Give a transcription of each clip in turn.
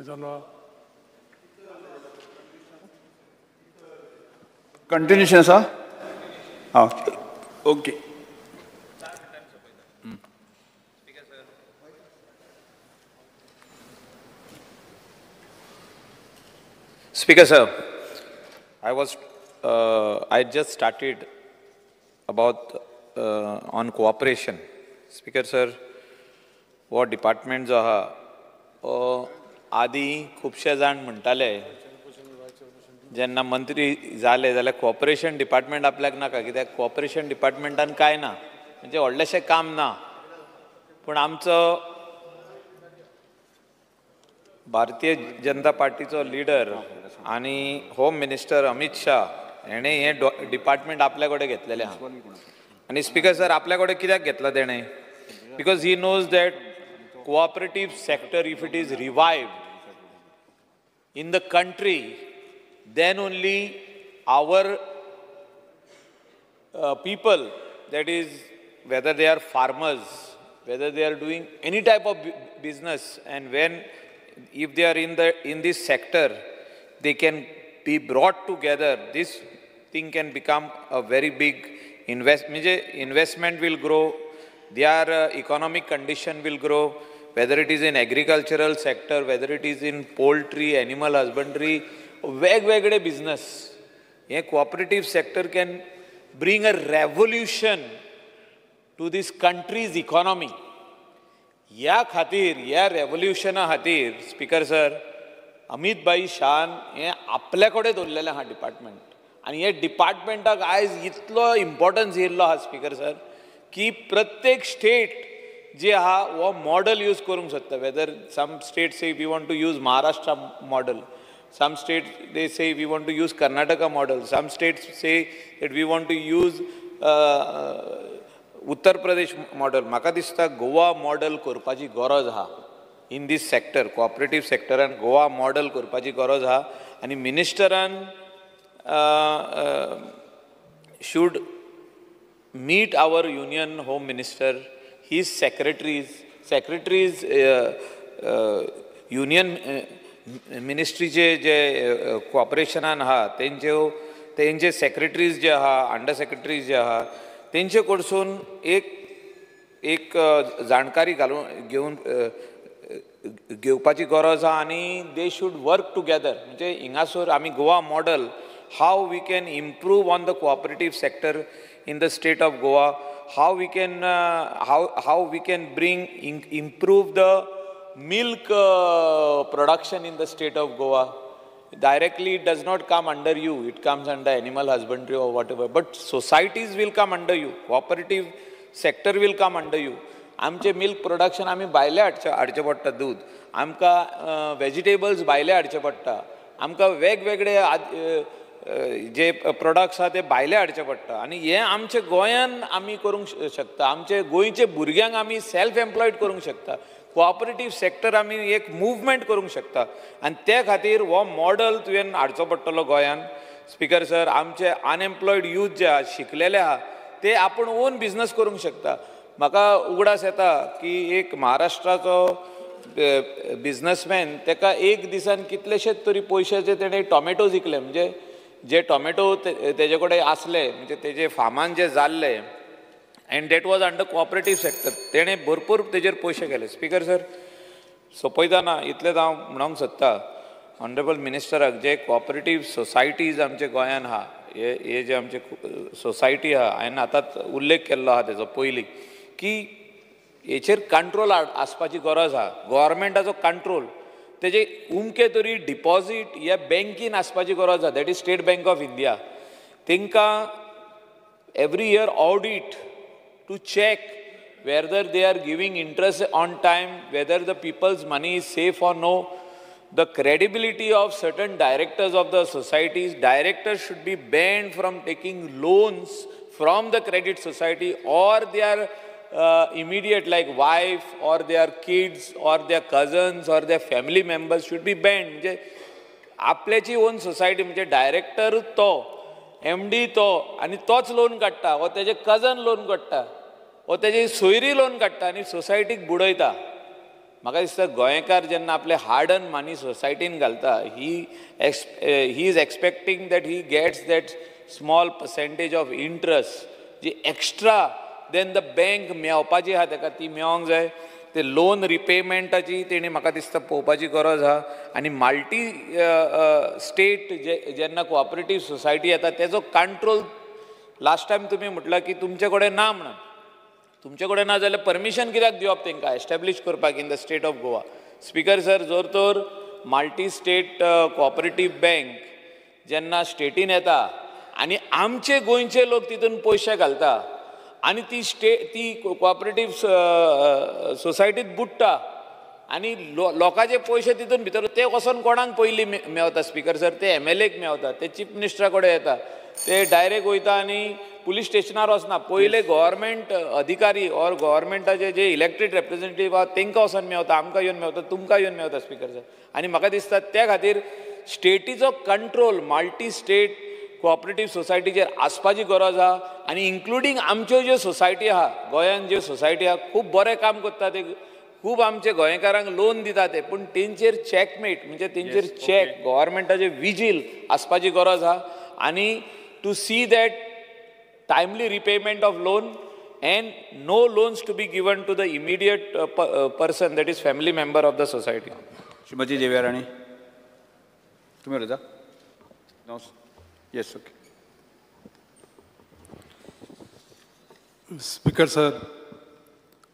I don't know. Continuation, sir? Okay. Speaker sir, I just started about on cooperation. Speaker sir, वो department जो आहा आदी खूबशे जाण म्हणटाले जेन्ना मंत्री जाले जाल्यार कॉपरेशन डिपार्टमेंट आपल्याक नाका कित्याक कॉपरेशन डिपार्टमेंटान काय ना म्हणजे व्हडलेशें काम ना पूण आमचो भारतीय जनता पार्टीचो लिडर आनी होम मिनिस्टर अमित शाह हेणें हें डिपार्टमेंट आपल्या कडेन घेतलेलें आहा आनी स्पीकर सर आपल्या कडेन कित्याक घेतला तेणें because he knows that cooperative sector, if it is revived in the country, then only our people, that is, whether they are farmers, whether they are doing any type of business, and if they are in this sector, they can be brought together. This thing can become a very big investment will grow, their economic condition will grow. Whether it is in agricultural sector, whether it is in poultry, animal husbandry, वेगवेगळे business, a cooperative sector can bring a revolution to this country's economy. या खातीर, या revolution खातीर, Speaker sir, Amit भाई शान हे आपल्या कडेन दवरलेलें आहा डिपार्टमेंट आनी हे डिपार्टमेंटाक आयज इतलो इम्पॉर्टन्स येयल्लो आहा स्पीकर सर की प्रत्येक स्टेट जे आहा वो मॉडल यूज करूंक सोदता whether some state say we want to use Maharashtra model some states they say we want to use Karnataka model, some states say that we want to use Uttar Pradesh model. Maka dista Goa model करपाची गरज आहा in this sector, cooperative sector, and Goa model करपाची गरज आहा आणि मिनिस्टरान should meet our union home minister, his secretaries union मिनिस्ट्रीचे जे कॉपरेशनान आहा तेंचे सेक्रेटरीज जे आहा अंडर सेक्रेटरीज जे आहा तेंचे कडसून एक जाणकारी घेवपाची गरज आहा आनी दे शूड वर्क टुगेदर म्हणजे हिंगासर आमी Goa model how we can improve on the cooperative sector in the state of Goa, how we can bring improve the milk production in the state of Goa. Directly it does not come under you, it comes under animal husbandry or whatever, but societies will come under you, cooperative sector will come under you. आमचे milk production आमी भायले हाडचे पडटा दूध आमकां vegetables भायले हाडचे पडटा आमकां वेगवेगळे जे प्रोडक्ट्स आहा ते भायले हाडचे पडटा आनी हे आमचे गोंयान आमी करूंक शकता आमचे गोंयचे भुरग्यांक आमी सेल्फ एम्प्लॉयड करूंक शकता कोऑपरेटिव्ह सेक्टर आमी एक मुवमेंट करूंक शकता आनी ते खातीर हो मॉडल तुवें हाडचो पडटलो गोंयान स्पीकर सर आमचे अनएम्प्लॉयड यूथ जे आहा शिकलेले आहा ते आपूण ओन बिजनस करूंक शकता म्हाका उगडास येता की एक महाराष्ट्राचो बिजनसमॅन तेका एक दिसान कितलेशेच तरी पयशाचे तेणें टॉमॅटोज विकले म्हणजे जे टॉमॅटो तेजे कडेन आसले म्हणजे तेजे फार्मान जे जाल्ले end that was under cooperative sector तेणें भरपूर तेजेर पयशे केले स्पीकर सर सोपयतना इतलें हांव म्हणूंक सोदता ऑनरेबल मिनिस्टराक जे कोऑपरेटिव्ह सोसायटीज आमचे गोंयान आहा हे जे आमचे सोसायटी आहा हांवें आतांच उल्लेख केल्लो आहा तेजो पयलीं की हेचेर कंट्रोल आसपाची गरज आहा गव्हर्मेंटाचो कंट्रोल तेजे उमके तरी डिपॉझीट ह्या बँकीन आसपाची गरज आहा that is State Bank of India तांकां every year audit to check whether they are giving interest on time whether the people's money is safe or no the credibility of certain directors of the societies directors should be banned from taking loans from the credit society or they are immediate like wife or their kids or their cousins or their family members should be banned. म्हणजे आपल्याची on society म्हणजे director तो MD तो आणि तोच loan काडटा व तेजे cousin loan काडटा व तेजे सोयरी लोन काडटा आणि सोसायटीक बुडयता म्हाका दिसता गोंयकार जेन्ना आपले हार्ड अर्न मनी सोसायटीन घालता he is expecting that he gets that small percentage of interest जी एक्स्ट्रा देन द बँक मेळपाची आहा ताका ती मेळोंक जाय. ते लोन रिपेमेंटाची तेणी म्हाका दिसता पळोवपाची गरज आहा. आनी मल्टी स्टेट जेन्ना कोऑपरेटीव सोसायटी येता तेजो कंट्रोल लास्ट टायम तुमी म्हटलां की तुमचे कडेन ना म्हणून. तुमचे कडेन ना जाल्यार परमिशन कित्याक दिवप तांकां एस्टॅब्लीश करपाक in the state of Goa. Speaker sir, जर तर मल्टी स्टेट कोऑपरेटीव बँक जेन्ना स्टेटीन येता आनी आमचे गोंयचे लोक तितून पयशे घालता आनी ती कोऑपरेटीव सोसायटीत बुडटा आनी लोकांचे पयशे तितून भितर ते वचोन कोणाक पयलीं मेवता स्पीकर सर? ते MLAक मेवता, ते चीफ मिनिस्टरा कडेन येता, ते डायरेक्ट वयता आनी पुलीस स्टेशनार वचना. पयले गव्हर्मेंट अधिकारी ऑर गव्हर्मेंटाचे जे इलेक्टेड रिप्रेझेंटेटिव्ह आहा तांकां वचोन मेवता, आमकां येवन मेवता, तुमकां येवन मेवता स्पीकर सर. आनी म्हाका दिसता त्या खातीर स्टेटीचो कंट्रोल मल्टी स्टेट कोऑपरेटीव सोसायटीचेर आसपाची गरज आहा. आनी इन्क्लुडींग आमच्यो ज्यो सोसायटी आहा गोंयांत, ज्यो सोसायटी आहा खूब बरें काम करता ते, खूब आमचे गोंयकारांक लोन दिता ते, पूण तेंचेर चॅकमेट म्हणजे तेंचेर चॅक गव्हर्मेंटाचे विजील आसपाची गरज आहा. आनी to see that timely repayment of loan and no loans to be given to the immediate person, that is family member of the society. Shrimati Devyarani, तुम्ही उलयता? Yes, okay. स्पीकर सर,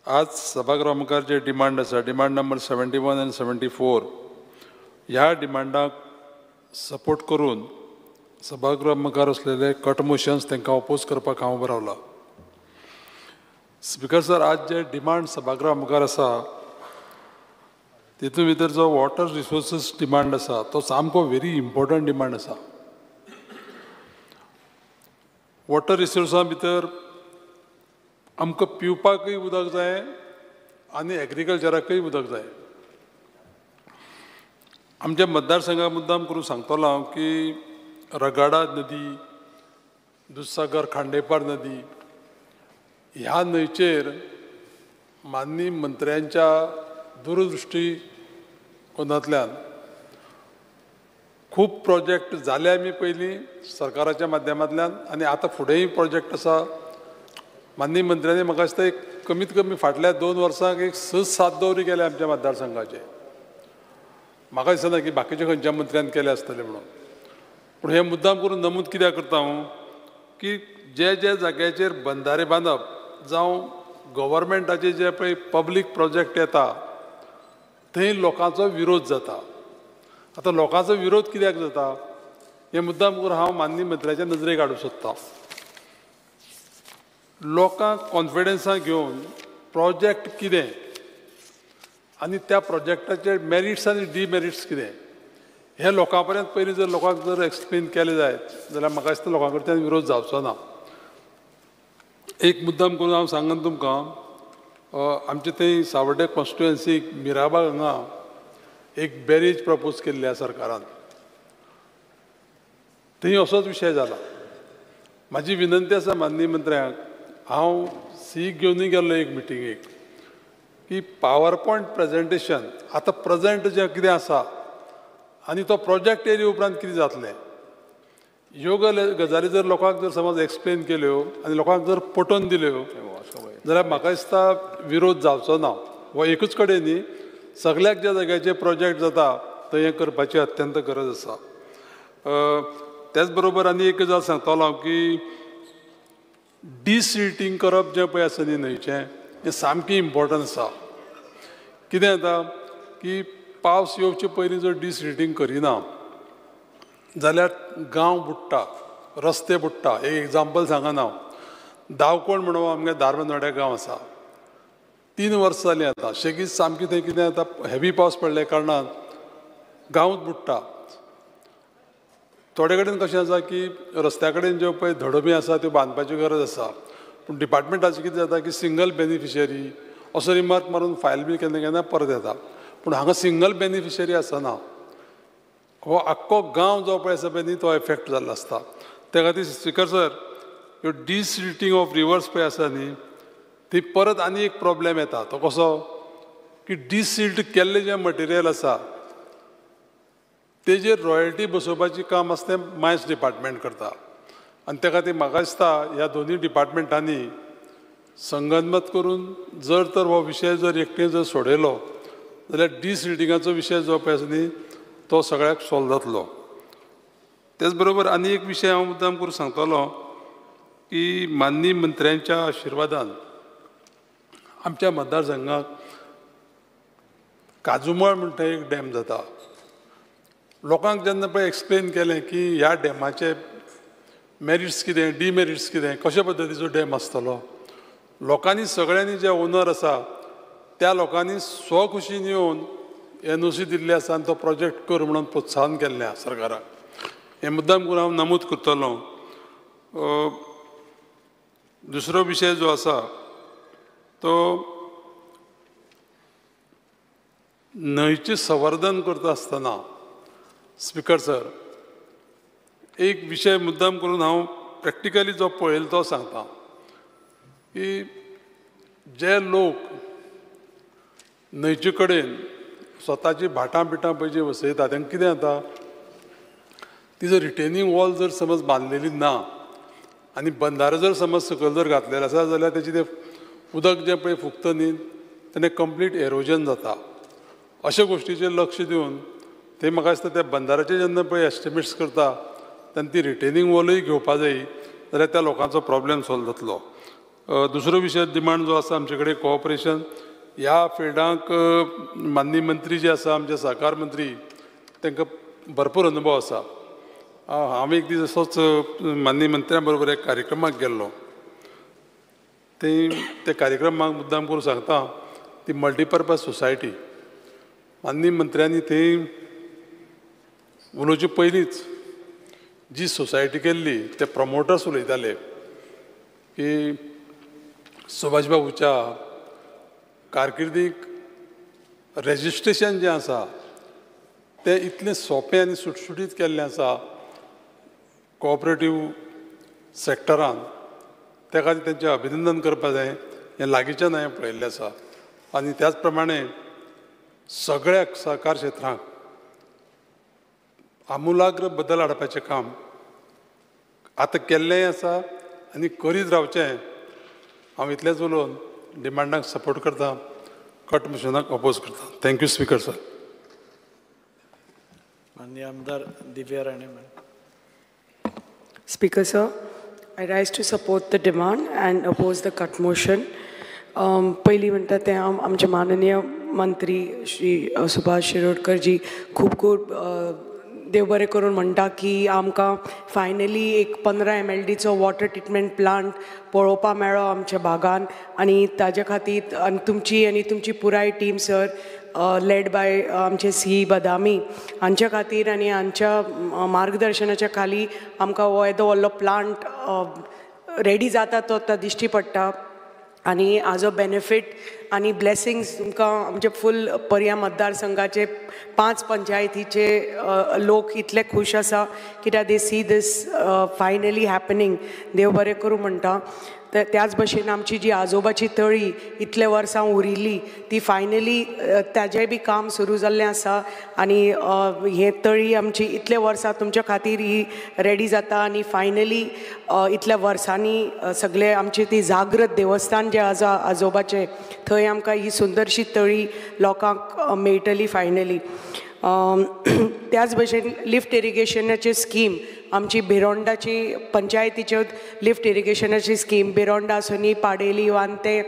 आज सभागृहा मुखार जे डिमांड आसा, demand number 71 and 74, ह्या डिमांडाक support करून सभागृहा मुखार असलेले कट मोशन्स तांकां ऑपोज करपाक हांव उबो रावला. स्पीकर सर, आज जे डिमांड सभागृहा मुखार आसा तितून भितर जो वॉटर रिसोर्सीस डिमांड आसा तो सामको व्हेरी इम्पॉर्टंट डिमांड आसा. वॉटर रिसोर्सा भितर आमकां पिवपाकूय उदक जाय आनी एग्रीकल्चराकूय उदक जाय. आमच्या मतदारसंघाक मुद्दाम करून सांगतलो हांव की रगाडा नदी, दुधसागर खांडेपार नदी ह्या न्हंयचेर माननीय मंत्र्यांच्या दूरदृश्टी कोनांतल्यान खूब प्रोजेक्ट जाले आमी पयलीं सरकाराच्या माध्यमांतल्यान आनी आतां फुडेंय प्रोजेक्ट आसा. माननीय मंत्र्यांनी म्हाका दिसता एक कमीत कमी फाटल्या 2 वर्सांक एक 6-7 दौरे केले आमच्या मतदारसंघाचे. म्हाका दिसना की बाकीच्या खंयच्या मंत्र्यान केले आसतले म्हणून. पूण हे मुद्दाम करून नमूद कित्याक करता हांव की जे जाग्याचेर बंधारे बांदप जावं गव्हर्मेंटाचे जे पळय पब्लीक प्रोजेक्ट येता थंय लोकांचो विरोध जाता. आतां लोकांचो विरोध कित्याक जाता हे मुद्दाम करून हांव माननीय मंत्र्याच्या नजरेक हाडूंक सोदतां. लोकांक कॉन्फिडन्सान घेवन प्रोजेक्ट कितें आनी त्या प्रोजेक्टाचे मेरिट्स आनी डिमेरिट्स कितें हे लोकां पर्यंत पयलीं जर लोकांक जर एक्सप्लेन केलें जायत जाल्यार म्हाका दिसता लोकां कडच्यान विरोध जावचो ना. एक मुद्दाम करून हांव सांगन तुमकां, आमचे थंय सावर्डे कॉन्स्टिट्युएन्सीक मिराबाग हांगा एक बॅरेज प्रपोज केल्ली आसा सरकारान. थंय असोच विशय जाला. म्हाजी विनंती आसा माननीय मंत्र्यांक, हांव सीक घेवनूय गेल्लो एक मिटिंगेक, की पावर पॉयंट प्रेजेंटेशन आतां प्रेजेंट जें कितें आसा आनी तो प्रोजेक्ट येयले उपरांत कितें जातलें ह्यो गजाली जर लोकांक जर समज एक्सप्लेन केल्यो आनी लोकांक जर पटोवन दिल्यो जाल्यार म्हाका दिसता विरोध जावचो ना. हो एकूच कडेन न्ही, सगळ्याक ज्या जाग्याचेर प्रोजेक्ट जाता थंय हें करपाची अत्यंत गरज आसा. त्याच बरोबर आनी एक गजाल सांगतलो हांव की डिसिल्टिंग करप जें पळय आसा न्ही न्हंयचें हें सामकें इम्पॉर्टंट आसा. कितें जाता की पावस येवचे पयलीं जर डिसिल्टिंग करिना जाल्यार गांव बुडटा, रस्ते बुडटा. एक एग्जाम्पल सांगन हांव, दावकोण म्हणून आमगे धारबांदोड्या गांव आसा. 3 वर्सां जालीं आतां शेगीत सामकी थंय कितें जाता, हेवी पावस पडले कारणान गांवच बुडटा. थोडे कडेन कशें आसा की रस्त्या कडेन ज्यो पळय धडो आसा त्यो बांदपाची गरज आसा, पूण डिपार्टमेंटाचें कितें जाता की सिंगल बेनिफिशरी असो रिमार्क मारून फायल बी केन्ना केन्ना परत येता. पूण हांगा सिंगल बेनिफिशरी आसना, हो आख्खो गांव जो पळय आसा पळय न्ही तो एफेक्ट जाल्लो आसता. त्या खातीर स्पीकर सर, ह्यो डिसिल्टिंग ऑफ रिवर्स पळय आसा न्ही थंय परत आनी एक प्रॉब्लेम येता. तो कसो की डिसिल्ड केल्लें जें मटेरियल आसा तेजेर रॉयल्टी बसोवपाचें काम आसा तें मायन्स डिपार्टमेंट करता आनी त्या खातीर म्हाका दिसता ह्या दोनूय डिपार्टमेंटांनी संगनमत करून जर तर हो विशय जर एकटें जर सोडयलो जाल्यार डिसिल्डिंगाचो विशय जो पळय आसा न्ही तो सगळ्याक सॉल्व जातलो. तेच बरोबर आनी एक विशय हांव मुद्दाम करून सांगतलो की माननीय मंत्र्यांच्या आशिर्वादान आमच्या मतदारसंघाक काजुमळ म्हणटा एक डॅम जाता. लोकांक जेन्ना पळय एक्सप्लेन केलें की ह्या डॅमाचे मेरिट्स कितें डिमेरिट्स कितें कशे पद्दतीचो डॅम आसतलो लोकांनी सगळ्यांनी जे ओनर आसा त्या लोकांनी स्वखुशीन येवन NOC दिल्ली आसा आनी तो प्रोजेक्ट कर म्हणून प्रोत्साहन केल्लें आसा सरकाराक. हें मुद्दाम करून हांव नमूद करतलो. दुसरो विशय जो आसा तो न्हंयचें संवर्धन करता आसतना स्पिकर सर एक विशय मुद्दाम करून हांव प्रॅक्टिकली जो पळयलो तो सांगता की जे लोक न्हंयचे कडेन स्वताची भाटां बिटां पळय जी वसयता तांकां कितें जाता तिजो रिटेनिंग वॉल जर समज बांदलेली ना आनी बंधारो जर समज सकयल जर घातलेलो आसा जाल्यार तेजें तें उदक जें पळय फुगता न्ही तेणें कंप्लीट एरोजन जाता. अशा गोश्टीचेर लक्ष दिवन ते म्हाका दिसता त्या बंधाराचे जेन्ना पळय एस्टिमेट्स करता तेन्ना ती रिटेनिंग वॉलूय घेवपा जायी जाल्यार त्या लोकांचो प्रॉब्लेम सॉल्व जातलो. दुसरो विशय डिमांड जो आसा आमचे कडेन कोऑपरेशन ह्या फिल्डाक माननीय मंत्री जे आसा आमचे सहकार मंत्री तांकां भरपूर अनुभव आसा. हांव एक दीस असोच माननीय मंत्र्या बरोबर एक कार्यक्रमाक गेल्लो. ते कार्यक्रमाक मुद्दाम करून सांगता ती मल्टीपर्पज सोसायटी माननीय मंत्र्यांनी थंय उलोवचे पयलींच जी सोसायटी केल्ली ते प्रमोटर्स उलयताले की सुभाष बाबूच्या कारकिर्दीक रेजिस्ट्रेशन जें आसा तें इतलें सोंपें आनी सुटसुटीत केल्लें आसा कोऑपरेटीव सॅक्टरान त्या खातीर तेंचें अभिनंदन करपा जाय. हें लागींच्यान हांवें पळयल्लें आसा. आनी त्याच प्रमाणे सगळ्याक सहकार क्षेत्रांक आमुलाग्र बदल हाडपाचें काम आतां केल्लेंय आसा आनी करीत रावचें. हांव इतलेंच उलोवन डिमांडाक सपोर्ट करता कट मोशनाक अपोज करता. Thank you speaker sir. माननीय आमदार Divya Rane madam. Speaker sir, I rise to support the demand and oppose the cut motion. पहिली म्हणटा तें हांव आमचे माननीय मंत्री श्री सुभाष शिरोडकर जी खूब खूब देव बरें करून म्हणटा की आमकां फायनली एक 15 MLDचो वॉटर ट्रिटमेंट प्लांट पळोवपा मेळ्ळो आमच्या भागान आनी ताजे खातीर आनी तुमची पुराय टीम सर लेड बाय आमचे सी बदामी हांच्या खातीर आनी हांच्या मार्गदर्शनाच्या खाली आमकां हो येदो व्हडलो प्लांट रेडी जाता तो दिश्टी पडटा आनी हाजो बेनिफीट आनी ब्लेसिंग्स तुमकां आमचे फूल पर्या मतदारसंघाचे 5 पंचायतीचे लोक इतले खूश आसा कित्याक दे सी दीस फायनली हॅपनिंग. देव बरें करूं म्हणटा. त्याच भशेन आमची जी आजोबाची तळी इतले वर्सां उरिल्ली ती फायनली ताजें बी काम सुरू जाल्लें आसा आनी हे तळी आमची इतले वर्सां तुमच्या खातीर ही रेडी जाता आनी फायनली इतल्या वर्सांनी सगळे आमची ती जागृत देवस्थान जें आसा आजोबाचें थंय आमकां ही सुंदरशी तळी लोकांक मेळटली फायनली. त्याच भशेन लिफ्ट इरिगेशनाची स्कीम आमची बिरोंडाची पंचायतीच्यो लिफ्ट इरिगेशनाची स्कीम बिरोंडा सोनी पाडेली वांते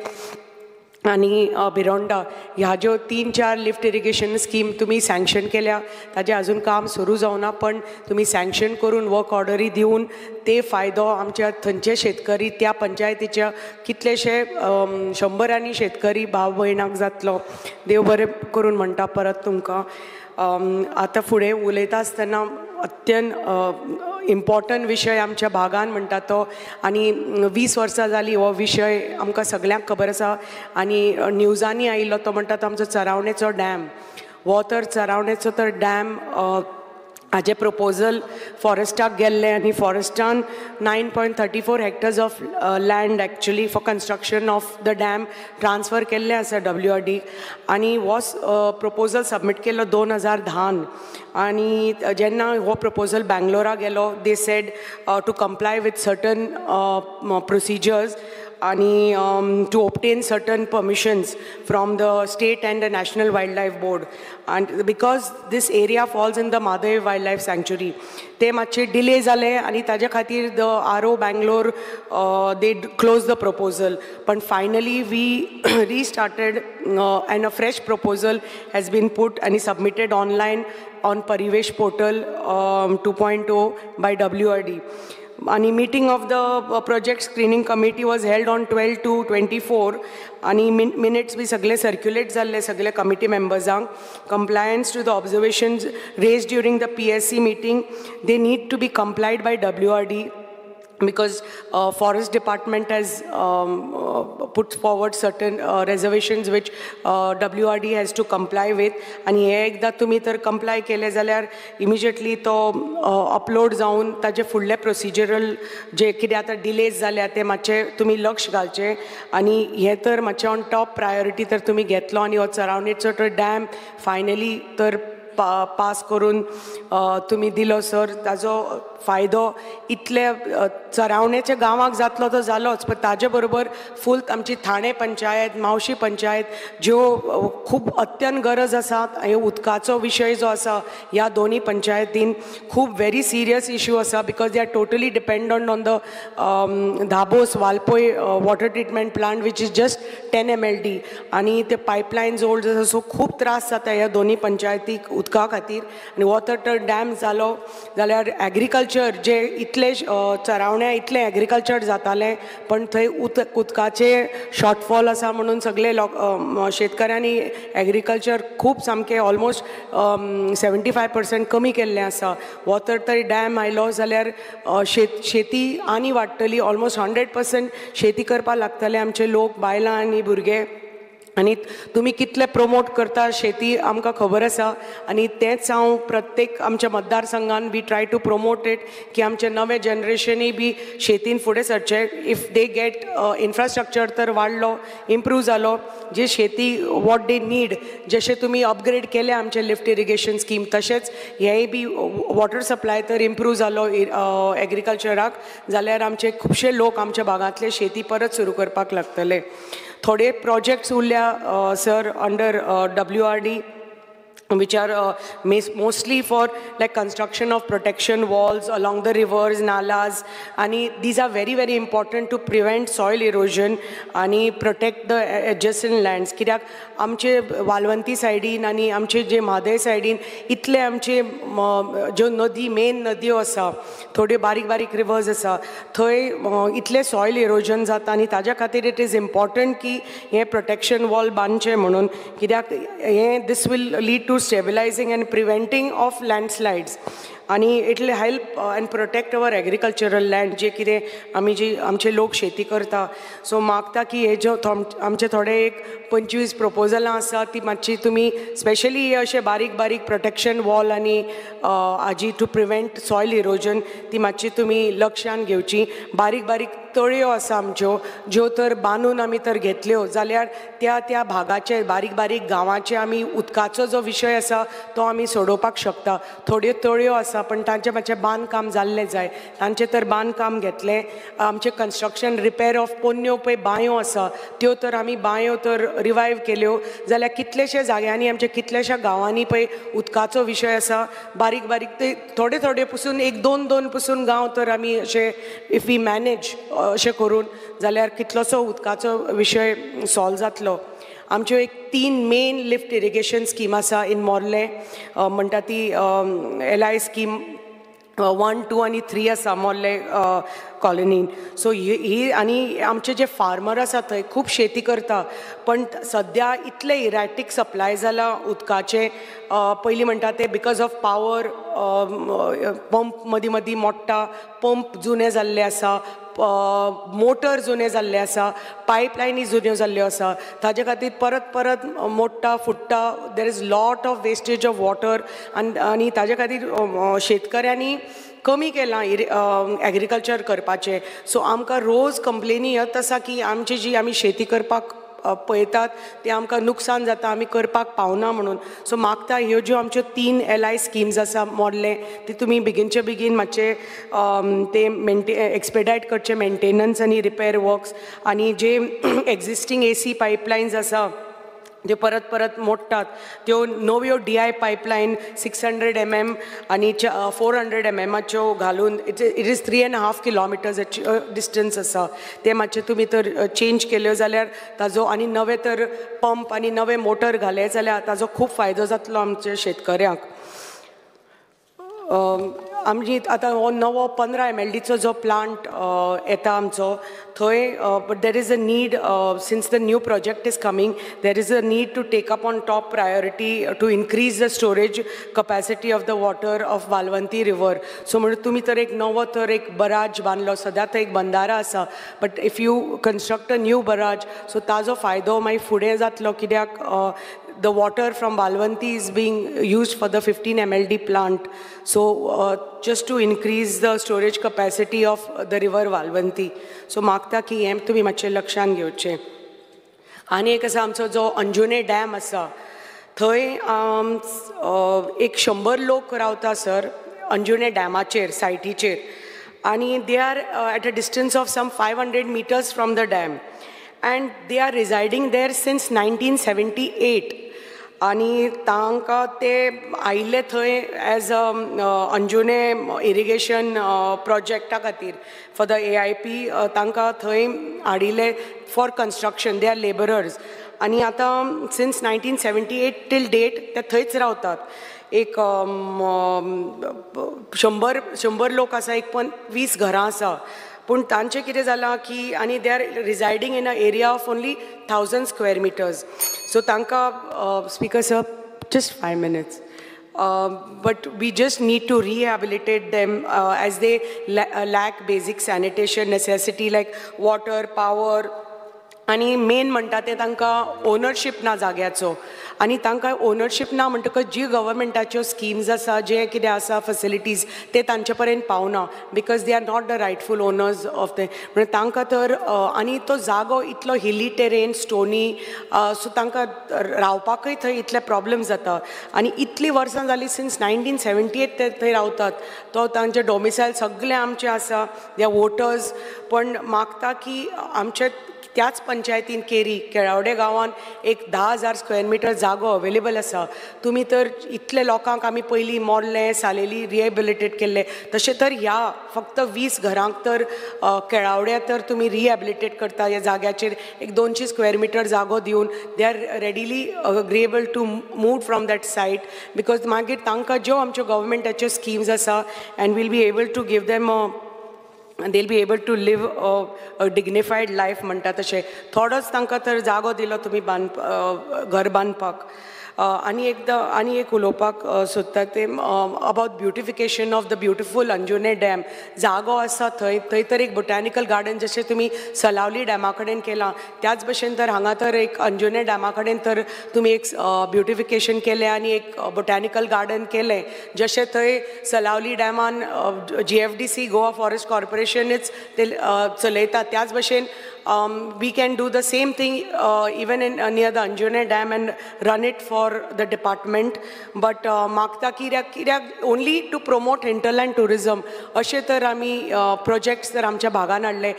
आनी बिरोंडा ह्या ज्यो 3-4 लिफ्ट इरिगेशन स्कीम तुमी सँक्शन केल्या ताजें आजून काम सुरू जावना पण तुमी सँक्शन करून वर्क ऑर्डरी दिवन ते फायदो आमच्या थंयचे शेतकरी त्या पंचायतीच्या कितलेशे शंबरांनी शेतकरी भाव भयणाक जातलो. देव बरें करून म्हणटा परत तुमकां. आतां फुडें उलयता आसतना अत्यंत इम्पॉर्टंट विशय आमच्या भागान म्हणटा तो आनी 20 वर्सां जाली हो विशय आमकां सगळ्यांक खबर आसा आनी न्यूजांनी आयिल्लो तो म्हणटा तो आमचो चरावणेचो डॅम. हो तर चरावणेचो तर डॅम हाजें प्रपोजल फॉरेस्टाक गेल्लें आनी फॉरेस्टान 9.34 hectares of land actually for construction of the dam transfer केल्लें आसा WRD आनी हो प्रपोजल सबमीट केल्लो 2010 आनी जेन्ना हो प्रपोजल बँगलोरा गेलो they said to comply with certain procedures आणि to obtain certain permissions from the state and the National Wildlife Board, and because this area falls in the Madhav Wildlife Sanctuary ते मातशे delay जाले आणि ताजे खातीर the RO Bangalore they closed the proposal, but finally we restarted and a fresh proposal has been put and submitted online on Parivesh portal 2.0 by WRD. आणि meeting of the project screening committee was held on 12 to 24 आणि minutes बी सगळे circulate जाल्ले सगळे committee members compliance to the observations raised during the PSC meeting they need to be complied by WRD because forest department has put forward certain reservations which WRD has to comply with आणि हे एकदा तुम्ही तर comply केले जाल्यार immediately तो upload जावन ताजे फुडले procedural जे कितें आतां delays जाल्या ते मातशे तुम्ही लक्ष घालचे आणि हे तर मातशे on top priority तर तुम्ही घेतलो आणि हो सरावंडेडचो तो डॅम फायनली तर पास करून तुम्ही दिलो सर ताजो फायदो इतले सरावणेच्या गांवाक जातलो तो जालोच पण ताजे बरोबर फूल आमची ठाणे पंचायत मावशी पंचायत ज्यो खूब अत्यंत गरज आसा हे उदकाचो विशय जो आसा ह्या दोन्ही पंचायतीन खूब व्हेरी सिरियस इश्यू आसा because they are totally dependent on the Dabose Valpoi water treatment plant which is just 10 MLD आणि ते पायपलायन्स ओल्ड आसा सो खूब त्रास जाता ह्या दोन्ही पंचायतीक उदका खातीर आणि वॉटर डॅम जालो जाल्यार एग्रीकल्चर जे इतले सरावण्या इतले एग्रीकल्चर जाताले पण थंय उदकाचे शॉर्टफॉल आसा म्हणून सगळे शेतकऱ्यांनी एग्रीकल्चर खूब सामके ऑलमोस्ट 75% कमी केल्लें आसा वॉटर तर डॅम आयलो जाल्यार शेती आनी वाडटली ऑलमोस्ट 100% शेती करपाक लागतले आमचे लोक बायलां आनी भुरगे आणि तुम्ही कितले प्रमोट करता शेती आमकां खबर आसा आणि तेच हांव प्रत्येक आमच्या मतदारसंघान बी ट्राय टू प्रमोट इट की आमचे नवे जनरेशनूय बी शेतीन फुडें सरचे इफ दे गेट इन्फ्रास्ट्रक्चर तर वाडलो इम्प्रूव जालो जे शेती वॉट दे नीड जशें तुमी अपग्रेड केले आमचे लिफ्ट इरिगेशन स्कीम तशेंच हेय बी वॉटर सप्लाय तर इम्प्रूव जालो एग्रीकल्चराक जाल्यार आमचे खुबशे लोक आमच्या भागांतले शेती परत सुरू करपाक लागतले थोडे प्रोजेक्ट्स उरल्या sir under WRD which are mostly for like construction of protection walls along the rivers, nalas, and these are very very important to prevent soil erosion and protect the adjacent lands. कित्याक आमचे वालवंती सायडीन आनी आमचे जे म्हादय सायडीन इतले आमचे ज्यो नदी मेन नदयो आसा थोड्यो बारीक बारीक रिवर्स आसा थंय इतले सॉयल इरोजन जाता आनी ताज्या खातीर इट इज इम्पॉर्टंट की हे प्रोटेक्शन वॉल बांदचे म्हणून कित्याक हे this will lead to stabilizing and preventing of landslides आणि it will help and protect our agricultural land जे कितें आमी जी आमचे लोक शेती करता सो मागता की हे जो आमचे थोडे एक 25 प्रपोजलां आसा ती मातशी तुमी स्पेशली हे अशे बारीक बारीक प्रोटेक्शन वॉल आनी हाजी टू प्रिवेंट सॉयल इरोजन ती मातशी तुमी लक्षान घेवची बारीक बारीक तळयो आसा आमच्यो ज्यो तर बांदून आमी तर घेतल्यो जाल्यार त्या त्या भागाचे बारीक बारीक गांवाचे आमी उदकाचो जो विशय आसा तो आमी सोडोवपाक शकता थोड्यो तळयो आसा पण तांचे मातशें बांदकाम जाल्लें जाय तांचें तर बांदकाम घेतलें आमचें कन्स्ट्रक्शन रिपेर ऑफ पोन्न्यो पळय बांयो आसा त्यो तर आमी बांयो तर रिवायव केल्यो जाल्यार कितलेशे जाग्यांनी आमच्या कितल्याशा गांवांनी पळय उदकाचो विशय आसा बारीक बारीक ते थोडे थोडे पसून एक दोन दोन पसून गांव तर आमी अशे इफ वी मॅनेज अशें करून जाल्यार कितलोसो उदकाचो विशय सॉल्व जातलो आमच्यो एक 3 मेन लिफ्ट इरिगेशन स्कीम आसा इन मोर्ले म्हणटा ती LI स्कीम 1, 2 आनी 3 आसा मोर्ले कॉलनीन सो ही आनी आमचे जे फार्मर आसा थंय खूब शेती करता पण सद्या इतले इरॅटिक सप्लाय जाला उदकाचे पयलीं म्हणटा ते बिकॉज ऑफ पावर पंप मदीं मदीं मोडटा पंप जुने जाल्ले आसा मोटर जुने जाल्ले आसा, पायपलायनी जुन्यो जाल्ल्यो आसा, ताजे खातीर परत परत मोडटा फुट्टा. There is lot of wastage of water आनी ताजे खातीर शेतकऱ्यांनी कमी केलां एग्रीकल्चर करपाचें. सो आमकां रोज कंप्लेनी येत आसा की आमची जी आमी शेती करपाक पळयतात ते आमकां नुकसान जाता, आमी करपाक पावना म्हणून. सो मागता ह्यो ज्यो आमच्यो 3 LI स्किम्स आसा मोडले ती तुमी बेगीनचे बेगीन मातशे ते एक्सपेडायट करचे मेंटेनन्स आनी रिपेर वर्क्स. आनी जे एक्झिस्टींग AC पायपलायन्स आसा त्यो परत परत मोडटात, त्यो नव्यो DI पायपलायन 600 mm आनी 400 mm घालून इट इज 3.5 kilometers डिस्टन्स आसा. ते मातशे तुमी तर चेंज केल्यो जाल्यार ताजो आनी नवे तर पंप आनी नवे मोटर घाले जाल्यार ताजो खूब फायदो जातलो आमच्या शेतकऱ्यांक. आमची आतां हो नवो 15 MLDचो जो प्लांट येता आमचो थंय, but there is a need since the new project is coming, there is a need to take up on top priority to increase the storage capacity of the water of Valvanti river. So म्हणजे तुमी तर एक नवो तर एक बराज बांदलो, सद्या थंय एक बंदारा आसा, but if you construct a new बराज सो ताजो फायदो मागीर फुडें जातलो, कित्याक the water from Valvanti is being used for the 15 MLD plant. So just to increase the storage capacity of the river Valvanti. So मागता की हें तुमी मातशें लक्षान घेवचें. आनी एक आसा आमचो जो अंजुने डॅम आसा थंय एक 100 लोक रावता सर अंजुने डॅमाचेर सायटीचेर, आनी they are at a distance of some 500 meters from the dam and they are residing there since 1978. आनी तांकां ते आयिल्ले थंय एज अंजुने इरिगेशन प्रोजेक्टा खातीर फॉर द AIP तांकां थंय हाडिल्ले for construction. They are labourers आनी आतां सिन्स 1978 टील डेट ते थंयच रावतात. एक 100 लोक आसा, एक 20 घरां आसा, पूण तांचें कितें जालां की आनी they are residing in a area of only 1000 square meters. So तांकां speaker sir just 5 minutes. But we just need to rehabilitate them as they lack basic sanitation necessity like water, power. आनी main म्हणटा ते तांकां ownership ना जाग्याचो, आनी तांकां ownership ना म्हणटकच जी गव्हर्मेंटाच्यो स्किम्स आसा, जे कितें आसा फॅसिलिटीज ते तांचे पर्यंत पावना because they are not the rightful owners of ते. म्हणजे तांकां तर आनी तो जागो इतलो हिली टेरेन स्टोनी, सो तांकां रावपाकय थंय इतले प्रॉब्लेम जाता. आनी इतलीं वर्सां जालीं सिन्स 1978 ते थंय रावतात. तो तांचे डॉमिसायल सगळे आमचे आसा, दे आर वोटर्स. पण मागता की आमचे त्याच पंचायतीन केरी केळावडे गांवान एक 10,000 square meter जागो अवेलेबल आसा. तुमी तर इतले लोकांक आमी पयलीं मोडले, सालेली रिहेबिलिटेट केल्ले, तशें तर ह्या फक्त 20 घरांक तर केळावड्या तर तुमी रिहेबिलिटेट करता ह्या जाग्याचेर एक 200 square meter जागो दिवन. They are readily agreeable to move from that site because मागीर तांकां ज्यो आमच्यो गव्हर्मेंटाच्यो स्किम्स आसा and will be able to give them and they'll be able to live a dignified life म्हणटा तशें. थोडोच तांकां तर जागो दिलो तुमी घर बांदपाक. आनी एक उलोवपाक सोदता ते about beautification of the beautiful Anjunem dam. जागो आसा थंय तर एक बोटॅनिकल गार्डन जशें तुमी सलावली डॅमा कडेन केलां त्याच भशेन तर हांगा तर एक अंजुने डॅमा कडेन तर तुमी एक ब्युटिफिकेशन केलें आनी एक बोटॅनिकल गार्डन केलें. जशें थंय सलावली डॅमान GFDC गोवा फॉरेस्ट कॉर्पोरेशनच ते चलयता त्याच भशेन we can do the same thing even in near the Anjune Dam and run it for the department. But मागता कित्याक only to promote hinterland tourism अशें तर आमी प्रोजेक्ट्स तर आमच्या भागान हाडले.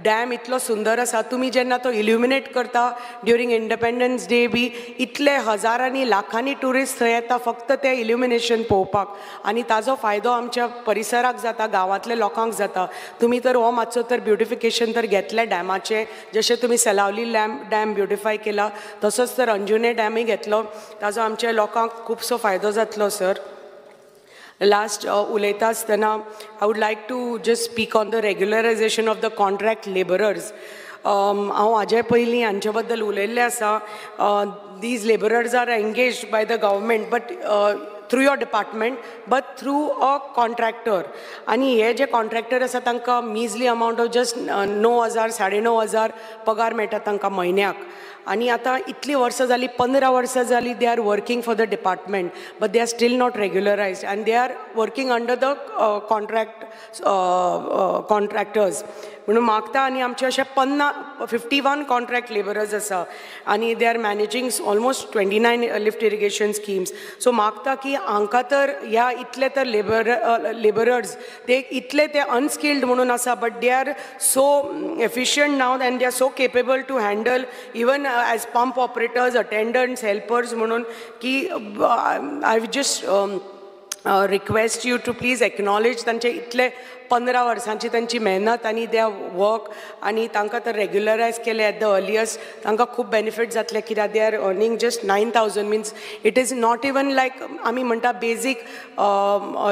डॅम इतलो सुंदर आसा, तुमी जेन्ना तो इल्युमिनेट करता ड्युरींग इंडिपेंडन्स डे बी इतले हजारांनी लाखांनी टुरिस्ट थंय येता फक्त ते इल्युमिनेशन पळोवपाक, आनी ताजो फायदो आमच्या परिसराक जाता, गांवांतल्या लोकांक जाता. तुमी तर हो मातसो तर ब्युटिफिकेशन तर घेतले डॅमाचे, जशें तुमी सलावली डॅम ब्युटिफाय केला तसोच तर अंजुने डॅमय घेतलो. ताजो आमच्या लोकांक खुबसो फायदो जातलो सर. लास्ट उलयता आसतना I would like to just speak on the regularisation of the contract labourers. हांव हाजे पयलीं हांचे बद्दल उलयल्लें आसा. These labourers are engaged by the government but through your department but through a contractor. आनी हे जे कॉन्ट्रॅक्टर आसा तांकां मिजली अमावंट ऑफ जस्ट 9,000 9,500 पगार मेळटा तांकां म्हयन्याक. आनी आतां इतलीं वर्सां जालीं 15 वर्सां जालीं they are working for the department but they are still not regularised and they are working under the contractors. म्हणून मागता आनी आमचे अशे 51 कॉन्ट्रॅक्ट लेबरर्स आसा आनी they R managing almost 29 lift irrigation schemes. So मागता की हांकां तर ह्या इतले तर लेबरर्स ते इतले ते अनस्किल्ड म्हणून आसा but they are so efficient now and they are so capable to handle even as pump operators attendants helpers म्हणून की I just request you to please acknowledge तांचे इतले 15 वर्सांची तांची मेहनत आनी दे वर्क आनी तांकां तर रेग्युलरायज केले एट द अर्लियस्ट. तांकां खूब बेनिफीट जातले कित्याक they are earning just 9,000 means it is not even like आमी म्हणटा बेजीक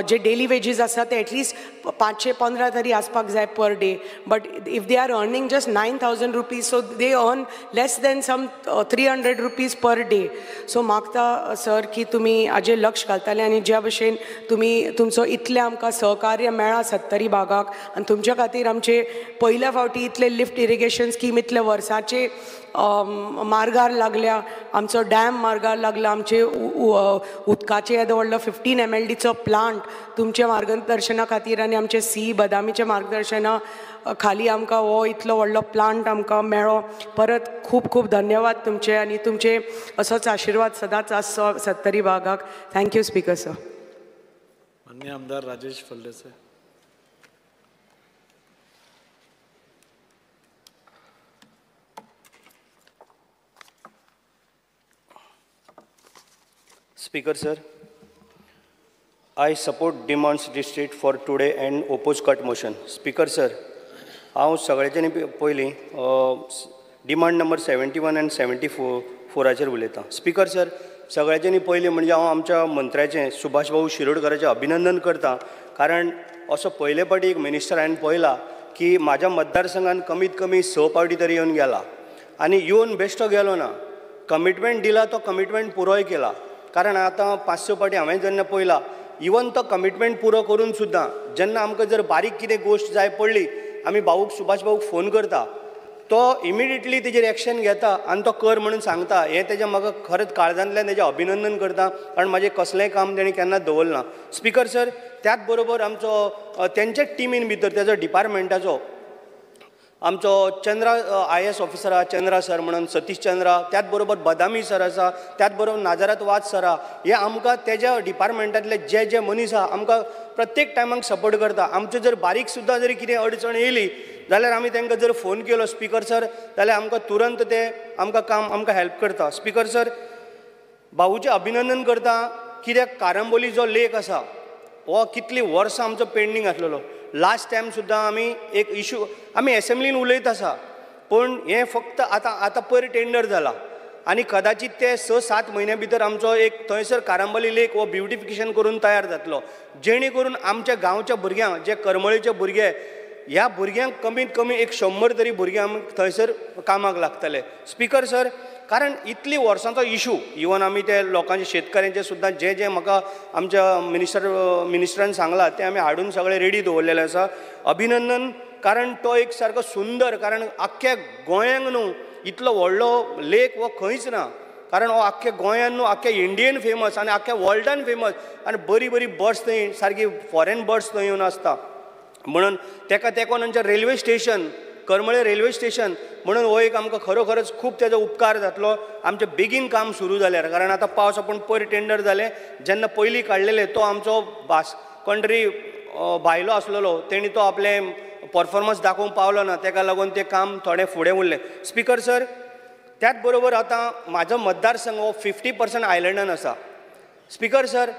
जे डेली वेजीस आसा ते एटलिस्ट 515 तरी आसपाक जाय per day. But if they are earning just 9,000 rupees so they earn less than some 300 rupees per day. So मागता sir की तुमी हाजेर लक्ष घालताले आनी ज्या भशेन तुमी तुमचो इतलें आमकां सहकार्य मेळ्ळा 70 भागाक आनी तुमच्या खातीर आमचे पयल्या फावटी इतले लिफ्ट इरिगेशन स्कीम इतले वर्साचे मार्गार लागल्या. आमचो डॅम मार्गार लागला. आमचे उदकाचे येदो व्हडलो 15 MLDचो प्लांट तुमच्या मार्गदर्शना खातीर आनी आमचे सी बदामीच्या मार्गदर्शना खाली आमकां हो इतलो व्हडलो प्लांट आमकां मेळ्ळो. परत खूब खूब धन्यवाद तुमचे आनी तुमचे असोच आशिर्वाद सदांच आसचो 70 भागाक. Thank you speaker sir. माननीय आमदार Rajesh Phaldesai. Speaker sir, I support demands district for today and oppose cut motion. Speaker sir, हांव सगळ्यांनी पयलीं डिमांड नंबर 71 and 74 उलयतां. स्पीकर सर, सगळ्यांनी पयलीं म्हणजे हांव आमच्या मंत्र्याचें सुभाष भाऊ शिरोडकराचें अभिनंदन करतां कारण असो पयले फावटी एक मिनिस्टर हांवें पळयला की म्हाज्या मतदारसंघान कमीत कमी 6 फावटी तरी येवन गेला आनी येवन बेश्टो गेलो ना. कमिटमेंट दिला तो कमिटमेंट पुरोय केला. कारण आतां 5-6 फावटी हांवें जेन्ना पळयला इवन तो कमिटमेंट पुरो करून सुद्दां जेन्ना आमकां जर बारीक कितें गोश्ट जाय पडली आमी भाऊक सुभाष भाऊक फोन करता तो इमिडिएटली तेजेर एक्शन घेता आनी तो कर म्हणून सांगता. हें तेजें म्हाका खरेंच काळजांतल्यान तेजें अभिनंदन करता कारण म्हाजें कसलेंय काम तेणें केन्ना दवरना. स्पीकर सर, त्याच बरोबर आमचो तेंच्या टिमीन भितर तेजो डिपार्टमेंटाचो आमचो चंद्रा IAS ऑफिसर आहा चंद्रा सर म्हणून सतीश चंद्रा, त्याच बरोबर बदामी सर आसा, त्याच बरोबर नाजरात वाज सर आहा. हे आमकां तेज्या डिपार्टमेंटांतले जे मनीस आहा आमकां प्रत्येक टायमाक सपोर्ट करता. आमचे जर बारीक सुद्दां जरी कितें अडचण येयली जाल्यार आमी तांकां जर फोन केलो स्पीकर सर जाल्यार आमकां तुरंत ते आमकां हेल्प करता. स्पीकर सर, भाऊचें अभिनंदन करता कित्याक कारंबोली जो लेक आसा हो कितलीं वर्सां आमचो पेंडींग आसलेलो. लास्ट टायम सुद्दां आमी एक इशू आमी एसेंब्लीन उलयत आसा पूण हें फक्त आतां पयर टेंडर जाला आनी कदाचित ते 6-7 म्हयन्या भितर आमचो एक थंयसर कारंबोली लेक हो ब्युटिफिकेशन करून तयार जातलो जेणे करून आमच्या गांवच्या भुरग्यांक जे करमळेचे भुरगे ह्या भुरग्यांक कमीत कमी एक 100 तरी भुरग्यांक आमी थंयसर कामाक लागतले. स्पीकर सर, कारण इतली वर्सांचो इशू इवन आमी ते लोकांचे शेतकऱ्यांचे सुद्दां जे म्हाका आमच्या मिनिस्टरान सांगला ते आमी हाडून सगळे रेडी दवरलेले आसा. अभिनंदन, कारण तो एक सारको सुंदर, कारण आख्ख्या गोंयांक न्हू इतलो व्हडलो लेक हो खंयच ना. कारण हो आख्ख्या गोंयान न्हू आख्ख्या इंडियेन फेमस आनी आख्ख्या वर्ल्डान फेमस आनी बरी बरी बर्ड्स थंय सारकी फॉरेन बर्ड्स थंय येवन आसता. म्हणून तेका तेको नंतर रेल्वे स्टेशन करमळे रेल्वे स्टेशन म्हणून हो एक आमकां खरोखरच खूब तेजो उपकार जातलो आमचें बेगीन काम सुरू जाल्यार. कारण आतां पावस पूण पयर टेंडर जालें जेन्ना पयलीं काडलेले तो आमचो कोण तरी भायलो आसलेलो तेणी तो आपलें परफॉर्मन्स दाखोवंक पावलो ना तेका लागून तें काम थोडें फुडें उरलें. स्पीकर सर, त्याच बरोबर आतां म्हाजो मतदारसंघ हो 50% आयलंडान आसा. स्पीकर सर,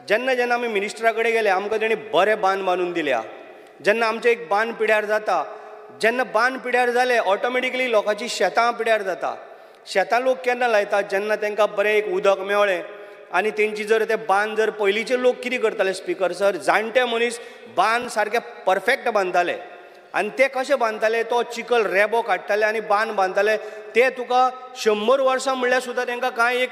जेन्ना आमी मिनिस्टरा कडेन गेले आमकां तेणी बरें बांद बांदून दिल्या. जेन्ना आमचें एक बांद पिड्यार जाता जेन्ना बांद पिड्यार जाले ऑटोमॅटिकली लोकांची शेतां पिड्यार जाता. शेतां लोक केन्ना लायतात जेन्ना तांकां बरें एक उदक मेवळें आनी तेंची जर ते बांद जर पयलींचे लोक कितें करताले स्पीकर सर, जाणटे मनीस बांद सारके परफेक्ट बांदताले आनी ते कशे बांदताले तो चिकल रेबो काडटाले आनी बांद बांदताले ते तुका 100 वर्सां म्हणल्यार सुद्दां तांकां कांय एक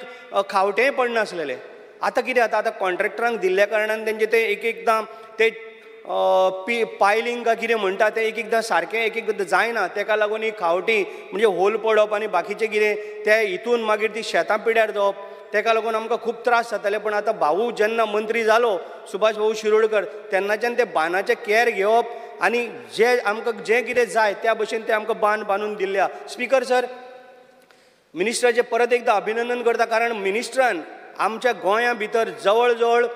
खावटेंय पडनासलेलें. आतां कितें जाता आतां कॉन्ट्रॅक्टरांक दिल्ल्या कारणान तेंचे ते एक एकदां ते पायलिंग काय कितें म्हणटा तें एक एकदां सारकें एक एकदां जायना तेका लागून ही खावटी म्हणजे होल पडप आनी बाकीचें कितें ते हितून मागीर ती शेतां पिड्यार जावप तेका लागून आमकां खूब त्रास जाताले. पण आतां भाऊ जेन्ना मंत्री जालो सुभाष भाऊ शिरोडकर तेन्नाच्यान ते बांदाचें कॅर घेवप आनी जे आमकां जें कितें जाय त्या भशेन ते आमकां बांद बांदून दिल्ल्या. स्पिकर सर, मिनिस्टराचें परत एकदां अभिनंदन करता कारण मिनिस्टरान आमच्या गोंया भितर जवळ जवळ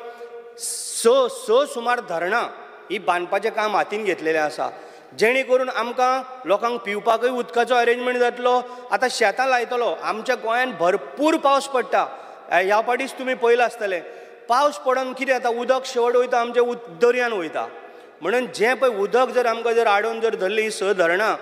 सुमार धरणां ही बांदपाचें काम हातीन घेतलेलें आसा जेणे करून आमकां लोकांक पिवपाकूय उदकाचो अरेंजमेंट जातलो. आतां शेतां लायतलो आमच्या गोंयान भरपूर पावस पडटा. ह्या फाटीच तुमी पळयलां आसतलें पावस पडून कितें जाता उदक शेवट वयता आमच्या दर्यान वयता. म्हणून जें पळय उदक जर आमकां जर आडोवन जर धरलीं ही 6 धरणां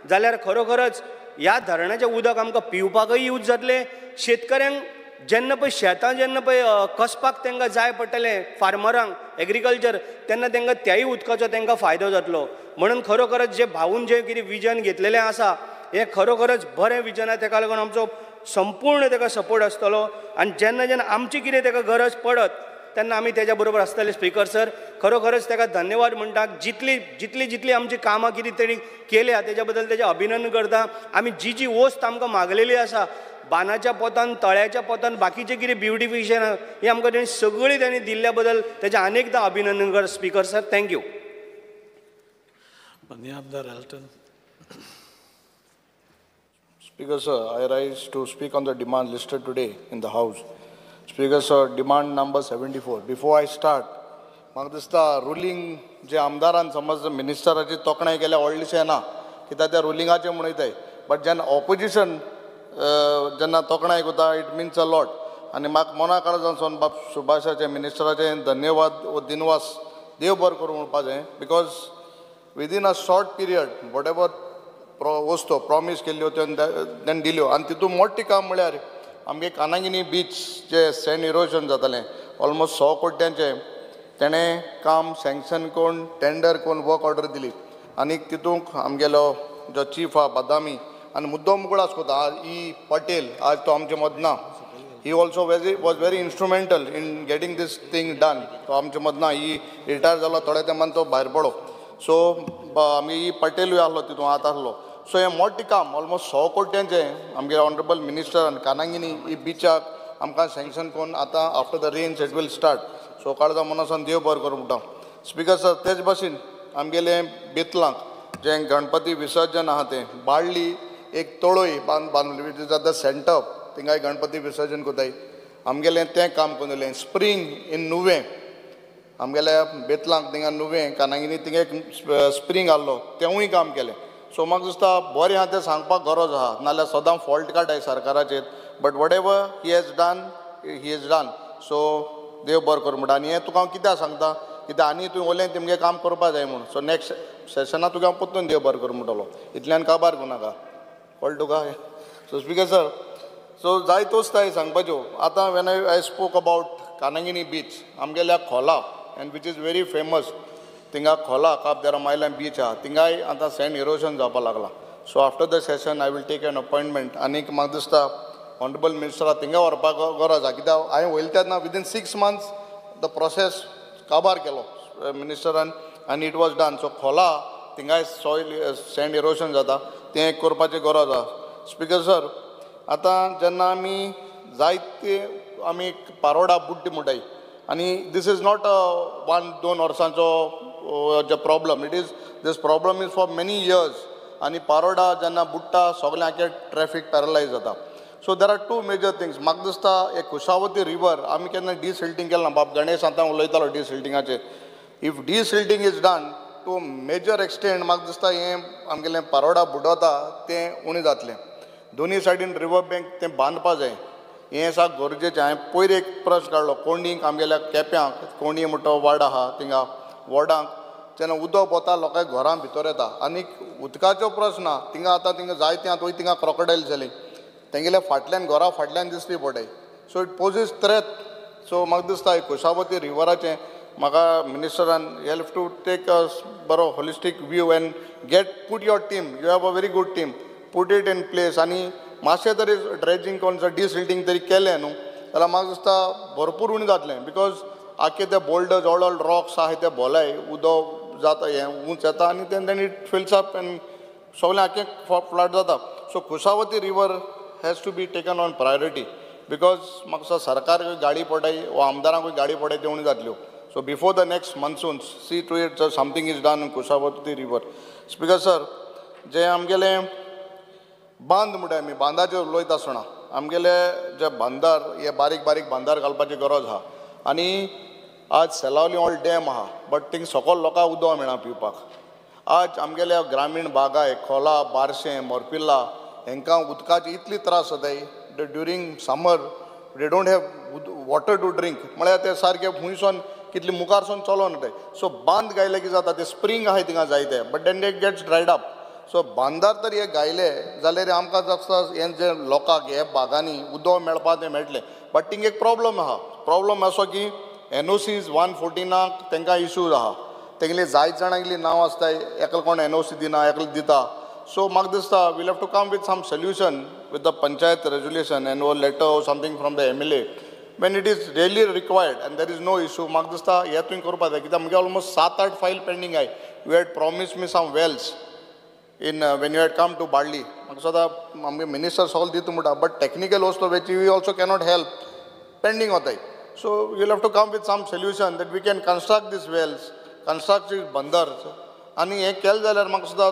जाल्यार खरोखरच ह्या धरणाचें उदक आमकां पिवपाकूय यूज जातलें. शेतकऱ्यांक जेन्ना पळय शेतां जेन्ना पळय कसपाक तांकां जाय पडटलें फार्मरांक एग्रीकल्चर तेन्ना तांकां त्याय उदकाचो तांकां फायदो जातलो. म्हणून खरोखरच जे भाऊन जें कितें विजन घेतलेलें आसा हें खरोखरच बरें विजन आहे. ताका लागून आमचो संपूर्ण ताका सपोर्ट आसतलो आनी जेन्ना जेन्ना आमची कितें ताका गरज पडत तेन्ना आमी तेज्या बरोबर आसतले. स्पिकर सर, खरोखरच ताका धन्यवाद म्हणटा. जितली आमची कामां कितें तरी केल्या तेज्या बद्दल तेजें अभिनंदन करता. आमी जी वस्त आमकां मागलेली आसा बांदाच्या पोतान तळ्याच्या पोतान बाकीचें कितें ब्युटिफिकेशन ही आमकां तेणी सगळी तेणी दिल्ल्या बद्दल तेजें अनेकदां अभिनंदन करता. Speaker sir, thank you. माननीय आमदार Elton. Speaker sir, I rise to speak on the demand listed today in the House. Speaker sir, demand number 74. Before I start, म्हाका दिसता रुलींग जे आमदारान समज मिनिस्टराची तोखणाय केल्या व्हडलीशें ना कित्याक त्या रुलिंगाचें म्हणयताय. बट जेन्ना ऑपोजिशन जेन्ना तोखणाय करता इट मिन्स अ लॉट. आनी म्हाका मना काळजांसून बाब सुभाषाचे मिनिस्टराचें धन्यवाद वो दिनवास देव बरें करूं म्हणपा जाय. Because within a short period what ever वस्तू प्रॉमीस केल्ल्यो तेणें दिल्यो आनी तितून मोठें काम म्हळ्यार आमगे कानागिनी बीच जे सँड इरोजन जातालें ऑलमोस्ट 100 कोट्यांचें तेणें काम सँक्शन करून टेंडर करून वर्क ऑर्डर दिली. आनी तितूंक आमगेलो जो चीफ आहा बदामी आनी मुद्दम मुगडास कोता ई पटेल आज तो आमचे मदना. He also was very instrumental in getting these thing done. तो आमचे मदना ही रिटायर जालो थोड्या तेंपान तो भायर पडलो. सो आमी ई पटेलूय आहलो तितून आतां आहलो. सो हें मोठें काम ऑलमोस्ट 100 कोट्यांचें आमगे ऑनरेबल मिनिस्टरान कानागिनी ही बीचाक आमकां सँक्शन करून आतां after the rains it will start. So काळजा मनासान देव बरें करूं म्हणटा. स्पिकर सर, तेच भाशेन आमगेलें बेतलांक जें गणपती विसर्जन आहा तें बाळ्ळी एक तळय बांदली which is at the centre थिंगाय गणपती विसर्जन कोताय. आमगेलें तें काम करून स्प्रींग इन नुवें आमगेल्या बेतलांक थिंगा नुवें कानागिनी थिंगा एक स्प्रींग आहलो तेंवूय काम केलें. सो म्हाका दिसता बरें आहा तें सांगपाक गरज आहा नाल्यार सदां फॉल्ट काडटाय सरकाराचेर. But whatever he has done. So देव बरें करूं म्हणटा. आनी हें तुका हांव कित्याक सांगता कित्याक आनी तुवें उलयन तेमगे काम करपा जाय म्हणून. सो नेक्स्ट सेशनाक तुका हांव परतून देव बरें करूं म्हणटलो. इतल्यान काबार करूं नाका कळ्ळें तुका. सो स्पिकर सर, सो जाय तोच ताय सांगपाच्यो. आतां when I spoke about Kanaguinim beach आमगेल्या खोला and which is very famous. थिंगा खोला काब देरा मायला बीच आहा थिंगाय आतां सँड इरोजन जावपा लागला. So after the session I will take an appointment. आनीक म्हाका दिसता ऑनरेबल मिनिस्टरा थिंगा व्हरपाक गरज आहा कित्याक हांवें वयले तेन्ना विदीन 6 months द प्रोसेस काबार केलो मिनिस्टरान आनी इट वॉज डन. सो खोला थिंगाय सॉयल सँड इरोजन जाता तें करपाची गरज आहा. स्पिकर सर, आतां जेन्ना आमी जायते आमी पारोडा बुड्डी म्हणटाय आनी दीस इज नॉट 1-2 वर्सांचो जो problem. It is this problem is for many years. आनी पारोडा जेन्ना बुडटा सगळ्यांचे ट्रॅफीक पॅरलायज जाता. So there are 2 major things. म्हाका दिसता एक कुशावती रिवर आमी केन्ना डिसिल्टींग केलें ना. बाब गणेश आतां उलयतालो डिसिल्टिंगाचेर. If desilting is done to major extent म्हाका दिसता हें आमगेलें पारोडा बुडवता तें उणें जातलें. दोनी सायडीन रिवर बँक तें बांदपा जाय. हें सा गरजेचें. हांवें पयर एक प्रश्न काडलो कोंडीक आमगेल्या केप्यांक कोंडी म्हणटा वाड आहा थिंगा वॉर्डांक जेन्ना उदक वता लोकांक घरां भितर येता आनीक उदकाचो प्रश्न आहा थिंगा. आतां थिंगा जायते आतां थिंगा क्रोकोडायल जाली तेंगेल्या फाटल्यान घरा फाटल्यान दिसली पडटाय. So it poses threat. So म्हाका दिसता कुशावती रिवराचें म्हाका मिनिस्टरान हेल्प टू टेक अ बरो holistic view and put your team. You have a very good team. Put it in place आनी मातशें तरी ड्रेजिंग करून डिसिल्टींग तरी केलें न्हू जाल्यार म्हाका दिसता भरपूर उणें जातलें बिकॉज आख्खे ते बोल्डर्स व्हड रॉक्स आहाय ते भोलाय उदक जाता हें उंच येता आनी देन इट फिल्स अप आनी सगळें आख्खें फ्लड जाता. So Kushavati river has to be taken on priority because म्हाका दिसता सरकार गाडी पडाय वा आमदारांकूय गाडी पडाय त्यो उण्यो जातल्यो. So before the next monsoon, see to it that something is done in Kushavati river. Speaker sir, जे आमगेले बांद म्हणटा आमी बांदाचेर उलयता आसतना आमगेले जे बांदार हे बारीक बारीक बांदार घालपाची गरज आहा आनी आज सेलावली ऑल डॅम आहा बट थिंग सकयल लोकांक उदक मेळना पिवपाक. आज आमगेल्या ग्रामीण भागाय खोला बार्शें मोरपिल्ला हांकां उदकाची इतली त्रास जाताय during summer they don't have water to drink म्हळ्यार ते सारके खुंयसून कितली मुखारसून चलोन ते. सो बांद गायले कितें जाता ते स्प्रींग आहाय थिंगा जायते but then they gets dried up. So बांदार तर हे गायले जाल्यार आमकां जाता हे जे लोकांक हे भागांनी उदक मेळपा तें मेळटलें. बट थिंग एक प्रॉब्लम आहा. प्रॉब्लम असो की NOCs 114 तांकां इश्यूज आहा. तेंगली जायत जाणांगली नांव आसताय एकलो कोण NOC दिना एकलो दिता. सो म्हाका दिसता will have to come with some solution with the panchayat resolution and or letter or something from the MLA when it is really required and there is no issue. म्हाका दिसता हे तुवें करपा जाय कित्याक म्हगे ऑलमोस्ट 7-8 फायल पेंडींग आहाय. You had promised me some wells in when you had come to Badli. म्हाका दिसता आमगे मिनिस्टर सगळो दिता म्हणटा बट टॅक्निकल वस्तू which we also cannot help pending वताय. So you will have to come with some solution that we can construct these wells construct these बंदर्स आनी हें केलें जाल्यार म्हाका दिसता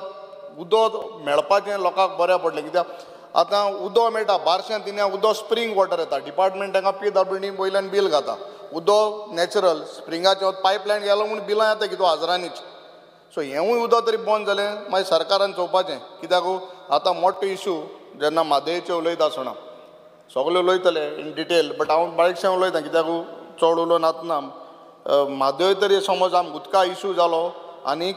उदक मेळपाचें लोकांक बरें पडलें. कित्याक आतां उदक मेळटा बार्शें तिने उदक स्प्रींग वॉटर येता डिपार्टमेंट तांकां PWD वयल्यान बील घाता. उदक नॅचरल स्प्रिंगाचें पायपलायन गेलो म्हूण बिलां येता कितें हजारांनीच. सो हेंवूय उदक तरी बंद जालें मागीर सरकारान चोवपाचें कित्याक आतां मोठो इशू जेन्ना म्हादयेचें उलयता आसतना सगळे उलयतले इन डिटेल बट हांव बारीकशें उलयतां कित्याक चड उलोवन आतना म्हादय तरी समज आमकां उदका इशू जालो आनी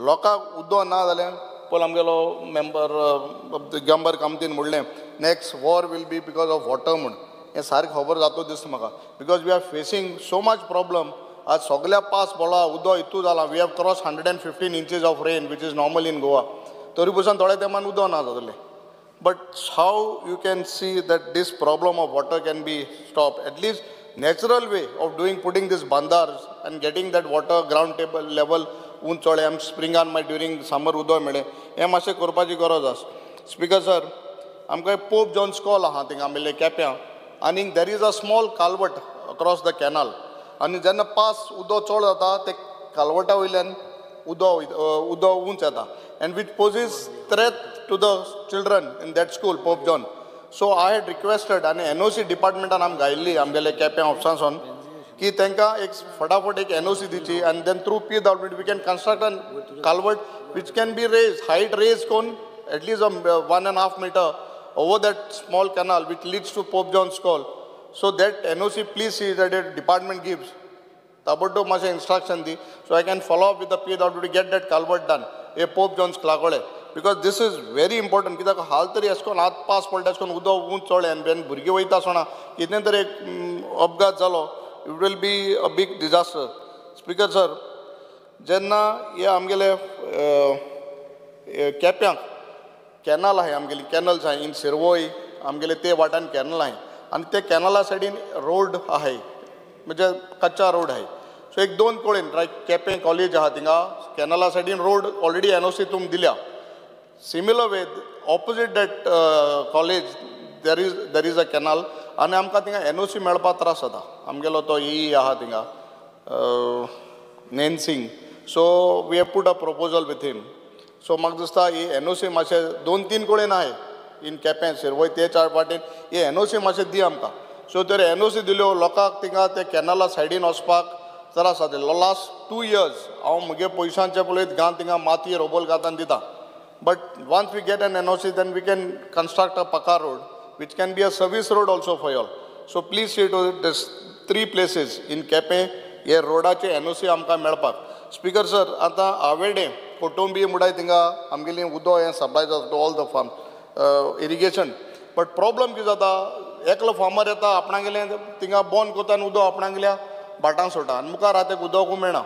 लोकांक उदक ना जालें पळय आमगेलो मेंबर कामतीन म्हणलें next war will be because of water म्हूण हें सारकें खबर जाता दिसता म्हाका because we are facing so much problem. आज सगळ्या पास बोला उदक इतू जाला we have cross 115 inches of rain which is normal in Goa. तरी पसून थोड्या तेंपान उदक ना जातलें. But how you can see that this problem of water can be stop at least natural way of putting this बांदार्स and getting that water ground table level उंच चोळे आम स्प्रिंगान मागीर ड्युरींग समर उदक मेळ्ळें हें मातशें करपाची गरज आसा. स्पिकर सर आमकां पोप जॉन स्कॉल आहा थिंगा आमगेले केप्यां आनी there is a small culvert across the canal आनी जेन्ना पास उदक चड जाता ते कालवटा वयल्यान उदक उंच येता and which poses threat to the children in that school Pope John. So I had requested आनी NOC डिपार्टमेंटान आमी घायल्ली आमगेले केप्यां ऑफिसांसून की तांकां एक फटाफट एक NOC दिवची आनी then through PWD we can construct an culvert which can be raise height raise करून at least 1.5 meter over that small canal which leads to Pope John's School. So that NOC please see that the department gives taboto mashe instruction di so I can follow up with the PWD to get that culvert done a Pope John's Klagole because this is very important कित्याक हाल तरी एशकोन हात pass पडटा एशकोन उदक उंच चोळे आनी बेन भुरगीं वयता आसतना कितें तरी एक अपघात जालो it will be a big disaster. Speaker sir जेन्ना हे आमगेले केप्यांक कॅनल आहाय आमगेली कॅनल्स आहाय इन शिरवय आमगेले ते वाटान कॅनल आहाय आनी ते कॅनला सायडीन रोड आहाय म्हणजे कच्चा रोड आहाय. सो एक 2 कडेन लायक केपें कॉलेज आहा थिंगा कॅनला सायडीन रोड ऑलरेडी NOC तुमकां दिल्या. Similar way opposite that college there is a canal आनी आमकां थिंगा NOC मेळपाक त्रास जाता. आमगेलो तो आहा थिंगा नेन्सिंग. So we have put a proposal with him. So म्हाका दिसता ही NOC मातशें 2-3 कडेन आहाय इन केपें शिरवय ते 4 वाटेन ही NOC मातशें दी आमकां. सो तर NOC दिल्यो लोकांक थिंगा ते कॅनला सायडीन वचपाक त्रास जाता. लास्ट 2 years हांव म्हगे पयशांचे पळयत घान थिंगा माती रोबोल घातान दिता. But once we get an NOC then we can construct a pucca road which can be a service road also for y'all. So please see to this 3 places in Quepem हे रोडाचे NOC आमकां मेळपाक. स्पिकर सर आतां आवेडे कोटुंबी म्हणटाय थिंगा आमगेली उदक हें supply जाता to all the farm irrigation. But problem कितें जाता एकलो फार्मर येता आपणागेलें थिंगा बंद कोता आनी उदक आपणागेल्या भाटांक सोडटा आनी मुखार आतां तें उदकूय मेळना.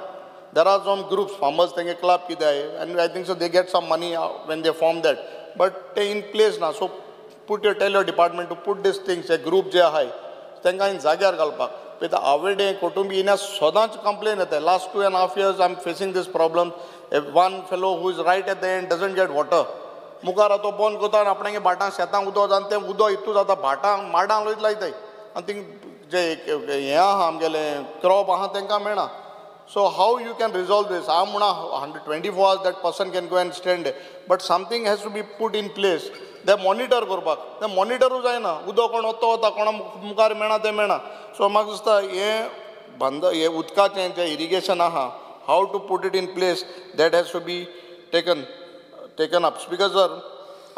There are some groups farmers तेंगे क्लब कितें आहाय आनी I think so they get some money when they form that but ते इन प्लेस ना. So tell your department to put this things हे ग्रूप जे आहाय तांकां जाग्यार घालपाक पळयता आवडे कुटुंबी येना सदांच कंप्लेन येता last 2.5 years I am facing this problem one fellow who is right at the end doesn't get water मुखार तो बंद करता आनी आपणागे भाटांक शेतांक उदक जावन तें उदक हितू जाता भाटांक माडांक लयत लायताय आनी थिंग जे हें आहा आमगेलें क्रॉप आहा तांकां मेळना so how you can resolve these हांव म्हणा 124 hours that person can go and stand but something has to be put in place ते मॉनिटर करपाक ते मॉनिटरूच जायना उदक कोण वता कोणा मुखार मेळना तें मेळना सो म्हाका दिसता हें उदकाचें जें इरिगेशन आहा how to put it in place that has to be taken up speaker sir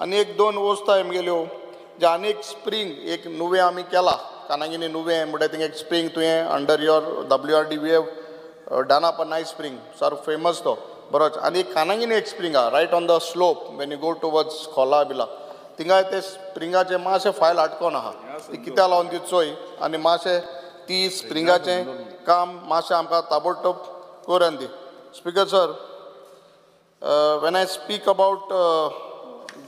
आनी एक दोन वस्ताय आमगेल्यो जे आनी एक स्प्रींग एक नुवें आमी केला कानागिनी नुवें म्हणटा थिंग एक स्प्रींग तुवें under your WRD we have done up a nice spring sir famous तो बरोच आनी कानागिनी एक स्प्रींग आहा right on the slope when you go towards खोला बिला थिंगाय ते स्प्रिंगाचें मातशें फायल आटकोन आहा ती कित्या लागून ती चोय आनी मातशें ती स्प्रिंगाचें काम मातशें आमकां ताबडतोब करून दी speaker sir when I speak about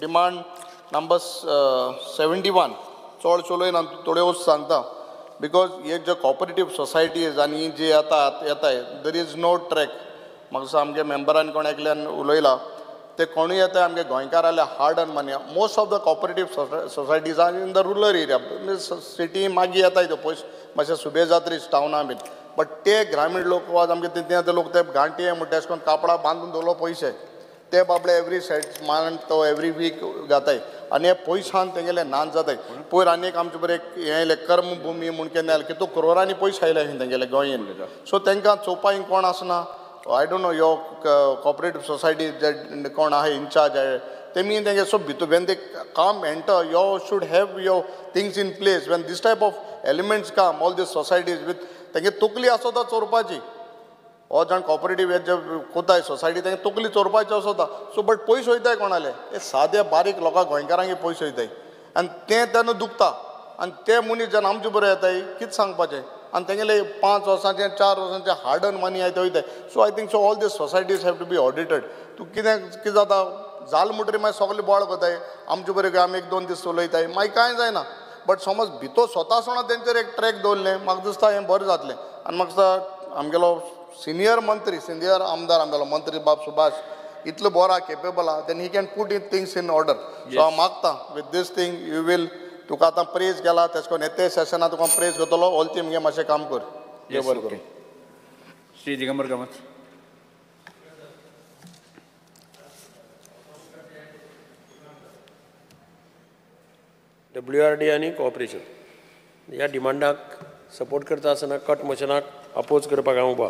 demand number 71 चड चलोयन थोड्यो वस्त सांगता बिकॉज हे जे कॉपरेटीव सोसायटीज आनी जे येताय देर इज नो ट्रॅक म्हाका दिसता आमगे मेंबरान कोण एकल्यान उलयला ते कोणूय येताय आमगे गोंयकार जाल्यार hard earn money most of the cooperative societies R in the rural area city मागीर येताय ते पयस मातशें सुबेजात्रीज टावना बीन बट ते ग्रामीण लोक वा आमगे तितले लोक ते गांठये म्हणटा अशें करून कापडां बांदून दवरलो पयशे ते बाबडे एवरी मंथ तो एवरी वीक घाताय आनी हे पयसान तेंगेले नाच जाताय पयर आनी एक आमचे बरें हें येयलें कर्मभुमी म्हूण केन्ना आयलें कितू करोडांनी पयशे आयले तेंगेले गोंयेन सो तांकां चोवपाक कोण आसना I don't know your cooperative society जे कोण आहा इन्चार्ज तेमी तेंगे सो भितर when they come enter your should have your things in place when these type of elements come all these societies with तेंगे तकली आसता चोरपाची हो जाण कॉपरेटीव हे जे कोताय सोसायटी तेंगे तकली चोरपाची आसता सो बट पयशे वयताय कोणाले हे सादे बारीक लोकांक गोंयकारांक पयशे वयताय आनी तें तेन्ना दुखता आनी ते मनीस जेन्ना आमचे बरें येताय कितें सांगपाचें आनी तेंगेले 5 वर्सांचे 4 वर्सांचे हार्ड अर्न मनी आय ते वयताय so I think so all these societies have to be audited तूं कितें जाता जाल म्हणटरी मागीर सगळे बोवाळ कोताय आमचे बरें आमी 1-2 दीस उलयताय मागीर कांय जायना बट समज भितर स्वता आसतना तेंचेर एक ट्रॅक दवरलें म्हाका दिसता हें बरें जातलें आनी म्हाका दिसता आमगेलो सिनियर मंत्री सिनियर आमदार आमगेलो मंत्री बाब सुभाष इतलो बरो केपेबल आहा then he can put in things in order so हांव मागता with these thing you will तुका आतां प्रेज केला तेश कोन्न येते सेशनाक तुका प्रेज करतलो ऑल ती मातशें काम कर देव बरें करूं श्री दिगंबर कामत WRD आनी कॉपरेशन ह्या डिमांडाक सपोर्ट करता आसतना कट मोशनाक अपोज करपाक हांव उबा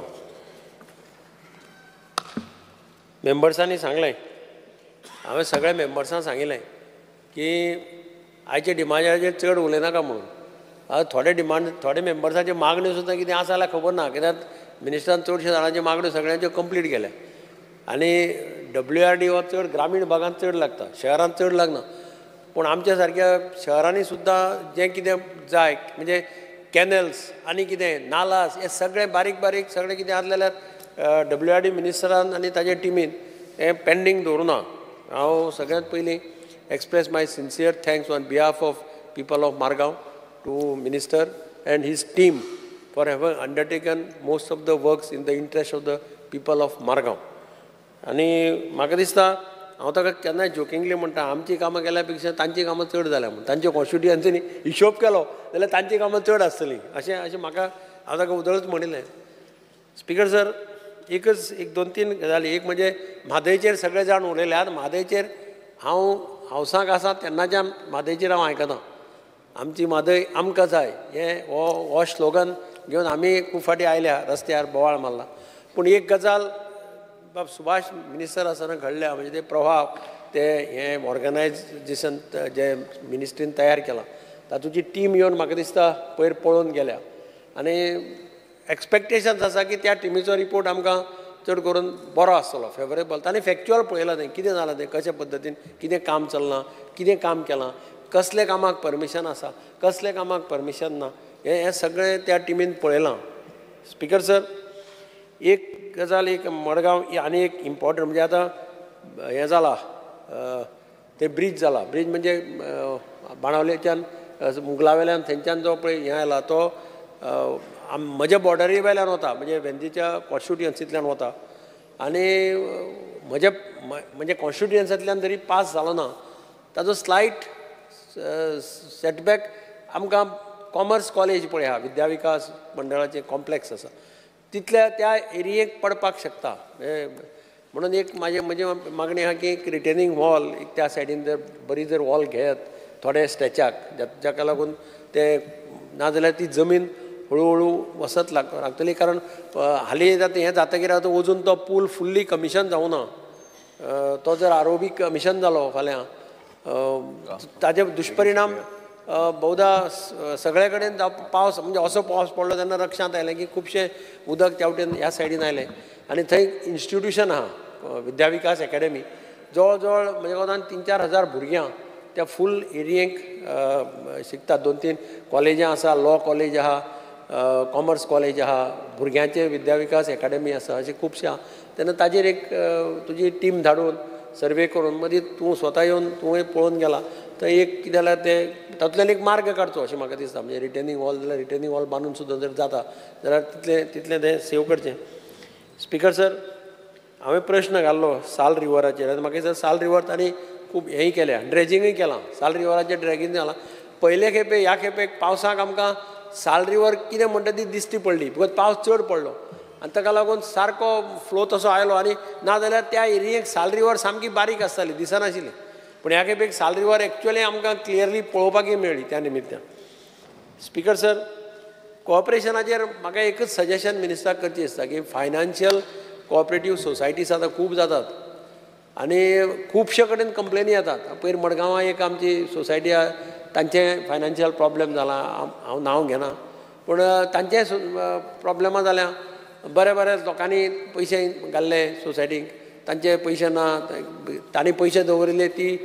मेंबर्सांनी सांगलें हांवें सगळ्या मेंबर्सांक सांगिल्लें की आयच्या डिमांडाचेर चड उलयनाका म्हणून थोडे मेंबर्सांच्यो मागण्यो सुद्दां कितें आसा जाल्यार खबर ना कित्याक मिनिस्टरान चडशे जाणांच्यो मागण्यो सगळ्यांच्यो कंप्लीट केल्या आनी WRD हो चड ग्रामीण भागांत चड लागता शहरांत चड लागना पूण आमच्या सारक्या शहरांनी सुद्दां जें कितें जाय म्हणजे कॅनल्स आनी कितें नालास हे सगळें बारीक बारीक सगळें कितें आसलें जाल्यार WRD मिनिस्टरान आनी ताचे टिमीन हें पेंडींग दवरुना हांव सगळ्यांत पयलीं express my sincere thanks on behalf of people of Margao to minister and his team for having undertaken most of the works in the interest of the people of Margao आनी म्हाका दिसता हांव ताका केन्नाय जोकिंगली म्हणटा आमची कामां केल्या पेक्षा तांची कामां चड जाल्या म्हणून तांच्या कॉन्स्टिट्युएन्सीनी हिशोब केलो जाल्यार तांची कामां चड आसतलीं अशें म्हाका हांव ताका उदळच म्हणिल्लें स्पीकर सर एकच 1-2-3 गजाली एक म्हणजे म्हादयचेर सगळे जाण उलयल्यात म्हादयचेर हांव हावसाक आसा तेन्नाच्यान म्हादयचेर हांव आयकतां आमची म्हादय आमकां जाय हें हो स्लोगन घेवन आमी खूब फाटी आयल्या रस्त्यार बोवाळ मारला पूण एक गजाल बाब सुभाष मिनिस्टर आसतना घडल्या म्हणजे ते प्रभाव ते हें ऑर्गनायजेशन जे मिनिस्ट्रीन तयार केलां तातूंची टीम येवन म्हाका दिसता पयर पळोवन गेल्या आनी एक्सपेक्टेशन्स आसा की त्या टिमीचो रिपोर्ट आमकां चड करून बरो आसतलो फेवरेबल तांणी फॅक्च्युअल पळयलां तें कितें जालां तें कशे पद्दतीन कितें काम चलना कितें काम केलां कसले कामाक परमिशन आसा कसले कामाक परमिशन ना हें सगळें त्या टिमीन पळयलां स्पीकर सर एक गजाल एक मडगांव आनी एक इम्पॉर्टंट म्हणजे आतां हें जालां ते ब्रीज जाला ब्रीज म्हणजे बाणावलेच्यान मुगला वयल्यान थंयच्यान जो पळय हें आयला तो म्हज्या बॉर्डरी वयल्यान वता म्हणजे वेंजीच्या कॉन्स्टिट्युएन्सींतल्यान वता आनी म्हणजे कॉन्स्टिट्युएन्सींतल्यान जरी पास जालो ना ताजो स्लायट सेटबॅक आमकां कॉमर्स कॉलेज पळय आहा विद्या विकास मंडळाचें कॉम्प्लेक्स आसा तितल्या त्या एरियेक पडपाक शकता म्हणून एक म्हजी मागणी आहा की एक रिटेनिंग वॉल एक त्या सायडीन जर बरी जर वॉल घेत थोड्या स्टॅचाक जाका लागून ते नाजाल्यार ती जमीन हळू वसत लागतली कारण हालीं हें जातकीर आतां वचून तो पूल फुल्ली कमिशन जावं ना तो जर आरोबी कमिशन जालो फाल्यां ताजे दुश्परिणाम बहुधा सगळे कडेन पावस म्हणजे असो पावस पडलो तेन्ना लक्षांत आयलें की खुबशे उदक त्या वटेन ह्या सायडीन आयलें आनी थंय इन्स्टिट्यूशन आहा विद्या विकास एकेडमी जवळ जवळ म्हजे कोतान 3-4 हजार भुरग्यां त्या फूल एरियेक शिकतात 2-3 कॉलेजां आसा लॉ कॉलेज आहा कॉमर्स कॉलेज आहा भुरग्यांचे विद्या विकास एकाडेमी आसा अशें खुबशे आहा तेन्ना ताजेर एक तुजी टीम धाडून सर्वे करून मदीं तूं स्वता येवन तुवें पळोवन गेला तर एक कितें जाल्यार ते तातूंतल्यान एक मार्ग काडचो अशें म्हाका दिसता म्हणजे रिटेनिंग वॉल जाल्यार रिटेनिंग वॉल बांदून सुद्दां जर जाता जाल्यार तितलें तें सेव करचें स्पिकर सर हांवें प्रश्न घाल्लो साल रिवराचेर आनी म्हाका दिसता साल रिवर तांणी खूब हेंय केल्या ड्रेजिंगूय केलां साल रिवराचेर ड्रेजींग जालां पयले खेपे ह्या खेपेक पावसाक आमकां साल रिवर कितें म्हणटा ती दिश्टी पडली बिकॉज पावस चड पडलो आनी ताका लागून सारको फ्लो तसो आयलो आनी नाजाल्यार त्या एरियेक साल रिवर सामकी बारीक आसताली दिसनाशिल्ली पूण ह्या खेपेक साल रिवर एक्चुअली आमकां क्लियरली पळोवपाकूय मेळ्ळी त्या निमित्यान स्पिकर सर कॉपरेशनाचेर म्हाका एकच सजेशन मिनिस्टराक करचें दिसता की फायनान्शियल कॉपरेटीव सोसायटीज आतां खूब जातात आनी खुबशे कडेन कंप्लेनी येतात पयर मडगांवां एक आमची सोसायटी आहा तांचें फायनान्शियल प्रॉब्लेम जाला हांव नांव घेना पूण तांचे प्रॉब्लेमां जाल्या बरे लोकांनी पयशे घाल्ले सोसायटीक तांचे पयशे ना तांणी पयशे दवरिल्ले ती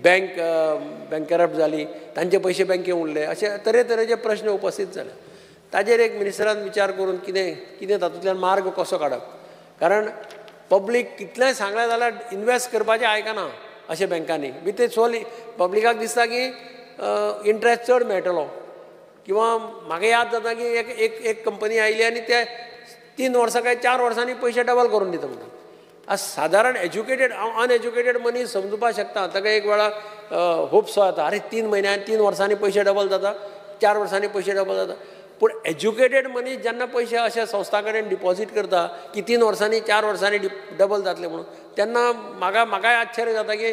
बँक करप्ट जाली तांचे पयशे बँकेन उरले अशे तरेतरेचे प्रश्न उपस्थित जाले ताजेर एक मिनिस्टरान विचार करून कितें तातूंतल्यान मार्ग कसो काडप कारण पब्लीक कितलेंय सांगलें जाल्यार इन्वेस्ट करपाचें आयकना अशें बँकांनी बी ते सोली पब्लिकाक दिसता की इंट्रस्ट चड मेळटलो किंवा म्हाका याद जाता की एक कंपनी आयली आनी ते 3 वर्सां काय 4 वर्सांनी पयशे डबल करून दिता म्हणटा आज सादारण एज्युकेटेड हांव अनएज्युकेटेड मनीस समजुपाक शकता ताका एक वेळा होप्स जाता अरे 3 म्हयन्यान 3 वर्सांनी पयशे डबल जाता 4 वर्सांनी पयशे डबल जाता पूण एज्युकेटेड मनीस जेन्ना पयशे अशा संस्था कडेन डिपॉझीट करता की 3 वर्सांनी 4 वर्सांनी डबल जातले म्हणून तेन्ना म्हाकाय आश्चर्य जाता की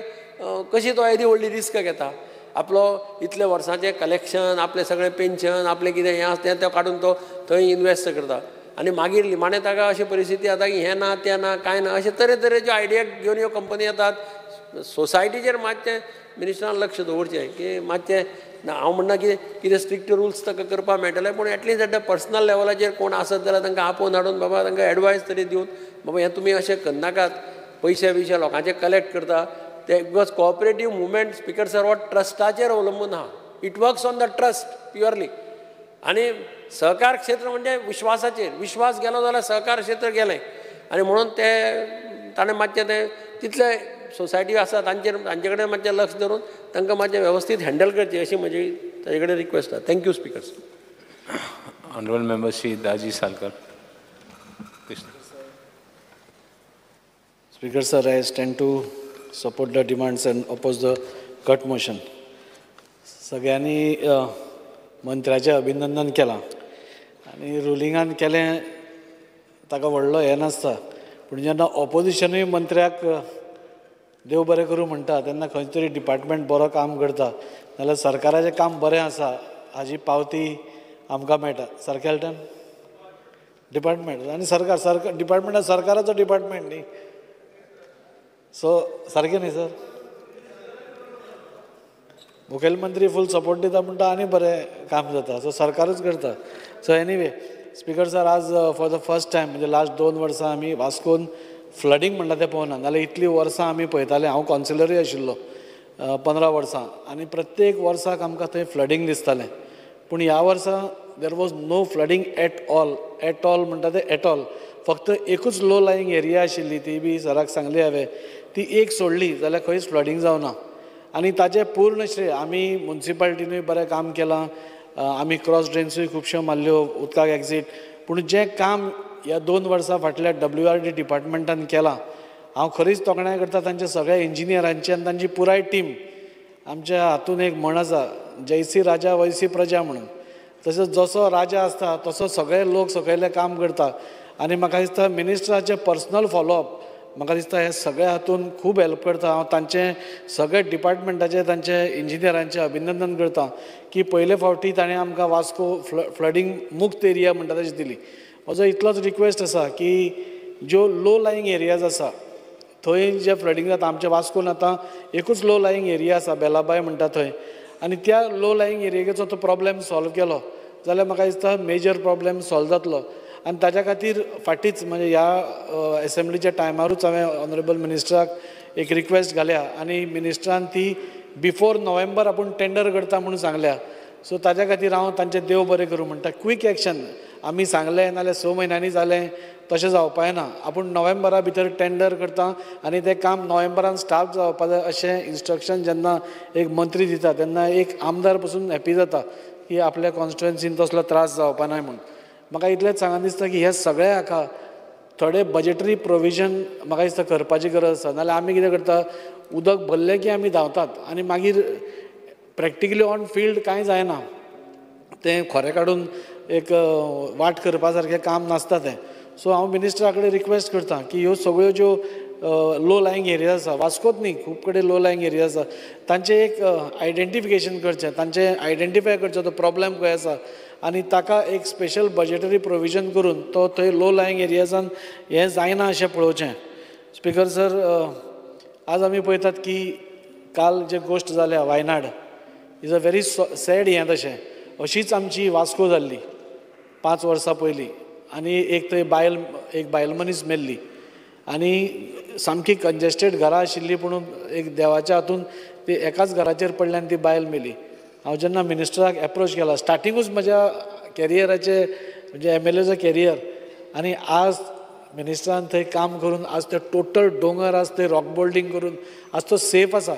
कशी तो येदी व्हडली रिस्क घेता आपलो इतले वर्सांचें कलेक्शन आपलें सगळें पेन्शन आपलें कितें हें आसा तें काडून तो थंय इन्वेस्ट करता आनी मागीर निमाणें ताका अशी परिस्थिती जाता की हें ना तें ना कांय ना अशे तरेतरेच्यो आयडिया घेवन ह्यो कंपनी येतात सोसायटीचेर मातशें मिनिस्टरान लक्ष दवरचें की मातशें हांव म्हणना की कितें स्ट्रिक्ट रुल्स ताका करपाक मेळटले पूण एटलीस्ट एट द पर्सनल लेवलाचेर कोण आसत जाल्यार तांकां आपोवन हाडून बाबा तांकां एडवायस तरी दिवन बाबा हें तुमी अशें करनाकात पयशे बिशे लोकांचे कलेक्ट करता ते because cooperative movement speaker sir हो ट्रस्टाचेर अवलंबून आहा it works on the trust purely आनी सहकार क्षेत्र म्हणजे विश्वासाचेर विश्वास गेलो जाल्यार सहकार क्षेत्र गेलें आनी म्हणून ते ताणें मातशें तें तितले सोसायटी आसा तांचे कडेन मातशें लक्ष धरून तांकां मातशें वेवस्थीत हँडल करचें अशी म्हजी ताजे कडेन रिक्वेस्ट आसा thank you speaker honourable member Shri Daji Salkar Speaker sir, I stand to support the demands and oppose the cut motion. सगळ्यांनी मंत्र्याचें अभिनंदन केलां आनी रुलिंगान केलें ताका व्हडलो हें नासता पूण जेन्ना ऑपोजिशनूय मंत्र्याक देव बरें करूं म्हणटा तेन्ना खंय तरी डिपार्टमेंट बरो काम करता नाल्यार सरकाराचें काम बरें आसा हाजी पावती आमकां मेळटा सारकें हेल्टन डिपार्टमेंट आनी सरकार डिपार्टमेंट सरकाराचो डिपार्टमेंट न्ही सो सारकें न्ही सर मुखेलमंत्री फूल सपोर्ट दिता म्हणटा आनी बरें काम जाता सो सरकारूच करता सो एनीवे स्पिकर सर आज फॉर द फर्स्ट टायम म्हणजे लास्ट 2 वर्सां आमी वास्कोन फ्लडींग म्हणटा तें पळोवना नाल्यार इतलीं वर्सां आमी पळयताले हांव कावन्सिलरूय आशिल्लो 15 वर्सां आनी प्रत्येक वर्साक आमकां थंय फ्लडींग दिसतालें पूण ह्या वर्सा there was no flooding at all म्हणटा तें एट ऑल फक्त एकूच लो लायींग एरिया आशिल्ली ती बी सराक सांगली हांवें ती एक सोडली जाल्यार खंयच फ्लडींग जावना आनी ताजें पूर्ण श्रेय आमी म्युन्सिपाल्टीनूय बरें काम केलां, आमी क्रॉस ड्रेन्सूय खुबश्यो मारल्यो, उदकाक एक्झीट. पूण जें काम ह्या 2 वर्सां फाटल्या WRD डिपार्टमेंटान केलां, हांव खरीच तोखणाय करता तांच्या सगळ्या इंजिनियरांची आनी तांची पुराय टीम. आमच्या हातूंत एक म्हण आसा, जैसी राजा वैसी प्रजा म्हणून. तसोच जसो राजा आसता तसो सगळे लोक सकयले काम करता. आनी म्हाका दिसता मिनिस्टराचें पर्सनल फॉलोअप म्हाका दिसता हे सगळे हातूंत खूब हेल्प करता. हांव तांचे सगळे डिपार्टमेंटाचे तांचे इंजिनियरांचे अभिनंदन करता की पयले फावटी ताणें आमकां वास्को फ्लडींग मुक्त एरिया म्हणटा तशी दिली. म्हजो इतलोच रिक्वेस्ट आसा की ज्यो लो लायंग एरियाज आसा थंय जे फ्लडींग जाता, आमच्या वास्कोन आतां एकूच लो लायंग एरिया आसा बेलाबाय म्हणटा थंय, आनी त्या लो लायंग एरियेचो तो प्रॉब्लेम सॉल्व केलो जाल्यार म्हाका दिसता मेजर प्रॉब्लेम सॉल्व जातलो. आनी ताच्या खातीर फाटींच म्हणजे ह्या एसेंब्लीच्या टायमारूच हांवें ऑनरेबल मिनिस्टराक एक रिक्वेस्ट घाल्या आनी मिनिस्टरान ती बिफोर नोव्हेंबर आपूण टेंडर करता म्हणून सांगल्या. सो ताच्या खातीर हांव तांचें देव बरें करूं म्हणटा. क्वीक एक्शन आमी सांगलें नाल्यार 6 म्हयन्यांनी जालें तशें जावपाचें ना. आपूण नोव्हेंबरा भितर टेंडर करता आनी तें काम नोव्हेंबरान स्टार्ट जावपा जाय अशें इन्स्ट्रक्शन जेन्ना एक मंत्री दिता तेन्ना एक आमदार पसून हॅपी जाता की आपल्या कॉन्स्टिट्युएन्सीन तसलो त्रास जावपा ना म्हणून. म्हाका इतलेंच सांगन दिसता की हे सगळे हाका थोडे बजेटरी प्रोविजन म्हाका दिसता करपाची गरज आसा. नाल्यार आमी कितें करता, उदक भरलें की आमी धांवतात आनी मागीर प्रॅक्टिकली ऑन फिल्ड कांय जायना. तें खोरें काडून एक वाट करपा सारकें काम नासता तें. सो हांव मिनिस्टरा कडेन रिक्वेस्ट करता की ह्यो सगळ्यो ज्यो लो लायंग एरिया आसा, वास्कोच न्ही खूब कडेन लो लायंग एरिया आसा, तांचें एक आयडेंटिफिकेशन करचें, तांचें आयडेंटिफाय करचो तो प्रॉब्लेम खंय आसा आनी ताका एक स्पेशल बजेटरी प्रोविजन करून तो थंय लो लायंग एरियाजान हें जायना अशें पळोवचें. स्पिकर सर, आज आमी पळयतात की काल जे गोश्ट जाल्या Wayanad is a very sad हें तशें. अशीच आमची वास्को जाल्ली 5 वर्सां पयलीं आनी एक थंय बायल मनीस मेल्ली आनी सामकी कंजेस्टेड घरां आशिल्लीं पुणून एक देवाच्या हातून ती एकाच घराचेर पडल्यान ती बायल मेली. हांव जेन्ना मिनिस्टराक एप्रोच केला स्टार्टिंगूच म्हज्या कॅरियराचे म्हणजे MLAचो कॅरियर, आनी आज मिनिस्टरान थंय काम करून आज ते टोटल दोंगर आज थंय रॉक बोल्डिंग करून आज तो सेफ आसा.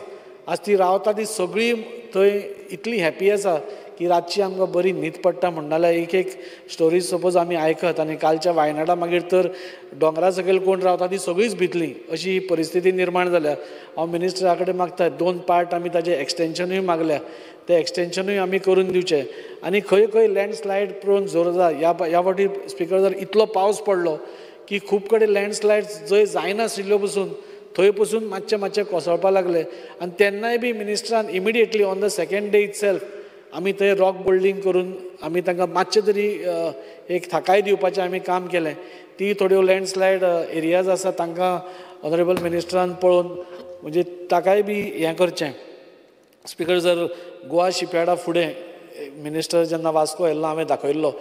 आज ती रावता ती सगळी थंय इतली हॅपी आसा की रातची आमकां बरी न्हीद पडटा म्हणटाल्यार एक स्टोरीज सपोज आमी आयकत. आनी कालच्या वायनाडा मागीर तर दोंगरा सकयल कोण रावता ती सगळीच भितली अशी परिस्थिती निर्माण जाल्या. हांव मिनिस्टरा कडेन मागता 2 पार्ट आमी ताजें एक्सटेन्शनूय मागल्या, तें एक्सटेन्शनूय आमी करून दिवचें. आनी खंय खंय लँडस्लायड प्रोन जोरदार ह्या फावटी स्पिकर जर इतलो पावस पडलो की खूब कडेन लँडस्लायड जंय जायनाशिल्ल्यो पसून थंय पसून मातशें कोसळपा लागले. आनी तेन्नाय बी मिनिस्टरान immediately on the second day itself आमी थंय रॉक बोल्डिंग करून आमी तांकां मातशें तरी एक थाकाय दिवपाचें आमी काम केलें. ती थोड्यो लँडस्लायड एरियाज आसा तांकां ऑनरेबल मिनिस्टरान पळोवन म्हणजे ताकाय बी हें करचें. स्पिकर जर गोवा शिपयार्डा फुडें मिनिस्टर जेन्ना वास्को येयल्लो हांवें दाखयल्लो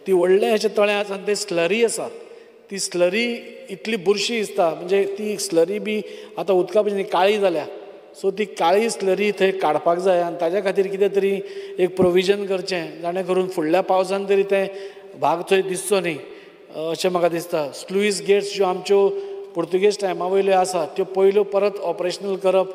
ती व्हडलें अशें तळें आसा आनी तें स्लरी आसा. ती स्लरी इतली बुरशी दिसता म्हणजे ती स्लरी बी आतां उदका भशेन काळी जाल्या. सो ती काळी स्लरी थंय काडपाक जाय आनी ताज्या खातीर कितें तरी एक प्रोविजन करचें जाणें करून फुडल्या पावसान तरी तें भाग थंय दिसचो न्ही अशें म्हाका दिसता. स्लुईस गेट्स ज्यो आमच्यो पुर्तुगेज टायमा वयल्यो आसा त्यो पयल्यो परत ऑपरेशनल करप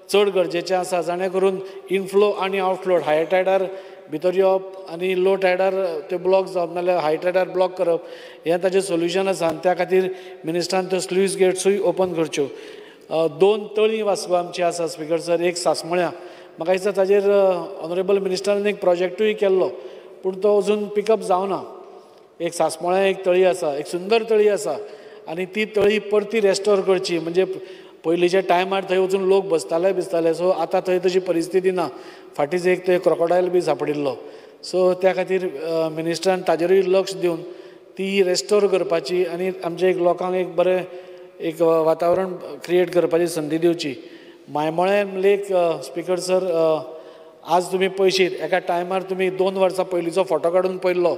चड गरजेचें आसा जाणें करून इनफ्लो आनी आउटफ्लो हाय टायडार भितर येवप आनी लो टायडार ते ब्लॉक जावप नाल्यार हाय टायडार ब्लॉक करप हें ताचें सोल्युशन आसा. आनी त्या खातीर मिनिस्टरान त्यो स्लुईस गेट्सूय ओपन करच्यो. 2 तळीं वास्को आमची आसा स्पिकर सर, एक सासमळ्या. म्हाका दिसता ताजेर ऑनरेबल मिनिस्टरान एक प्रोजेक्टूय केल्लो पूण तो अजून पिकअप जावना. एक सासमळ्या एक तळी आसा, एक सुंदर तळी आसा आनी ती तळी परती रेस्टोर करची. म्हणजे पयलींच्या टायमार थंय वचून लोक बसताले सो आतां थंय तशी परिस्थिती ना. फाटींच एक थंय क्रोकोडायल बी सांपडिल्लो. सो त्या खातीर मिनिस्टरान ताजेरूय लक्ष दिवन ती रेस्टोर करपाची आनी आमच्या एक लोकांक एक बरें एक वातावरण क्रिएट करपाची संदी दिवची. मायमोळें लेक स्पिकर सर, आज तुमी पळयशीत एका टायमार तुमी 2 वर्सां पयलींचो फोटो काडून पळयल्लो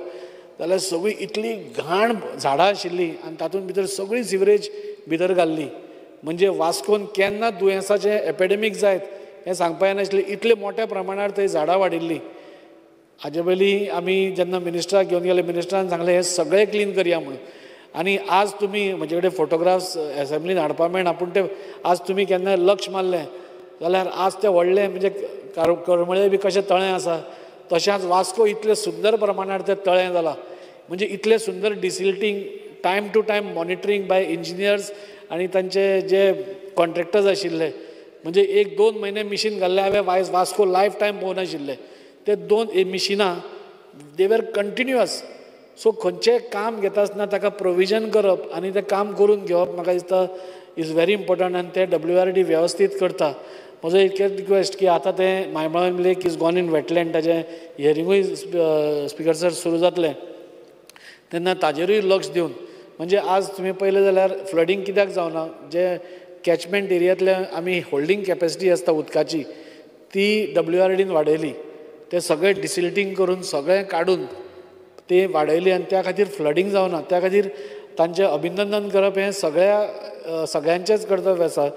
जाल्यार सगळी इतली घाण झाडां आशिल्ली आनी तातूंत भितर सगळी सिवरेज भितर घाल्ली. म्हणजे वास्कोन केन्ना दुयेंसाचें एपिडेमीक जायत हें सांगपा येनाशिल्लें इतले मोठ्या प्रमाणार थंय झाडां वाडिल्लीं. हाजे पयलीं आमी जेन्ना मिनिस्टराक घेवन गेले मिनिस्टरान सांगलें हें सगळें क्लीन करया म्हणून. आनी आज तुमी म्हजे कडेन फोटोग्राफ्स एसेंब्लीन हाडपा मेळना पूण ते आज तुमी केन्ना लक्ष मारलें जाल्यार आज ते व्हडले म्हणजे करमळे बी कशें तळें आसा तशेंच वास्को इतले सुंदर प्रमाणार तें तळें जालां म्हणजे इतले सुंदर desilting time to time monitoring by engineers आनी तांचे जे कॉन्ट्रॅक्टर्स आशिल्ले म्हणजे 1-2 म्हयने मिशीन घाल्ले हांवें वास्को लायफ टायम पळोवनाशिल्ले ते 2 मिशिनां दे वर कंटिन्युअस सो खंयचें काम घेता आसतना ताका प्रोविजन करप आनी तें काम करून घेवप म्हाका दिसता इज व्हेरी इम्पॉर्टंट आनी ते WRD वेवस्थीत करता म्हजो इतकेच रिक्वेस्ट की आतां तें मायमळम लेक इज गॉन इन वेटलँड ताचें हियरिंगूय स्पिकर सर सुरू जातलें तेन्ना ताजेरूय लक्ष दिवन म्हणजे आज तुमी पळयलें जाल्यार फ्लडींग कित्याक जावना जे कॅचमेंट एरियांतले आमी होल्डिंग कॅपेसिटी आसता उदकाची ती WRDन वाडयली ते सगळें डिसिल्टींग करून सगळें काडून ती वाडयली आनी त्या खातीर फ्लडींग जावना त्या खातीर तांचें अभिनंदन करप हें सगळ्यांचेंच कर्तव्य आसा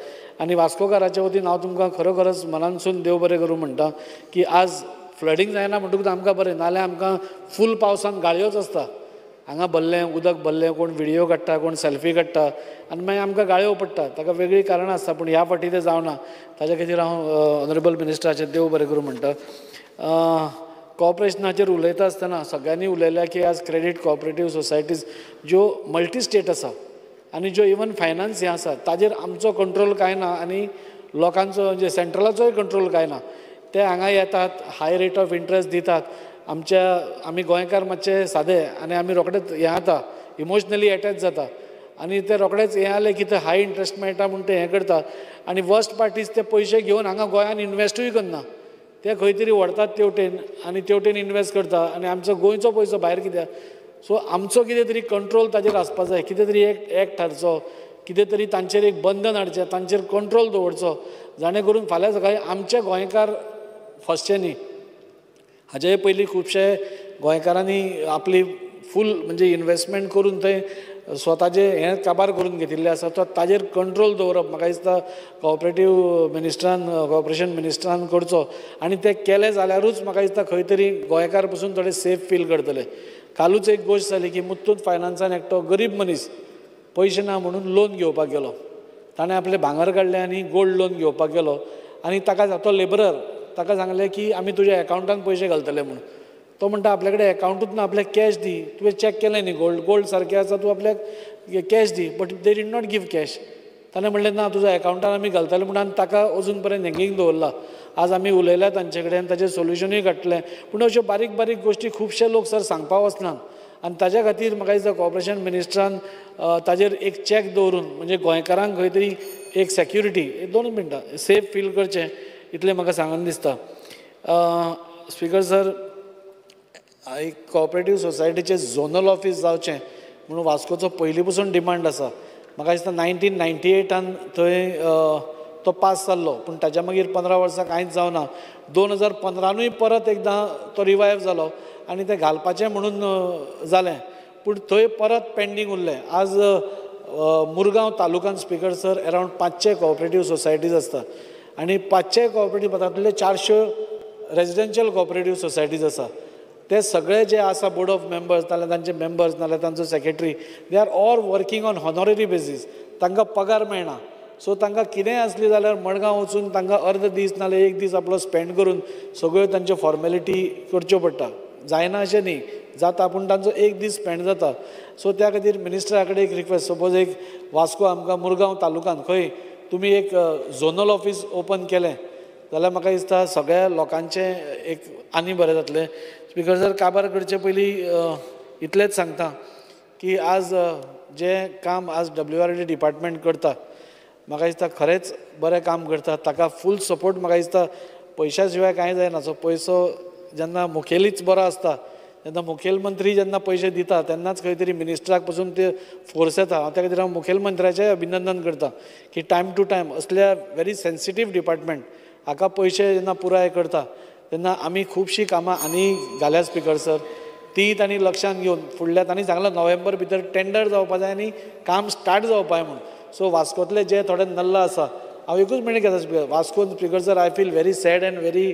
आनी वास्कोकाराच्या वतीन हांव तुमकां खरोखरच मनानसून देव बरें करूं म्हणटा की आज फ्लडींग जायना म्हणटकूच आमकां बरें नाल्यार आमकां फूल पावसान गाळयोच आसता हांगा भरलें उदक भरलें कोण व्हिडियो काडटा कोण सेल्फी काडटा आनी मागीर आमकां गाळयो पडटा ताका वेगळी कारणां आसता पूण ह्या फावटी तें जावना ताच्या खातीर हांव ऑनरेबल मिनिस्टराचें देव बरें करूं म्हणटा कॉपरेशनाचेर उलयता आसतना सगळ्यांनी उलयल्या की आज क्रेडीट कॉपरेटीव सोसायटीज ज्यो मल्टी स्टेट आसा आनी ज्यो इवन फायनान्स हें आसा ताजेर आमचो कंट्रोल कांय ना आनी लोकांचो म्हणजे सेंट्रलाचोय कंट्रोल कांय ना ते हांगा येतात हाय रेट ऑफ इंट्रस्ट दितात आमी गोंयकार मातशे सादे आनी आमी रोखडेच हें जाता इमोशनली एटॅच जाता आनी ते रोखडेच हें जालें की ते हाय इंट्रस्ट मेळटा म्हूण ते हें करता आनी वर्स्ट पार्टीज ते पयशे घेवन हांगा गोंयान इन्वेस्टूय करना ते खंय तरी व्हरतात तेवटेन आनी तेवटेन इन्वेस्ट करता आनी आमचो गोंयचो पयसो भायर कित्याक सो आमचो कितें तरी कंट्रोल ताजेर आसपाक जाय कितें तरी एक एक्ट हाडचो कितें तरी तांचेर एक बंधन हाडचें तांचेर कंट्रोल दवरचो जाणे करून फाल्यां सकाळीं आमचे गोंयकार फसचे न्ही हाचे पयलीं खुबशे गोंयकारांनी आपली फूल म्हणजे इन्वेस्टमेंट करून थंय स्वताचे हें काबार करून घेतिल्ले आसा तो ताजेर कंट्रोल दवरप म्हाका दिसता कॉर्पोरेशन मिनिस्टरान करचो आनी तें केलें जाल्यारूच म्हाका दिसता खंय तरी गोंयकार पसून थोडे सेफ फील करतले कालूच एक गोश्ट जाली की मुथूट फायनान्सान एकटो गरीब मनीस पयशे ना म्हणून लोन घेवपाक गेलो ताणें आपलें भांगर काडलें आनी गोल्ड लोन घेवपाक गेलो आनी ताका तो लेबरर ताका सांगलें की आमी तुज्या एकावंटान पयशे घालतले म्हणून तो म्हणटा आपल्या कडेन एकावंटूच ना आपल्याक कॅश दी तुवें चॅक केलें न्ही गोल्ड सारकें आसा तूं आपल्याक कॅश दी but they did not give cash ताणें म्हणलें ना तुज्या एकावंटान आमी घालतले म्हणून आनी ताका अजून पर्यंत हँगींग दवरला आज आमी उलयल्या तांचे कडेन ताचें सोल्युशनूय काडटलें पूण अश्यो बारीक बारीक गोश्टी खुबशे लोक सर सांगपाक वचनात आनी ताच्या खातीर म्हाका दिसता कॉर्पोरेशन मिनिस्टरान ताजेर एक चॅक दवरून म्हणजे गोंयकारांक खंय तरी एक सेक्युरिटी 2 मिनटां सेफ फील करचें इतलें म्हाका सांगन दिसता स्पिकर सर एक कॉपरेटीव सोसायटीचें झोनल ऑफीस जावचें म्हणून वास्कोचो पयलीं पसून डिमांड आसा म्हाका दिसता 1998 थंय तो पास जाल्लो पूण ताच्या मागीर 15 वर्सां कांयच जावना 2015 परत एकदां तो रिवायव जालो आनी तें घालपाचें म्हणून जालें पूण थंय परत पेंडींग उरलें आज मुरगांव तालुक्यान speaker sir around 500 cooperative societies आसता आनी 500 कॉपरेटीव तातूंतले 400 रेजिडेन्शियल कॉपरेटीव सोसायटीज आसा ते सगळे जे आसा बोर्ड ऑफ मेंबर्स नाल्यार तांचे मेंबर्स नाल्यार तांचो secretary they are all working on honorary basis तांकां पगार मेळना सो तांकां कितेंय आसली जाल्यार मडगांव वचून तांकां अर्द दीस नाल्यार एक दीस आपलो स्पेंड करून सगळ्यो तांच्यो फॉर्मेलिटी करच्यो पडटा जायना अशें न्ही जाता पूण तांचो एक दीस स्पेंड जाता सो त्या खातीर मिनिस्टरा कडेन एक रिक्वेस्ट सपोज एक वास्को आमकां मुरगांव तालुक्यान खंय तुमी एक झोनल ऑफीस ओपन केलें जाल्यार म्हाका दिसता सगळ्या लोकांचें एक आनी बरें जातलें स्पिकर सर काबार करचे पयलीं इतलेंच सांगता की आज जें काम आज WRD डिपार्टमेंट करता म्हाका दिसता खरेंच बरें काम करता ताका फूल सपोर्ट म्हाका दिसता पयशा शिवाय कांय जायना सो पयसो जेन्ना मुखेलीच बरो आसता जेन्ना मुखेलमंत्री जेन्ना पयशे दिता तेन्नाच खंय तरी मिनिस्टराक पसून ते फोर्स येता हांव त्या खातीर हांव मुखेलमंत्र्याचें अभिनंदन करता की टायम टू टायम असल्या व्हेरी सेन्सिटीव डिपार्टमेंट हाका पयशे जेन्ना पुराय करता तेन्ना आमी खुबशीं कामां आनी घाल्या स्पिकर सर ती तांणी लक्षांत घेवन फुडल्या तांणी सांगलां नोव्हेंबर भितर टेंडर जावपा जाय आनी काम स्टार्ट जावपा जाय म्हणून सो वास्कोतले जे थोडे नल्ला आसा हांव एकूच मिनीट घेता स्पिकर वास्कोन speaker sir I feel very sad and very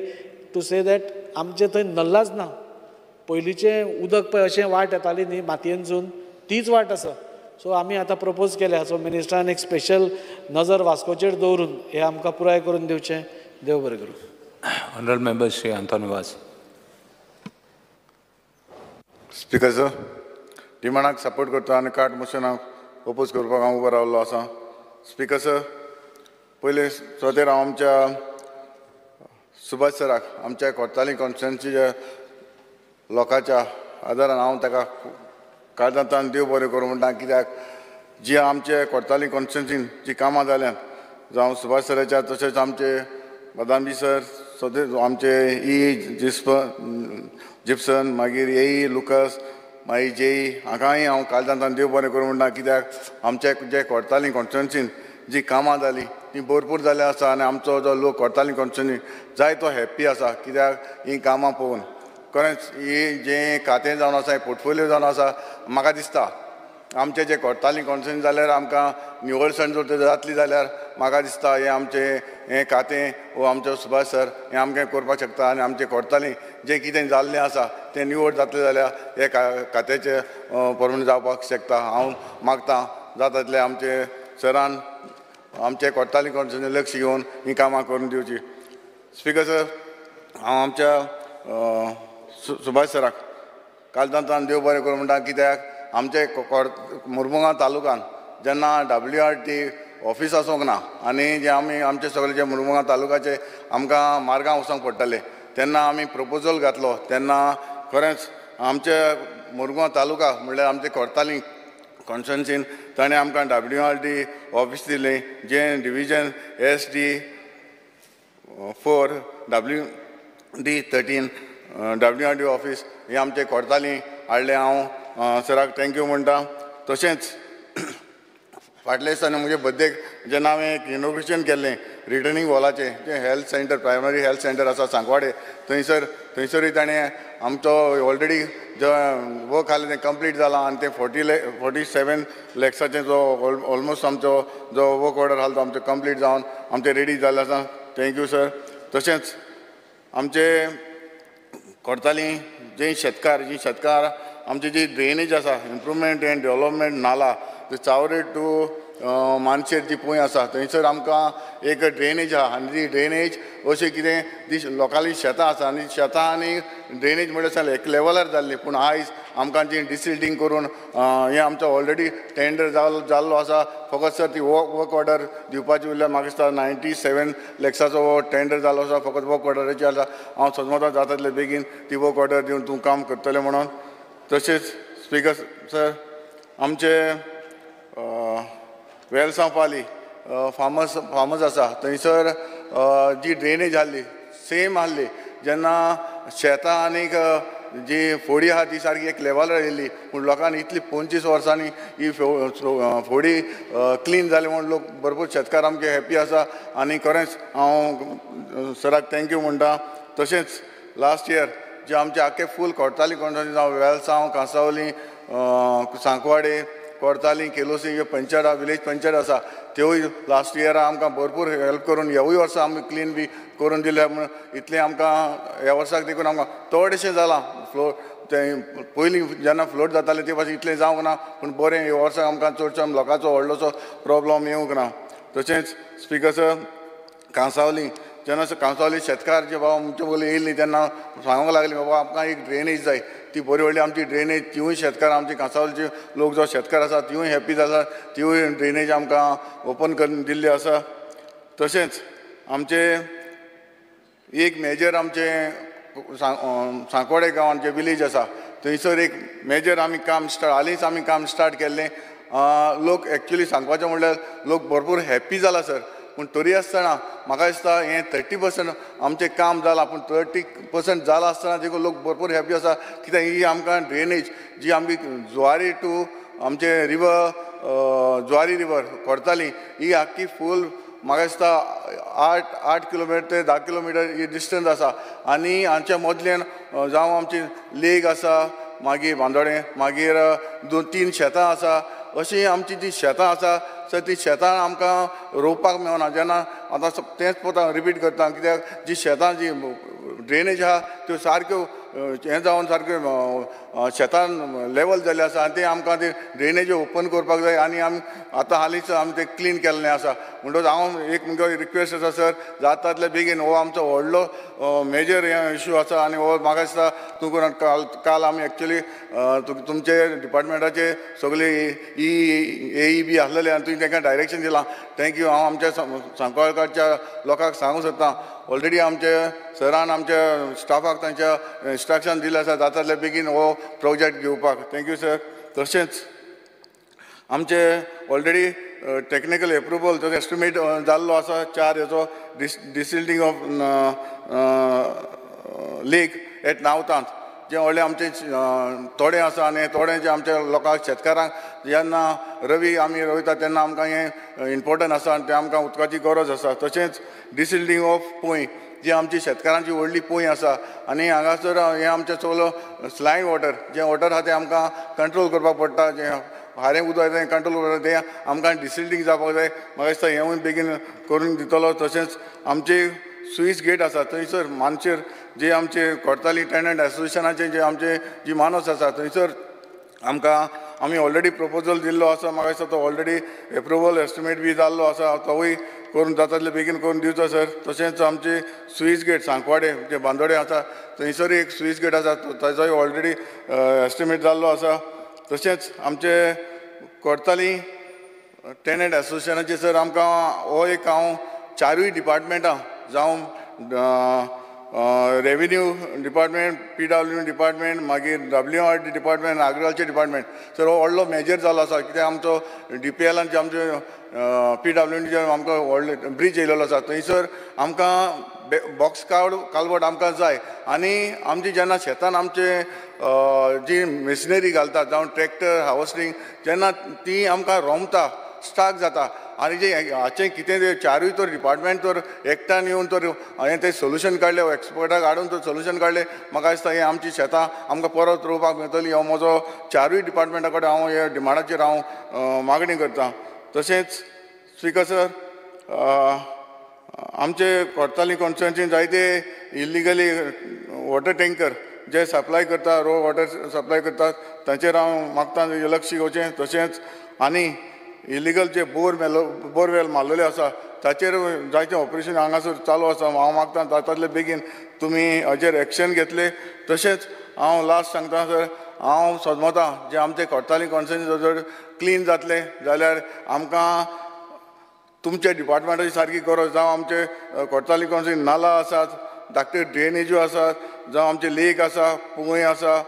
to say that आमचे थंय नल्लाच ना पयलींचें उदक पळय अशें वाट येताली न्ही मातयेनसून तीच वाट आसा सो आमी आतां प्रपोज केल्या सो मिनिस्टरान एक स्पेशल नजर वास्कोचेर दवरून हे आमकां पुराय करून दिवचें. देव बरें करूं. Honorable Member Shri Anthony Vaz. Speaker sir, डिमांडाक सपोर्ट करता आनी कार्ड मोशनाक ओपोज करपाक हांव उबो रावल्लो आसा. स्पीकर सर, पयलीं सोतेर हांव आमच्या सुभाष सराक आमच्या कोर्ताली कॉन्स्टिट्युएन्सीच्या लोकांच्या आदारान हांव ताका काळजांतल्यान देव बरें करूं म्हणटा. कित्याक जी आमचे कोर्ताली कॉन्स्टिट्युएन्सीन जी कामां जाल्यांत जावं सुभाष सराच्या तशेंच आमचे बदामी सर सदैव आमचे जिप्सन मागीर लुकस मागीर हाकाय हांव काळजांतल्यान देव बरें करूं म्हणटा. कित्याक आमचे जे कोर्ताली कॉन्स्टिट्युएन्सीन जी कामां जालीं ती भरपूर जाल्ली आसा आनी आमचो जो लोक कोर्ताली कॉन्स्टिट्युएन्सी जाय तो हॅप्पी आसा. कित्याक ही कामां पळोवन खरेंच ही जें खातें जावन आसा पोर्टफोलियो जावन आसा म्हाका दिसता आमचे जे कोर्ताली कॉन्स्टिट्युएन्सी जाल्यार आमकां निवडसण जर जातली जाल्यार म्हाका दिसता हें आमचें हें खातें वो आमचो सुभाष सर हें आमकां करपाक शकता आनी आमचें कोर्ताली जें कितें जाल्लें आसा तें निवड जातलें जाल्यार हे खात्याचें परमनंट जावपाक शकता. हांव मागतां जाता तितलें आमचे सरान आमचे कोर्ताली कॉन्स्टिट्युएन्सी लक्ष घेवन ही कामां करून दिवची. स्पीकर सर, हांव आमच्या सुभाष सराक काळजांतल्यान देव बरें करूं म्हणटा. कित्याक आमचे मुर्मुगांव तालुकान जेन्ना WRT ऑफिस आसूंक ना आनी जे आमचे सगळे जे मुर्मुगांव तालुकाचे आमकां मार्गांव वचूंक पडटाले तेन्ना आमी प्रपोजल घातलो तेन्ना खरेंच आमचे मुर्मुगांव तालुका म्हणल्यार आमचे कोर्ताली कॉन्स्टिट्युएन्सीन ताणें आमकां WRT ऑफिस दिलें जें division SD 4 WD 13 WRT office हें आमचे कोर्ताली हाडलें. हांव सराक थँक्यू म्हणटा. तशेंच फाटल्या दिसांनी म्हजे बर्थडेक जेन्ना हांवें इनोग्रेशन केल्लें रिटर्निंग वॉलाचें जें health centre primary health centre आसा सांकवाडे थंयसरूय ताणें आमचो ऑलरेडी जो वर्क आसलें तें कंप्लीट जालां आनी तें 47 लॅक्साचें जो ऑलमोस्ट आमचो जो वर्क ऑर्डर आसा तो आमचो कंप्लीट जावन आमचें रेडी जाल्लें आसा. Thank you sir. तशेंच आमचे कोर्ताली जी शेतकार आमची जी ड्रेनेज आसा इम्प्रुवमेंट एंड डेव्हलपमेंट नाला चावरे टू मानशेर जी पळय आसा थंयसर आमकां एक ड्रेनेज आहा आनी ती ड्रेनेज अशें कितें ती लोकांली शेतां आसा आनी शेतां आनी ड्रेनेज म्हणल्यार एक लेवलार जाल्ली पूण आयज आमकां जी डिसिल्टिंग करून हें आमचो ऑलरेडी टेंडर जाल्लो आसा. फकत सर ती वर्क ऑर्डर दिवपाची उरल्या. म्हाका दिसता 97 लॅक्साचो हो टेंडर जाल्लो आसा फकत वर्क ऑर्डराची आसा. हांव सजमता जाता तितले बेगीन ती वर्क ऑर्डर दिवन तूं काम करतलें म्हणून. तशेंच स्पीकर सर, आमचे वेलसांव पाली फार्मर्स आसा थंयसर जी ड्रेनेज आहली सेम आहली जेन्ना शेतां आनीक जी फोडी आहा ती सारकी एक लेवलार येयल्ली पूण लोकांनी इतली 25 वर्सांनी ही फोडी क्लीन जाली म्हणून लोक भरपूर शेतकार आमचे हॅप्पी आसा आनी खरेंच हांव सराक थँक्यू म्हणटा. तशेंच लास्ट इयर जे आमचे आख्खे फूल कोर्ताली कॉन्स्टिट्युएन्सी जावं वेलसांव कांसावली सांकवाडे कोर्ताली केलोसी ह्यो पंचायत विलेज पंचायत आसा त्योय लास्ट इयरा आमकां भरपूर हेल्प करून ह्यावूय वर्सा आमी क्लीन बी करून दिल्या म्हणून इतलें आमकां ह्या वर्साक देखून आमकां थोडेशें जालां फ्लोर तें पयलीं जेन्ना फ्लोट जातालें ते भाशेन इतलें जावंक ना पूण बरें ह्या वर्साक आमकां चडसो लोकांचो व्हडलोसो प्रॉब्लम येवंक ना. तशेंच स्पीकर सर, कांसावली जेन्ना कांसावली शेतकार जे बाबा आमचे बोले येयल्ली तेन्ना सांगूंक लागले बाबा आमकां एक ड्रेनेज जाय ती बरी व्हडली आमची ड्रेनेज तिवूय शेतकार आमचे कांसावलीचे लोक जो शेतकार आसा तिवूय हॅप्पी जाला तिवूय ड्रेनेज आमकां ओपन करून दिल्ली आसा. तशेंच आमचे एक मेजर आमचे सांकवाडे गांवांत जे विलेज आसा थंयसर एक मेजर आमी काम हालींच आमी काम स्टार्ट केल्लें. लोक एक्चुली सांगपाचें म्हणल्यार लोक भरपूर हॅप्पी जाला सर पूण तरी आसतना म्हाका दिसता हें 30% आमचें काम जालां पूण 30% जालां आसतना देखून लोक भरपूर हॅप्पी आसा कित्याक ही आमकां ड्रेनेज जी आमची जुवारी टू आमचे जुवारी रिवर कोर्ताली ही आख्खी फूल म्हाका दिसता 8 किलोमिटर ते 10 किलोमिटर ही डिस्टन्स आसा आनी हांच्या मदल्यान जावं आमची लेक आसा मागीर बांदोडें मागीर 2-3 शेतां आसा अशीं आमची जी शेतां आसा सर ती शेतां आमकां रोवपाक मेळना. जेन्ना आतां तेंच पोता रिपीट करता कित्याक जी शेतां जी ड्रेनेज आहा त्यो सारक्यो हें जावन सारकें शेतान लेवल जाल्लें आसा आनी तें आमकां ते ड्रेनेज ओपन करपाक जाय आनी आमी आतां हालींच आमी तें क्लीन केल्लें आसा. म्हणटच हांव एक मुगो रिक्वेस्ट आसा सर, जाता तितले बेगीन हो आमचो व्हडलो मेजर इशू आसा आनी हो म्हाका दिसता तुका काल आमी एक्चुली तुमचे डिपार्टमेंटाचे सगळे AE बी आसलेले आनी तुवें तांकां डायरेक्शन दिलां. थँक्यू. हांव आमच्या सांकवाळकारच्या लोकांक सांगूंक सोदतां, ऑलरेडी आमचे सरान आमच्या स्टाफाक तांच्या इंस्ट्रक्शन दिलें आसा जाता तितले बेगीन हो प्रोजेक्ट घेवपाक. Thank you sir. तशेंच आमचे ऑलरेडी टेक्निकल एप्रुवल तो एस्टिमेट जाल्लो आसा 4 हेचो डिसिल्टिंग ऑफ लेक एट नावतांत, जे व्हडले आमचे थोडे आसा आनी थोडे जे आमच्या लोकांक शेतकारांक जेन्ना रवी आमी रोयता तेन्ना आमकां हें इम्पोर्टंट आसा आनी ते आमकां उदकाची गरज आसा. तशेंच डिसिल्टिंग ऑफ पोय जी आमची शेतकारांची व्हडली पोय आसा आनी हांगासर हें आमचें सगळो स्लायड वॉटर जें वॉटर आसा तें आमकां कंट्रोल करपाक पडटा. जें हारें उदक येता तें कंट्रोल करता तें आमकां डिसिल्टिंग जावपाक जाय. म्हाका दिसता हेंवूय बेगीन करून दितलो. तशेंच आमची स्विस गेट आसा थंयसर मानशेर जे आमचे कोर्ताली टेनंट एसोसिएशनाचे जे आमचे जी माणूस आसा थंयसर आमकां आमी ऑलरेडी प्रपोजल दिल्लो आसा. म्हाका दिसता तो ऑलरेडी एप्रुवल एस्टिमेट बी जाल्लो आसा, तोवूय करून जाता तितले बेगीन करून दिवचो सर. तशेंच आमचे स्विस गेट सांकवाडे जे बांदोडे आसा थंयसर एक स्विस गेट आसा ताजोय ऑलरेडी एस्टिमेट जाल्लो आसा. तशेंच आमचे कोर्ताली टेनंट एसोसिएशनाचे सर आमकां हो एक हांव 4 डिपार्टमेंटां जावं रेव्हेन्यू डिपार्टमेंट, PWD डिपार्टमेंट, मागीर WRD department, agriculture department sir हो व्हडलो मेजर जाल्लो आसा. कित्याक आमचो DPLांचे आमचे PWD आमकां व्हडले ब्रीज येयलेलो आसा थंयसर आमकां बॉक्स कालवट आमकां जाय आनी आमची जेन्ना शेतान आमचे जी मेशिनरी घालतात जावं ट्रॅक्टर हार्वेस्टिंग जेन्ना ती आमकां रोमता स्टाक जाता आनी जे हाचें कितें तें 4य तर डिपार्टमेंट तर एकठांय येवन तर हांवें तें सोल्युशन काडलें, एक्सपर्टाक हाडून तर सोल्युशन काडलें. म्हाका दिसता हें आमची शेतां आमकां परत रोवपाक मेळटली. हो म्हजो 4य डिपार्टमेंटा कडेन हांव ह्या डिमांडाचेर हांव मागणी करतां. तशेंच स्पिकर सर, आमचे कोर्ताली कॉन्स्टिट्युएन्सीन जायते इल्लिगली वॉटर टँकर जे सप्लाय करता, रो वॉटर सप्लाय करतात ताचेर हांव मागतां लक्ष घेवचें. तशेंच आनी इलिगल जे बोरवेल मारलेले आसा ताचेर जायते ऑपरेशन हांगासर चालू आसा. हांव मागतां जातातले बेगीन तुमी हाचेर एक्शन घेतले. तशेंच हांव लास्ट सांगता सर, हांव सोदमतां जे आमचे कोर्ताली कॉन्स्टिट्युएन्सी जर क्लीन जातले जाल्यार आमकां तुमच्या डिपार्टमेंटाची सारकी गरज. जावं आमचे कोर्ताली कॉन्स्टिट्युएन्सी नाला आसात, धाकटे ड्रेनेज्यो आसात, जावं आमचे लेक आसा, पुंय आसा,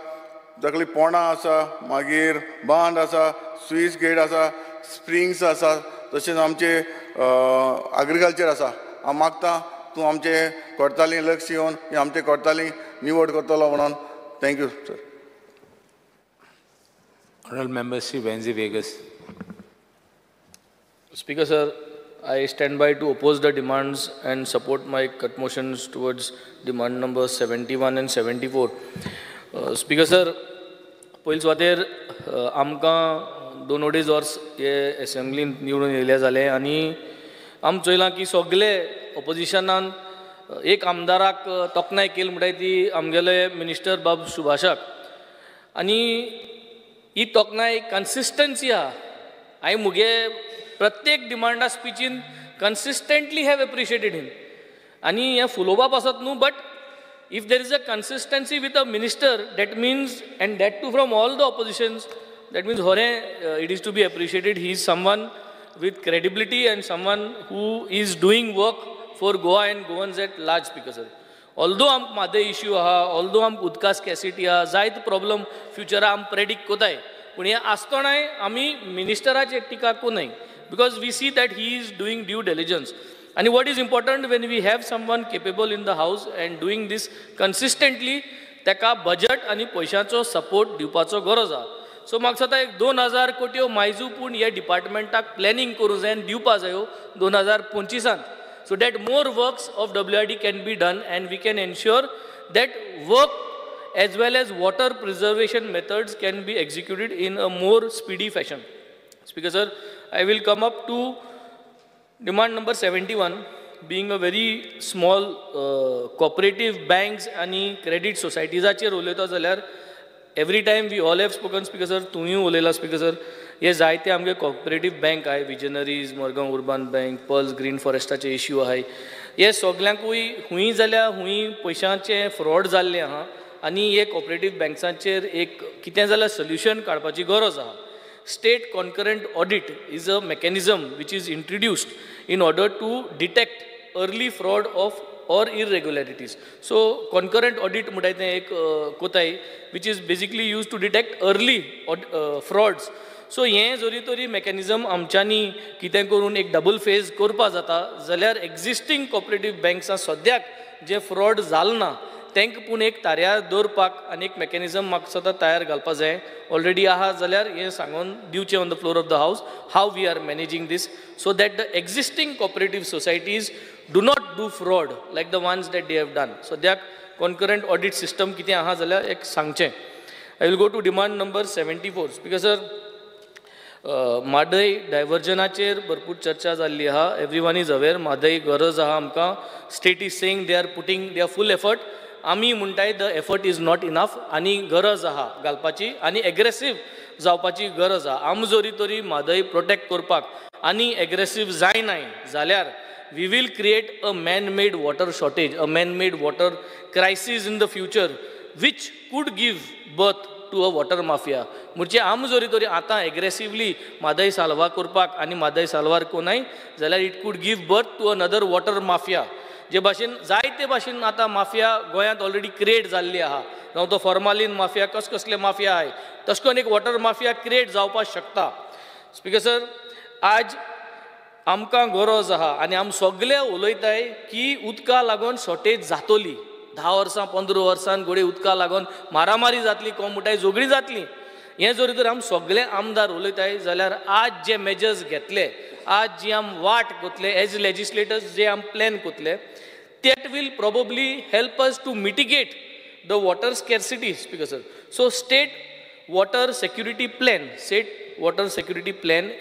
सगळीं पोंडां आसा, मागीर बांद आसा, स्विस गेट आसा, स्प्रिंग्स आसा, तशेंच आमचे एग्रिकल्चर आसा. हांव मागतां तूं आमचे कोर्ताली लक्ष येवन आमचे कोर्ताली निवड करतलो म्हणून. Thank you sir. Honourable Member Sri Benzi Vegas. Speaker sir, I stand by to oppose the demands and support my cut motions towards demand number 71 and 74. Speaker sir, पयलीं सुवातेर आमकां 2-2.5 वर्स हे एसेंब्लीन निवडून येयले जाले आनी आमी चोयलां की सगळे ऑपोजिशनान एक आमदाराक तोखणाय केली म्हणटाय ती आमगेले मिनिस्टर बाब सुभाषाक आनी ही तोखणाय कन्सिस्टन्सी आहा. हांवें मुगे प्रत्येक डिमांडा स्पिचीन कन्सिस्टंटली हॅव एप्रिशिएटेड हिम आनी हें फुलोवपाक आसत न्हू, but if there is a consistency with a minister, that means, and that too from all the oppositions, that means it is to be appreciated. He is someone with credibility and someone who is doing work for Goa and Goans at large. Speaker sir, although am made issue aha, although am udka scarcity aha, जायत problem future am predict कोताय, पण हे आसतोनाय आमी मिनिस्टराचे टिका कोनाय, because we see that he is doing due diligence. And what is important when we have someone capable in the house and doing this consistently, ताका budget आणि पैशांचो support दिवपाचो गरज आहा. सो म्हाका दिसता एक 2000 कोटी मायजू पूण ह्या डिपार्टमेंटाक प्लॅनिंग करूं जाय आनी दिवपा जायो 2025. So that more works of WRD can be done and we can ensure that work as well as water preservation methods can be executed in a more speedy fashion. Speaker sir, I will come up to demand number 71. being a very small cooperative banks आणि credit societiesाचेर उलयता जाल्यार every time we all have spoken, Speaker sir, तुमी उलयला Speaker sir, हे जायते आमगे cooperative bank आहे, visionaries, Margao urban bank, Pearls green फॉरेस्टाचे issue आहे, हे सगळ्यांकूय हुंय जाल्यार हुंय पयशांचे फ्रॉड जाल्ले आहा आनी हे कोऑपरेटिव्ह बँक्सांचेर एक कितें जाल्यार सोल्युशन काडपाची गरज आहा. State concurrent audit is a mechanism which is introduced in order to detect early fraud of or irregularities. So concurrent audit म्हणटा एक कोताय which is basically used to detect early frauds. So हे जरी तरी mechanism आमच्यांनी कितें करून एक डबल फेज करपा जाता जाल्यार एक्झिस्टिंग कोऑपरेटिव्ह बँक्सां सद्याक जे फ्रॉड जाल ना तेंक पूण एक ताऱ्यार दवरपाक आनी एक मेकॅनिझम म्हाका सदां तयार घालपा जाय. ऑलरेडी आहा जाल्यार हें सांगून दिवचें on the floor of the house how we are managing these so that the existing cooperative societies do not do fraud like the ones that they have done. सद्याक कॉन्करंट ऑडिट सिस्टम कितें आहा जाल्यार एक सांगचें. I will go to demand number 74. Speaker sir, Mhadei डायव्हर्जनाचेर भरपूर चर्चा जाल्ली आहा. Everyone is aware Mhadei गरज आहा आमकां. State is saying they are putting there full effort. आमी म्हणटाय the effort is not enough आनी गरज आहा घालपाची आनी एग्रेसीव जावपाची गरज आहा. आम जोरी तरी म्हादय प्रोटेक्ट करपाक आनी एग्रेसीव जायनाय जाल्यार we will create a man-made water shortage, a man-made water crisis in the future, which could give birth to a water mafia. म्हणजे आम जोरी तरी आतां एग्रेसिवली म्हादय साल्वा करपाक आनी म्हादय साल्वार कोनाय जाल्यार it could give birth to another water mafia. जे भाशेन जायते भाशेन आतां माफिया गोंयांत ऑलरेडी क्रिएट जाल्ली आहा. जावं तो फॉर्मालीन माफिया कसले माफिया आहाय तशें करून एक वॉटर माफिया क्रिएट जावपाक शकता. स्पीकर सर, आज आमकां गरज आहा आनी आमी सगळे उलयताय की उदका लागून शॉर्टेज जातली. 10 वर्सां 15 वर्सां घोडे उदका लागून मारामारी जातली, कोमुटाय झगडी जातली. हें जरी तर आमी सगळे आमदार उलयताय जाल्यार आज जे मेजर्स घेतले, आज जी आमी वाट कोतले एज लेजिस्लेटर्स जे आमी plan कोतले, that will probably help us to mitigate the water scarcity, Speaker sir. So state water security plan,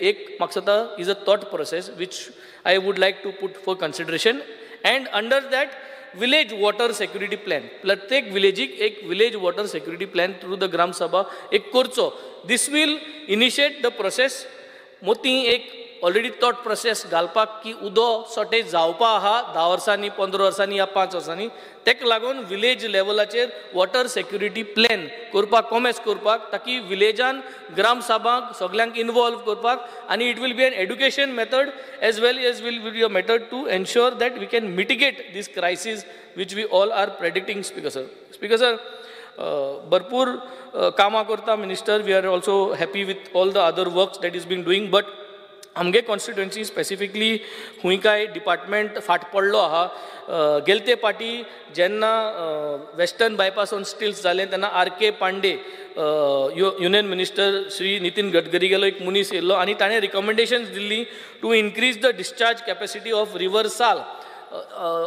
एक मकसद is a thought process which I would like to put for consideration, and under that village water security plan, प्रत्येक विलेजीक एक village water security plan through the Gram Sabha एक करचो. This will initiate the process. मोती एक already thought process घालपाक की उदो shortage जावपा आहा 10 वर्सांनी 15 वर्सांनी या 5 वर्सांनी. तेका लागून विलेज लेवलाचेर वॉटर सेक्युरिटी प्लॅन करपाक कॉमेस करपाक ताकी विलेजान ग्राम सभांक सगळ्यांक इनवॉल्व करपाक आनी it will be an education method as well as will be a method to ensure that we can mitigate this crisis which we all are predicting. Speaker sir, भरपूर कामां करता minister. We are also happy with all the other works that is been doing, but आमगे constituency specifically हुंय काय department फाट पडलो आहा. गेलते पाटी जेन्ना वेस्टर्न बायपास ऑन स्टिल्स जालें तेन्ना RK Pandey union minister Shri Nitin Gadkari गेलो एक मनीस येयल्लो आनी ताणें recommendations Delhi to increase the discharge capacity of river Sal.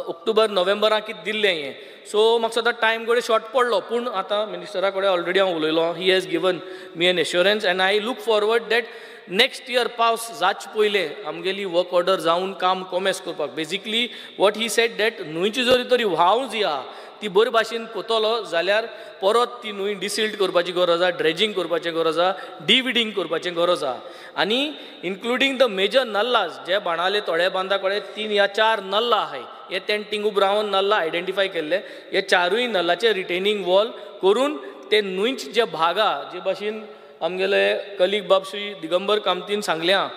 October नोव्हेंबराक कितें दिल्लें हें. सो म्हाका सदां टायम कडेन शॉर्ट पडलो, पूण आतां मिनिस्टरा कडेन ऑलरेडी हांव उलयलो. He has given me an assurance and I look forward that next year पावस जाच पयले आमगेली वर्क ऑर्डर जावन काम कॉमेस करपाक. Basically what he said that न्हंयची जरी तरी व्हांव जी आहा ती बरे भाशेन कोतलो जाल्यार परत ती न्हंय डिसिल्ट करपाची गरज आहा, ड्रेजिंग करपाचें गरज आहा, डिविडिंग करपाचें गरज आहा. आनी इन्क्लुडींग द मेजर नल्लाज जे बाणाले तोडे बांदा कडेन 3 या 4 नल्ला आहाय, हे तें टिंगू ब्रावन नल्ला आयडेंटिफाय केल्ले. हे 4य नल्लाचे रिटेनिंग वॉल करून ते न्हंयचे जे भाग आहा जे भाशेन आमगेले कलीग बाब श्री दिगंबर कामतीन सांगल्या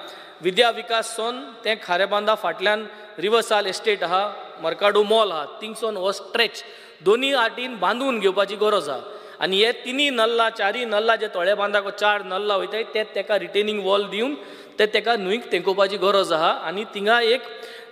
विद्या विकास सोन ते खारेबांदा फाटल्यान रिवरसाल एस्टेट आहा, मर्काडो मॉल आहा, थिंगसोन हो स्ट्रेच दोनी आटीन बांदून घेवपाची गरज आहा. आनी हे 3 नल्ला 4 नल्ला जे तोळे बांदाक 4 नल्ला वयताय ते तेका रिटेनिंग वॉल दिवन ते तेका न्हंयक तेंकोवपाची गरज आहा. आनी थिंगा एक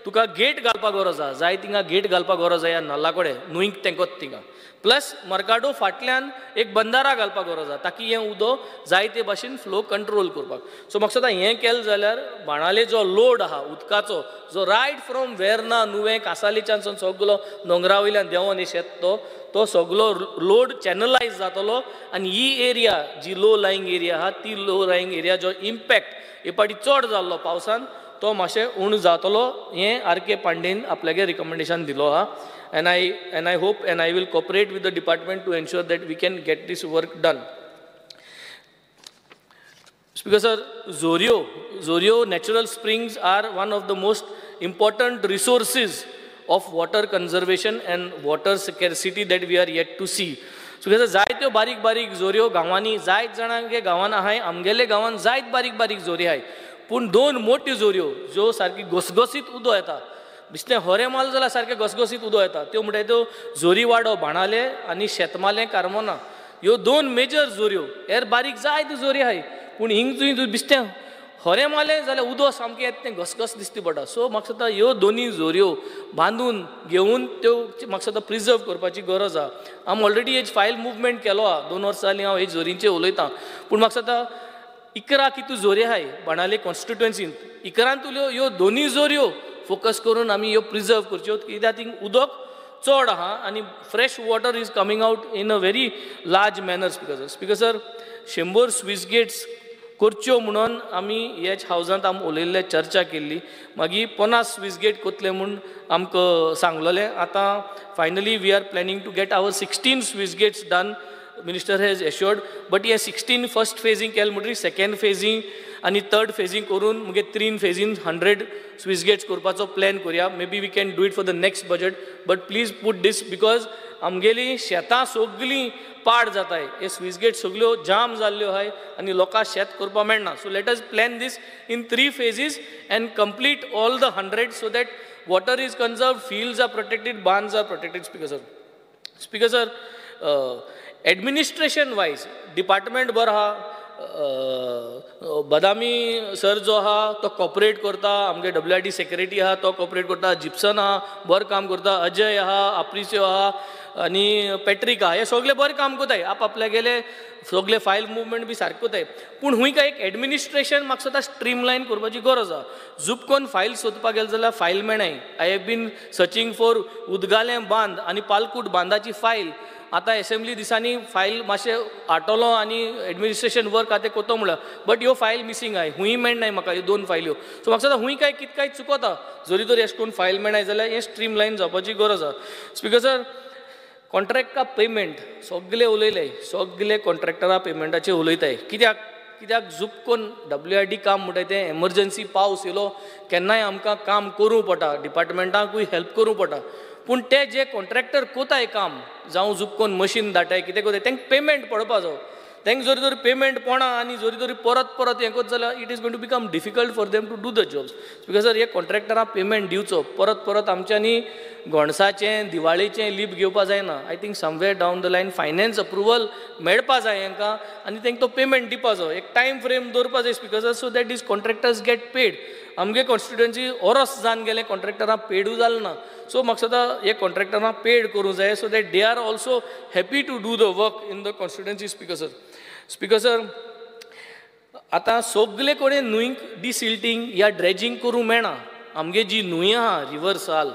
तुका गेट घालपाक गरज आहा, जाय थिंगा गेट घालपाक गरज आहा ह्या नल्ला कडेन न्हंयक तेंकोत थिंगा. प्लस मर्काडो फाटल्यान एक बंदारा घालपाक गरज आहा ताकी हें उदो जाय ते भाशेन फ्लो कंट्रोल करपाक. सो म्हाका सदां हें केलें जाल्यार बाणाले जो लोड आहा उदकाचो जो रायट फ्रॉम वेर्ना नुवें कासालीच्यान सगळो दोंगरा वयल्यान देंवोन येता तो सगळो लोड चॅनलायज जातलो. आनी ही एरिया जी लो लायंग एरिया आहा ती लो लायंग एरिया जो इम्पॅक्ट हे पाटी चड जाल्लो पावसान तो मातशें उण जातलो हें आर.के. पांडेन आपल्यागे रिकमेंडेशन दिलो आहा and I hope and I will cooperate with the department to ensure that we can get this work done. Speaker sir, Zorio natural springs are one of the most important resources of water conservation and water scarcity that we are yet to see. Speaker sir, जायत्यो बारीक बारीक जोऱ्यो गांवांनी जायत जाणांगे गांवांन आहाय, आमगेले गांवांन जायत बारीक बारीक जोरी आहाय, पूण दोन मोठ्यो जोऱ्यो ज्यो सारकी घसघसीत उदो येता, बिस्तें होरें माल जाल्यार सारकें घसघसीत उदो येता, त्यो म्हणटात त्यो जोरीवाडो बाणाले आनी शेतमाले कारमोना, ह्यो दोन मेजर जोऱ्यो. हेर बारीक जायत्यो जोरी आहाय, पूण हिंग तुवें बिस्तें होरें मालें जाल्यार उदो सामकें येता तें घसघस दिसती पडटा. सो म्हाका दिसता ह्यो दोनी जोऱ्यो बांदून घेवन त्यो म्हाका दिसता प्रिजर्व करपाची गरज आहा. हांव ऑलरेडी हेज फायल मुवमेंट केलो आहा, 2 वर्सां जालीं हांव हेज जोरींचेर उलयतां, पूण म्हाका दिसता 11 कितू जोरी आहाय बाणाले कॉन्स्टिट्युएन्सींत, 11 ह्यो दोनी जोऱ्यो फोकस करून आमी ह्यो प्रिजर्व करच्यो, कित्याक थिंग उदक चड आहा आनी fresh water is coming out in a very large manner. Speaker sir 100 switch gates करच्यो म्हणून आमी ह्याच हावजांत आमी उलयल्ले, चर्चा केल्ली, मागीर 50 स्विच गेट कोतले म्हूण आमकां सांगलोलें. आतां finally we are planning to get our 16 switch gates done, minister has assured, but हे 16 फर्स्ट फेजींग केलें म्हणटरी सेकंड फेजींग आनी थर्ड फेजींग करून मुगे 3 फेजीन 100 स्विच गेट्स करपाचो प्लॅन करुया. May be we can do it for the next budget, but please put this, because आमगेली शेतां सगळीं पाड जाताय, हे स्विच गेट सगळ्यो जाम जाल्ल्यो आहाय आनी लोकांक शेत करपाक मेळना. So let us plan this in 3 phases and complete all the 100 so that water is conserved, fields are protected, barns are protected. Speaker sir, administration wise department बरो आहा, बदामी सर जो आहा तो कॉपरेट करता, आमगे WRD सेक्रेटरी आहा तो cooperate करता, जिप्सन आहा बरें काम करता, अजय आहा, आप्रिसियो आहा आनी पॅट्रीक आहा, हे सगळे बरें काम करताय, आपल्या गेले सगळे फायल मुवमेंट बी सारकें करताय. पूण हुंय काय एक एडमिनिस्ट्रेशन म्हाका सदां स्ट्रीमलायन करपाची गरज आहा. झुपकोन फायल सोदपाक गेले जाल्यार फायल मेळनाय. I have been searching for उदगालें बांद आनी पालकूट बांदाची फायल. आतां असेंब्ली दिसांनी फायल मातशें आटलो आनी एडमिनिस्ट्रेशन वर्क आतां कोतो म्हणल्यार, बट ह्यो फायल मिसींग आहाय, हुंय मेळनाय म्हाका ह्यो 2 फायल्यो. सो म्हाका दिसता हुंय काय कितें काय चुकता, जरी तर अशें करून फायल मेळनाय जाल्यार हें स्ट्रीमलायन जावपाची गरज आहा. स्पीकर सर, कॉन्ट्रॅक्टा पेमेंट सगळे उलयले, सगळे कॉन्ट्रॅक्टरा पेमेंटाचेर उलयताय. कित्याक झुपकोन WRD काम म्हणटाय तें एमर्जन्सी पावस येयलो केन्नाय आमकां काम करूं पडटा, डिपार्टमेंटाकूय हेल्प करूं पडटा, पूण ते जे कॉन्ट्रॅक्टर कोताय काम, जावं झुपकोन मशीन धाडटाय कितें कोताय, तांकां पेमेंट पडपा जाय. तांकां जरी तर पेमेंट पडना आनी जरी तरी परत हें करत जाल्यार it is going to become difficult for them to do the jobs. Because sir हे कॉन्ट्रॅक्टराक पेमेंट दिवचो परत आमच्यांनी घोणसाचें दिवाळेचें लीप घेवपा जायना. I think somewhere down the line finance approval मेळपा जाय हांकां आनी तांकां तो पेमेंट दिवपा जाय, एक टायम फ्रेम दवरपा जाय. Speaker sir, so that this contractors get paid. आमगे कॉन्स्टिट्युएन्सी ओरोस जावन गेले, कॉन्ट्रॅक्टरांक पेडू जालें ना. सो म्हाका दिसता हे कॉन्ट्रॅक्टरांक पेड करूं जाय, so that they are also happy to do the work in the constituency. Speaker sir, आतां सगळे कडेन न्हंयक डिसिल्टींग या ड्रेजिंग करूं मेळना. आमगे जी न्हंय आहा रिवर्साल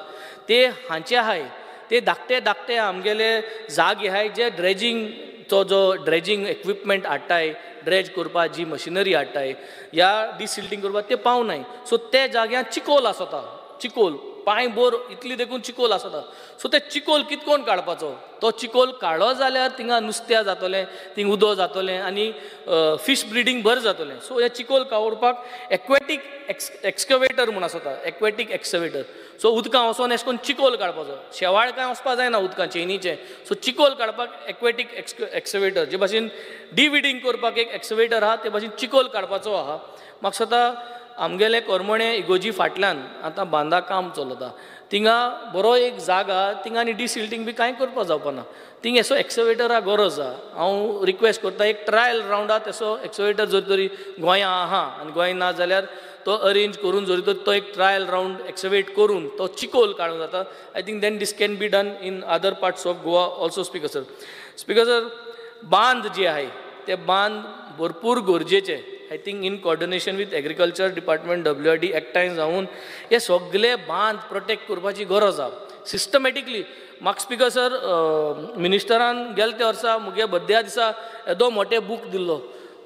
ते हांचे आहाय, ते धाकटे आमगेले जागे आहाय जे ड्रेजिंगचो जो ड्रेजिंग इक्विपमेंट हाडटाय, ड्रेज करपाक जी मशिनरी हाडटाय या डिसिल्टींग करपाक ते पावनाय. सो ते जाग्यार चिकोल आसता, चिकोल पांय बोर इतली देखून चिकोल आसता. सो ते चिकोल कितकोन काडपाचो, तो चिकोल काडलो जाल्यार थिंगा नुस्त्या जातलें, थिंग उदो जातलें आनी फीश ब्रिडींग बरें जातलें. सो हे चिकोल काडपाक एक्वेटीक एक्सकवेटर म्हूण आसता, एक्वेटीक एक्सकवेटर. सो उदकां वचोन अशें करून चिकोल काडपाचो, शेवाळ कांय वचपा जायना उदकां चेनीचें. सो चिकोल काडपाक एक्वेटीक एक्सकवेटर, जे भाशेन डिविडींग करपाक एक एक्सकवेटर आहा ते भाशेन चिकोल काडपाचो आहा. म्हाका दिसता आमगेले करमणे इगोजी फाटल्यान आतां बांदा काम चलता, थिंगा बरो एक जागा, थिंगा आनी डिसिल्टींग बी कांय करपा जावपाना, थिंग एसो एक्सकवेटरा गरज आहा. हांव रिक्वेस्ट करता एक ट्रायल रावंडात एसो एक्सकवेटर जरी तरी गोंयां आहा आनी गोंय ना जाल्यार तो अरेंज करून जरी तर तो एक ट्रायल रावंड एक्सकवेट करून तो चिकोल काडूं जाता. I think then this can be done in other parts of Goa also. Speaker sir, बांद जे आहे ते बांद भरपूर गरजेचे. I think in coordination with agriculture department WRD एकठांय जावन हे सगळे बांद प्रोटेक्ट करपाची गरज आहा सिस्टमॅटिकली. म्हाका स्पीकर सर मिनिस्टरान गेले ते वर्सा मुगे बर्थडे दिसा येदो मोठे बूक दिल्लो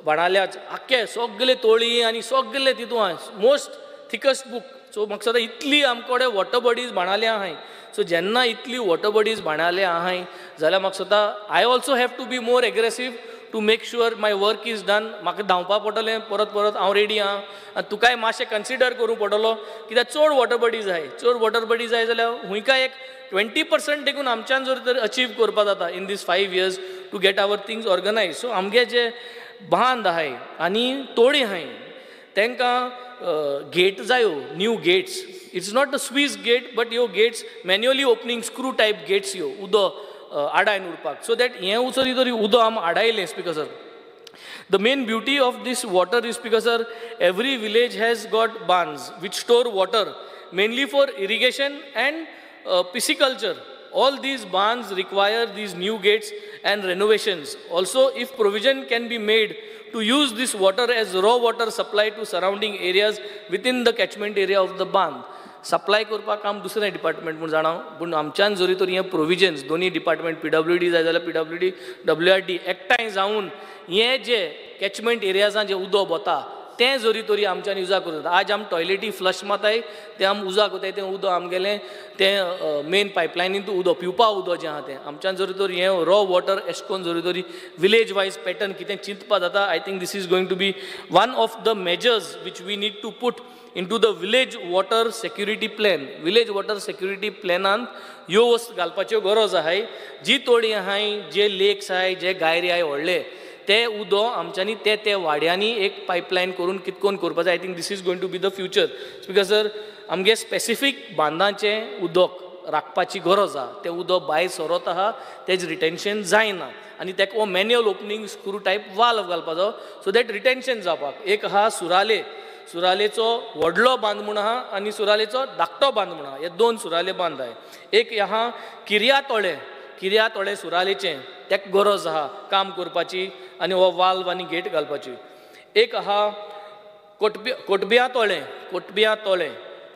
बाणाल्याच, आख्खे सगळे तोळी आनी सगळे तितून मोस्ट थिकस्ट बूक. सो म्हाका सदां इतली आमकोडे वॉटर बॉडीज बाणाले आहाय. सो जेन्ना इतली वॉटर बॉडीज बाणाले आहाय जाल्यार म्हाका सदां I also have to be more aggressive to make sure my work is done. म्हाका धांवपा पडटलें परत परत, हांव रेडी आहा. आनी तुकाय मातशें कन्सिडर करूं पडटलो कित्याक चड वॉटर बॉडीज आहाय. चड वॉटर बॉडीज जाय जाल्यार हुंयकाय एक 20% देखून आमच्यान जर तर अचीव करपा जाता in this 5 years to get our things organise. So आमगे जे बांद आहाय आनी तोडी आहाय तांकां गेट जायो, new gates. It's not the स्वीस गेट बट ह्यो gates manually opening screw type gates ह्यो उदक आडायन उरपाक. सो दॅट हें उचली तरी उदक आम आडायलें speaker sir. The main beauty of this water is because sir, every village has got barns which store water mainly for irrigation and pisciculture. All these barns require these new gates and renovations. Also, if provision can be made to use this water as raw water supply to surrounding areas within the catchment area of the barn. Supply करपाक काम दुसरें department म्हूण जाणा, पूण आमच्यान जरी तर हें प्रोविजन्स दोनी डिपार्टमेंट PWD जाय जाल्यार PWD WRD एकठांय जावन हें जे कॅचमेंट एरियाजां जें उदक वता तें जरी तरी आमच्यान युजा करूं. आज आम टॉयलेटी फ्लश माताय तें आम उजा कोताय तें उदक आमगेलें तें मेन पायपलायनीन उदक पिवपा उदक जें आहा तें आमच्यान जरी तर हें रॉ वॉटर एश कोन्न जरी तरी विलेज वायज पॅटर्न कितें चिंतपा जाता. I think this is going to be one of the measures which we need to put into the village water security plan. Village water security planan ह्यो वस्त घालपाच्यो गरज आहाय. जी तोडी आहाय, जे लेक्स आहाय, जे गायरी आहाय व्हडले ते उदक आमच्यांनी ते वाड्यांनी एक पायपलायन करून कितकोन करपाचें. I think this is going to be the future. Because sir आमगे स्पेसिफीक बांदाचें उदक राखपाची गरज आहा. तें उदक भायर सरत आहा, तेज रिटेन्शन जायना आनी तेका हो manual opening screw type valve घालपाचो सो दॅट रिटेन्शन जावपाक. एक आहा सुरालेचो व्हडलो बांद म्हूण आहा आनी सुरालेचो धाकटो बांद म्हूण आहा. हे 2 सुराले बांद आहाय. एक आहा किर्या तोळे सुरालेचें तेका गरज आहा काम करपाची आनी हो वाल्व आनी गेट घालपाची. एक आहा कोटबिया तोळे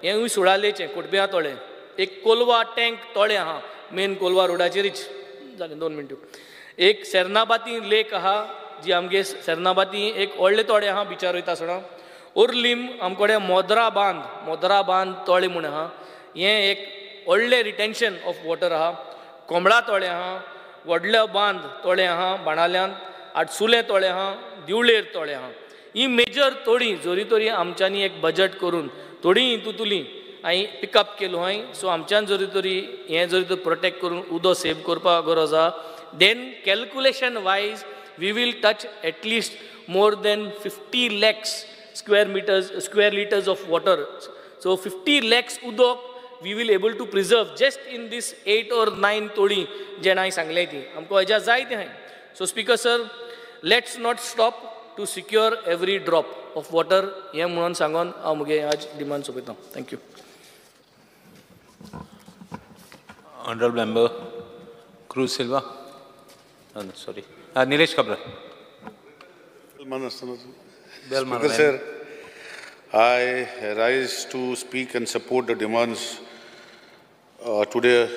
हेंवूय सुरालेचें कोटबिया तोळे. एक कोलवा टँक तोळे आहा मेन कोलवा रोडाचेरच जालें 2 मिनटां. एक सेर्नाबाती लेक आहा जी आमगे सेर्नाबाती एक व्हडले तोडे आहा बिचार वयता आसतना. उर्लीम आमकोडे मोद्रा बांद तोळे म्हूण आहा. हें एक व्हडलें रिटेन्शन ऑफ वॉटर आहा. कोंबळा तोळे आहा, व्हडले बांद तोळे आहा बाणाल्यांत, आडसुले तोळे आहा, दिवळेर तोळे आहा. ही मेजर तोडी जरी तरी आमच्यांनी एक बजट करून थोडी हितूंतली हांवें पिकअप केलो हांय. सो आमच्यान जरी तरी हें जरी तर प्रोटेक्ट करून उदक सेव करपाक गरज आहा. Then calculation wise we will touch at least more than 50 lakhs square liters of water. So 50 lakhs udok we will able to preserve just in this 8 or 9 todi je nai sangle ti amko heja jai te hai. So speaker sir, let's not stop to secure every drop of water he म्हणून सांगून हांव मुगे आज demand सोंपयता. Thank you. Honorable member Cruz Silva. Sorry. Nilesh Kabra. Speaker sir, I rise to speak and support the demands today,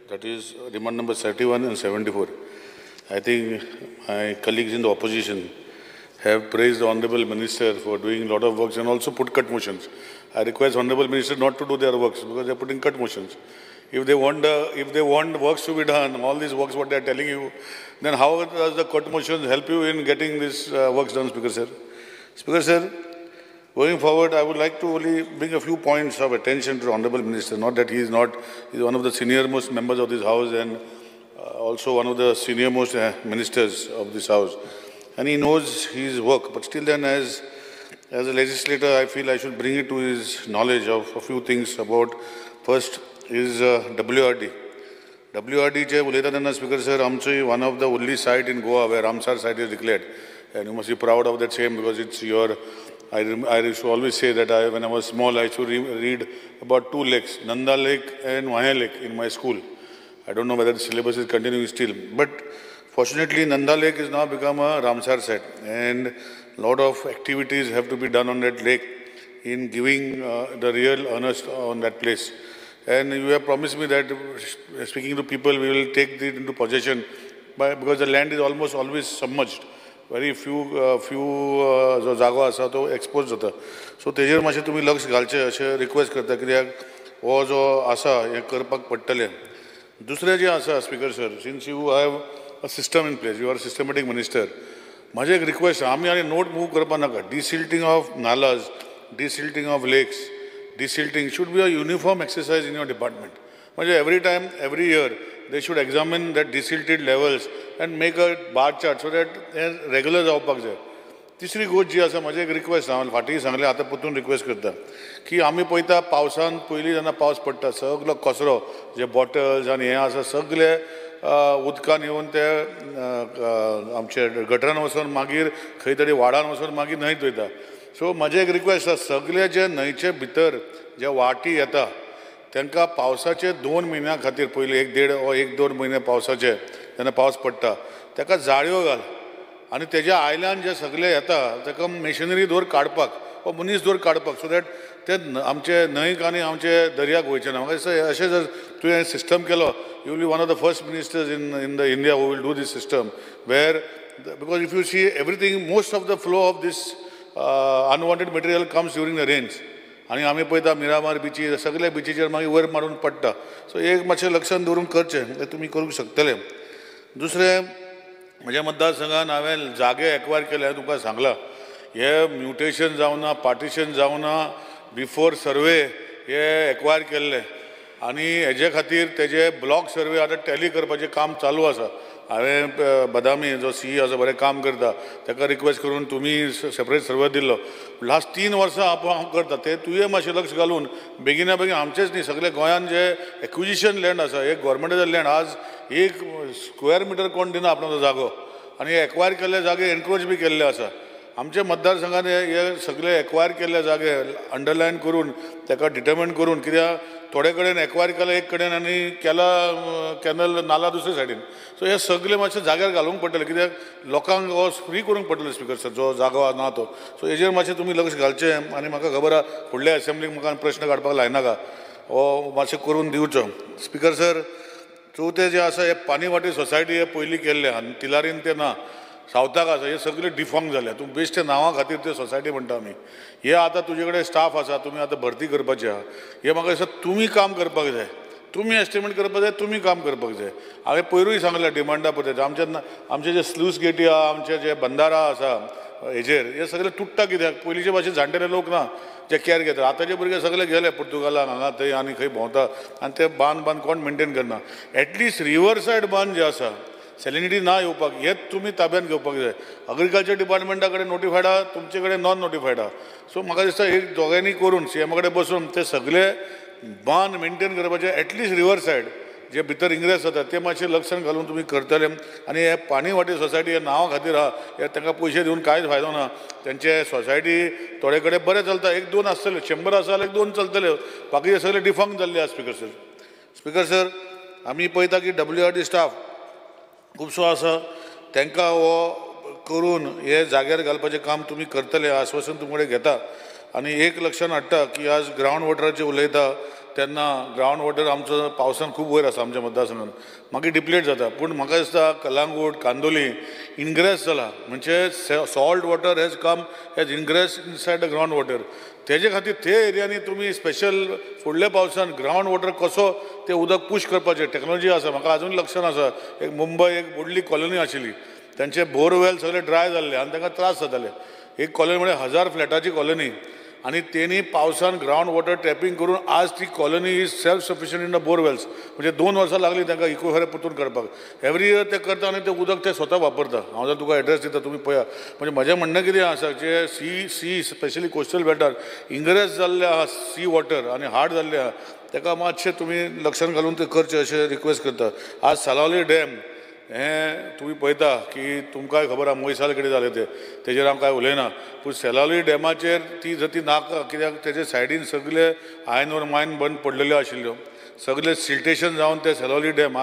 that is demand number 31 and 74. I think my colleagues in the opposition have praised the Honorable Minister for doing a lot of works and also put cut motions. I request Honorable Minister not to do their works because they are putting cut motions. If they want works to be done, all these works what they are telling you, then how does the cut motions help you in getting these works done, Speaker sir? Speaker sir, going forward, I would like to only bring a few points of attention to the Honorable Minister. Not that he is one of the senior most members of this House and also one of the senior most ministers of this House. And he knows his work. But still then, as a legislator, I feel I should bring it to his knowledge of a few things about. First is WRD. WRD, Speaker sir, Amchi, one of the only site in Goa where Ramsar site is declared. And you must be proud of that same because it's your, I used to always say that when I was small, I used to read about 2 lakes, Nanda Lake and Maya Lake in my school. I don't know whether the syllabus is continuing still. But fortunately, Nanda Lake has now become a Ramsar site. And a lot of activities have to be done on that lake in giving the real earnest on that place. And you have promised me that, speaking to people, we will take it into possession because the land is almost always submerged. Very few जो जागो आसा तो expose जाता. So तेजेर मातशें तुमी लक्ष घालचें अशें रिक्वेस्ट करता, कित्याक हो जो आसा हें करपाक पडटलें. दुसरें जें आसा speaker sir, since you have a system in place, you are systematic minister, म्हाजें एक रिक्वेस्ट आमी आनी नोट मूव करपा नाका. Desilting of nalas, desilting of lakes, desilting should be a uniform exercise in your department. म्हणजे every time, every year, they should examine that desilted levels and make a bar chart so that regular जावपाक जाय. तिसरी गोष्ट जी आसा, म्हजें एक request, हांव फाटीं सांगलें, आतां परतून रिक्वेस्ट करता की आमी पळयता पावसान पयलीं जेन्ना पावस पडटा सगलो कचरो जे बॉटल्स आनी हें आसा सगळे उदकान येवन ते आमचे गटरान वचून मागीर खंय तरी वाडान वचून मागीर न्हंयत वयता. सो म्हजें एक रिक्वेस्ट आसा, सगळे जे न्हंयचे भितर जे वाटी येता तांकां पावसाचे 2 म्हयन्या खातीर पयलीं 1-2 म्हयने पावसाचे जेन्ना पावस पडटा ताका जाळयो घाल, आनी तेज्या आयल्यान जे सगळे येता ताका मेशिनरी दवर काडपाक वा मनीस दवर काडपाक, सो दॅट ते आमचे न्हंयक आनी आमचे दर्याक वयचे ना. म्हाका दिसता अशें जर तुवें सिस्टम केलो, you will be one of the first ministers in the India who will do this system, where because if you see everything, most of the flow of this unwanted material comes during the rains, आनी आमी पळयता Miramar beaches सगळे बिचीचेर मागीर वयर मारून पडटा. So एक मातशें लक्षांत दवरून करचें, तें तुमी करूंक शकतले. दुसरें, म्हज्या मतदारसंघान हांवें जागे एक्वायर केले, हांवें तुमकां सांगलां हे म्युटेशन जावना, पार्टिशन जावना, बिफोर सर्वे हे एक्वायर केल्ले, आनी हेजे खातीर तेजे ब्लॉक सर्वे आतां टॅली करपाचें काम चालू आसा. हांवें बदामी जो सी आसा बरें काम करता ताका रिक्वेस्ट करून तुमी सेपरेट सर्वे दिल्लो. लास्ट 3 वर्सां हांव करता, ते तुवें मातशें लक्ष घालून बेगिना बेगीन आमचेच न्ही सगळे गोंयान जे एक्विजिशन लँड आसा, एक गव्हर्मेंटाचो लँड आज 1 स्क्वेअर मिटर कोण दिना आपणाचो जागो, आनी एक्वायर केल्ले जागे एनक्रोच बी केल्ले आसा. आमच्या मतदारसंघान हे सगळे एक्वायर केल्ले जागे अंडरलायन करून ताका डिटर्मिन करून, कित्याक थोडे कडेन एक्वायर केला एक कडेन आनी केला कॅनल नाला दुसरे सायडीन. सो हे सगळे मातशें जाग्यार घालूंक पडटलें, कित्याक लोकांक हो फ्री करूंक पडटलें स्पिकर सर, जो जागो ना तो. सो हेजेर मातशें तुमी लक्ष घालचें, आनी म्हाका खबर आहा फुडल्या असेंब्लीक म्हाका प्रश्न काडपाक लायनाका, हो मातशें करून दिवचो. स्पिकर सर, चवथें जें आसा हे पानी वाटी सोसायटी हे पयलीं केल्ले, आनी तिलारीन ते ना, सावथाक आसा, हे सगळे डिफॉर्म जाले. तूं बेश्टे नांवा खातीर ते सोसायटी म्हणटा आमी. हे आतां तुजे कडेन स्टाफ आसा, तुमी आतां भरती करपाचे आहा, हे म्हाका दिसता तुमी काम करपाक जाय, तुमी एस्टिमेट करपाक जाय, तुमी काम करपाक जाय. हांवें पयरूय सांगलें डिमांडा पद्दत, आमचे जे स्लूस गेटी आहा, आमचे जे बंदारा आसा हेजेर, हे सगळे तुट्टा. कित्याक पयलींचे भाशेन जाणटेले लोक ना जे कॅर घेता. आतांचे भुरगे सगळे गेले पुर्तुगालाक हांगा थंय आनी खंय भोंवता, आनी ते बांद कोण मेंटेन करना. एटलिस्ट रिवर सायड बांद जे आसा, सॅलिनिटी ना येवपाक, हेच तुमी ताब्यान घेवपाक जाय. अग्रिकल्चर डिपार्टमेंटा कडेन नोटिफायड आहा, तुमचे कडेन नॉन नोटिफायड आहा. सो म्हाका दिसता एक दोगांयनी करून सीएमा कडेन बसून ते सगळे बांद मेंटेन करपाचे, एटलिस्ट रिवर सायड जे भितर इंग्रेस जाता ते मातशें लक्षांत घालून तुमी करतले. आनी हे पानी वाटी सोसायटी हे नांवा खातीर आहा, हे तांकां पयशे दिवन कांयच फायदो ना. तेंचे सोसायटी थोडे कडेन बरें चलता, 1-2 आसतले, 100 आसा जाल्यार 1-2 चलतले, बाकीचे सगळे डिफॉर्म जाल्ले आहा. स्पिकर सर, स्पिकर सर, आमी पळयता की WRD स्टाफ खुबसो आसा, तांकां हो करून हे जाग्यार घालपाचें काम तुमी करतले, आश्वासन तुमचे कडेन घेता. आनी एक लक्षांत हाडटा की आज ग्रावंड वॉटराचेर उलयता तेन्ना ग्रावंड वॉटर आमचो पावसान खूब वयर आसा आमच्या मतदारसंघान, मागीर डिप्लेट जाता. पूण म्हाका दिसता कलांगूट, कांदोली इनग्रेस जाला, म्हणजे salt water has come hedge ingress inside the ground water. तेजे खातीर ते एरियांनी तुमी स्पेशल फुडल्या पावसान ग्रावंड वॉटर कसो ते उदक पुश करपाचें टॅक्नॉलॉजी आसा. म्हाका अजून लक्षांत आसा, एक मुंबय एक व्हडली कॉलनी आशिल्ली, तांचे बोरवेल सगळे ड्राय जाल्ले आनी तांकां त्रास जाताले. एक कॉलनी म्हणजे 1000 फ्लॅटाची कॉलनी, आनी तेणी पावसान ग्रावंड वॉटर टॅपिंग करून आज ती colony is self sufficient in the borewells. म्हणजे 2 वर्सां लागली तांकां इकोफेरे परतून करपाक. एवरी इयर ते करता आनी ते उदक ते स्वता वापरता. हांव जर तुका एड्रेस दिता तुमी पळया. म्हणजे म्हजें म्हणणें कितें आसा, जे सी स्पेशली कोस्टल बेल्टार इंग्रेस जाल्ले आहा सी वॉटर आनी हार्ड जाल्ले आहा, ताका मातशें तुमी लक्षांत घालून ते करचें अशें रिक्वेस्ट करता. आज सालावली डॅम हें तुमी पळयता की तुमकांय खबर आहा मोयसाल कितें जालें तेजेर हांव कांय उलयना. पूण सेलावली डॅमाचेर ती जती नाका, कित्याक तेजे सायडीन सगळे आयन ओर मायन बंद पडलेल्यो आशिल्ल्यो, सगळे सिल्टेशन जावन ते सेलावली डॅम.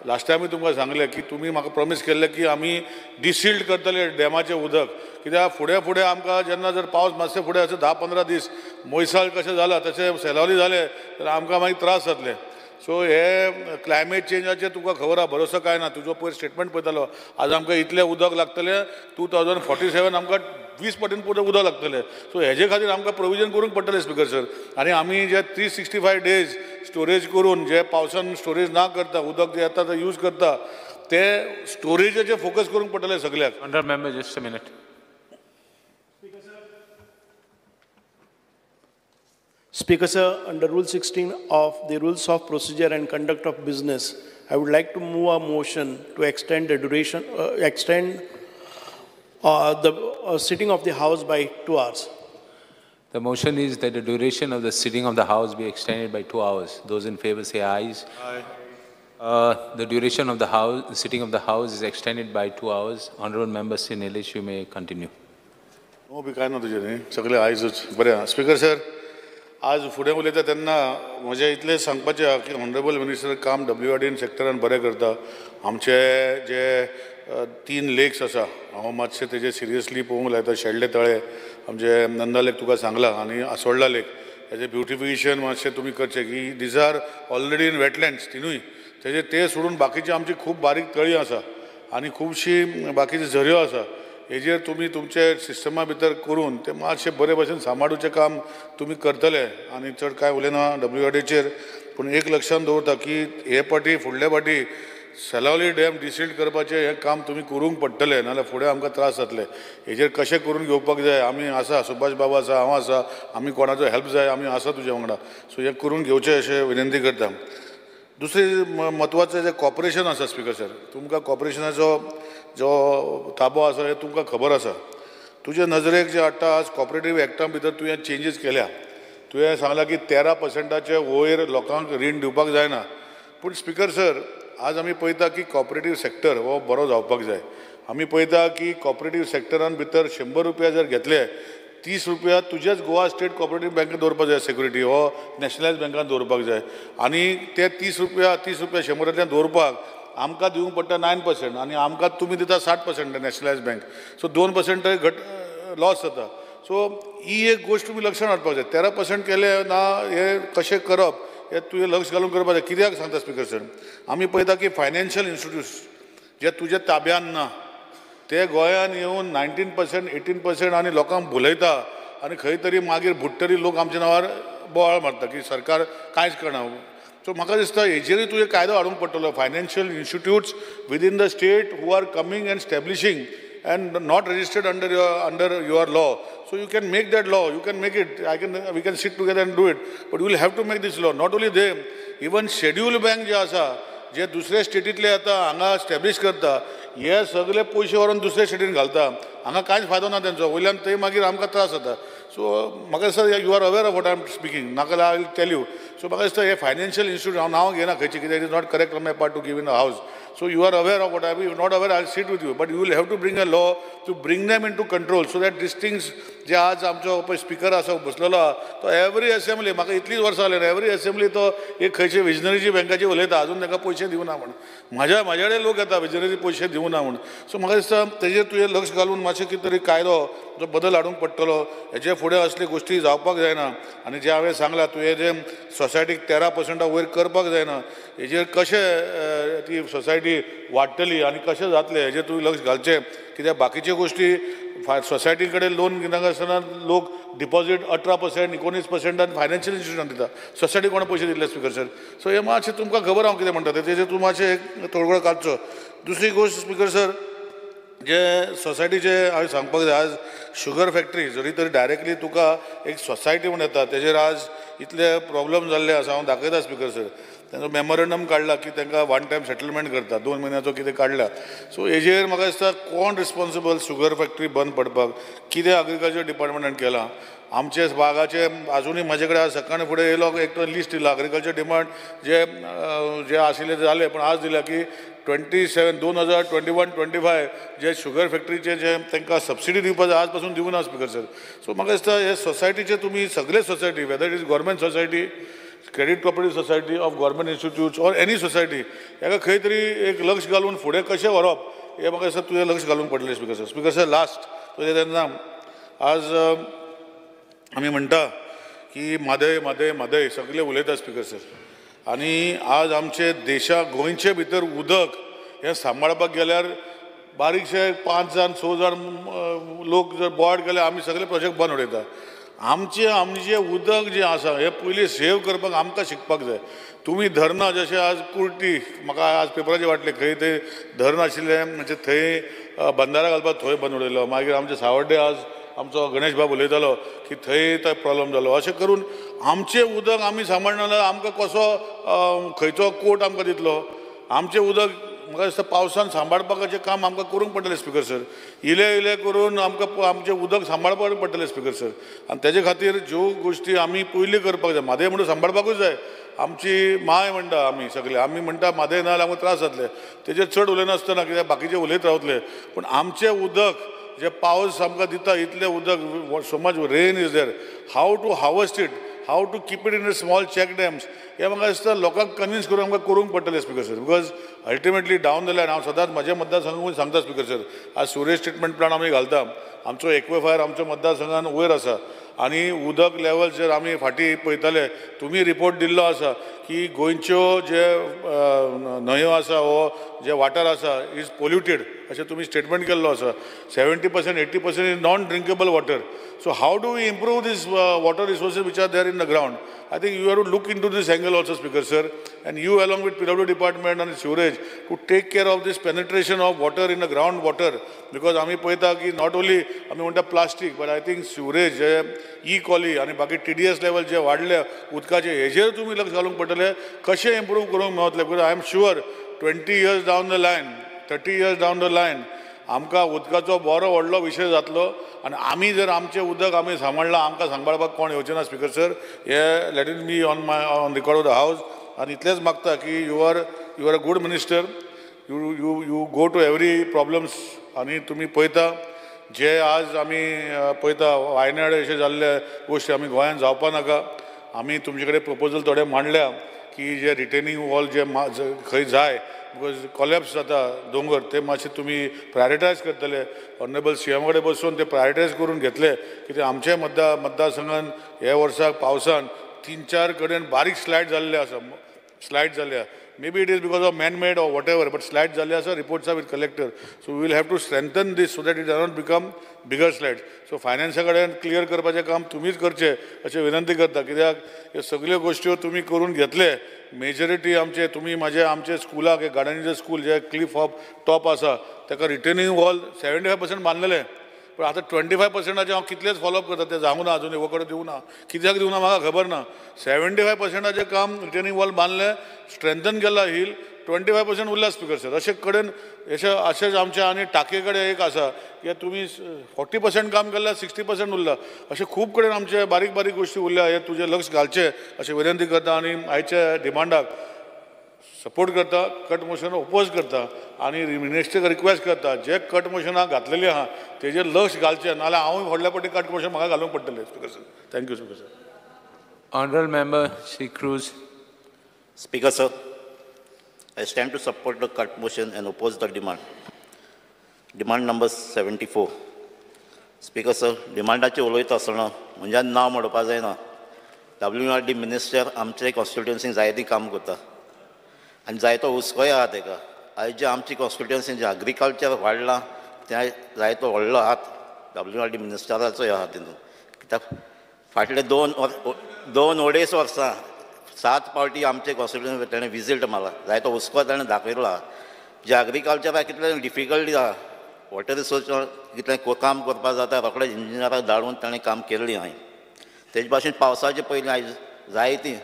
लास्ट टायमूय तुमकां सांगलें की तुमी म्हाका प्रॉमीस केल्लें की आमी डिसिल्ट करतले डॅमाचें उदक, कित्याक फुडें आमकां जेन्ना जर पावस मातशे फुडें अशें 10-15 दीस मोयसाल कशें जाला तशें सेलावली जालें जाल्यार आमकां मागीर त्रास जातले. सो हे क्लायमेट चेंजाचे तुका खबर आहा भरोसा काय ना तुजो पयर स्टेटमेंट पळयतालो आज आमकां इतलें उदक लागतलें 2047 आमकां 20 पटीन परत उदक लागतलें सो हेजे खातीर आमकां प्रोविजन करूंक पडटलें स्पिकर सर आनी आमी जे 365 डेज स्टोरेज करून जे पावसान स्टोरेज ना करता उदक जे येता ते यूज करता ते स्टोरेजाचेर फोकस करूंक पडटलें सगळ्याक. Honourable member, just a minute. Speaker sir, under Rule 16 of the Rules of Procedure and Conduct of Business, I would like to move a motion to extend the duration, the sitting of the House by 2 hours. The motion is that the duration of the sitting of the House be extended by 2 hours. Those in favor say ayes. Aye. The duration of the sitting of the House is extended by 2 hours. Honourable member Sri Nilesh, you may continue. नो बी काय ना तुजें न्ही सगळे आयजच बरें आहा. Speaker sir आज फुडें उलयता तेन्ना म्हजें इतलें सांगपाचें आहा की ऑनरेबल मिनिस्टर काम WRDN सेक्टरान बरें करता. आमचे जे 3 लेक्स आसा हांव मातशें तेजे सिरियसली पळोवंक लायता. शेळडे तळे आमचे नंदा लेक तुका सांगला आनी आसोळडा लेक हेजें ब्युटिफिकेशन मातशें तुमी करचें की these are already in wetlands तिनूय तेजे ते सोडून बाकीची आमची खूब बारीक तळी आसा आनी खुबशी बाकीची झऱ्यो आसा हेजेर तुमी तुमचे सिस्टमा भितर करून ते मातशें बरे भशेन सांबाळूचें काम तुमी करतले आनी चड कांय उलयना WRDचेर पूण एक लक्षांत दवरता की हे पाटी फुडले पाटी सेलावली डॅम डिसिल्ड करपाचें हें काम तुमी करूंक पडटलें नाल्यार फुडें आमकां त्रास जातले हेजेर कशें करून घेवपाक जाय आमी आसा सुभाष बाबा आसा हांव आसा आमी कोणाचो हेल्प जाय आमी आसा तुज्या वांगडा सो हें करून घेवचें अशें विनंती करता. दुसरी म्हत्वाचें जें कॉपरेशन आसा स्पिकर सर तुमकां कॉपरेशनाचो जो ताबो आसा हें तुमकां खबर आसा तुजे नजरेक जे हाडटा आज कॉपरेटीव एक्टा भितर तुवें चेंजीस केल्या तुवें सांगलां की 13%चे वयर लोकांक रीण दिवपाक जायना पूण स्पिकर सर आज आमी पळयता की कॉपरेटीव सेक्टर हो बरो जावपाक जाय. आमी पळयता की कॉपरेटीव सेक्टरान भितर 100 रुपया जर घेतले 30 रुपया तुजेच गोवा स्टेट कॉपरेटीव बँकेन दवरपाक जाय सेक्युरिटी हो नॅशनलायज बँकान दवरपाक जाय आनी ते 30 रुपया 100तल्यान दवरपाक आमकां दिवंक पडटा 9% आनी आमकां तुमी दिता 60% नॅशनलायज बँक सो 2% घट लॉस जाता. सो ही एक गोश्ट तुमी लक्षांत हाडपाक जाय 13% केले ना हे कशें करप हे तुवें लक्ष घालून करपाक जाय. कित्याक सांगता स्पिकर सर आमी पळयता की फायनान्शियल इन्स्टिट्यूट्स जे तुज्या ताब्यान ना ते गोंयान येवन 19% 18% आनी लोकांक भुलयता आनी खंय तरी मागीर भुट्टरी लोक आमच्या नांवार बोवाळ मारता की सरकार कांयच करना. सो म्हाका दिसता हेजेरूय तुवें कायदो हाडूंक पडटलो financial institutes within the state who are coming and establishing and not registered under your law. So you can make that law, you can make it, we can sit together and do it, but you will have to make this law. Not only them, even scheduled bank जे आसा जे दुसऱ्या स्टेटीतले आता हांगा स्टॅब्लिश करता हे सगळे पयशे व्हरून दुसऱ्या स्टेटीन घालता हांगा कांयच फायदो ना तेंचो वयल्यान थंय मागीर आमकां त्रास जाता. सो म्हाका दिसता you are aware of what I am speaking नाका I will tell you. So म्हाका दिसता हे फायनान्शियल इन्स्टिट्यूट हांव नांव घेना खंयची कित्याक it is not correct on my part to give in a house. So you are aware of what I mean, not aware, I'll sit with you, but you will have to bring a law to bring them into control so that these things जे आज आमचो पळय speaker आसा बसलेलो आहा तो every assembly म्हाका इतलीच वर्सां जालें एवरी असेंब्ली तो एक खंयचे विजनरीची बँकाची उलयता अजून ताका पयशे दिवना म्हण म्हाजे कडेन लोक येता विजनरी पयशे दिवना म्हण. सो म्हाका दिसता तेजेर तुवें लक्ष घालून मातशें कितें तरी कायदो जो बदल हाडूंक पडटलो हेचे फुडें असले गोश्टी जावपाक जायना आनी जे हांवें सांगलां तुवें जे सोसायटीक 13% वयर करपाक जायना हेजेर कशें ती सोसायटी वाडटली आनी कशें जातलें हेजेर तुवें लक्ष घालचें कित्याक बाकीच्यो गोश्टी सोसायटी कडेन लोन घेनासतना लोक डिपॉझीट 18% 19% आनी फायनान्शियल इन्स्टिट्यूशन दिता सोसायटी कोणा पयशे दितले स्पिकर सर. सो हे मातशें तुमकां खबर हांव कितें म्हणटा तेजेर तूं मातशें एक तोडगो काडचो. दुसरी गोश्ट स्पिकर सर जे सोसायटीचे हांवें सांगपाक जाय आज शुगर फॅक्टरी जरी तरी डायरेक्टली तुका एक सोसायटी म्हूण येता तेजेर आज इतले प्रॉब्लम जाल्ले आसा हांव दाखयता स्पिकर सर तांचो मेमोरंडम काडला की तांकां 1 टायम सेटलमेंट करता 2 म्हयन्याचो कितें काडला. सो हेजेर म्हाका दिसता कोण रिस्पॉन्सिबल शुगर फॅक्टरी बंद पडपाक कितें एग्रीकल्चर डिपार्टमेंटान केलां आमचे भागाचे अजुनूय म्हाजे कडेन आज सकाळी फुडें येयलो एक लिस्ट दिला एग्रीकल्चर डिमांड जे आशिल्ले जाले पण आज दिल्या की 2021-25 जे शुगर फॅक्टरीचे जे तांकां सबसिडी दिवपाक आज पासून दिवना स्पिकर सर. सो म्हाका दिसता हे सोसायटीचे तुमी सगळे society whether it is government society credit cooperative society of government institutes or any society हाका खंय तरी एक लक्ष घालून फुडें कशें व्हरप हे म्हाका दिसता तुवें लक्ष घालूंक पडलें speaker sir. Speaker sir last तुवें तेन्ना आज आमी म्हणटा की म्हादय म्हादय म्हादय सगळे उलयता स्पिकर सर आनी आज आमचे देशा गोंयचे भितर उदक हें सांबाळपाक गेल्यार बारीकशे 5 जाण 6 जाण लोक जर बॉयड केले आमी सगळे प्रोजेक्ट बंद उडयता. आमचे उदक जें आसा हें पयलीं सेव करपाक आमकां शिकपाक जाय. तुमी धरना जशें आज कुर्टी म्हाका आज पेपराचेर वाटले खंय ते धरण आशिल्लें म्हणजे थंय बंदारा घालपाक थंय बंद उडयलो. मागीर आमचे सावड्डे आज आमचो गणेश बाब उलयतालो की थंय तो प्रॉब्लम जालो. अशें करून आमचें उदक आमी सांबाळना जाल्यार आमकां कसो खंयचो कोर्ट आमकां दितलो. आमचें उदक म्हाका दिसता पावसान सांबाळपाचें काम आमकां करूंक पडटलें स्पिकर सर. इले करून आमकां आमचें उदक सांबाळपाक पडटलें स्पिकर सर. आनी तेजे खातीर ज्यो गोश्टी आमी पयलीं करपाक जाय म्हादें म्हणून सांबाळपाकूच जाय. आमची माय म्हणटा आमी सगळे आमी म्हणटा म्हादें ना जाल्यार आमकां त्रास जातले. तेजेर चड उलयनासतना कित्याक बाकीचे उलयत रावतले. पूण आमचें उदक जे पावस आमकां दिता इतलें उदक so much rain is there how to harvest it how to keep it in a small check dams हें म्हाका दिसता लोकांक कन्विन्स करून आमकां करूंक पडटलें speaker sir. Because ultimately down the line हांव सदांच म्हाज्या मतदारसंघाक सांगता स्पिकर सर आज सुरेश ट्रिटमेंट प्लांट आमी घालता. आमचो एक्वेफायर आमच्या मतदारसंघान वयर आसा आनी उदक लेवल जर आमी फाटीं पळयताले तुमी रिपोर्ट दिल्लो आसा की गोंयच्यो जे न्हंयो आसा वो जे वाटर आसा इज पोल्युटेड अशें तुमी स्टेटमेंट केल्लो आसा. 70% 80% is non drinkable water. So how do we improve these water resources which are there in the ground? I think you have to look into this angle also, Speaker Sir, and you along with PW Department and Sewerage to take care of this penetration of water in the ground water, because आम्ही पळयता की not only आम्ही म्हणटा plastic but I think sewerage जे E-coli आणि बाकी TDS level जे वाढले उदकाचे हेजेर तुम्ही लक्ष घालूंक पडटले कशें इम्प्रूव करूंक मेळटलें. because I am sure 20 years down the line 30 years down the line आमकां उदकाचो बरो व्हडलो विशय जातलो आनी आमी जर आमचें उदक आमी सांबाळलां आमकां सांबाळपाक कोण येवचें ना. स्पिकर सर हे let it me on record of the house आनी इतलेंच मागता की you are a good minister. You go to every problems आनी तुमी पळयता जे आज आमी पळयता वायनाड अशें जाल्ले गोश्टी आमी गोंयांत जावपा नाका. आमी तुमचे कडेन प्रपोजल थोडे मांडल्या की जे रिटेनिंग वॉल जे खंय जाय बिकॉज कॉलेप्स जाता दोंगर ते मातशें तुमी प्रायोरिटायज करतले. ऑनरेबल CM कडेन बसून ते प्रायोरिटायज करून घेतले कित्याक आमच्या मतदारसंघान हे वर्साक पावसान 3-4 कडेन बारीक स्लायड जाल्ले आसा. स्लायड जाल्ल्या maybe it is because of man made or whatever but slide जाल्ले आसा. Reports are with collector. So we will have to strengthen these so that it does not become bigger slide. So फायनान्सा कडेन clear करपाचें काम तुमीच करचें अशें विनंती करता कित्याक ह्यो सगळ्यो गोश्ट्यो तुमी करून घेतले. मेजॉरिटी आमचे तुमी आमचे स्कुलाक गार्डनीचें स्कूल जे क्लिफ ऑफ टॉप आसा ताका रिटेनिंग वॉल 75% बांदलेले पण आता 25%चे हांव कितलेच फॉलोअप करता ते जावंक ना अजून एवकडे दिवना कित्याक दिवना म्हाका खबर ना. 75%चे काम रिटेनिंग वॉल बांदले स्ट्रेंथन केला हिल 25% उरला स्पिकर सर. अशे कडेन अशेंच आमचे आनी टाके कडेन एक आसा की तुमी 40% काम केल्यार 60% उरला. अशे खूब कडेन आमचे बारीक बारीक गोश्टी उरल्या. हे तुजें लक्ष घालचें अशें विनंती करता आनी आयच्या डिमांडाक सपोर्ट करता. कट मोशन ओपोज करता आनी मिनिस्टराक रिक्वेस्ट करता जे कट मोशनाक घातलेली आहा तेजेर लक्ष घालचें नाल्यार हांवूय व्हडल्या पटी कट मोशन म्हाका घालूंक पडटलें speaker sir. Thank you speaker sir. Honourable Member Shri Cruz. Speaker sir, I stand to support the cut motion and oppose the demand. Demand number 74. Speaker sir, demandaचे उलयता आसतना म्हणजे नांव म्हणपाक जायना. WRD मिनिस्टर आमचे कॉन्स्टिट्युएन्सीक जायती काम करता आनी जायतो हुस्कोय आहा तेका. आयज जे आमची कॉन्स्टिट्युएन्सीन जे एग्रीकल्चर वाडलां त्या जायतो व्हडलो हात WRD मिनिस्टराचोय आहा तितून. कित्याक फाटले 2-2.5 वर्सां 7 फावटी आमचे कॉन्स्टिट्युएन्सी ताणें विजीट मारला. जायतो हुस्को ताणें दाखयलो आहा. जे एग्रीकल्चराक कितलें डिफिकल्टी आहा वॉटर रिसोर्सार कितलें काम करपाक जाता रोखडेच इंजिनियराक धाडून ताणें काम केल्लीं हांवें. तेजे भाशेन पावसाचे पयलीं आयज जायतीं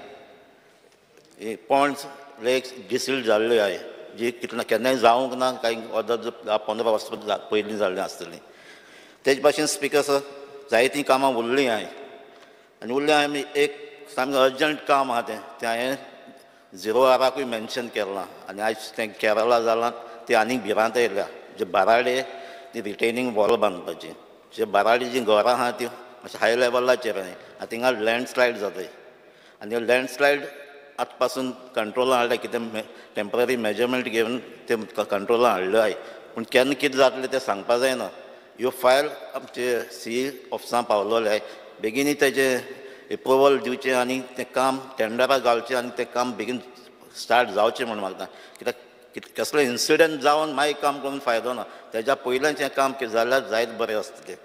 पॉण्ड्स लेक्स डिसील्ड जाल्ल्यो आहाय जी कितलें केन्नाय जावंक ना कांय अर्द 10-15 वर्सां पयलीं जाल्लीं आसतलीं. तेजे भाशेन स्पिकर सर जायतीं कामां उरलीं हांवें आनी उरलें हांवें एक सामकें अर्जंट काम आहा तें हांवें 0 आराकूय मेन्शन केलां आनी आयज तें केरला जालां तें आनीक भिरांत येयल्या. जे बाराडे ती रिटेनिंग वॉल बांदपाची जे बाराडे जीं घरां आहा तीं मातशें हाय लेवलाचेर आनी थिंगा लँडस्लायड जाताय आनी लँडस्लायड आतां पासून कंट्रोलान हाडल्या कितें टेम्पररी मेजरमेंट घेवन ते कंट्रोलान हाडले आहाय. पूण केन्ना कितें जातलें तें सांगपा जायना. ह्यो फायल आमचे CE ऑफिसां पावलेले बेगिनी तेजे एप्रुवल दिवचें आनी तें काम टेंडराक घालचें आनी तें काम बेगीन स्टार्ट जावचें म्हणून मागता. कित्याक कसलो इन्सिडंट जावन मागीर काम करून फायदो ना. तेज्या पयलेंच हें काम जाल्यार जायत बरें आसतलें.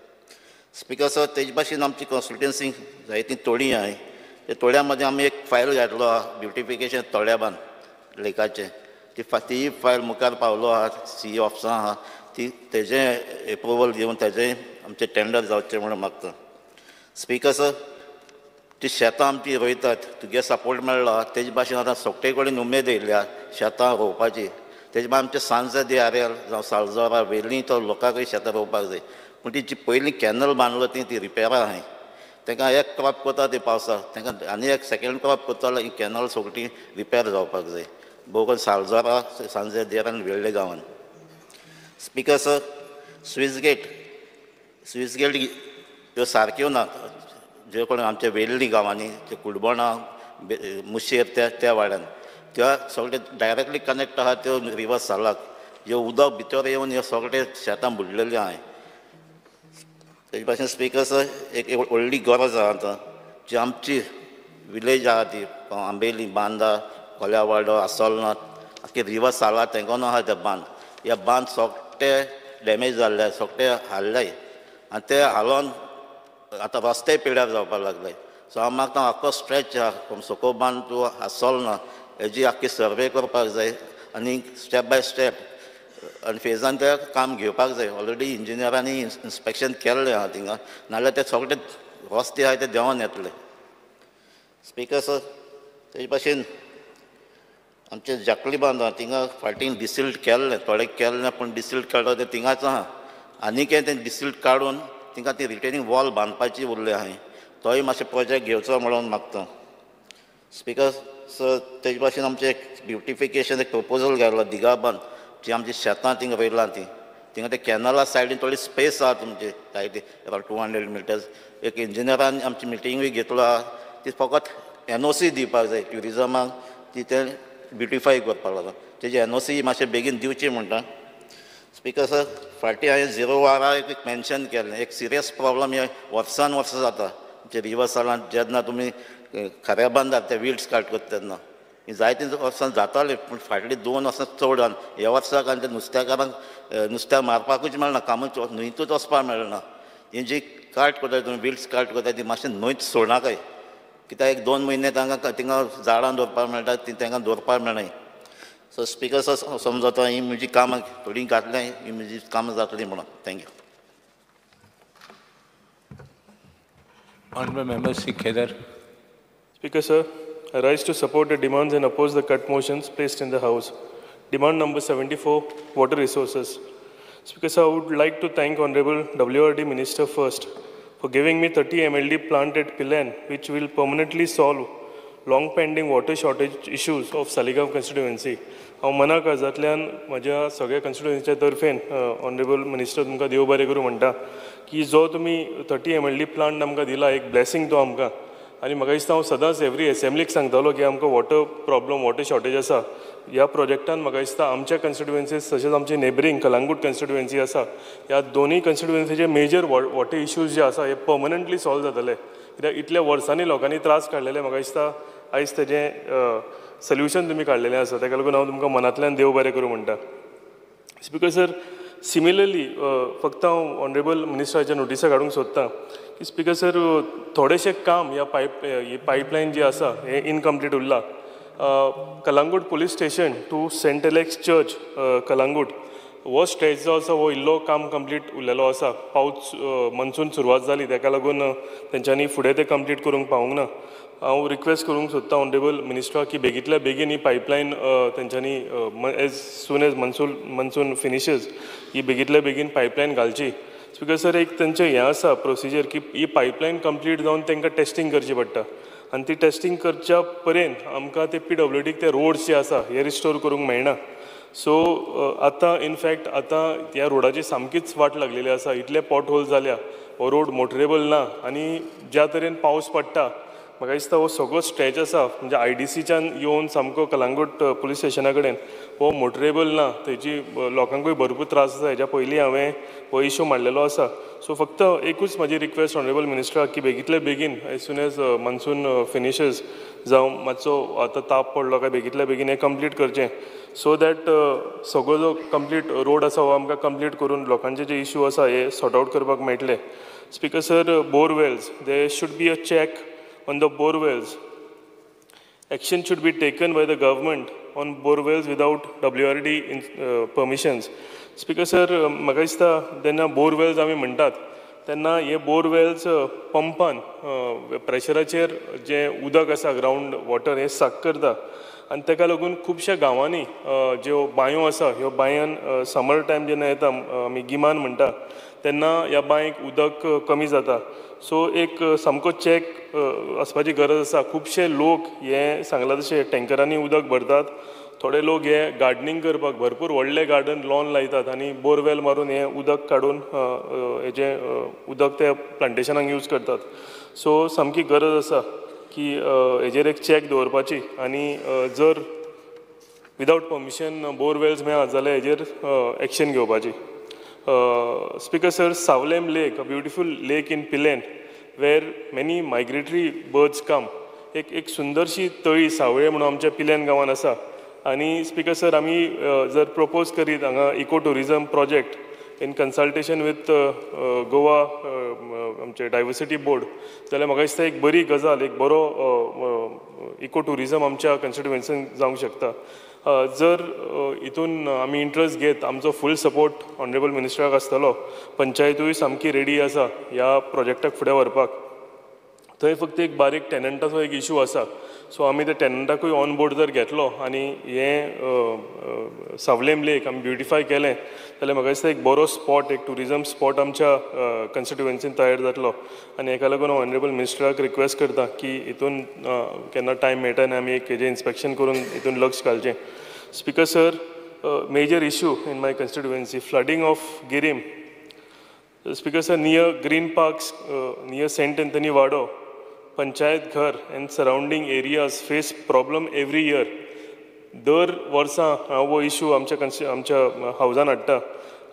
स्पिकर सर, तेजे भाशेन आमची कॉन्स्टिट्युएन्सी जायतीं तोडी आहाय. त्या तोड्या मदें आमी एक फायल घातलो आहा ब्युटिफिकेशन तोड्या बांद लेकाचें. ती फायल मुखार पावलो आहा, CE ऑफिसां आहा, तेजें एप्रुवल दिवन तेजें आमचें टेंडर जावचें म्हणून मागता. स्पिकर सर, ती शेतां आमची रोयतात, तुगे सपोर्ट मेळ्ळो आहा. तेजे भाशेन आतां सोगटे कडेन उमेद येयल्या शेतां रोवपाची. तेजे भायर आमचे सांजे दियारेल जावं सालजोरा वेली तो लोकांकय शेतां रोवपाक जाय. पूण ती जी पयलीं कॅनल बांदलो ती रिपेरां आहाय. तांकां एक क्रॉप करता ती पावसाक, तांकां आनी एक सेकेंड क्रॉप करता जाल्यार ही कॅनल सोगटी रिपेर जावपाक जाय. भोगून सालजोरा सांजे दियार आनी वेल्ले गांवान. स्पिकर सर, स्विस गेट ह्यो सारक्यो ना. जे कोण आमच्या वेल्ली गांवांनी ते कुडबोणा मुशेर त्या वाड्यान त्या सगळे डायरेक्टली कनेक्ट आहा त्यो रिवर सालाक. ह्यो उदक भितर येवन ह्यो सगळे शेतां बुडलेलीं आहाय. तेजे भाशेन स्पिकर सर, एक व्हडली गरज आहा आतां जी आमची विलेज आहा ती आंबेली, बांदा, कोल्यावाडो, आसोलनाथ, आख्खे रिवर साला तेंकोन आहा ते बांद. ह्या बांद सोगटे डॅमेज जाल्ले, सोगटे हाल्ले आनी ते हालोवन आतां रस्ते पिड्यार जावपाक लागले. सो हांव मागता आख्खो स्ट्रेच आहा फ्रॉम सकೋ बांद टू आसोलनाथ हेजी आख्खी सर्वे करपाक जाय आनी स्टेप बाय स्टेप आनी फेजान तें काम घेवपाक जाय. ऑलरेडी इंजिनियरांनी इन्स्पेक्शन केल्लें आहा थिंगा, नाजाल्यार ते सगळे रस्ते आहाय ते देंवन येतले. स्पिकर सर, तेजे भाशेन आमचे जाकली बांद आहा थिंगा फाटीं डिसिल्ट केल्लें, थोडे केल्लें पूण डिसिल्ट काडलो तें थिंगाच आहा. आनीकय तें डिसिल्ट काडून थिंगा ती रिटेनिंग वॉल बांदपाची उरली आहाय. तोय मातशें प्रोजेक्ट घेवचो म्हणून मागता. स्पिकर सर, तेजे भाशेन आमचें एक ब्युटिफिकेशन एक प्रपोजल घातलो दिगा बांद, जी आमची शेतां थिंगा रोयलां थिंगा ते कॅनला सायडीन थोडी स्पेस आहा तुमचे जायते अबावट 200 मिटर्स. एक इंजिनियरान आमची मिटिंगूय घेतलो आहा. ती फकत NOC दिवपाक जाय ट्युरिजमाक, ती तें ब्युटिफाय करपाक लागून. तेजी NOC मातशें बेगीन दिवची म्हणटा. स्पिकर सर, फाटीं हांवें 0 वारा एक मेन्शन केल्लें. एक सिरियस प्रॉब्लम हे वर्सान वर्स जाता म्हणजे रिवर सालांत. जेन्ना तुमी खऱ्या बांदार ते विल्ड्स काट करता तेन्ना जायतीं वर्सां जातालीं, पूण फाटलीं 2 वर्सां चड जावन ह्या वर्साक आनी ते नुस्तेकारांक नुस्त्या मारपाकूच मेळना, कामूच न्हंयतूच वचपाक मेळना. ही जी काट करता तुमी विल्ड्स काट करता ती मातशें न्हंयत सोडनाकाय. कित्याक 1-2 म्हयने तांकां थिंगा झाडां दवरपाक मेळटा, ती तांकां दवरपाक मेळनाय. सो स्पिकर सर, समजता ही म्हजी कामां थोडीं घातल्यां, ही म्हजी कामां जातलीं म्हणून. Thank you. Honourable Member Sri Kedar. Speaker sir, I rise to support the demands and oppose the cut motions placed in the House. Demand number 74, water resources. Speaker sir, I would like to thank Honourable WRD Minister first for giving me 30 MLD plant at Pilan, which will permanently solve long pending water shortage issues of Saligaon constituency. हांव मना काळजांतल्यान म्हज्या सगळ्या कन्स्टिट्युएन्सीच्या तर्फेन honourable minister तुमकां देव बरें करूं म्हणटा की जो तुमी 30 MLD प्लांट आमकां दिला, एक ब्लेसिंग तो आमकां. आनी म्हाका दिसता हांव सदांच एवरी असेंब्लीक सांगतालो की आमकां वॉटर प्रॉब्लम, वॉटर शॉर्टेज आसा. ह्या प्रोजेक्टान म्हाका दिसता आमच्या कन्स्टिट्युएन्सीज तशेंच आमची नेबरींग कलांगूट कन्स्टिट्युएन्सी आसा, ह्या दोनूय कन्स्टिट्युएन्सीचे मेजर वॉटर इश्यूज जे आसा हे पर्मनंटली सॉल्व जातले. कित्याक इतल्या वर्सांनी लोकांनी त्रास काडलेले, म्हाका दिसता आयज तेजें सोल्युशन तुमी काडलेलें आसा. ताका लागून हांव तुमकां मनांतल्यान देव बरें करूं म्हणटा. स्पिकर सर, सिमिलरली फक्त हांव ऑनरेबल मिनिस्टराच्या नोटिसा काडूंक सोदतां की स्पिकर सर, थोडेशें काम ह्या पायपलायन जी आसा हें इनकम्प्लीट उरलां. Calangute police station to saint Alex church Calangute हो स्ट्रेच जो आसा हो इल्लो काम कंप्लीट उरलेलो आसा. पावस मनसून सुरवात जाली ताका लागून तेंच्यांनी फुडें तें कंप्लीट करूंक पावूंक ना. हांव रिक्वेस्ट करूंक सोदतां ऑनरेबल मिनिस्टराक की बेगींतल्या बेगीन ही पायपलायन तेंच्यांनी एज सून एज मनसून फिनिशीज ही बेगींतल्या बेगीन पायपलायन घालची. स्पिकर सर, एक तेंचें हें आसा प्रोसिजर की ही पायपलायन कंप्लीट जावन तांकां टेस्टींग करची पडटा आनी ती टेस्टींग करच्या पर्यंत आमकां ते PWDक ते रोड्स जे आसा हे रिस्टोर करूंक मेळना. सो आतां इनफॅक्ट आतां ह्या रोडाची सामकीच वाट लागलेली आसा. इतले पॉट होल जाल्या, हो रोड मोटरेबल ना आनी ज्या तरेन पावस पडटा म्हाका दिसता हो सगळो स्ट्रेच आसा म्हणजे IDCच्यान येवन सामको कलांगूट पुलीस स्टेशना कडेन हो मोटरेबल ना. थंयची लोकांकूय भरपूर त्रास आसा. हेच्या पयलीं हांवें हो इश्यू मांडलेलो आसा. सो फक्त एकूच माझी रिक्वेस्ट ऑनरेबल मिनिस्टराक की बेगीतले बेगीन as soon as monsoon finishes जावं मातसो आतां ताप पडलो काय बेगीतले बेगीन हें कंप्लीट करचें सो दॅट सगळो जो कंप्लीट रोड आसा हो आमकां कंप्लीट करून लोकांचे जे इश्यू आसा हे सॉर्ट आउट करपाक मेळटले. Speaker sir, borewells, there should be a check on the borewells. Action should be taken by the government on borewells without WRD permissions. Speaker sir, म्हाका दिसता जेन्ना बोरवेल्स आमी म्हणटात तेन्ना हे बोरवेल्स पंपान प्रेशराचेर जें उदक आसा ग्रावंड वॉटर हें साक करता आनी ताका लागून खुबश्या गांवांनी ज्यो बांयो आसा ह्यो बांयान समर टायम जेन्ना येता आमी गिमान म्हणटा तेन्ना ह्या बांयक उदक कमी जाता. सो एक सामको चॅक आसपाची गरज आसा. खुबशे लोक हे सांगला तशें टँकरांनी उदक भरतात, थोडे लोक हे गार्डनिंग करपाक भरपूर व्हडले गार्डन लॉन लायतात आनी बोरवेल मारून हें उदक काडून हेजें उदक ते प्लांटेशनाक यूज करतात. सो सामकी गरज आसा की हेजेर एक चॅक दवरपाची आनी जर विदावट परमिशन बोरवेल्स मेळत जाल्यार हेजेर एक्शन घेवपाची. Speaker sir, Savlem lake, a beautiful lake in Pilerne where many migratory birds come. एक सुंदरशी तळी सावळे म्हणून आमच्या पिलेन गांवान आसा आनी स्पीकर सर आमी जर प्रपोज करीत हांगा eco tourism project in consultation with Goa आमचे डायवर्सिटी बोर्ड जाल्यार म्हाका दिसता एक बरी गजाल, एक बरो इको टुरिजम आमच्या कन्स्टिट्युएन्सीन जावंक शकता. जर हितून आमी इंट्रस्ट घेत आमचो फूल सपोर्ट ऑनरेबल मिनिस्टराक आसतलो. पंचायतूय सामकी रेडी आसा ह्या प्रोजेक्टाक फुडें व्हरपाक. थंय फक्त एक बारीक टॅनंटाचो एक इशू आसा. सो आमी त्या टॅनंटाकूय ऑन बोर्ड जर घेतलो आनी हें सावलेम लेक आमी ब्युटिफाय केलें जाल्यार म्हाका दिसता एक बरो स्पॉट, एक टुरिजम स्पॉट आमच्या कन्स्टिट्युएन्सीन तयार जातलो. आनी हेका लागून हांव ऑनरेबल मिनिस्टराक रिक्वेस्ट करता की हितून केन्ना टायम मेळटा आनी आमी एक हेजें इन्स्पेक्शन करून हितून लक्ष घालचें. Speaker sir, major issue in my constituency, flooding of Guirim. Speaker sir, near green parks near Saint Anthony Vaddo, panchayat घर and surrounding areas face problem every year. दर वर्सा हांव हो इशू आमच्या हावजान हाडटा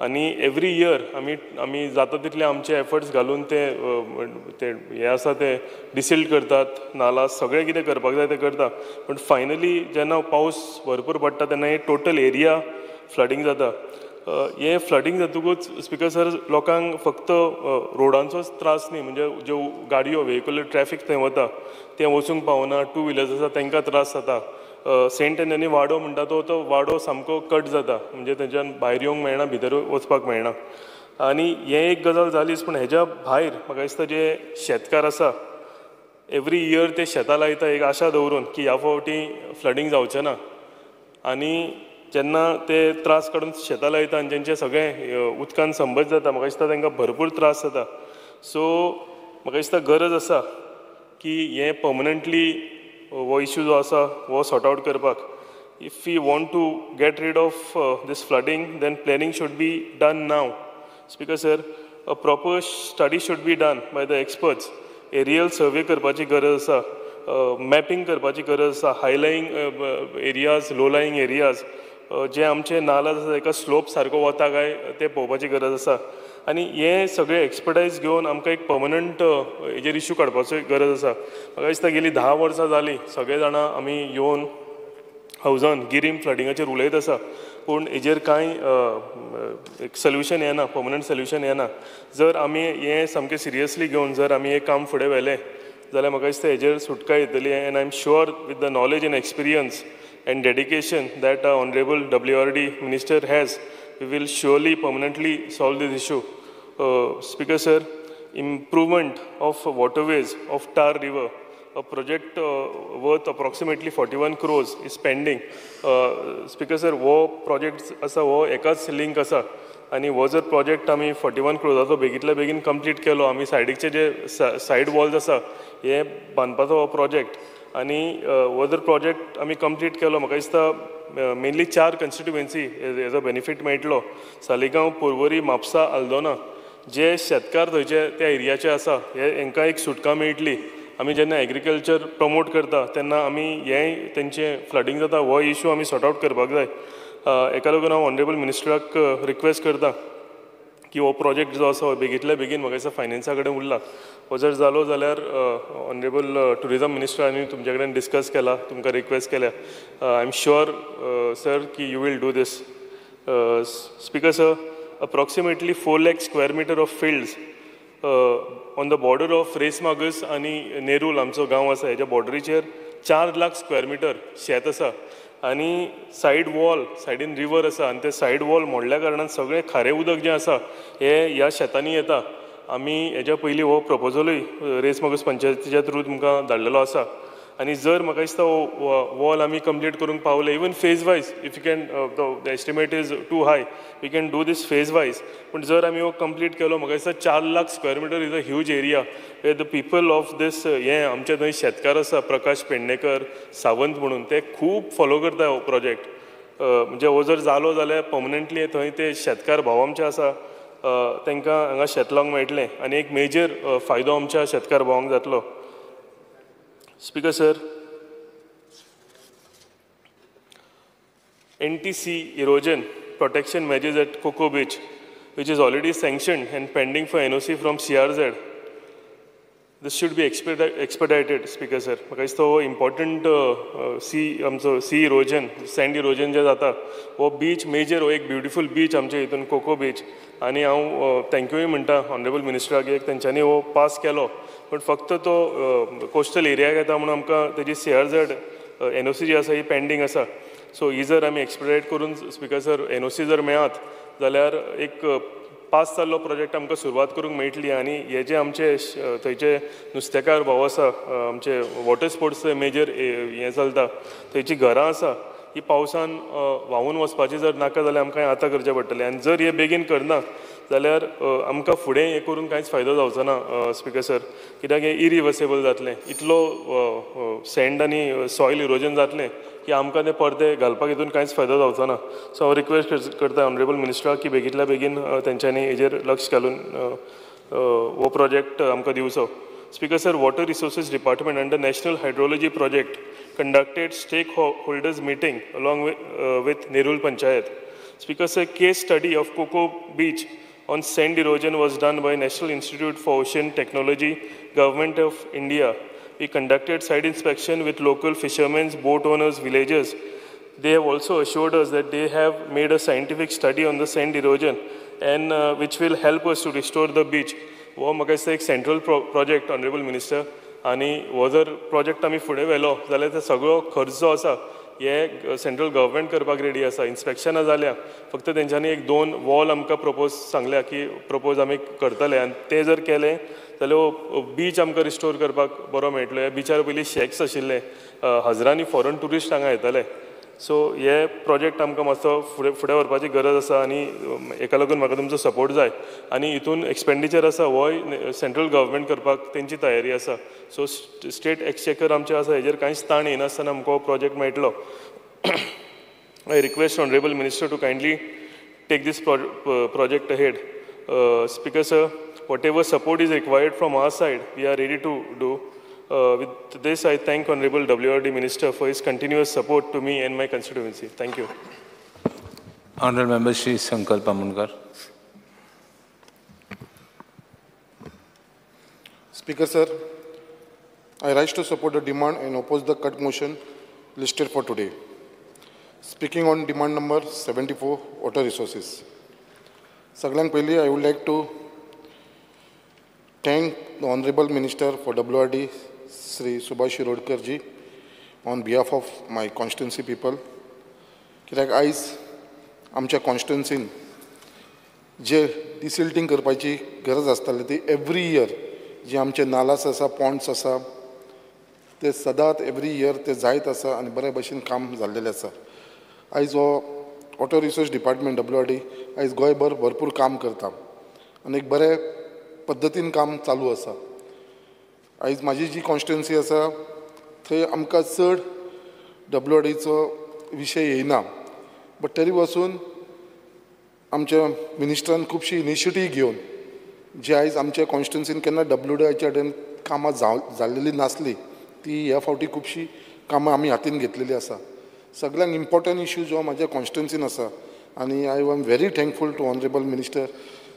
आनी एवरी इयर आमी जाता तितले आमचे एफर्ट्स घालून ते हे आसा ते डिसिल्ट करतात, नाला सगळें कितें करपाक जाय तें करता. पूण फायनली जेन्ना पावस भरपूर पडटा तेन्ना हे टोटल एरिया फ्लडींग जाता. हे फ्लडींग जातकूच स्पीकर सर लोकांक फक्त रोडांचोच त्रास न्ही, म्हणजे ज्यो गाडयो व्हेहिक्युलर ट्रॅफिक थंय वता तें वचूंक पावना, टू व्हिलर्स आसा तांकां त्रास जाता. सेंट एंथनी वाडो म्हणटा तो वाडो सामको कट जाता, म्हणजे तेच्यान भायर येवंक मेळना, भितर वचपाक मेळना. आनी हें एक गजाल जालीच, पूण हेज्या भायर म्हाका दिसता जे शेतकार आसा एवरी इयर ते शेतां लायता एक आशा दवरून की ह्या फावटी फ्लडींग जावचें ना. आनी जेन्ना ते त्रास काडून शेतां लायता आनी जेंचे सगळें उदकान संबत जाता म्हाका दिसता तांकां भरपूर त्रास जाता. सो म्हाका दिसता गरज आसा की हें पर्मनंटली हो इशू जो आसा हो सॉर्ट आउट करपाक. If we want to get rid of this flooding then planning should be done now. Speaker sir, a proper study should be done by the experts. Aerial survey करपाची गरज आसा, mapping करपाची गरज आसा, high lying areas, low lying areas, जे आमचे नाला आसा ताका स्लोप सारको वता काय ते पळोवपाची गरज आसा. आनी हे सगळे एक्सपर्टायज घेवन आमकां एक पर्मनंट हेजेर इशू काडपाचो गरज आसा. म्हाका दिसता गेलीं 10 वर्सां जालीं सगळे जाणां आमी येवन हावजान गिरीम फ्लडिंगाचेर उलयत आसा, पूण हेजेर कांय एक सोल्युशन येना, पर्मनंट सोल्युशन येना. जर आमी हें सामकें सिरियसली घेवन जर आमी हें काम फुडें व्हेलें जाल्यार म्हाका दिसता हेजेर सुटका येतली. End I am sure with the knowledge end experience and dedication that our Honorable WRD Minister has, we will surely permanently solve this issue. Speaker Sir, improvement of waterways of Tar River, a project worth approximately 41 crores is pending. Speaker Sir, wo project asa wo ekach link asa आणि हो जर project आमी 41 क्रोजाचो बेगीतल्या बेगीन complete केलो, आमी सायडीचे जे said walls आसा हे बांदपाचो हो प्रोजेक्ट आनी हो जर प्रोजेक्ट आमी कंप्लीट केलो म्हाका दिसता मेनली 4 कन्स्टिट्युएन्सी हेजो बेनिफीट मेळटलो. सालिगांव, पर्वरी, म्हापसा, आल्दोना. जे शेतकार थंयचे त्या एरियाचे आसा हेंकां एक सुटका मेळटली. आमी जेन्ना एग्रीकल्चर प्रमोट करता तेन्ना आमी हेंय तेंचे फ्लडींग जाता हो इशू आमी सॉर्ट आउट करपाक जाय. हेका लागून हांव ऑनरेबल मिनिस्टराक रिक्वेस्ट करता की हो प्रोजेक्ट जो आसा बेगींतल्या बेगीन म्हाका दिसता फायनान्सा कडेन उरला. हो जर जालो जाल्यार ऑनरेबल टुरिजम मिनिस्टरांनी तुमचे कडेन डिस्कस केला, तुमकां रिक्वेस्ट केल्या. आय एम शुअर सर की you will do this. Speaker sir, approximately 4 lakh square meter of fields on the border of रेसमागस आणि नेरूल आमचो गांव आसा हेच्या बॉर्डरीचेर 4 लाख स्क्वेअर मिटर शेत आसा आणि सायड वॉल सायडीन रिवर आसा आणि ते सायड वॉल मोडल्या कारणान सगळें खारें उदक जें आसा हें ह्या शेतांनी येता. आमी हेच्या पयलीं हो प्रपोजलूय रेसमागस पंचायतीच्या थ्रू तुमकां धाडलेलो आसा आणि जर म्हाका दिसता वॉल आमी कंप्लीट करूंक पावले even phase wise if you can the estimate is too high we can do these phase wise. पूण जर आमी हो कंप्लीट केलो म्हाका दिसता 4 lakh square metre is a huge area where the people of these हें आमचे थंय शेतकार आसा प्रकाश पेडणेकर सावंत म्हणून ते खूब फॉलो करता हो प्रोजेक्ट. म्हणजे हो जर जालो जाल्यार पर्मनंटली थंय ते शेतकार भाव आमचे आसा तांकां हांगा शेत लावंक मेळटलें आणि एक मेजर फायदो आमच्या शेतकार भावांक जातलो. Speaker sir, NTC erosion protection measures at Coco Beach, which is already sanctioned and pending for NOC from CRZ. This should be expedited, Speaker sir. म्हाका दिसता हो important sea erosion, sand erosion जे जाता हो बीच मेजर हो एक beautiful beach आमच्या हितून कोको बीच आणि हांव थँक्यूय म्हणटा ऑनरेबल मिनिस्टराक एक तेंच्यांनी हो पास केलो. पण फक्त तो कोस्टल एरियाक येता म्हणून आमकां तेजी CRZ NOC जी आसा ही पेंडींग आसा. सो ही जर आमी एक्सपेडायट करून स्पीकर सर NOC जर मेळत जाल्यार एक पास जाल्लो प्रोजेक्ट आमकां सुरवात करूंक मेळटली आणि हे जे आमचे थंयचे नुस्तेकार भाव आसा आमचे वॉटर स्पोर्ट्स मेजर हें चलता थंयची घरां आसा ही पावसान व्हांवून वचपाची जर नाका जाल्यार आमकां आतां करचें पडटलें आणि जर हे बेगीन करना जाल्यार आमकां फुडें हें करून कांयच फायदो जावचो ना स्पीकर सर. कित्याक हें इरिवर्सेबल जातलें इतलो सँड आनी सॉयल इरोजन जातलें की आमकां ते परते घालपाक हितून कांयच फायदो जावचो ना. सो हांव रिक्वेस्ट करता ऑनरेबल मिनिस्टराक की बेगींतल्या बेगीन तेंच्यांनी हेजेर लक्ष घालून हो प्रोजेक्ट आमकां दिवचो. Speaker sir, Water Resources Department under National Hydrology Project conducted stakeholders meeting along with Nerul Panchayat. Speaker sir, case study of Coco Beach on sand erosion was done by National Institute for Ocean Technology, Government of India. We conducted site inspection with local fishermen, boat owners, villagers. They have also assured us that they have made a scientific study on the sand erosion and which will help us to restore the beach. हो म्हाका दिसता एक central project honourable minister आणि हो जर project आमी फुडें व्हेलो जाल्यार तो सगळो खर्च जो आसा हे सेंट्रल गव्हर्मेंट करपाक रेडी आसा. इन्स्पेक्शनां जाल्या फक्त तेंच्यांनी एक 2 वॉल आमकां प्रपोज सांगल्या की प्रपोज आमी करतले आणि ते जर केले जाल्यार बीच आमकां रिस्टोर करपाक बरो मेळटलो. ह्या बिचार पयलीं शॅक्स आशिल्ले हजारांनी फॉरेन ट्युरिस्ट हांगा येताले. सो हे प्रोजेक्ट आमकां मातसो फुडें व्हरपाची गरज आसा आणि हेका लागून म्हाका तुमचो सपोर्ट जाय आणि हितून एक्सपेंडिचर आसा होय सेंट्रल गव्हर्मेंट करपाक तेंची तयारी आसा. सो स्टेट एक्सचेकर आमचे आसा हेजेर कांयच ताण येनासतना आमकां हो प्रोजेक्ट मेळटलो. I request honourable minister to kindly take this project ahead. Speaker sir, whatever support is required from our side we are ready to do. With this, I thank Honorable WRD Minister for his continuous support to me and my constituency. Thank you. Honorable Member Shri Sankalp Amunkar. Speaker sir, I rise to support the demand and oppose the cut motion listed for today. Speaking on demand number 74, water resources. Saglang Peli, I would like to thank the Honorable Minister for WRD Sri Subhash Shirodkar ji on behalf of my constituency people. कित्याक आयज आमच्या कॉन्स्टिट्युन्सीन जे desilting करपाची गरज आसताली ती every year जे आमचे नालास आसा पॉन्ड्स आसा ते सदांच एवरी इयर ते जायत आसा आनी बरे भशेन काम जाल्लेलें आसा. आयज हो वॉटर रिसोर्स डिपार्टमेंट WRD आयज गोंयभर भरपूर काम करता आनी एक बरे पद्दतीन काम चालू आसा. आयज म्हाजी जी कॉन्स्टिट्युन्सी आसा थंय आमकां चड WRDचो विशय येयना बट तरी वचून आमच्या मिनिस्टरान खुबशी इनिशिएटीव घेवन जी आयज आमच्या कॉन्स्टिट्युन्सीन केन्ना WRDच्या कडेन कामां जाल्लेली नासली ती ह्या फावटी खुबशी कामां आमी हातीन घेतलेली आसा. सगळ्यांत इम्पॉर्टंट इश्यू जो म्हाज्या कॉन्स्टिट्युन्सीन आसा आनी I am very thankful to honourable minister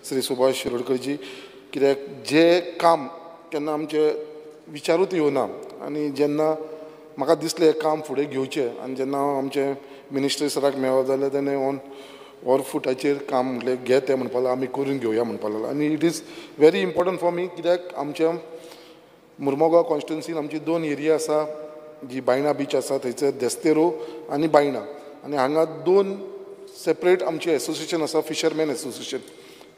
Shri Subhash Shirodkar ji, कित्याक जे काम केन्ना आमचे विचारूच येवना आनी जेन्ना म्हाका दिसलें हें काम फुडें घेवचें आनी जेन्ना हांव आमचे मिनिस्टर सराक मेळ्ळो जाल्यार तेणें ऑन फुटाचेर काम म्हटलें घे तें म्हणपा लागलो आमी करून घेवया म्हणपा लागलो. आनी it is very important for me कित्याक आमच्या मुर्मुगांव कॉन्स्टिट्युन्सीन आमची 2 एरिया आसा, जी बायणा बीच आसा थंयसर देस्तेरो आनी बायणा, आनी हांगा 2 सेपरेट आमचे एसोसिएशन आसा, फिशरमॅन एसोसिएशन,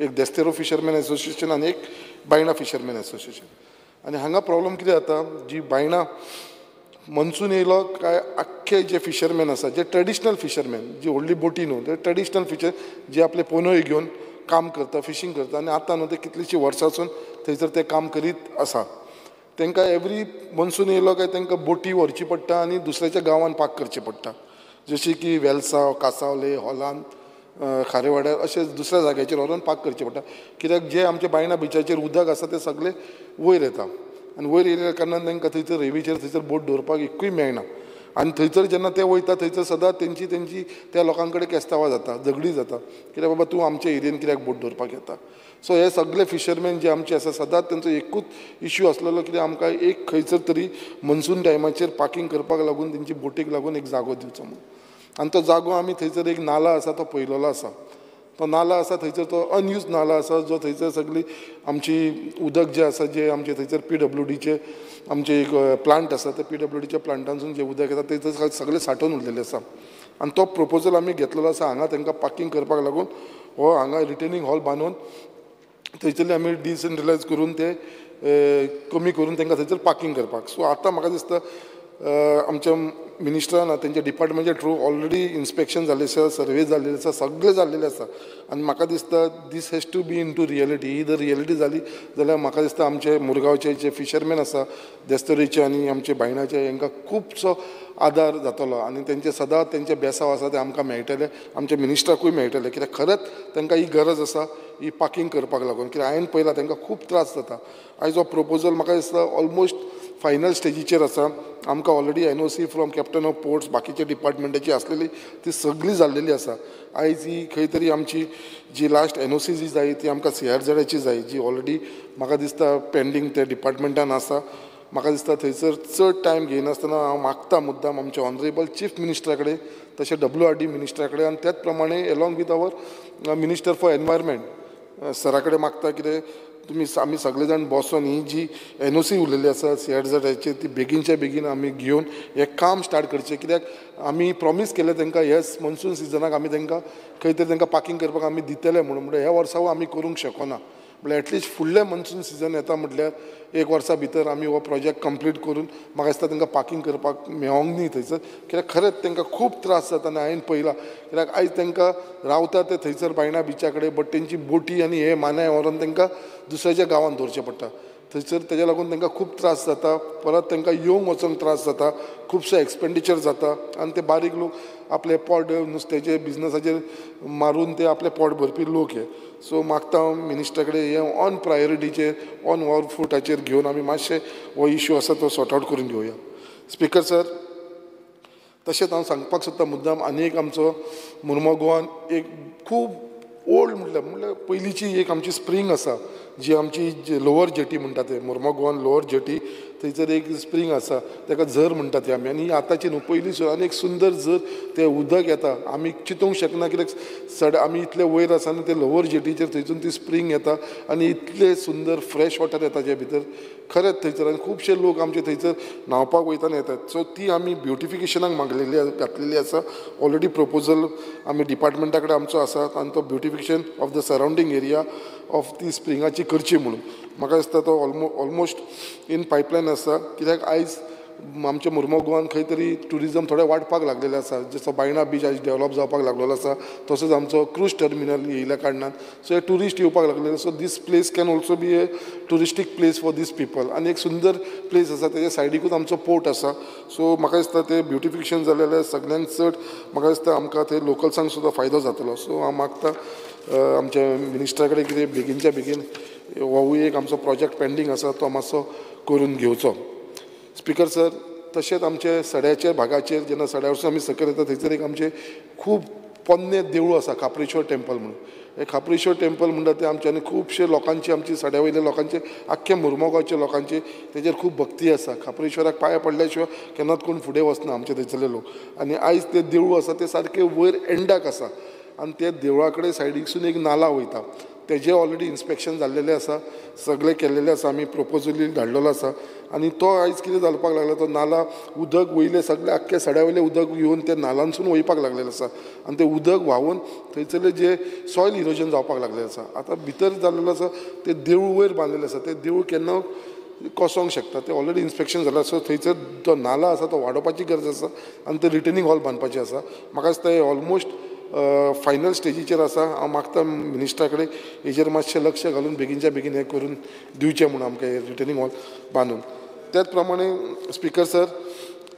एक देस्तेरो फिशरमॅन एसोसिएशन आनी एक बायणा फिशरमॅन एसोसिएशन. आनी हांगा प्रॉब्लम कितें जाता, जी बायणा मनसून येयलो काय आख्खे जे फिशरमॅन आसा, जे ट्रेडिशनल फिशरमॅन, जी व्हडली बोटी न्हू, ते ट्रेडिशनल फिशर जे आपले पोनोय घेवन काम करता, फिशींग करता, आनी आतां न्हू ते कितलींशीं वर्सांसून थंयसर ते काम करीत आसा. तांकां एवरी मनसून येयलो काय तांकां बोटी व्हरची पडटा आनी दुसऱ्याच्या गांवांत पाक करचें पडटा, जशी की वेलसांव, कासावले, हॉलांत, खारेवाड्यार अशें दुसऱ्या जाग्याचेर व्हरून पाक करचें पडटा. कित्याक जे आमचे बायणा बिचाचेर उदक आसा ते सगळे वयर येता आनी वयर येयल्या कारणान तांकां थंयसर रेवीचेर थंयसर बोट दवरपाक एकूय मेळना. आनी थंयसर जेन्ना ते वयता थंयसर सदांच तेंची त्या लोकां कडेन केस्तांवां जाता, झगडी जाता, कित्याक बाबा तूं आमच्या एरियेन कित्याक बोट दवरपाक येता. सो हे सगळे फिशरमॅन जे आमचे आसा सदांच तेंचो एकूच इश्यू आसलेलो, कित्याक आमकां एक खंयसर तरी मनसून टायमाचेर पार्किंग करपाक लागून तेंची बोटीक लागून एक जागो दिवचो म्हणून. आनी तो जागो आमी थंयसर एक नाला आसा तो पयलोलो आसा, तो नाला आसा थंयसर तो अनयूज नाला आसा, जो थंयसर सगळी आमची उदक जे आसा, जे आमचे थंयसर PWDचे आमचे एक प्लांट आसा, त्या PWDच्या प्लांटांसून जे उदक येता थंयसर सगळें सांठोवन उरलेलें आसा. आनी तो प्रपोजल आमी घेतलेलो आसा हांगा तांकां पार्किंग करपाक लागून. हो हांगा रिटेनिंग हॉल बांदून थंयसरले आमी डिसेंट्रलायज करून ते कमी करून तांकां थंयसर पार्किंग करपाक. सो आतां म्हाका दिसता आमच्या मिनिस्टरान तेंच्या डिपार्टमेंटच्या थ्रू ऑलरेडी इन्स्पेक्शन जाल्लें आसा, सर्वे जाल्लेले आसा, सगळें जाल्लेलें आसा. आनी म्हाका दिसता this has to be into reality. ही जर रियलिटी जाली जाल्यार म्हाका दिसता आमचे मुरगांवचे जे फिशरमॅन आसा, देस्तोरीचे आनी आमचे बायणाचे, हांकां खुबसो आदार जातलो आनी तेंचे सदांच तेंचे बेसांव आसा ते आमकां मेळटले, आमच्या मिनिस्टराकूय मेळटले, कित्याक खरेंच तांकां ही गरज आसा ही पार्किंग करपाक लागून. कित्याक हांवें पळयलां तांकां खूब त्रास जाता. आयज हो प्रपोजल म्हाका दिसता ऑलमोस्ट फायनल स्टेजीचेर आसा. आमकां already NOC from captain of ports बाकीच्या डिपार्टमेंटाची आसलेली ती सगळी जाल्लेली आसा. आयज ही खंय तरी आमची जी लास्ट NOC जी जाय ती आमकां CRZची जाय, जी ऑलरेडी म्हाका दिसता पेंडींग त्या डिपार्टमेंटान आसा. म्हाका दिसता थंयसर चड टायम घेयनासतना हांव मागता मुद्दाम आमचे ऑनरेबल चीफ मिनिस्टरा कडेन, तशें WRD मिनिस्टरा कडेन आनी त्याच प्रमाणे along with our minister for environment सरा कडेन मागता, कितें आमी सगळे जाण बसून ही जी NOC उरलेली आसा CRZची ती बेगीनच्या बेगीन आमी घेवन हें काम स्टार्ट करचें. कित्याक आमी प्रॉमीस केलें तांकां ह्या मॉन्सून सिजनाक आमी तांकां खंय तरी तांकां पार्किंग करपाक आमी दितले म्हणून. ह्या वर्सा आमी करूंक शकना, म्हळ्यार एटलिस्ट फुडलें मॉन्सून सिजन येता म्हटल्यार 1 वर्सा भितर आमी हो प्रोजेक्ट कंप्लीट करून म्हाका दिसता तांकां पार्किंग करपाक मेळोंक न्ही थंयसर. कित्याक खरेंच तांकां खूब त्रास जाता आनी हांवें पळयलां. कित्याक आयज तांकां रावता ते थंयसर बायणा बिचा कडेन, बट तेंची बोटी आनी हे मानाय व्हरून तांकां दुसऱ्याच्या गांवांत दवरचें पडटा थंयसर. तेज्या लागून तांकां खूब त्रास जाता, परत तांकां येवंक वचोंक त्रास जाता, खुबसो एक्सपेंडिचर जाता. आनी ते बारीक लोक आपले पोट नुस्त्याचे बिजनसाचेर मारून ते आपले पोट भरपी लोक हे. सो मागता हांव मिनिस्टरा कडेन हें ऑन प्रायोरिटीचेर ऑन वॉर फुटाचेर घेवन आमी मातशें हो इश्यू आसा तो सॉर्ट आवट करून घेवया. स्पिकर सर, तशेंच हांव सांगपाक सोदता मुद्दाम आनी एक आमचो मुर्मगांव गोवान एक खूब ओल्ड म्हटल्यार पयलींची एक आमची स्प्रींग आसा, जी आमची लोवर जेटी म्हणटा ते मुर्मगांव गोवान लोवर जेटी, थंयसर एक स्प्रींग आसा ताका झर म्हणटा ती आमी. आनी आतांची न्हू पयलीं आनी एक सुंदर झर तें उदक येता, आमी चिंतूंक शकना कित्याक आमी इतले वयर आसा आनी ते लोवर जेटीचेर थंयसून ती स्प्रींग येता आनी इतले सुंदर फ्रेश वॉटर येता जे भितर खरेंच थंयसर. आनी खुबशे लोक आमचे थंयसर न्हांवपाक वयता आनी येतात. सो ती आमी ब्युटिफिकेशनाक मागलेली घातलेली आसा. ऑलरेडी प्रपोजल आमी डिपार्टमेंटा कडेन आमचो आसा आनी तो beautification of the surrounding area of ती स्प्रिंगाची करची म्हणून. म्हाका दिसता तो ऑलमोस्ट इन पायपलायन आसा. कित्याक आयज आमच्या मुर्मगांव गोवान खंय तरी ट्युरिजम थोडें वाडपाक लागलेलें आसा. जसो बायणा बीच आयज डेवलप जावपाक लागलेलो आसा, तसोच आमचो क्रूज टर्मिनल येयल्या कारणान सो हे ट्युरिस्ट येवपाक लागलेले. So this place can also be a touristic place for this people. आनी एक सुंदर प्लेस आसा, तेज्या सायडीकूच आमचो पोर्ट आसा. सो म्हाका दिसता ते ब्युटिफिकेशन जालें जाल्यार सगळ्यांत चड म्हाका दिसता आमकां थंय लोकल्सांक सुद्दां फायदो जातलो. सो हांव मागता आमच्या मिनिस्टरा कडेन कितें बेगीनच्या बेगीन होवूय एक आमचो प्रोजेक्ट पेंडींग आसा तो मातसो करून घेवचो. स्पिकर सर, तशेंच आमचे सड्याच्या भागाचेर जेन्ना सड्या वरसून आमी सकयल येता थंयसर एक आमचे खूब पोन्नें देवूळ आसा, काप्रेश्वर टेंपल म्हणून. हे खापरेश्वर टेम्पल म्हणटा ते आमचे आनी खुबशे लोकांची आमची सड्या वयल्या लोकांचे आख्ख्या मुर्मुगांवच्या लोकांची तेजेर खूब भक्ती आसा. खापरेश्वराक पांय पडल्या शिवाय केन्नाच कोण फुडें वचना आमचे थंयसरले लोक. आनी आयज ते देवूळ आसा ते सारके वयर एंडाक आसा आनी ते देवळा कडेन सायडीकसून एक नाला वयता. तेजे ऑलरेडी इन्स्पेक्शन जाल्लेले आसा, सगळे केल्लेले आसा, आमी प्रपोजली धाडलेलो आसा. आनी तो आयज कितें जावपाक लागला, तो नाला उदक वयले सगळे आख्खे सड्या वयले उदक येवन ते नालांसून वयपाक लागलेलें आसा आनी ते उदक व्हांवून थंयसरले जे सॉयल इरोजन जावपाक लागलेलें आसा. आतां भितर जाल्लेलो आसा ते देवूळ वयर बांदलेलें आसा, ते देवूळ केन्ना कोसोंक शकता. ते ऑलरेडी इन्स्पेक्शन जालां. सो थंयसर जो नाला आसा तो वाडोवपाची गरज आसा आनी ते रिटर्निंग हॉल बांदपाचें आसा. म्हाका दिसता हें ऑलमोस्ट फायनल स्टेजीचेर आसा. हांव मागता मिनिस्टरा कडेन हेजेर मातशें लक्ष घालून बेगीनच्या बेगीन हें करून दिवचें म्हणून आमकां हें रिटर्निंग हॉल बांदून. त्याच प्रमाणे स्पिकर सर,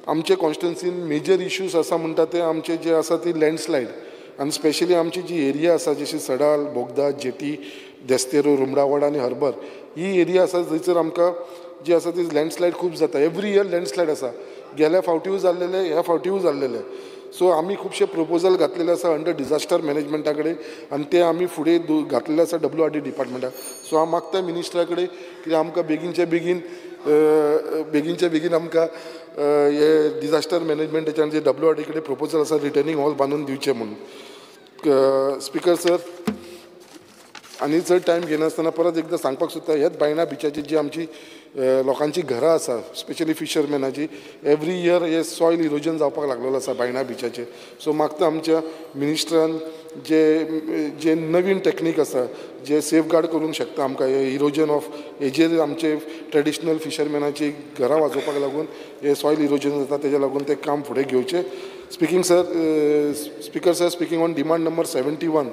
आमचे कॉन्स्टिट्युन्सीन मेजर इश्यूज आसा म्हणटा ते आमचे जे आसा ती लँडस्लायड आनी स्पेशली आमची जी एरिया आसा जशी सडाल, बोगदा, जेटी, देस्तेरो, रुमडावाडा आनी हर्बर, ही एरिया आसा थंयसर आमकां जी आसा ती लँडस्लायड खूब जाता. एवरी इयर लँडस्लायड आसा. गेल्या फावटीय जाल्लेले, ह्या फावटीय जाल्लेले. सो आमी खुबशे प्रपोजल घातलेले आसा अंडर डिजास्टर मॅनेजमेंटा कडेन आनी ते आमी फुडें घातलेले आसा WRD डिपार्टमेंटाक. सो हांव मागता मिनिस्टरा कडेन की आमकां बेगीनच्या बेगीन आमकां हे डिजास्टर मॅनेजमेंटाच्यान जे WRD कडेन प्रपोजल आसा रिटर्निंग हॉल बांदून दिवचें म्हणून. स्पिकर सर, आनी चड टायम घेनासतना परत एकदां सांगपाक सोदता, हेच बायणा बिचाची जी आमची लोकांची घरां आसा स्पेशली फिशरमॅनाची, एवरी इयर हे सॉयल इरोजन जावपाक लागलेलो आसा बायणा बिचाचेर. सो मागता आमच्या मिनिस्टरान जे नवीन टॅक्नीक आसा जे सेफगार्ड करूंक शकता आमकां हे इरोजन ऑफ हेजेर आमचे ट्रेडिशनल फिशरमॅनाची घरां वाजोवपाक लागून हे सॉयल इरोजन जाता तेज्या लागून ते काम फुडें घेवचें. Speaker sir, speaking on demand number 71,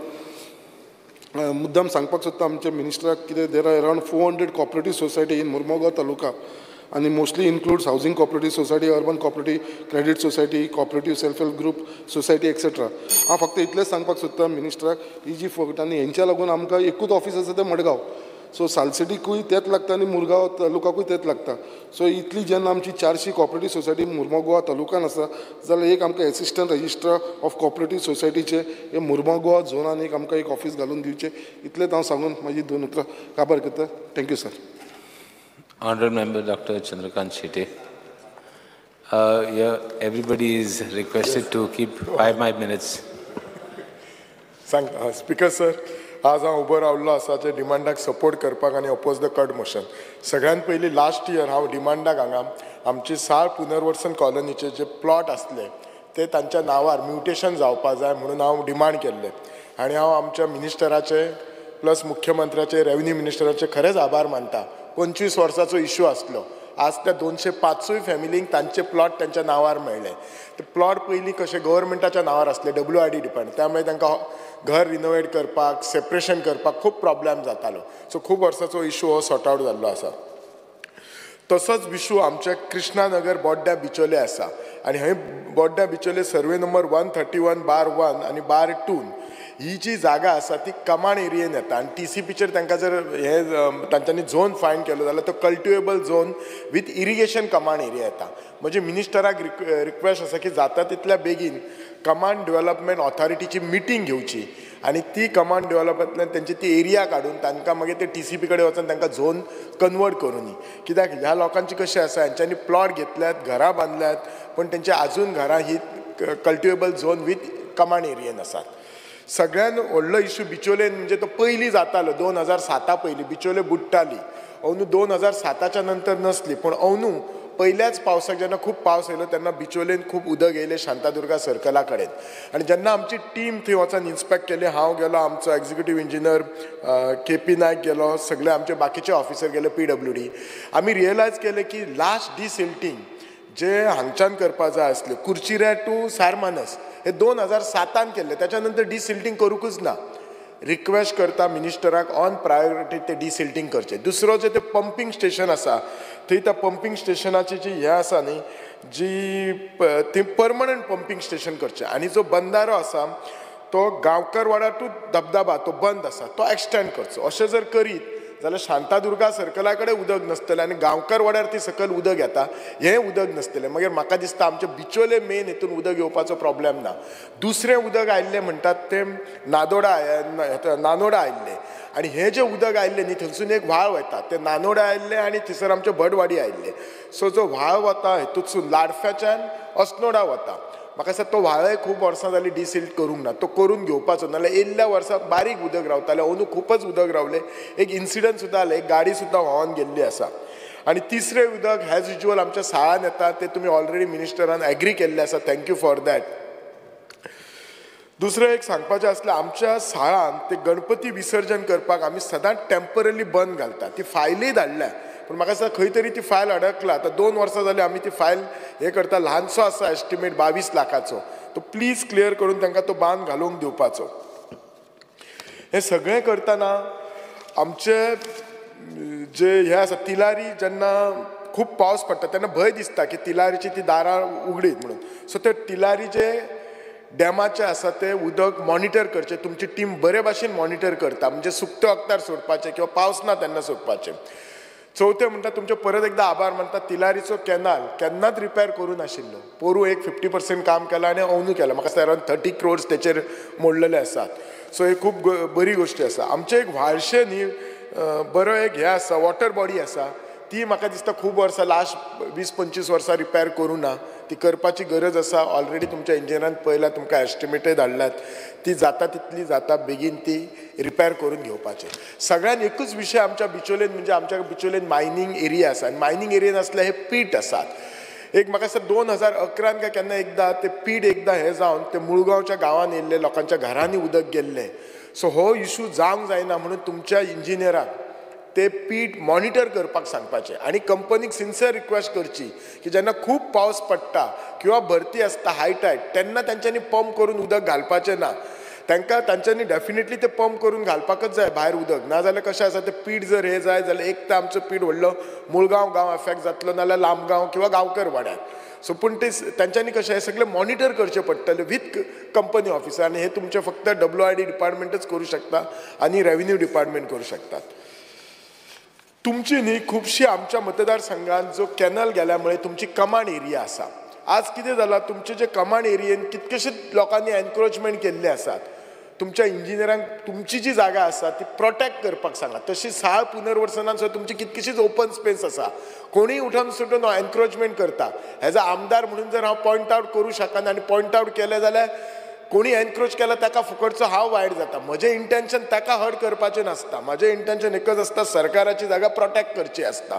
मुद्दाम सांगपाक सोदता आमच्या मिनिस्टराक कितें there are around 400 cooperative society in Mormugao taluka आनी mostly includes housing cooperative society, urban cooperative credit society, cooperative self help group society etcetera. हांव फक्त इतलेंच सांगपाक सोदता मिनिस्टराक, ही जी फकत आनी हेंच्या लागून आमकां एकूच ऑफीस आसा तें मडगांव. सो सालसेटीकूय तेंच लागता आनी मुरगांव तालुकाकूय तेंच लागता. सो इतली जेन्ना आमची 400 कॉपरेटीव सोसायटी मुर्मुगांव तालुकान आसा जाल्यार एक आमकां एसिस्टंट रजिस्ट्रार ऑफ कॉपरेटीव सोसायटीचे हे मुर्मुगांव झोनान एक आमकां एक ऑफीस घालून दिवचें. इतलेंच हांव सांगून म्हाजी 2 उतरां काबार करता. Thank you sir. Honorable Member Dr. Chandrakant Shete. Everybody is requested to keep 5 minutes. Speaker sir, आज हांव उबो रावल्लो आसा जे डिमांडाक सपोर्ट करपाक आनी अपोज द कट मोशन. सगळ्यात पयलीं लास्ट इयर हांव डिमांडाक हांगा आमचे साळ पुनर्वसन कॉलनीचे जे प्लॉट आसले ते तांच्या नांवार म्युटेशन जावपा जाय म्हणून हांव डिमांड केल्ले आनी हांव आमच्या मिनिस्टराचे प्लस मुख्यमंत्र्याचे, रेव्हेन्यू मिनिस्टराचे खरेंच आभार मानता. 25 वर्साचो इश्यू आसलो. आज त्या 205 फॅमिलींक तांचे प्लॉट त्यांच्या नांवार मेळ्ळे. ते प्लॉट पयलीं कशे गव्हर्मेंटाच्या नांवार आसले WRD डिपार्टमेंट, त्यामुळे तांकां घर रिनोवेट करपाक, सेपरेशन करपाक खूब प्रॉब्लेम जातालो. सो खूब वर्साचो इश्यू हो सॉर्ट आवट जाल्लो आसा. तसोच इश्यू आमच्या कृष्णानगर बोड्ड्या बिचोले आसा आनी हंय बोड्ड्या बिचोले सर्वे नंबर 131/1 आनी -2 ही जी जागा आसा ती कमांड एरियेन येता आनी TCPचेर तांकां जर हे तांच्यांनी झोन फायन केलो जाल्यार तो cultivable zone with irrigation command area येता. म्हणजे मिनिस्टराक रिक्वेस्ट आसा की जाता तितल्या बेगीन कमांड डेव्हलपमेंट ऑथॉरिटीची मिटींग घेवची आनी ती कमांड डेव्हलपमेंटल्यान तेंची ती एरिया काडून तांकां मागीर ते TCP कडेन वचून तांकां झोन कन्वर्ट करूनी. कित्याक ह्या लोकांची कशें आसा, हेंच्यांनी प्लॉट घेतल्यात, घरां बांदल्यात, पण तेंची आजून घरां ही कल्टिवेबल झोन विथ कमांड एरियेन आसात. सगळ्यात व्हडलो इश्यू बिचोलेन म्हणजे तो पयलीं जातालो 2007 पयलीं बिचोले बुडटाली. अंदू 2007च्या नंतर नसली, पण अंदू पहिल्याच पावसाक जेन्ना खूब पावस येयलो तेन्ना बिचोलेन खूब उदक येयलें शांतादुर्गा सर्कला कडेन. आनी जेन्ना आमची टीम थंय वचून इन्स्पेक्ट केली, हांव गेलो, आमचो एक्झिक्युटीव इंजिनियर KP नायक गेलो, सगळे आमचे बाकीचे ऑफिसर गेले PWD. आमी रियलायज केलें की लास्ट डिसिल्टिंग जे हांगच्यान करपाक जाय आसलें कुर्चिऱ्या टू सारमानस हे 2007 केल्ले, त्याच्यानंतर डिसिल्टिंग करूंकच ना. रिक्वेस्ट करता मिनिस्टराक ऑन प्रायोरिटी ते डिसिल्टिंग करचे. दुसरो जे ते पंपिंग स्टेशन आसा थंय त्या पंपिंग स्टेशनाची जी हे आसा न्ही जी ती परमनंट पंपिंग स्टेशन करचे आनी जो बंदारो आसा तो गांवकर वाडा टू धबधबा तो बंद आसा तो एक्सटेंड करचो. अशें जर करीत जाल्यार शांतादुर्गा सर्कला कडेन उदक नासतलें आनी गांवकार वाड्यार ती सकयल उदक येता हें उदक नासतलें मागीर म्हाका दिसता आमचे बिचोले मेन हितून उदक येवपाचो प्रॉब्लेम ना दुसरें उदक आयिल्लें म्हणटात तें नानोडा आयिल्लें आनी हें जें उदक आयिल्लें न्ही थंयसून एक व्हाळ वता तें नानोडा आयिल्लें आनी थंयसर आमचे भटवाडी आयिल्ले सो जो व्हाळ वता हेतूंतसून लाडफ्याच्यान अस्नोडा वता म्हाका दिसता तो व्हाळय खूब वर्सां जालीं डिसिल्ट करूंक ना तो करून घेवपाचो नाल्यार येयल्ल्या वर्सां बारीक उदक रावतालें अंदू खूपच उदक रावलें एक इन्सिडंट सुद्दां जालें एक गाडी सुद्दां व्हांवन गेल्ली आसा आनी तिसरें उदक एज युज्युअल आमच्या साळान येता तें तुमी ऑलरेडी मिनिस्टरान एग्री केल्लें आसा थँक्यू फॉर दॅट दुसरें एक सांगपाचें आसलें आमच्या साळान ते गणपती विसर्जन करपाक आमी सदांच टेम्पररी बंद घालता ती फायलय धाडल्या पूण म्हाका दिसता खंय तरी ती फायल अडकला आतां 2 वर्सां जालीं आमी ती फायल हे करता ल्हानसो आसा एस्टिमेट 22 लाखाचो तो प्लीज क्लियर करून तांकां तो बांद घालूंक दिवपाचो हे सगळें करतना आमचे जे हे आसा तिलारी जेन्ना खूब पावस पडटा तेन्ना भंय दिसता की तिलारीची ती दारां उगडीत म्हणून सो ते तिलारीचे डॅमाचे आसा ते उदक मॉनिटर करचें तुमची टीम बरे भाशेन मॉनिटर करता म्हणजे सुकते वक्तार सोडपाचें किंवा पावस ना तेन्ना सोडपाचें चवथें म्हणटा तुमचे परत एकदां आभार मानता तिलारीचो कॅनाल केन्नाच रिपेर करूं नाशिल्लो पोरू एक 50% काम केलां आनी अंदू केलां म्हाका दिसता अरावंड 30 crores तेचेर मोडलेले आसात सो हे खूब बरी गोश्टी आसा आमचे एक व्हाळशें न्ही बरो एक हे आसा वॉटर बॉडी आसा ती म्हाका दिसता खूब वर्सां लास्ट 20-25 वर्सां रिपेर करूं ना ती करपाची गरज आसा ऑलरेडी तुमच्या इंजिनियरान पळयला तुमकां एस्टिमेटय धाडल्यात ती जाता तितली जाता बेगीन ती रिपेर करून घेवपाचें सगळ्यान एकूच विशय आमच्या बिचोलेन म्हणजे आमच्या बिचोलेन मायनींग एरिया आसा आनी मायनींग एरियेन आसले हे पीट आसात एक म्हाका दिसता 2011 काय केन्ना एकदां ते पीट एकदां हे जावन ते मुळगांवच्या गांवांत येयल्ले लोकांच्या घरांनी उदक गेल्लें सो हो इशू जावंक जायना म्हणून तुमच्या इंजिनियराक ते पीट मॉनिटर करपाक सांगपाचें आनी कंपनीक सिन्सियर रिक्वेस्ट करची की जेन्ना खूब पावस पडटा किंवा भरती आसता हाय टायड तेन्ना तांच्यांनी पंप करून उदक घालपाचें ना तांच्यांनी डेफिनेटली ते पंप करून घालपाकच जाय भायर उदक नाजाल्यार कशें आसा ते पीट जर हे जाय जाल्यार एक तर आमचो पीट व्हडलो मुळगांव गांव एफेक्ट जातलो नाल्यार लांबगांव किंवा गांवकर वाड्यार सो पूण ते तांच्यांनी कशें हें सगळें मॉनिटर करचें पडटलें वीथ कंपनी ऑफिसर आनी हे तुमचें फक्त WID डिपार्टमेंटच करूं शकता आनी रेव्हेन्यू डिपार्टमेंट करूं शकतात तुमची न्ही खुबशी आमच्या मतदारसंघात जो कॅनल गेल्यामुळे तुमची कमांड एरिया आसा आज कितें जालां तुमचे जे कमांड एरियेन कितकेशेच लोकांनी एनक्रोचमेंट केल्ले आसात तुमच्या इंजिनियरांक तुमची जी जागा आसा ती प्रोटेक्ट करपाक सांगा तशी साळ पुनर्वसनान सुद्दां तुमची कितकीशीच ओपन स्पेस आसा कोणीय उठून सुटून एनक्रोचमेंट करता एज अ आमदार म्हणून जर हांव पॉयंट आवट करूं शकना आनी पॉयंट आवट केलें जाल्यार कोणी एनक्रोच केला ताका फुकटचो हांव वायट जाता म्हजें इंटेंशन ताका हर्ट करपाचें नासता म्हजें इंटेंशन एकच आसता सरकाराची जागा प्रोटेक्ट करची आसता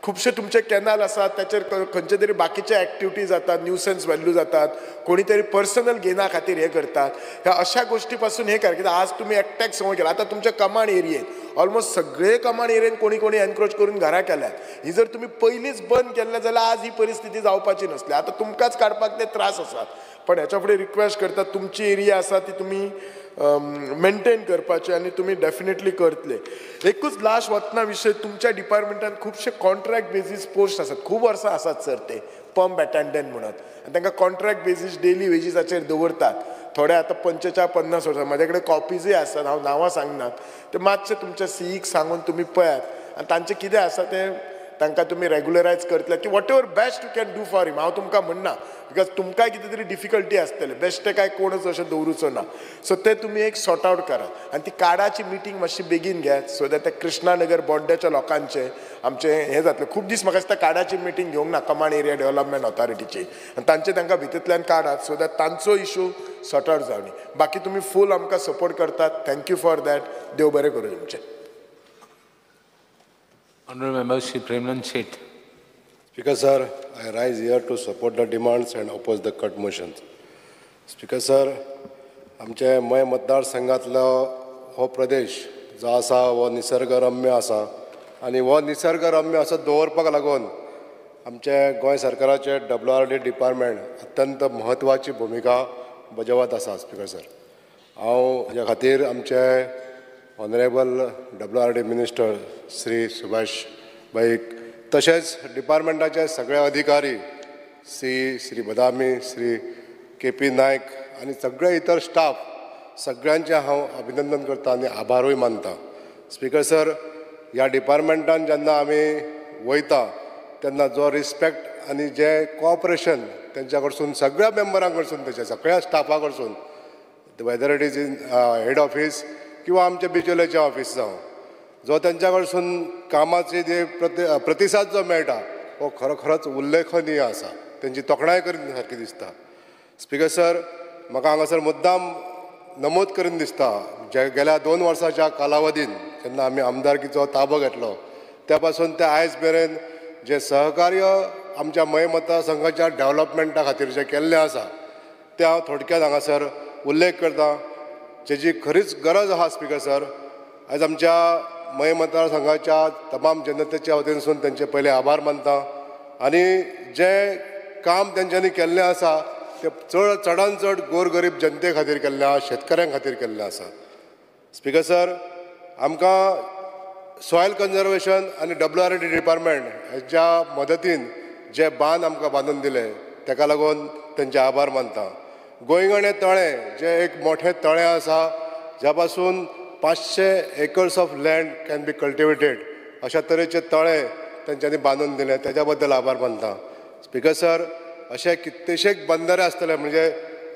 खुबशे तुमचे कॅनल आसात त्याचेर खंयचे तरी बाकीचे एक्टिविटी जातात न्यूसन्स व्हॅल्यू जातात कोणी तरी पर्सनल गेना खातीर हे करतात ह्या अशा गोष्टी पासून हे कर कित्याक आज तुम्ही एकट्याक संवय केला आतां तुमच्या कमांड एरियेन ऑलमोस्ट सगळे कमांड एरियेन कोणी कोणी एनक्रोच करून घरां केल्यात ही जर तुम्ही पयलींच बंद केल्ले जाल्यार आज ही परिस्थिती जावपाची नसली आतां तुमकांच काडपाक ते त्रास आसात पण ह्याच्या फुडें रिक्वेस्ट करता तुमची एरिया आसा ती तुमी मेंटेन करपाचे आनी तुमी डेफिनेटली करतले एकूच लास्ट वतना विशय तुमच्या डिपार्टमेंटान खुबशे कॉन्ट्रॅक्ट बेजीस पोस्ट आसात खूब वर्सां आसात सर ते पंप अटेंडंट म्हणून आनी तांकां कॉन्ट्रॅक्ट बेजीस डेली वेजीसाचेर दवरतात थोडे आतां 45-50 वर्सां म्हाजे कडेन कॉपीजय आसात हांव नांवां सांगनात ते मातशे तुमच्या सीईक सांगून तुमी पळयात आनी तांचें कितें आसा तें तांकां तुमी रेग्युलरायज करतले की whatever best you can do for him हांव तुमकां म्हणना बिकॉज तुमकांय कितें तरी डिफिकल्टी आसतले बेश्टे काय कोणच अशें दवरूचो ना सो ते तुमी एक सॉर्ट आवट करात आनी ती कार्डाची मिटींग मातशी बेगीन घेयात सो दॅट त्या कृष्णानगर बोड्ड्याच्या लोकांचे आमचे हे जातले खूब दीस म्हाका दिसता कार्डाची मिटींग घेवंक ना कमांड एरिया डेव्हलपमेंट ऑथॉरिटीची आनी तांचे तांकां भितरल्यान काडात सो दॅट तांचो इशू सॉर्ट आवट जावनी बाकी तुमी फूल आमकां सपोर्ट करतात थँक्यू फॉर दॅट देव बरें करूं तुमचें Honourable Member Shri Premnand Seth. Speaker sir, I rise here to support the demands and oppose the cut motions. Speaker sir, आमचे मय मतदारसंघातलो हो प्रदेश जो आसा हो निसर्गरम्य आसा आनी हो निसर्गरम्य असो दवरपाक लागून आमचे गोंय सरकाराचे WRD डिपार्टमेंट अत्यंत म्हत्वाची भुमिका बजावत आसा स्पीकर सर हांव ह्या खातीर आमचे honourable WRD minister Shri Subhash भाईक तशेंच डिपार्टमेंटाचे सगळे अधिकारी श्री बदामी श्री KP नायक आनी सगळे इतर स्टाफ सगळ्यांचे हांव अभिनंदन करता आनी आभारूय मानता स्पीकर सर ह्या डिपार्टमेंटान जेन्ना आमी वयता तेन्ना जो रिस्पेक्ट आनी जे कोऑपरेशन तेंच्या कडसून सगळ्या मेंबरां कडसून तेच्या सगळ्या स्टाफा कडसून whether it is in head office किंवा आमच्या बिचोलेच्या ऑफीस जावं जो तेंच्या कडसून कामाचे जे प्रतिसाद जो मेळटा हो खरोखरच उल्लेखनीय आसा. तेंची तोखणाय करून सारकी दिसता. स्पीकर सर, म्हाका हांगासर मुद्दाम नमूद करून दिसता जे गेल्या 2 वर्साच्या कालावधीन जेन्ना आमी आमदारकीचो ताबो घेतलो त्या पासून ते आयज मेरेन जे सहकार्य आमच्या मय मतदारसंघाच्या डेव्हलपमेंटा खातीर जे केल्लें आसा तें हांव थोडक्यात हांगासर उल्लेख करता. जेची खरीच गरज आहा स्पीकर सर. आयज आमच्या मय मतदारसंघाच्या तमाम जनतेच्या वतीनसून तेंचे पयले आभार मानता आनी जे काम तेंच्यांनी केल्लें आसा ते चडांत चड गोरगरीब जनते खातीर केल्लें आसा, शेतकऱ्यां खातीर केल्लें आसा. स्पीकर सर, आमकां सॉयल कन्जर्वेशन आनी WRD डिपार्टमेंट हेच्या मदतीन जे बांद आमकां बांदून दिले तेका लागून तेंचे आभार मानता. गोंयगणे तळें जे एक मोठें तळें आसा ज्या पासून 500 acres of land can be cultivated अशा तरेचे तळें तेंच्यांनी बांदून दिले तेज्या बद्दल आभार मानता. स्पीकर सर, अशे कितलेशेच बंदारे आसतले म्हणजे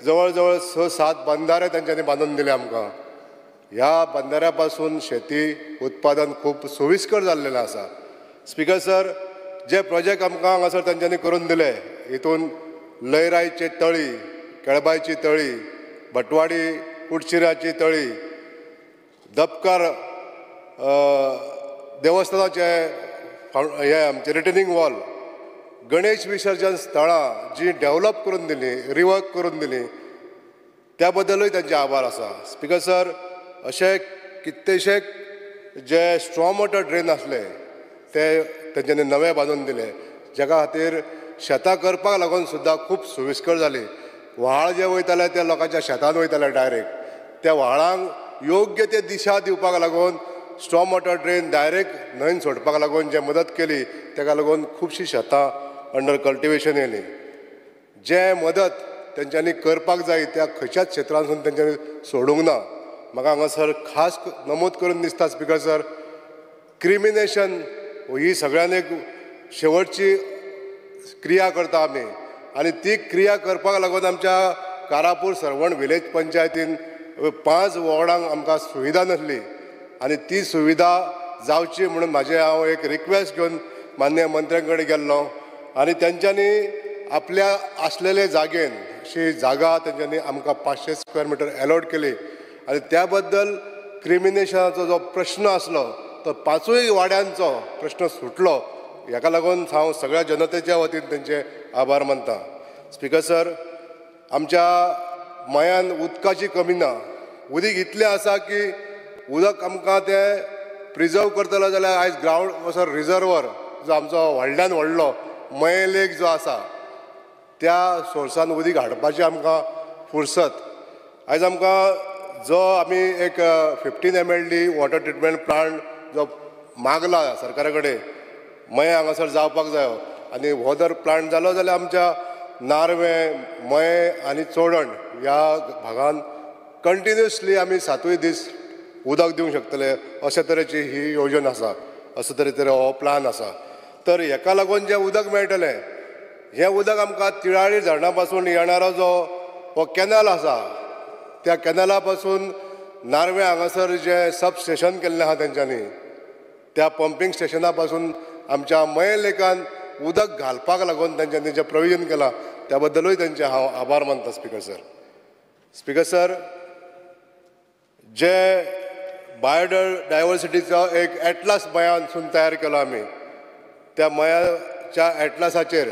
जवळ जवळ 6-7 बंदारे तेंच्यांनी बांदून दिले आमकां. ह्या बंदाऱ्या पासून शेती उत्पादन खूब सोयीस्कर जाल्लेलें आसा. स्पीकर सर, जे प्रोजेक्ट आमकां हांगासर तेंच्यांनी करून दिले हितून लयराईची तळी, केळबायची तळी, भटवाडी कुडचिऱ्याची तळी, दपकार देवस्थानाचे हे आमचे रिटर्निंग वॉल, गणेश विसर्जन स्थळां जी डेव्हलप करून दिली, रिवर्क करून दिली त्या बद्दलूय तेंचे आभार आसा. स्पीकर सर, अशे कितलेशेच जे स्ट्रॉम वॉटर ड्रेन आसले ते तेंच्यांनी नवे बांदून दिले जाका खातीर शेतां करपाक लागून सुद्दां खूब सोयीस्कर जाली. व्हाळ जे वयताले ते लोकांच्या शेतान वयताले डायरेक्ट. त्या व्हाळांक योग्य ते दिशा दिवपाक लागून स्ट्रॉम वॉटर ड्रेन डायरेक्ट न्हंयन सोडपाक लागून जे मदत केली तेका लागून खुबशीं शेतां अंडर कल्टिवेशन येयली. जे मदत तेंच्यांनी करपाक जाय त्या खंयच्याच क्षेत्रांसून तेंच्यांनी सोडूंक ना. म्हाका हांगासर खास नमूद करून दिसता स्पीकर सर, क्रिमिनेशन ही सगळ्यान एक शेवटची क्रिया करता आमी आनी ती क्रिया करपाक लागून आमच्या कारापूर सरवण विलेज पंचायतीन 5 वॉर्डांक आमकां सुविधा नासली आनी ती सुविधा जावची म्हणून हांव एक रिक्वेस्ट घेवन माननीय मंत्र्यां कडेन गेल्लो आनी तेंच्यांनी आपल्या आसलेले जागेन अशी जागा तेंच्यांनी आमकां 500 स्क्वेअर मिटर अलॉट केली आनी त्या बद्दल क्रिमिनेशनाचो जो प्रश्न आसलो तो 5 वाड्यांचो प्रश्न सुटलो. हेका लागून हांव सगळ्या जनतेच्या वतीन तेंचे आभार मानता. स्पीकर सर, आमच्या मयान उदकाची कमी ना. उदीक इतलें आसा की उदक आमकां तें प्रिजर्व करतलो जाल्यार आयज ग्रावंड वॉटर रिजर्वर जो आमचो व्हडल्यान व्हडलो मये लेक जो आसा त्या सोर्सान उदीक हाडपाची आमकां फुरसत. आयज आमकां जो आमी एक 15 MLD वॉटर ट्रिटमेंट प्लांट जो मागला सरकारा कडेन मये हांगासर जावपाक जायो आनी हो जर प्लांट जालो जाल्यार आमच्या नार्वे, मये आनी चोडण ह्या भागांत कंटिन्युअसली आमी 7 दीस उदक दिवंक शकतले अशे तरेची ही येवजण आसा. असो तरेचो हो प्लान आसा. तर हेका लागून जें उदक मेळटलें हें उदक आमकां तिळाळी धरणा पासून येणारो जो हो कॅनल आसा त्या कॅनला पासून नार्वे हांगासर जें सब स्टेशन केल्लें आहा तेंच्यांनी त्या पंपींग स्टेशना पासून आमच्या मये लेकान उदक घालपाक लागून तेंच्यांनी जें प्रोविजन केलां त्या बद्दलूय तेंचे हांव आभार मानता स्पीकर सर. स्पीकर सर, जे बायोडायवर्सिटीचो एक एटलास मयानसून तयार केलो आमी त्या मयाच्या एटलासाचेर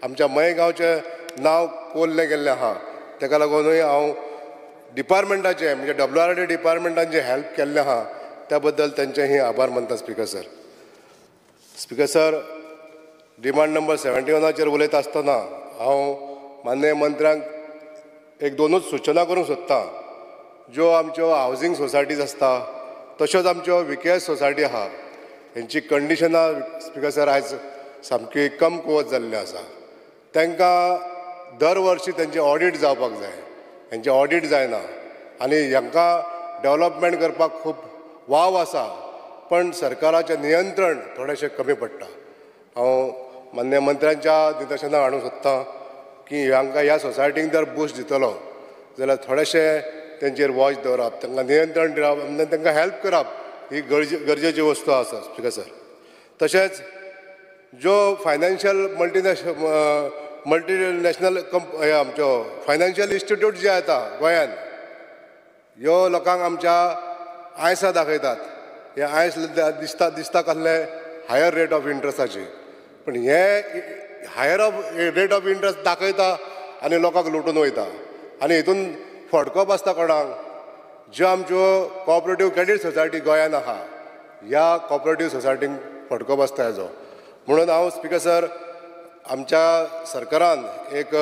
आमच्या मये गांवचें नांव कोल्लें गेल्लें आहा. तेका लागूनूय हांव डिपार्टमेंटाचे म्हणजे WRD डिपार्टमेंटान जे हेल्प केल्लें आहा त्या बद्दल तेंचेही आभार मानता speaker sir. Speaker sir, demand number 71 उलयता आसतना हांव माननीय मंत्र्यांक एक 2च सुचना करूंक सोदतां. ज्यो आमच्यो हावजींग सोसायटीज आसता तश्योच आमच्यो VKS सोसायटी आहा हेंची कंडिशनां स्पीकर सर आयज सामकी कमकुवत जाल्ली आसा. तांकां दर वर्सी तेंचे ऑडिट जावपाक जाय. हेंचे ऑडिट जायना आनी हांकां डेव्हलपमेंट करपाक खूब वाव आसा पण सरकाराचें नियंत्रण थोडेंशें कमी पडटा. हांव मान्य मंत्र्यांच्या निदर्शनाक हाडूंक सोदतां की हांकां ह्या सोसायटीक जर बूस्ट दितलो जाल्यार थोडेशें तेंचेर वॉच दवरप, तांकां नियंत्रण दिवप आनी तांकां हेल्प करप ही गरजेची वस्तू आसा स्पिकर सर. तशेंच ज्यो फायनान्शियल मल्टीनॅशनल आमच्यो फायनान्शियल इन्स्टिट्यूट जे येता गोंयांत, ह्यो लोकांक आमच्या आयसां दाखयतात. हे आयस दिसता कसले हायर रेट ऑफ इंट्रस्टाची, पण हे हायर रेट ऑफ इंट्रस्ट दाखयता आनी लोकांक लुटून वयता. आनी हितून फडकप आसता कोणाक? ज्यो आमच्यो कॉपरेटीव क्रेडीट सोसायटी गोंयांत आहा, ह्या कॉपरेटीव सोसायटींक फडकप आसता हेजो. म्हणून हांव स्पिकर सर आमच्या सरकारान एक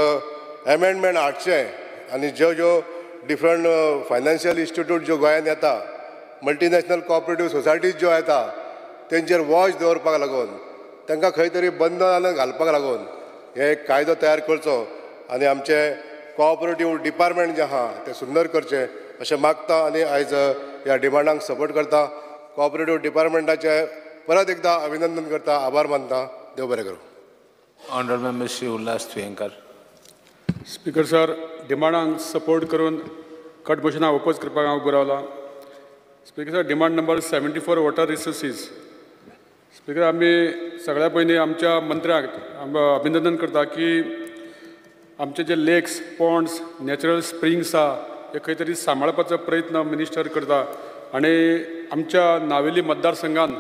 एमेंडमेंट हाडचें आनी ज्यो डिफरंट फायनान्शियल इन्स्टिट्यूट ज्यो गोंयांत येता, मल्टीनॅशनल कॉपरेटीव सोसायटीज ज्यो येता, तेंचेर वॉच दवरपाक लागून तांकां खंय तरी बंधनान घालपाक लागून हे एक कायदो तयार करचो आनी आमचे कॉपरेटीव डिपार्टमेंट जें आहा तें सुंदर करचें अशें मागता आनी आयज ह्या डिमांडांक सपोर्ट करता. कॉपरेटीव डिपार्टमेंटाचें परत एकदां अभिनंदन करता, आभार मानता. देव बरें करूं. Honorable Member Shri Ullas Tuyankar. Speaker sir, डिमांडांक सपोर्ट करून कट मोशनाक ओपोज करपाक हांव उबो रावला. Speaker sir, demand number 74 water resources. Speaker, आमी सगळ्या पयलीं आमच्या मंत्र्याक अभिनंदन करता की आमचे जे लेक्स, पॉन्ड्स, नॅचरल स्प्रिंग्स आहा हे खंय तरी सांबाळपाचो प्रयत्न मिनिस्टर करता. आनी आमच्या नावेली मतदारसंघान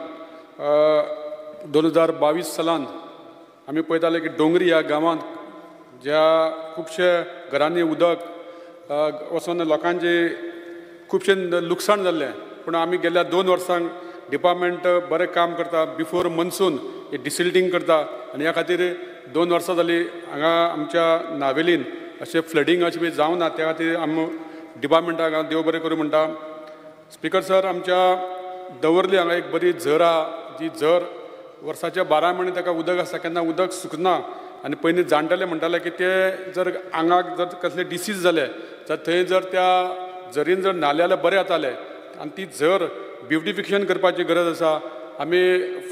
2022 सालान आमी पळयताले की डोंगरी ह्या गांवांत ज्या खुबशे घरांनी उदक वचून लोकांचे खुबशे लुकसाण जाल्लें, पूण आमी गेल्या 2 वर्सांक डिपार्टमेंट बरें काम करता. बिफोर मनसून हे डिसिल्टिंग करता आनी ह्या खातीर 2 वर्सां जालीं हांगा आमच्या नावेलीन अशें फ्लडींग अशें बी जावं ना. त्या खातीर आमी डिपार्टमेंटाक हांव देव बरें करूं म्हणटा. स्पीकर सर, आमच्या दवर्ली हांगा एक बरी झर आहा, जी झर वर्साच्या 12 म्हयने ताका उदक आसता, केन्ना उदक सुकना. आनी पयलीं जाणटेले म्हणटाले की ते जर आंगाक जर कसले डिसीज जाले जाल्यार थंय जर त्या झरीन जर न्हाले जाल्यार बरें जाताले. आनी ती झर ब्युटिफिकेशन करपाची गरज आसा. आमी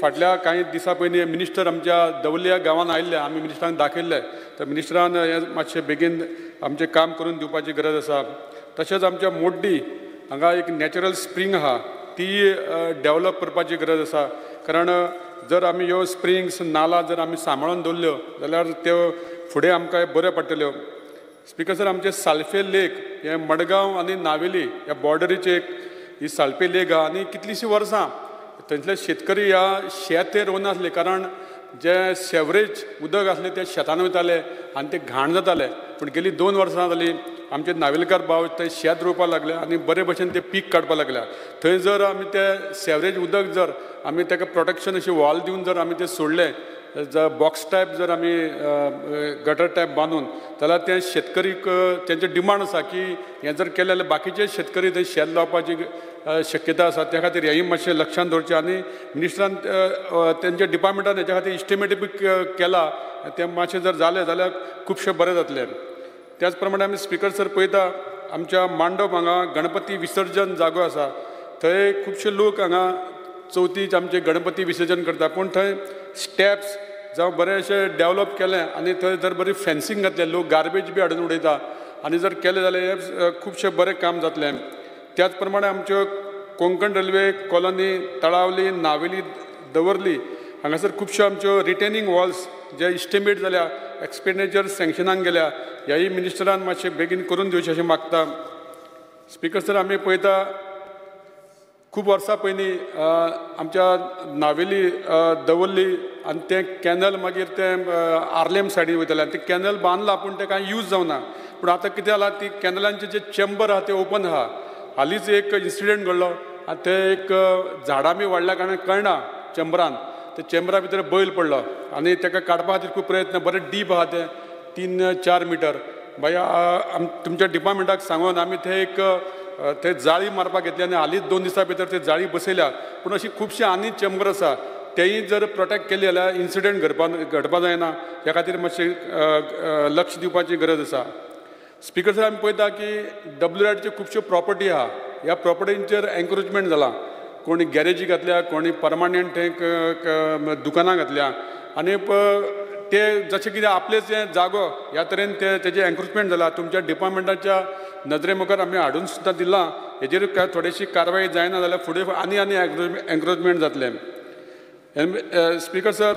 फाटल्या कांय दिसां पयलीं मिनिस्टर आमच्या दवर्ल्या गांवांत आयिल्ले, आमी मिनिस्टरांक दाखयल्ले, तर मिनिस्टरान हें मातशें बेगीन आमचें काम करून दिवपाची गरज आसा. तशेंच आमच्या मोड्डी हांगा एक नॅचरल स्प्रिंग आहा, ती डेवलप करपाची गरज आसा. कारण जर आमी ह्यो स्प्रिंग्स, नाला जर आमी सांबाळून दवरल्यो जाल्यार त्यो फुडें आमकां बऱ्यो पडटल्यो. स्पीकर सर, आमचे सालफे लेक हे मडगांव आनी नावेली ह्या बॉर्डरीचे ही सालफे लेक आहा आनी कितलींशीं वर्सां थंयसले शेतकरी ह्या शेत ते रोवन आसले. कारण जे सेवरेज उदक आसलें तें शेतान वयतालें आनी तें घाण जातालें. पूण गेलीं 2 वर्सां जालीं आमचे नावेलकार भाव थंय शेत रोवपाक लागले आनी बरे भशेन ते पीक काडपाक लागल्या. थंय जर आमी ते सेवरेज उदक जर आमी ताका प्रोटेक्शन अशी वॉल दिवन जर आमी ते सोडलें, बॉक्स टायप जर आमी गटर टायप बांदून, जाल्यार ते शेतकरीक तेंचे डिमांड आसा की हें जर केलें जाल्यार बाकीचे शेतकरी थंय शेत लावपाची शक्यता आसा. त्या खातीर हेंय मातशें लक्षांत दवरचें. आनी मिनिस्टरान तेंच्या डिपार्टमेंटान हेच्या खातीर इस्टिमेट बी केला. तें मातशें जर जालें जाल्यार खुबशें बरें जातलें. त्याच प्रमाणे आमी स्पीकर सर पळयता आमच्या मांडप हांगा गणपती विसर्जन जागो आसा. थंय खुबशे लोक हांगा चवथीक आमचे गणपती विसर्जन करता, पूण थंय स्टेप्स जावं बरें अशें डेवलप केलें आनी थंय जर बरी फेन्सिंग घातलें, लोक गार्बेज बी हाडून उडयता आनी जर केलें जाल्यार हें खुबशें बरें काम जातलें. त्याच प्रमाणे आमच्यो कोंकण रेल्वे कॉलनी, तळावली, नावेली, दवर्ली हांगासर खुबश्यो आमच्यो रिटेनिंग वॉल्स जे इस्टिमेट जाल्या, एक्सपेंडिचर सँक्शनाक गेल्या, ह्याय मिनिस्टरान मातशें बेगीन करून दिवचें अशें मागता. स्पीकर सर, आमी पळयता खूब वर्सां पयलीं आमच्या नावेली दवर्ली आनी तें कॅनल मागीर तें आर्लेम सायडीन वयतालें. तें कॅनल बांदलां पूण तें कांय यूज जावना. पूण आतां कितें जालां, ती कॅनलांचे जे चेंबर आहा ते ओपन आहा. हालींच एक इन्सिडेंट घडलो आनी ते एक झाडां बी वाडल्या कारणान कळना चेंबरान, ते चेंबरा भितर बैल पडलो आनी ताका काडपा खातीर खूब प्रयत्न, बरें डीप आहा तें 3-4 मिटर. मागीर तुमच्या डिपार्टमेंटाक सांगून आमी थंय एक थंय जाळी मारपाक घेतली आनी हालींच 2 दिसां भितर ते जाळी बसयल्या. पूण अशी खुबशी आनी चेंबर आसा, तेय जर प्रोटेक्ट केली जाल्यार इन्सिडेंट घडपा जायना. ह्या खातीर मातशें लक्ष दिवपाची गरज आसा. स्पीकर सर, आमी पळयता की WRIDचे खुबश्यो प्रॉपर्टी आहा, ह्या प्रॉपर्टींचेर एन्क्रोचमेंट जाला. कोणी गॅरेजी घातल्या, कोणी परमानंट दुकानां घातल्या आनी ते जशें कितें आपलेच जागो ह्या तरेन तेजें एन्क्रोचमेंट जाला. तुमच्या डिपार्टमेंटाच्या नदरे मुखार आमी हाडून सुद्दां दिलां. हेजेर थोडीशी कारवाई जायना जाल्यार फुडें आनी एन्क्रोचमेंट जातलें. स्पीकर सर,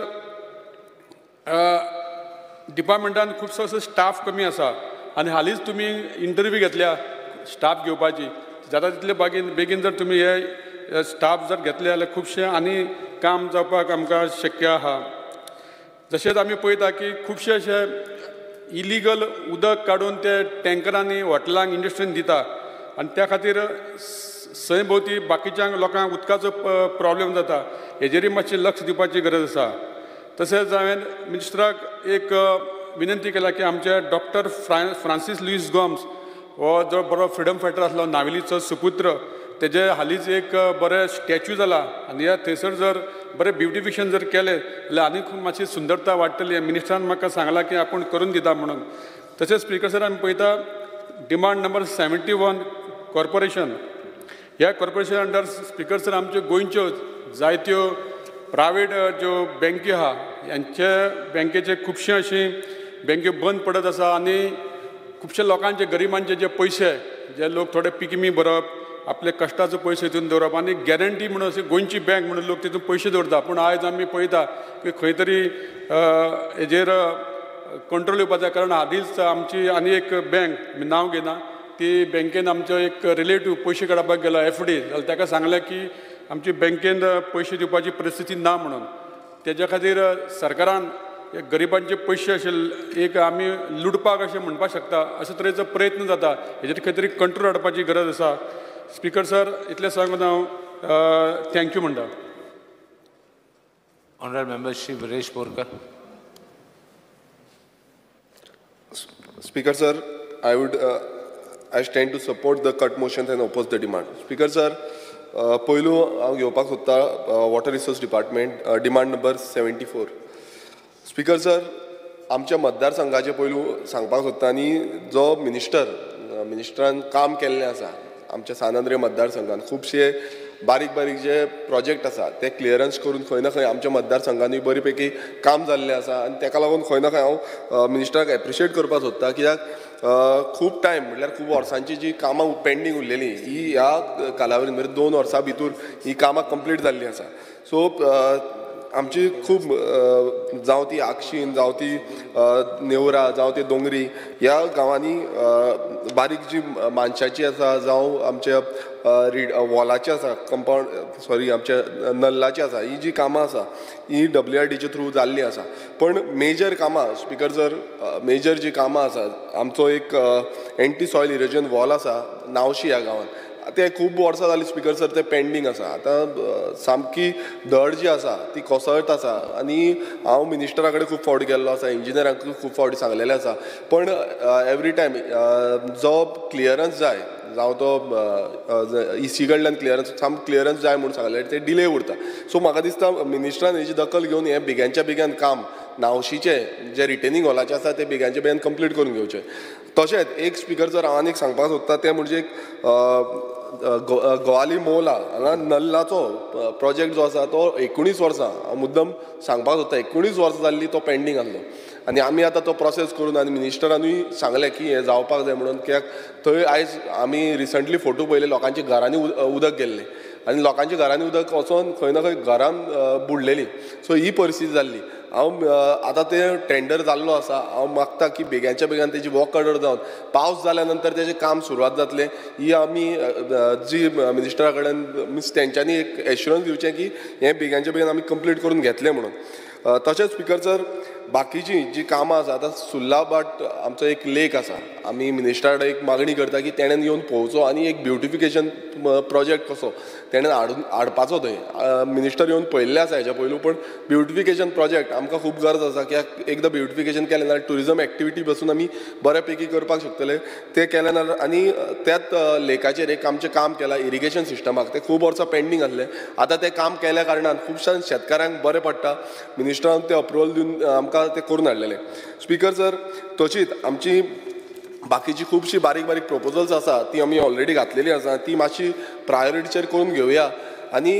डिपार्टमेंटान खुबसो असो स्टाफ कमी आसा आनी हालींच तुमी इंटरव्यू घेतल्या स्टाफ घेवपाची. जाता तितले बेगीन जर तुमी हे स्टाफ जर घेतले जाल्यार खुबशें आनी काम जावपाक आमकां शक्य आहा. जशेंच आमी पळयता की खुबशे अशे इलिगल उदक काडून ते टँकरांनी हॉटेलांक इंडस्ट्रीन दिता आनी त्या खातीर सय भोवती बाकीच्या लोकांक उदकाचो प्रॉब्लेम जाता. हेजेरूय मातशें लक्ष दिवपाची गरज आसा. तशेंच हांवें मिनिस्टराक एक विनंती केला की आमचे डॉक्टर फ्रांसीस लुईस गोम्स हो जो बरो फ्रिडम फायटर आसलो, नावेलीचो सुपुत्र, तेजे हालींच एक बरें स्टॅच्यू जाला आनी ह्या थंयसर जर बरें ब्युटिफिकेशन जर केलें जाल्यार आनीक मातशी सुंदरता वाडटली. मिनिस्टरान म्हाका सांगलां की आपूण करून दिता म्हणून. तशेंच स्पीकर सर आमी पळयता डिमांड नंबर 71 कॉर्पोरेशन. ह्या कॉर्पोरेशन अंडर स्पीकर सर आमच्यो गोंयच्यो जायत्यो प्रायवेट ज्यो बँकी आहा ह्यांचे बँकेचे खुबशे अशी बँक्यो बंद पडत आसा आनी खुबशे लोकांचे गरिबांचे जे पयशे जे लोक थोडे पिकमी भरप, आपले कश्टाचो पयसो हितून दवरप आनी गॅरंटी म्हणून अशी गोंयची बँक म्हणून लोक तितून पयशे दवरता. पूण आयज आमी पळयता की खंय तरी हेजेर कंट्रोल येवपाक जाय. कारण आदींच आमची आनी एक बँक नांव घेना, ती बँकेन आमचो एक रिलेटिव्ह पयशे काडपाक गेलो FD, जाल्यार ताका सांगलें की आमची बँकेन पयशे दिवपाची परिस्थिती ना म्हणून. तेज्या खातीर सरकारान गरिबांचे पयशे अशे एक आमी लुटपाक अशें म्हणपाक शकता अशे तरेचो प्रयत्न जाता. हेजेर खंय तरी कंट्रोल हाडपाची गरज आसा. स्पीकर सर, इतलें सांगून हांव थँक्यू म्हणटा. Honourable Member Shri Viresh Borkar. Speaker sir, I stand to support the cut motion and oppose the demand. Speaker sir, पयलू हांव घेवपाक सोदता water resource department demand number 74. Speaker sir, आमच्या मतदारसंघाचे पयलू सांगपाक सोदता आनी जो मिनिस्टरान काम केल्लें आसा आमच्या सांद्रे मतदारसंघान खुबशे बारीक बारीक जे प्रोजेक्ट आसा ते क्लियरन्स करून खंय ना खंय आमच्या मतदारसंघांनी बरे पैकी काम जाल्लें आसा आनी ताका लागून खंय ना खंय हांव मिनिस्टराक एप्रिशिएट करपाक सोदता. कित्याक खूब टायम म्हटल्यार खूब वर्सांची जी कामां पेंडींग उरलेली ही ह्या कालावधीन म्हणजे 2 वर्सां भितर ही कामां कंप्लीट जाल्लीं आसा. सो आमची खूब जावं ती आक्षीण, जावं ती नेवरा, जावं ती दोंगरी ह्या गांवांनी बारीक जी मानशाची आसा जावं आमच्या वॉलाची आसा आमच्या नल्लाची आसा, ही जी कामां आसा ही WRDच्या थ्रू जाल्ली आसा. पण मेजर कामां स्पीकर सर, मेजर जी कामां आसा, आमचो एक एंटी सॉयल इरोजन वॉल आसा नावशी ह्या गांवांत, ते खूब वर्सां जालीं स्पीकर सर ते पेंडींग आसा. आतां सामकी धड जी आसा ती कोसळत आसा आनी हांव मिनिस्टरा कडेन खूब फावटी गेल्लो आसा, इंजिनियरांक खूब फावटी सांगलेलें आसा. पण एवरी टायम जो क्लियरन्स जाय जावं तो EC कडल्यान क्लियरन्स जाय म्हणून सांगलेलें ते डिले उरता. सो म्हाका दिसता मिनिस्टरान हेची दखल घेवन हें बेग्यानच्या बेग्यान काम नावशीचे जे रिटेनिंग हॉलाचे आसा ते बेग्यानच्या बेग्यान कंप्लीट करून घेवचें. तशेंच एक स्पीकर जर हांव आनीक सांगपाक सोदता तें म्हणजे गोवाली मोला हांगा नल्लाचो प्रोजेक्ट जो आसा तो 19 वर्सां हांव मुद्दम सांगपाक सोदता 19 वर्सां जाल्ली तो पेंडींग आसलो आनी आमी आतां तो प्रोसेस करून आनी मिनिस्टरानूय सांगलें की हें जावपाक जाय म्हणून. कित्याक थंय आयज आमी रिसंटली फोटो पळयले लोकांच्या घरांनी उदक गेल्लें आनी लोकांच्या घरांनी उदक वचोन खंय ना खंय घरान बुडलेलीं. सो ही परिस्थिती जाल्ली. हांव आतां तें टेंडर जाल्लो आसा, हांव मागता की बेग्यानच्या बेगान तेजी वर्क ऑर्डर जावन पावस जाल्या नंतर तेजें काम सुरवात जातलें. ही आमी जी मिनिस्टरा कडेन मिन्स तेंच्यांनी एक एश्युरन्स दिवचें की हें बेग्यानच्या बेगान आमी कंप्लीट करून घेतलें म्हणून. तशेंच स्पीकर सर, बाकीची जी कामां आसा आतां सुल्लाबाट आमचो एक लेक आसा, आमी मिनिस्टरा कडेन एक मागणी करता की तेणेन येवन पळोवचो आनी एक ब्युटिफिकेशन प्रोजेक्ट कसो तेणेन हाडपाचो थंय. मिनिस्टर येवन पळयल्लें आसा हेच्या पयलू, पण ब्युटिफिकेशन प्रोजेक्ट आमकां खूब गरज आसा. कित्याक एकदां ब्युटिफिकेशन केलें जाल्यार ट्युरिजम एक्टिविटी बसून आमी बऱ्या पैकी करपाक शकतले. ते केलें जाल्यार आनी त्याच लेकाचेर एक आमचें काम केलां इरिगेशन सिस्टमाक, तें खूब वर्सां पेंडींग आसलें. आतां तें काम केल्या कारणान खुबशां शेतकाऱ्यांक बरें पडटा. मिनिस्टरान तें अप्रुवल दिवन आमकां ते करून हाडलेलें. स्पीकर सर, तशीच आमची बाकीची खुबशी बारीक बारीक प्रपोजल्स आसा ती आमी ऑलरेडी घातलेली आसा, ती मातशी प्रायोरिटीचेर करून घेवया आनी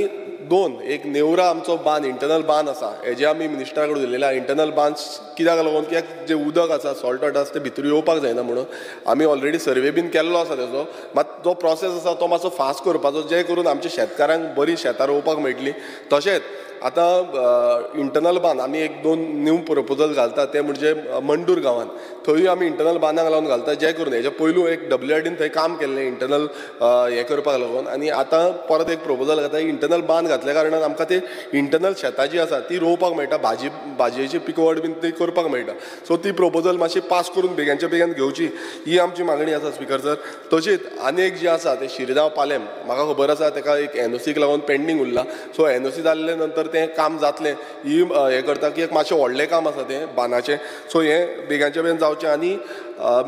दोन एक नेवरा आमचो बांद इंटरनल बांद आसा हेजे आमी मिनिस्टरा कडेन उलयलें इंटरनल बांद कित्याक लागून कित्याक जे उदक आसा सॉल्ट वॉटर आसा ते भितर येवपाक जायना म्हणून आमी ऑलरेडी सर्वे बीन केल्लो आसा तेजो मात जो प्रोसेस आसा तो मातसो फास्ट करपाचो जे करून आमच्या शेतकारांक बरी शेतां रोवपाक मेळटली तशेंच आतां इंटरनल बांद आमी एक दोन न्यू प्रपोजल घालता ते म्हणजे मंडूर गांवांत थंय आमी इंटरनल बांदाक लावन घालता जे करून हेजे पयलू एक WRDन थंय काम केल्लें इंटरनल हें करपाक लागून आनी आतां परत एक प्रपोजल घालता इंटरनल बांद घातल्या कारणान आमकां ते इंटरनल शेतां जी आसा ती रोवपाक मेळटा भाजयेची पिकवड बीन ती करपाक मेळटा सो ती प्रपोजल मातशी पास करून बेग्याच्या बेगीन घेवची ही आमची मागणी आसा स्पिकर सर तशीच आनी एक जी आसा ते शिरगांव पालेम म्हाका खबर आसा ताका एक NOCक लागून पेंडींग उरला सो NOC जाल्ले नंतर तें काम जातलें ही हें करता की एक मातशें व्हडलें काम आसा तें बांदाचें सो हें बेगांच्या बेगीन जावचें आनी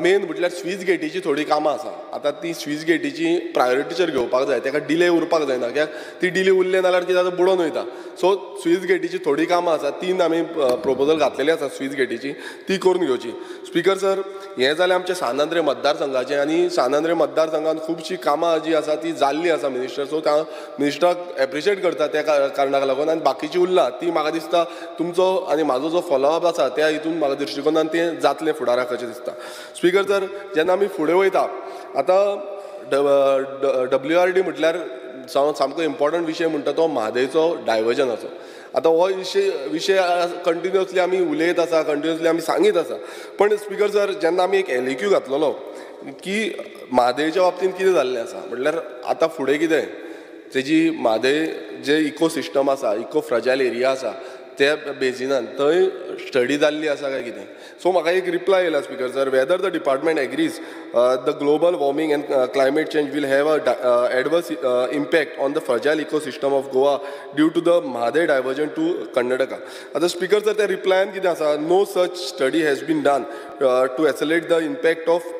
मेन म्हटल्यार स्विच गेटीची थोडी कामां आसा आतां ती स्विच गेटीची प्रायोरिटीचेर घेवपाक जाय ताका डिले उरपाक जायना कित्याक ती डिले उरले नाल्यार कितें जाता बुडोवन वयता सो स्विच गेटीची थोडी कामां आसा 3 आमी प्रपोजल घातलेली आसा स्विच गेटीची ती करून घेवची स्पिकर सर हें जालें आमचें सानंद्रे मतदारसंघाचें आनी सानंद्रे मतदारसंघान खुबशीं कामां जी आसा ती जाल्ली आसा मिनिस्टर सो हांव मिनिस्टराक एप्रिशिएट करता त्या कारणाक लागून आनी बाकीची उरला ती म्हाका दिसता तुमचो आनी म्हाजो जो फॉलोअप आसा त्या हितून म्हाका दृश्टिकोनान तें जातलें फुडाराक अशें दिसता स्पिकर सर जेन्ना आमी फुडें वयता आतां WRD म्हटल्यार सामको इम्पॉर्टंट विशय म्हणटा तो म्हादयचो डायवर्जनाचो आतां हो विशय कंटिन्युअसली आमी उलयत आसा कंटिन्युअसली आमी सांगीत आसा पण स्पिकर सर जेन्ना आमी एक LEQ घातलेलो की म्हादयच्या बाबतींत कितें जाल्लें आसा म्हटल्यार आतां फुडें कितें तेजी म्हादय जे इकोसिस्टम आसा इको फ्रजायल एरिया आसा त्या बेजिनान थंय स्टडी जाल्ली आसा काय कितें सो म्हाका एक रिप्लाय येयला speaker sir whether the department agrees the global warming and climate change will have a adverse impact on the fragile ecosystem of Goa due to the Mhadei diversion to Karnataka आतां स्पिकर सर त्या रिप्लायान कितें आसा no such study has been done to accelerate the impact of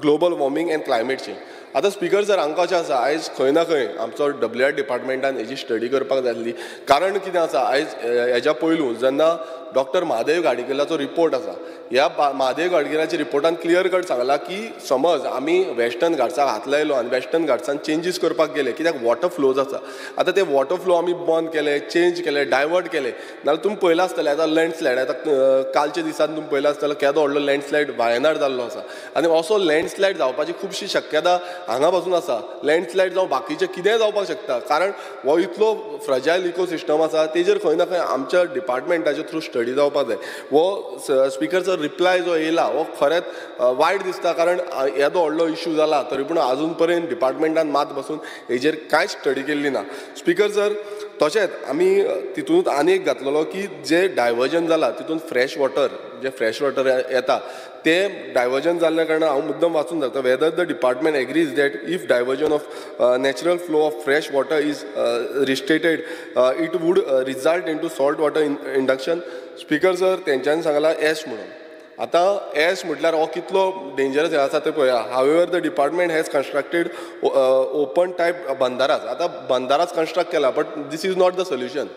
global warming and climate change आतां speaker sir हांगा कशें आसा आयज खंय ना खंय आमचो WR डिपार्टमेंटान हेजी स्टडी करपाक जाय आसली कारण कितें आसा आयज हेज्या पयलू जेन्ना डॉक्टर महादेव गाडगिलाचो रिपोर्ट आसा ह्या महादेव गाडगिलाच्या रिपोर्टान क्लियर कट सांगला की समज आमी वेस्टर्न घाट्साक हात लायलो आनी वेस्टर्न घाट्सान चेंजीस करपाक गेले कित्याक वॉटर फ्लोज आसा आतां ते वॉटर फ्लो आमी बंद केले चेंज केले डायवर्ट केले नाल्यार तुमी पयला आसतलें आतां लँडस्लायड आतां कालच्या दिसान तुमी पयला आसतलें केदो व्हडलो लँडस्लायड वायनाड जाल्लो आसा आनी असो लँडस्लायड जावपाची खुबशी शक्यता हांगा पासून आसा लँडस्लायड जावं बाकीचें कितेंय जावपाक शकता कारण हो इतलो फ्रजायल इकोसिस्टम आसा तेजेर खंय ना खंय आमच्या डिपार्टमेंटाच्या थ्रू स्टडी जावपाक जाय हो स्पिकरचो रिप्लाय जो येयला हो खरेंच वायट दिसता कारण येदो व्हडलो इश्यू जाला तरी पूण आजून पर्यंत डिपार्टमेंटान मात बसून हेजेर कांयच स्टडी केल्ली ना स्पिकर सर तशेंच आमी तितूंत आनी एक घातलेलो की जे डायवर्जन जाला तितून फ्रेश वॉटर जे फ्रेश वॉटर येता ते डायवर्जन जाल्ल्या कारणान हांव मुद्दम वाचून सांगता whether the department agrees that if diversion of natural flow of fresh water is restricted it would result in to salt water induction speaker sir तेंच्यांनी सांगला एश म्हणून आतां एश म्हटल्यार हो कितलो डेंजरस हे आसा ते पळया however the department has constructed open type बंदारास आतां बंदारास कन्स्ट्रक्ट केला but this is not the solution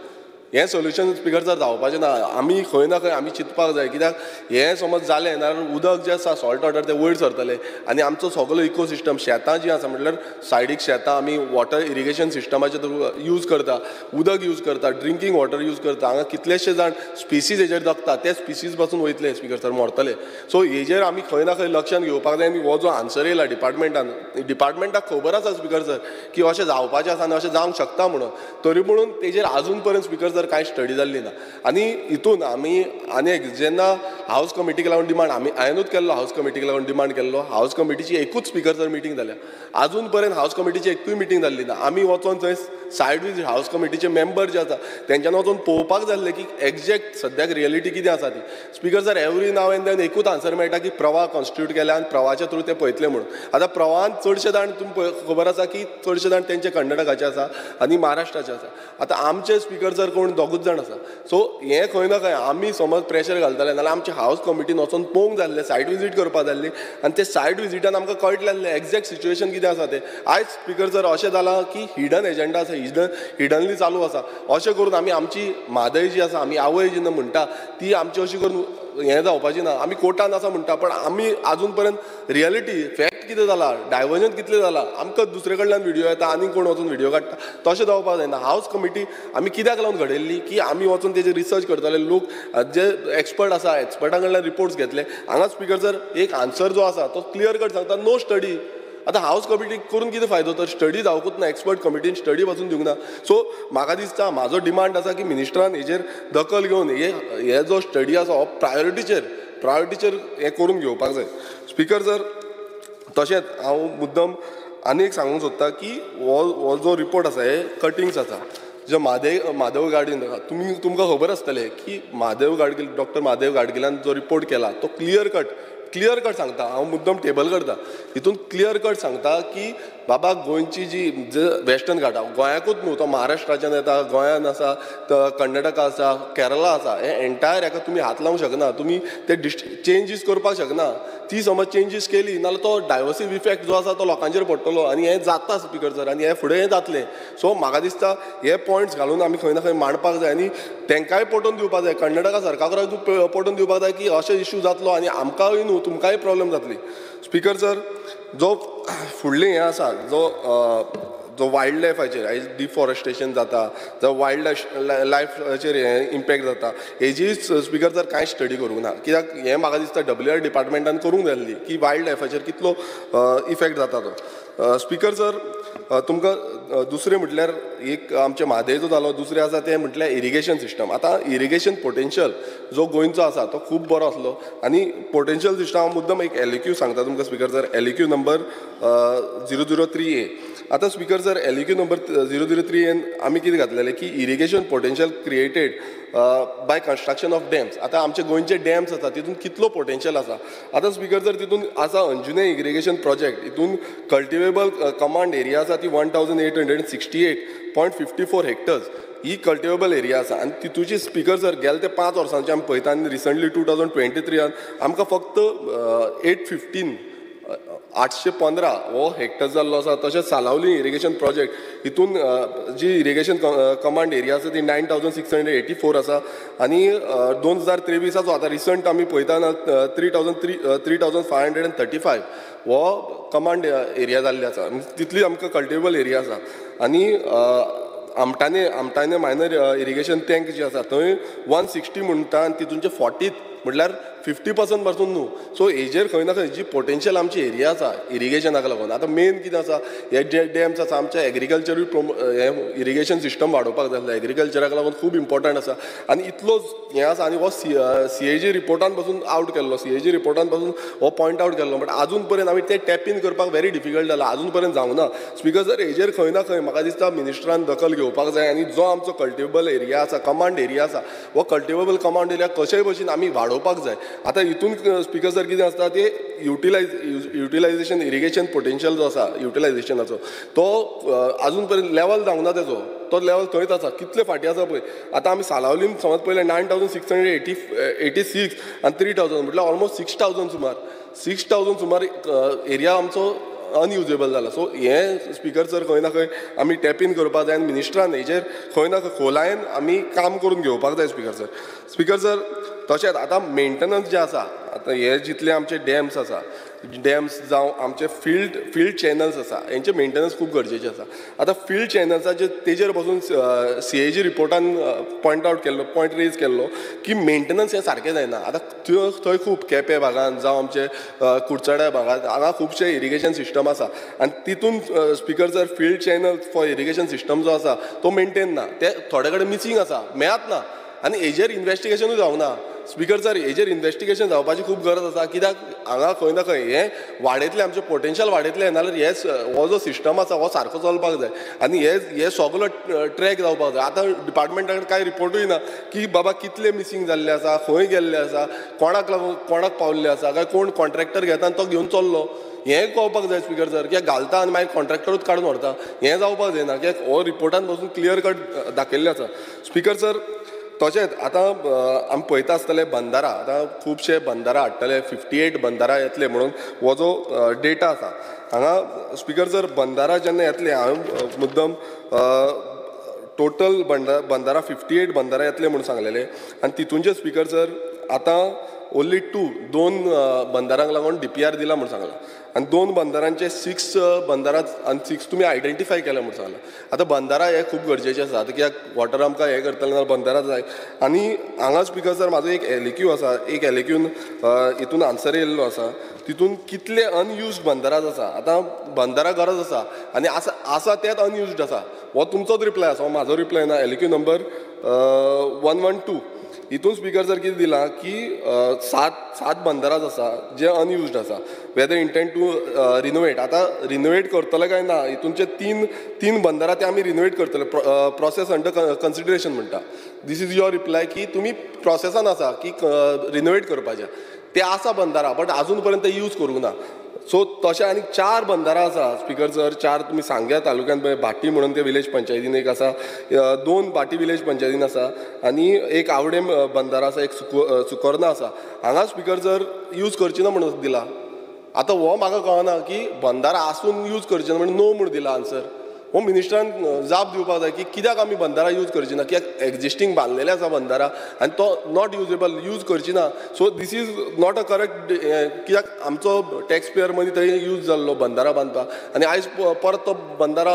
हें सोल्युशन स्पिकर सर जावपाचें ना आमी खंय ना खंय आमी चिंतपाक जाय कित्याक हें समज जालें नाल्यार उदक जें आसा सॉल्ट वॉटर तें वयर सरतलें आनी आमचो सगळो इकोसिस्टम शेतां जीं आसा म्हटल्यार सायडीक शेतां आमी वॉटर इरिगेशन सिस्टमाचे थ्रू यूज करता उदक यूज करता ड्रिंकींग वॉटर यूज करता हांगा कितलेशे जाण स्पिसीज हेजेर जगता ते स्पिसीज पासून वयतले स्पिकर सर मरतले सो हेजेर आमी खंय ना खंय लक्षान घेवपाक जाय आनी हो जो आन्सर येयला डिपार्टमेंटाक खबर आसा स्पिकर सर की अशें जावपाचें आसा आनी अशें जावंक शकता म्हणून तरी पूण तेजेर आजून पर्यंत स्पिकर सर कांय स्टडी जाल्ली ना आनी हितून आमी आनी एक जेन्ना हावस कमिटीक लागून डिमांड हांवेनूच केल्लो हावस कमिटीक लागून डिमांड केल्लो हावस कमिटीची एकूच स्पिकर सर मिटींग जाल्या आजून पर्यंत हावस कमिटीची एकूय मिटींग जाल्ली ना आमी वचोन थंय सायड विजीट हावस कमिटीचे मेंबर जे आसा तेंच्यान वचोन पळोवपाक जाल्ले की एक्झॅक्ट सद्याक रियलिटी कितें आसा ती speaker sir every now and then एकूच आन्सर मेळटा की प्रवाह कॉन्स्टिट्यूट केल्या आनी प्रवाहाच्या थ्रू ते पळयतले म्हणून आतां प्रवाहान चडशे जाण तुमकां खबर आसा की चडशे जाण तेंचे कर्नाटकाचे आसा आनी महाराष्ट्राचे आसा आतां आमचे स्पिकर सर कोण दोगूच जाण आसा सो हें खंय ना खंय आमी समज प्रेशर घालताले नाल्यार आमच्या हावस कमिटीन वचोन पळोवंक जाल्लें सायट विजीट करपाक जाल्ली आनी ते सायट विजीटान आमकां कळटलें एक्झॅक्ट सिच्युएशन कितें आसा तें आयज स्पिकर सर अशें जालां की हिडन एजेंडा आसा हिडनली चालू आसा अशें करून आमी आमची म्हादय जी आसा आमी आवय जेन्ना म्हणटा ती आमची अशी करून हें जावपाची ना आमी कोर्टान आसा म्हणटा पण आमी आजून पर्यंत रियलिटी फॅक्ट कितें जाला, डायवर्जन कितलें जाला, आमकां दुसरे कडल्यान व्हिडिओ येता आनी कोण वचून व्हिडिओ काडटा, तशें जावपाक जायना. हावस कमिटी आमी कित्याक लागून घडयल्ली की आमी वचून तेजेर रिसर्च करताले, लोक जे एक्सपर्ट आसा एक्सपर्टां कडल्यान रिपोर्ट्स घेतले. हांगा स्पिकर सर एक आन्सर जो आसा तो क्लियर कट सांगता, नो स्टडी. आतां हावस कमिटी करून कितें फायदो, तर स्टडी जावकूच ना, एक्सपर्ट कमिटीन स्टडी वचून दिवंक ना. सो म्हाका दिसता, म्हाजो डिमांड आसा की मिनिस्टरान हेजेर दखल घेवन हे जो स्टडी आसा हो प्रायोरिटीचेर हें करून घेवपाक जाय. स्पिकर सर तशेंच हांव मुद्दम आनी एक सांगूंक सोदता की हो जो रिपोर्ट आसा हे कटिंग्स आसा जे म्हादेव गाडगील, तुमकां खबर आसतलें की डॉक्टर म्हादेव गाडगिलान जो रिपोर्ट केला तो क्लियर कट सांगता. हांव मुद्दम टेबल करता, हितून क्लियर कट सांगता की बाबा गोंयची जी वेस्टर्न घाट गोंयाकूच न्हू, तो महाराष्ट्राच्यान येता, गोंयान आसा, कर्नाटका आसा, केरला आसा, हे एंटायर हाका तुमी हात लावंक शकना, तुमी ते चेंजीस करपाक शकना. ती समज चेंजीस केली नाल्यार तो डायवर्सीव इफेक्ट जो आसा तो लोकांचेर पडटलो आनी हें जाता स्पिकर सर, आनी हें फुडें हें जातलें. सो म्हाका दिसता हे पॉयंट्स घालून आमी खंय ना खंय मांडपाक जाय आनी तांकांय पटोवन दिवपाक जाय, कर्नाटका सरकाराक पटोवन दिवपाक जाय की अशें इश्यू जातलो आनी आमकांय न्हू तुमकांय प्रॉब्लेम जातली. स्पिकर सर जो फुडलें हें आसा जो वायल्ड लायफाचेर आयज डिफॉरेस्टेशन जाता, जो वायल्ड लायफाचेर हें इम्पॅक्ट जाता, हेजी स्पिकर सर कांय स्टडी करूंक ना. कित्याक हें म्हाका दिसता WR डिपार्टमेंटान करूंक जाय आसली की वायल्ड लायफाचेर कितलो इफेक्ट जाता तो. स्पिकर सर तुमकां दुसरें म्हटल्यार एक आमचे म्हादेवचो जालो, दुसरें आसा तें म्हटल्यार इरिगेशन सिस्टम. आतां इरिगेशन पोटेन्शियल जो गोंयचो आसा तो खूब बरो आसलो आनी पोटेन्शियल सिस्टम हांव मुद्दम एक LEQ सांगता तुमकां speaker sir, LEQ number 003A. आतां speaker sir LEQ number 003A आमी कितें घातलेलें की irrigation potential created by construction of dams. आतां आमचे गोंयचे डॅम्स आसा तितून कितलो पोटेन्शियल आसा. आतां स्पिकर सर तितून आसा अंजुने इरिगेशन प्रोजेक्ट, हितून कल्टिवेबल कमांड एरिया आसा ती 1868.54 हेक्टर्स ही कल्टिवेबल एरिया आसा. आनी तितूची स्पिकर सर गेले ते 5 वर्सांचे आमी पळयता आनी रिसंटली 2023 आमकां फक्त 815 हो हेक्टर्स जाल्लो आसा. तशेंच सालावली इरिगेशन प्रोजेक्ट हितून जी इरिगेशन कमांड एरिया आसा ती 9684 आसा आनी 2023 आतां रिसंट आमी पळयता 3535 हो कमांड एरिया जाल्ले आसा. तितली आमकां कल्टिवेबल एरिया आसा. आनी आमटाणे मायनर इरिगेशन टँक जी आसा थंय 160 म्हणटा आनी तितूनचे 40 म्हटल्यार 50% पासून न्हू. सो हेजेर खंय ना खंय जी पोटेन्शियल आमची एरिया आसा इरिगेशनाक लागून. आतां मेन कितें आसा, हे जे डॅम्स आसा आमच्या एग्रिकल्चरूय हे इरिगेशन सिस्टम वाडोवपाक जाय, एग्रिकल्चराक लागून खूब इम्पॉर्टंट आसा. आनी इतलोच हें आसा आनी हो CAG रिपोर्टान पासून आउट केल्लो, CAG रिपोर्टान पासून हो पॉयंट आउट केल्लो, बट आजून पर्यंत आमी ते टॅप इन करपाक व्हेरी डिफिकल्ट जाला, आजून पर्यंत जावंक ना. स्पिकर सर हेजेर खंय ना खंय म्हाका दिसता मिनिस्टरान दखल घेवपाक जाय आनी जो आमचो कल्टिवेबल एरिया आसा, कमांड एरिया आसा, हो कल्टिवेबल कमांड एरिया कशेय भशेन आमी वाडोवपाक जाय. आतां हितून स्पिकर सर कितें आसता ते युटिलायझेशन इरिगेशन पोटेन्शियल जो आसा युटिलायझेशनाचो तो आजून पर्यंत लेवल जावंक ना तेजो, तो लेवल थंयच आसा. कितले फाटी आसा पळय. आतां आमी सालावलीन समज पयलें 9686 आनी 3000 म्हटल्यार ऑलमोस्ट 6000 सुमार एरिया आमचो अनयुजेबल जाला. सो हें स्पिकर सर खंय ना खंय आमी टॅप इन करपाक जाय आनी मिनिस्टरान हेजेर खंय ना खंय खोलायेन आमी काम करून घेवपाक जाय. स्पिकर सर तशेंच आतां मेंटेनन्स जे आसा, आतां हे जितले आमचे डॅम्स आसा, डॅम्स जावं आमचे फिल्ड चॅनल्स आसा, हेंचे मेंटेनन्स खूब गरजेचें आसा. आतां फिल्ड चॅनल्साचे तेजेर पासून CAG रिपोर्टान पॉयंट रेज केल्लो की मेंटेनन्स हें सारकें जायना. आतां थंय खूब केपें भागांत जावं आमचे कुडचड्या भागांत हांगा खुबशे इरिगेशन सिस्टम आसा आनी तितून speaker sir field channel for irrigation system जो आसा तो मेंटेन ना, ते थोडे कडेन मिसींग आसा, मेळत ना आनी हेजेर इन्वेस्टिगेशनूय जावंक ना. स्पिकर सर हेजेर इन्वेस्टिगेशन जावपाची खूब गरज आसा. कित्याक हांगा खंय ना खंय हें वाडयतलें, आमचें पोटेन्शियल वाडयतलें नाल्यार हो जो सिस्टम आसा हो सारको चलपाक जाय आनी हे सगलो ट्रॅक जावपाक जाय. आतां डिपार्टमेंटान कांय रिपोर्टूय ना की बाबा कितले मिसींग जाल्ले आसा, खंय गेल्ले आसा, कोणाक लागून कोणाक पावल्ले आसा, काय कोण कॉन्ट्रॅक्टर घेता आनी तो घेवन चल्लो, हें कळपाक जाय. स्पिकर सर कित्याक घालता आनी मागीर कॉन्ट्रॅक्टरूच काडून व्हरता, हें जावपाक जायना. कित्याक हो रिपोर्टान पासून क्लियर कट दाखयल्लें आसा. स्पिकर सर तशेंच आतां आमी पळयता आसतले बंदारा, आतां खुबशे बंदारा हाडटले, 58 बंदारा येतले म्हणून हो जो डेटा आसा हांगा. स्पिकर सर बंदारा जेन्ना येतले, हांवें मुद्दम टोटल बंदारा 58 बंदारा येतले म्हणून सांगलेले आनी तितूनचे स्पिकर सर आतां ओन्ली 2 बंदारांक लागून DPR दिला म्हणून सांगला आनी 2 बंदारांचे 6 बंदारां आनी 6 तुमी आयडेंटिफाय केला म्हणून सांगला. आतां बंदारा हे खूब गरजेचे आसा. आतां कित्याक वॉटर आमकां हें करतले जाल्यार बंदारा जाय. आनी हांगा स्पिकर सर म्हाजो एक LAQ आसा. एक LAQन हितून आन्सर येयल्लो आसा. तितून कितले अनयुज्ड बंदाराज आसा. आतां बंदारा गरज आसा आनी आसा तेच अनयुज्ड आसा. हो तुमचोच रिप्लाय आसा, हो म्हाजो रिप्लाय ना. LAQ नंबर 112 हितून स्पिकर सर कितें दिलां की 7 बंदाराज आसा जे अनयुज्ड आसा. Whether intent to renovate. आतां रिनोवेट करतले काय ना हितूनचे 3 बंदारा ते आमी रिनोवेट करतले. प्रोसेस अंडर कन्सिडरेशन म्हणटा. दीस इज युअर रिप्लाय की तुमी प्रोसेसान आसा की रिनोवेट करपाचें. ते आसा बंदारा बट अजून पर्यंत यूज करूंक ना. सो तशें आनी 4 बंदारा आसा स्पिकर सर. 4 तुमी सांग्या तालुक्यान पळय भाटी म्हणून ते विलेज पंचायतीन एक आसा. 2 भाटी विलेज पंचायतीन आसा आनी एक आवडेम बंदारा आसा. एक सुकोर्ना आसा. हांगा स्पिकर सर यूज करची ना म्हणून दिला. आतां हो म्हाका कळना की बंदारा आसून यूज करचे ना म्हणून नो म्हणून दिला आन्सर. हो मिनिस्टरान जाप दिवपाक जाय की कित्याक आमी बंदारा यूज करची ना. कित्याक एक्जिस्टींग बांदलेले आसा बंदारा आनी तो नॉट युजेबल यूज करची ना. So this is not a correct. कित्याक आमचो टॅक्स पेयर मनी थंय यूज जाल्लो बंदारा बांदपाक आनी आयज परत तो बंदारा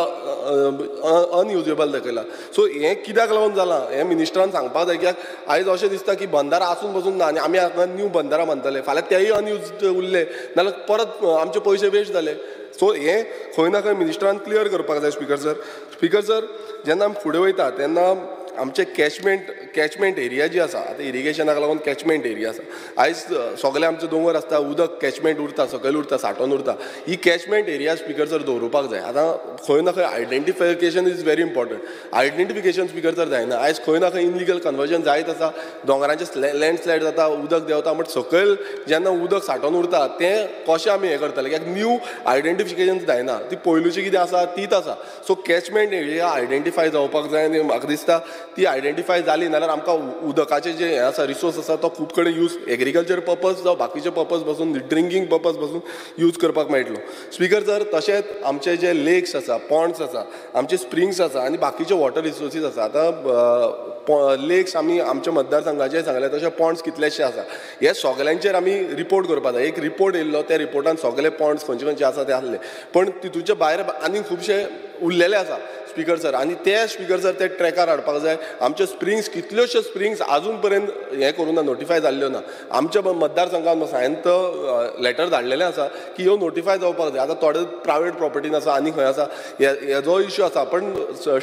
अनयुजेबल दाखयला. सो हें कित्याक लागून जालां हें मिनिस्टरान सांगपाक जाय. कित्याक आयज अशें दिसता की बंदारा आसून बसून ना आनी आमी हांगा न्यू बंदारा बांदतले. फाल्यां तेय अनयुज्ड उरले नाल्यार परत आमचे पयशे वेस्ट जाले. सो हें खंय ना खंय मिनिस्टरान क्लियर करपाक जाय स्पिकर सर. स्पिकर सर जेन्ना आमी फुडें वयता तेन्ना आमचे कॅचमेंट एरिया जी आसा. आतां इरिगेशनाक लागून कॅचमेंट एरिया आसा. आयज सगळे आमचे दोंगर आसता उदक कॅचमेंट उरता सकयल उरता साठोवन उरता. ही कॅचमेंट एरिया स्पिकर सर दवरुपाक जाय. आतां खंय ना खंय identification is very important. Identification speaker sir जायना. आयज खंय ना खंय इनलिगल कन्वर्जन जायत आसा. दोंगरांचे लँडस्लायड जाता उदक देंवता बट सकयल जेन्ना उदक साठोवन उरता तें कशें आमी हें करतले. कित्याक न्यू आयडेंटिफिकेशन जायना. ती पयलुची कितें आसा तीच आसा. सो कॅचमेंट एरिया आयडेंटिफाय जावपाक जाय आनी म्हाका दिसता ती आयडेंटिफाय जाली नाल्यार आमकां उदकाचे जे हें आसा रिसोर्स आसा तो खूब कडेन यूज एग्रीकल्चर पर्पज जावं बाकीचे पर्पज पासून ड्रिंकींग पर्पज पासून यूज करपाक मेळटलो. स्पिकर सर तशेंच आमचे जे लेक्स आसा पॉन्ड्स आसा आमचे स्प्रिंग्स आसा आनी बाकीचे वॉटर रिसोर्सीस आसा. आतां लेक्स आमी आमच्या मतदारसंघाचे सांगले तशें पॉन्ड्स कितलेशे आसा. हे सगल्यांचेर आमी रिपोर्ट करपाक जाय. एक रिपोर्ट येयल्लो त्या रिपोर्टान सगळे पॉन्ड्स खंयचे खंयचे आसा ते आसले पण तितूचे भायर आनी खुबशे उरलेले आसा स्पिकर सर. आनी ते स्पिकर सर ते ट्रॅकार हाडपाक जाय. आमचे स्प्रिंग्स कितल्योश्यो स्प्रिंग्स आजून पर्यंत हें करूं ना नोटिफाय जाल्ल्यो ना. आमच्या मतदारसंघान हांवें तो लेटर धाडलेलें आसा की ह्यो नोटिफाय जावपाक जाय. आतां थोडे प्रायवेट प्रॉपर्टीन आसा आनी खंय आसा हेजो इश्यू आसा पण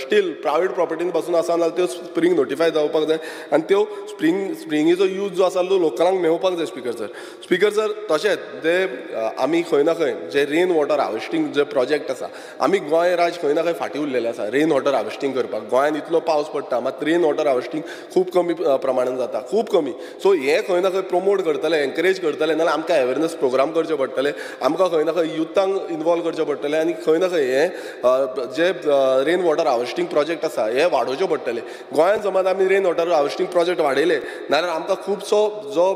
स्टील प्रायवेट प्रॉपर्टीन पासून आसा नाल्यार त्यो स्प्रिंग नोटिफाय जावपाक जाय आनी त्यो स्प्रिंगीचो यूज जो आसा तो लोकांक मेळोवपाक जाय स्पिकर सर. स्पिकर सर तशेंच जे आमी खंय ना खंय जे रेन वॉटर हार्वेस्टींग जे प्रोजेक्ट आसा आमी गोंय राज खंय ना खंय फाटीं उरलेले आसा रेन वॉटर हार्वेस्टींग करपाक. गोंयान इतलो पावस पडटा मात रेन वॉटर हार्वेस्टींग खूब कमी प्रमाणान जाता खूब कमी. सो हें खंय ना खंय प्रमोट करतले एनकरेज करतले नाल्यार आमकां अवेरनस प्रोग्राम करचे पडटले. आमकां खंय ना खंय युथांक इनवॉल्व करचे पडटले आनी खंय ना खंय हें जे रेन वॉटर हार्वेस्टींग प्रोजेक्ट आसा हे वाडोवचे पडटले. गोंयान समज आमी रेन वॉटर हार्वेस्टींग प्रोजेक्ट वाडयले नाल्यार आमकां खुबसो जो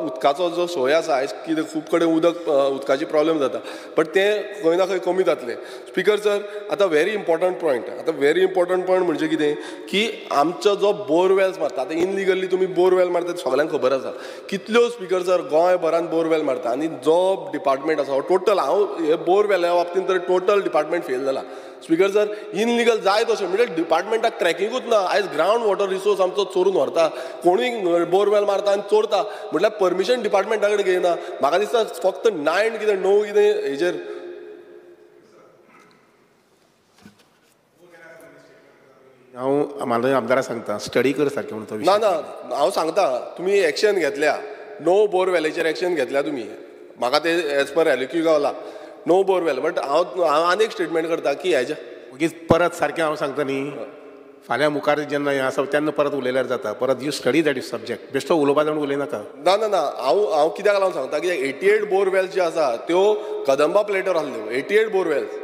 उदकाचो जो सोय आसा आयज कितें खूब कडेन उदकाची प्रॉब्लेम जाता बट तें खंय ना खंय कमी जातलें. स्पिकर सर आतां व्हेरी इम्पॉर्टंट पॉयंट. आतां व्हेरी इम्पॉर्टंट पॉयंट म्हणजे कितें की आमचो जो बोरवेल्स मारता आतां इनलिगली तुमी बोरवेल मारता सगळ्यांक खबर आसा कितल्यो स्पिकर सर गोंयभरान बोरवेल मारता आनी जो डिपार्टमेंट आसा हो टोटल हांव हे बोरवेल्या बाबतींत तर टोटल डिपार्टमेंट फेल जाला. स्पिकर सर इनलिगल जाय तशें म्हणजे डिपार्टमेंटाक ट्रॅकिंगूच ना. आयज ग्रावंड वॉटर रिसोर्स आमचो चोरून व्हरता कोणूय बोरवेल मारता आनी चोरता म्हटल्यार परमिशन डिपार्टमेंटा कडेन घेयना. म्हाका दिसता फक्त 9 कितें 9 कितें हेजेर हांव म्हाज्या आमदाराक सांगता स्टडी कर सारकें म्हणून तो ना ना हांव सांगता तुमी एक्शन घेतल्या नो बोरवेलेचेर एक्शन घेतल्या तुमी. म्हाका ते एज पर LAQ गावला नो बोरवेल बट हांव आनी एक स्टेटमेंट करता की हेज्या मागीर परत सारकें हांव सांगता न्ही फाल्यां मुखार जेन्ना हें आसा तेन्ना परत उलयल्यार जाता. परत you study that is subject बेश्टो उलोवपा जावन उलयनाका. ना ना ना हांव कित्याक लागून सांगता की 88 बोरवेल्स जे आसा त्यो कदंबा प्लेटोर आहल्यो 88 बोरवेल्स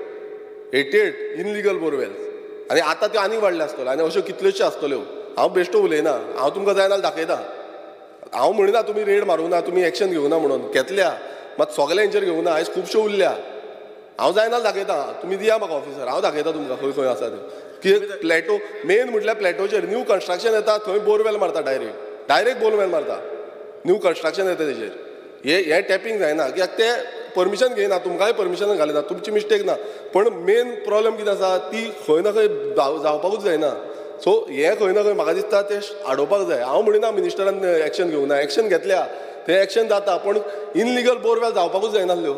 88 इनलिगल बोरवेल्स आनी आतां त्यो आनीक वाडले आसतल्यो आनी अश्यो कितल्योश्यो आसतल्यो. हांव बेश्टो उलयना हांव तुमकां जाय नाल्यार दाखयता. हांव म्हणना तुमी रेड मारूं ना तुमी एक्शन घेवना म्हणून घेतल्या मात सगळ्यांचेर घेवना आयज खुबश्यो उरल्या. हांव जाय नाल्यार दाखयता तुमी दिया म्हाका ऑफिसर हांव दाखयता तुमकां खंय खंय आसा त्यो. कितें प्लॅटो मेन म्हटल्यार प्लॅटोचेर न्यू कन्स्ट्रक्शन येता थंय बोरवेल मारता डायरेक्ट बोरवेल मारता. न्यू कन्स्ट्रक्शन येता तेजेर हे टॅपिंग जायना कित्याक ते परमिशन घेयना तुमकांय परमिशन घालिना तुमची मिस्टेक ना पण मेन प्रॉब्लेम कितें आसा ती खंय ना खंय जावपाकूच जायना सो हे खंय ना खंय म्हाका दिसता ते आडोवपाक जाय हांव म्हणिना मिनिस्टरान एक्शन घेवंक ना एक्शन घेतल्या ते एक्शन जाता पण इनलिगल बोरवेल जावपाकूच जायनासल्यो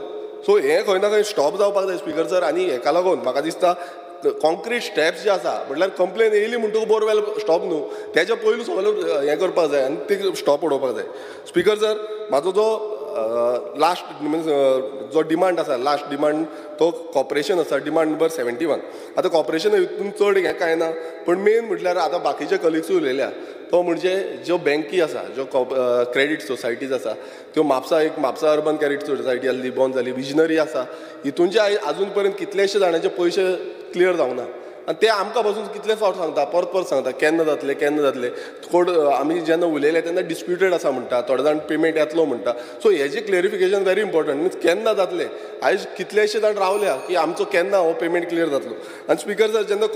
सो हे खंय ना खंय स्टॉप जावपाक जाय स्पिकर सर आनी हेका लागून म्हाका दिसता कॉन्क्रीट स्टेप्स जे आसा म्हटल्यार कंप्लेन येयली म्हणटकूच बोरवेल स्टॉप न्हू तेच्या पयलू सगळें हें करपाक जाय आनी ते स्टॉप उडोवपाक जाय स्पिकर सर म्हाजो जो लास्ट मिन्स जो डिमांड आसा लास्ट डिमांड तो कॉपरेशन आसा डिमांड नंबर 71 आतां कॉपरेशन हितून चड हें कांय ना पण मेन म्हटल्यार आतां बाकीचे कलिग्सूय उलयल्या तो म्हणजे ज्यो बँकी आसा ज्यो क्रेडीट सोसायटीज आसा त्यो म्हापसा अर्बन क्रेडीट सोसायटी आसली बंद जाली विजनरी आसा हितूनचे आजून पर्यंत कितलेशे जाणांचे पयशे क्लियर जावंक ना आनी ते आमकां पासून कितले फावट सांगता परत सांगता केन्ना जातले कोड आमी जेन्ना उलयले तेन्ना डिस्प्युटेड आसा म्हणटा थोडे जाण पेमेंट येतलो म्हणटा सो हेजे क्लेरिफिकेशन व्हेरी इम्पॉर्टंट मिन्स केन्ना जातले आयज कितलेशे जाण रावल्या की आमचो केन्ना हो पेमेंट क्लियर जातलो आनी स्पिकर सर जेन्ना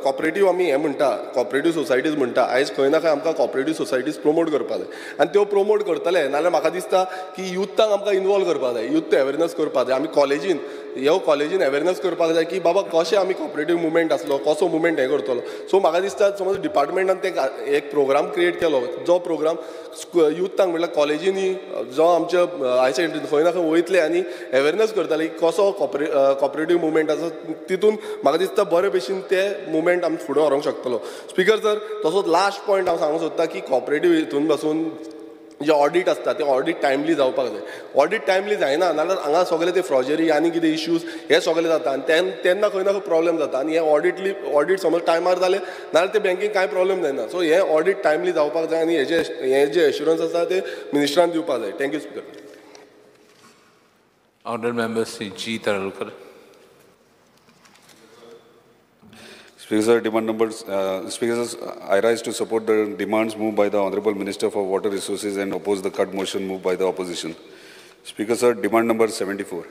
कॉपरेटीव आमी हें म्हणटा कॉपरेटीव सोसायटीज म्हणटा आयज खंय ना खंय आमकां कॉपरेटीव सोसायटीज प्रमोट करपाक जाय आनी त्यो प्रमोट करतले नाल्यार म्हाका दिसता की युथांक आमकां इनवॉल्व करपाक जाय युथ अवेरनस करपाक जाय आमी कॉलेजीन अवेरनस करपाक जाय की बाबा कशें आमी कॉपरेटीव मुवमेंट आसलो कसो मुवमेंट हें करतलो सो म्हाका दिसता समज डिपार्टमेंटान ते एक प्रोग्राम क्रिएट केलो जो प्रोग्राम युथांक म्हटल्यार कॉलेजींनी जो आमच्या हायर सेकंडरीन खंय ना खंय वयतले आनी अवेरनस करताले की कसो कॉपरेटीव मुवमेंट आसा तितून म्हाका दिसता बरे भशेन ते मुवमेंट आमी फुडें व्हरूंक शकतलो स्पिकर सर तसोच लास्ट पॉयंट हांव सांगूंक सोदता की कॉपरेटीव हितून पासून जे ऑडीट आसता ते ऑडीट टायमली जावपाक जाय ऑडीट टायमली जायना नाल्यार हांगा सगळे ते फ्रॉजरी आनी कितें इश्यूज हे सगळे जाता आनी तेन्ना खंय ना खंय प्रॉब्लेम जाता आनी हे ऑडीट समज टायमार जाले नाल्यार ते बँकेक कांय प्रॉब्लेम जायना सो हे ऑडीट टायमली जावपाक जाय आनी हे जे एश्युरन्स आसा ते मिनिस्टरान दिवपाक जाय thank you speaker Honourable Member C. Taralkar. Speaker sir, demand numbers. Speaker sir, I rise to support the demands moved by the Honourable Minister for Water Resources and oppose the cut motion moved by the opposition. Speaker sir, demand number 74.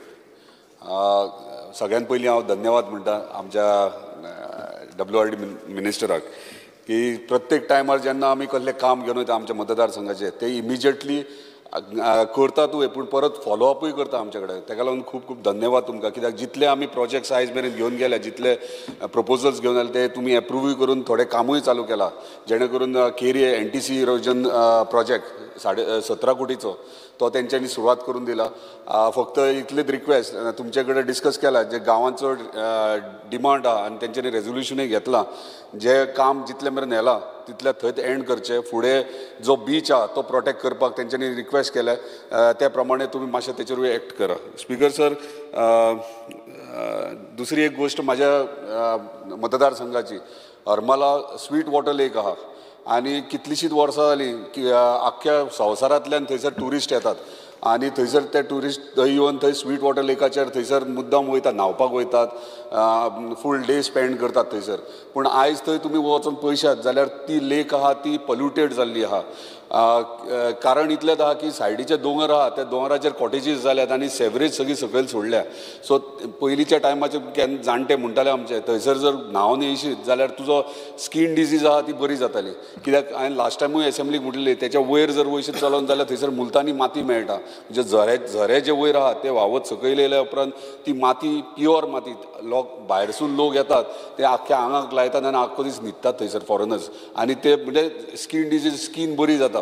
सगळ्यात पयलीं हांव धन्यवाद म्हणटा आमच्या WRD मिनिस्टराक की प्रत्येक टायमार जेन्ना आमी कसलें काम घेवन वयता आमच्या मतदारसंघाचें ते इमिजिएटली करता तुवें पूण परत फॉलोअपूय करता आमचे कडेन ताका लागून खूब खूब धन्यवाद तुमकां कित्याक जितले आमी प्रोजेक्ट्स आयज मेरेन घेवन गेले जितले प्रपोजल्स घेवन आयले ते तुमी एप्रूव्हय करून थोडे कामूय चालू केलां जेणे करून केरी NTC इरोजन प्रोजेक्ट 17 कोटीचो तो तेंच्यांनी सुरवात करून दिला फक्त इतलेच रिक्वेस्ट तुमचे कडेन डिस्कस केला जे गांवांचो डिमांड आहा आनी तेंच्यांनी रेजोल्युशनूय घेतलां जे काम जितले मेरेन येलां तितले थंयच एंड करचे फुडें जो बीच आहा तो प्रोटेक्ट करपाक तेंच्यांनी रिक्वेस्ट केल्या त्या प्रमाणे तुमी मातशें तेचेरूय एक्ट करा स्पिकर सर दुसरी एक गोश्ट म्हाज्या मतदारसंघाची हरमला स्वीट वॉटर लेक आहा आनी कितलीशींच वर्सां जालीं की आख्ख्या संवसारांतल्यान थंयसर ट्युरिस्ट येतात आनी थंयसर ते ट्युरिस्ट थंय येवन थंय स्वीट वॉटर लेकाचेर थंयसर मुद्दाम वयतात न्हांवपाक वयतात फूल डे स्पेंड करतात थंयसर पूण आयज थंय तुमी वचून पळयशात जाल्यार ती लेक आहा ती पोल्युटेड जाल्ली आहा कारण इतलेंच आहा की सायडीचे दोंगर आहा त्या दोंगराचेर कॉटेजीस जाल्यात आनी सेवरेज सगळी सकयल सोडल्या सो पयलींच्या टायमाचे केन्ना जाणटे म्हणटाले आमचे थंयसर जर न्हांवन येयशीत जाल्यार तुजो स्कीन डिजीज आहा ती बरी जाताली कित्याक हांवें लास्ट टायमूय एसेंब्लीक म्हटलेली तेच्या वयर जर वयशीत चलोन जाल्यार थंयसर मुल्तानी माती मेळटा म्हणजे झरे जे वयर आहा ते व्हांवत सकयल येयल्या उपरांत ती माती प्युअर माती भायरसून लोक येतात ते आख्ख्या आंगाक लायतात आनी आख्खो दीस न्हिदतात थंयसर फॉरेनर्स आनी ते म्हणजे स्कीन डिजीज स्कीन बरी जाता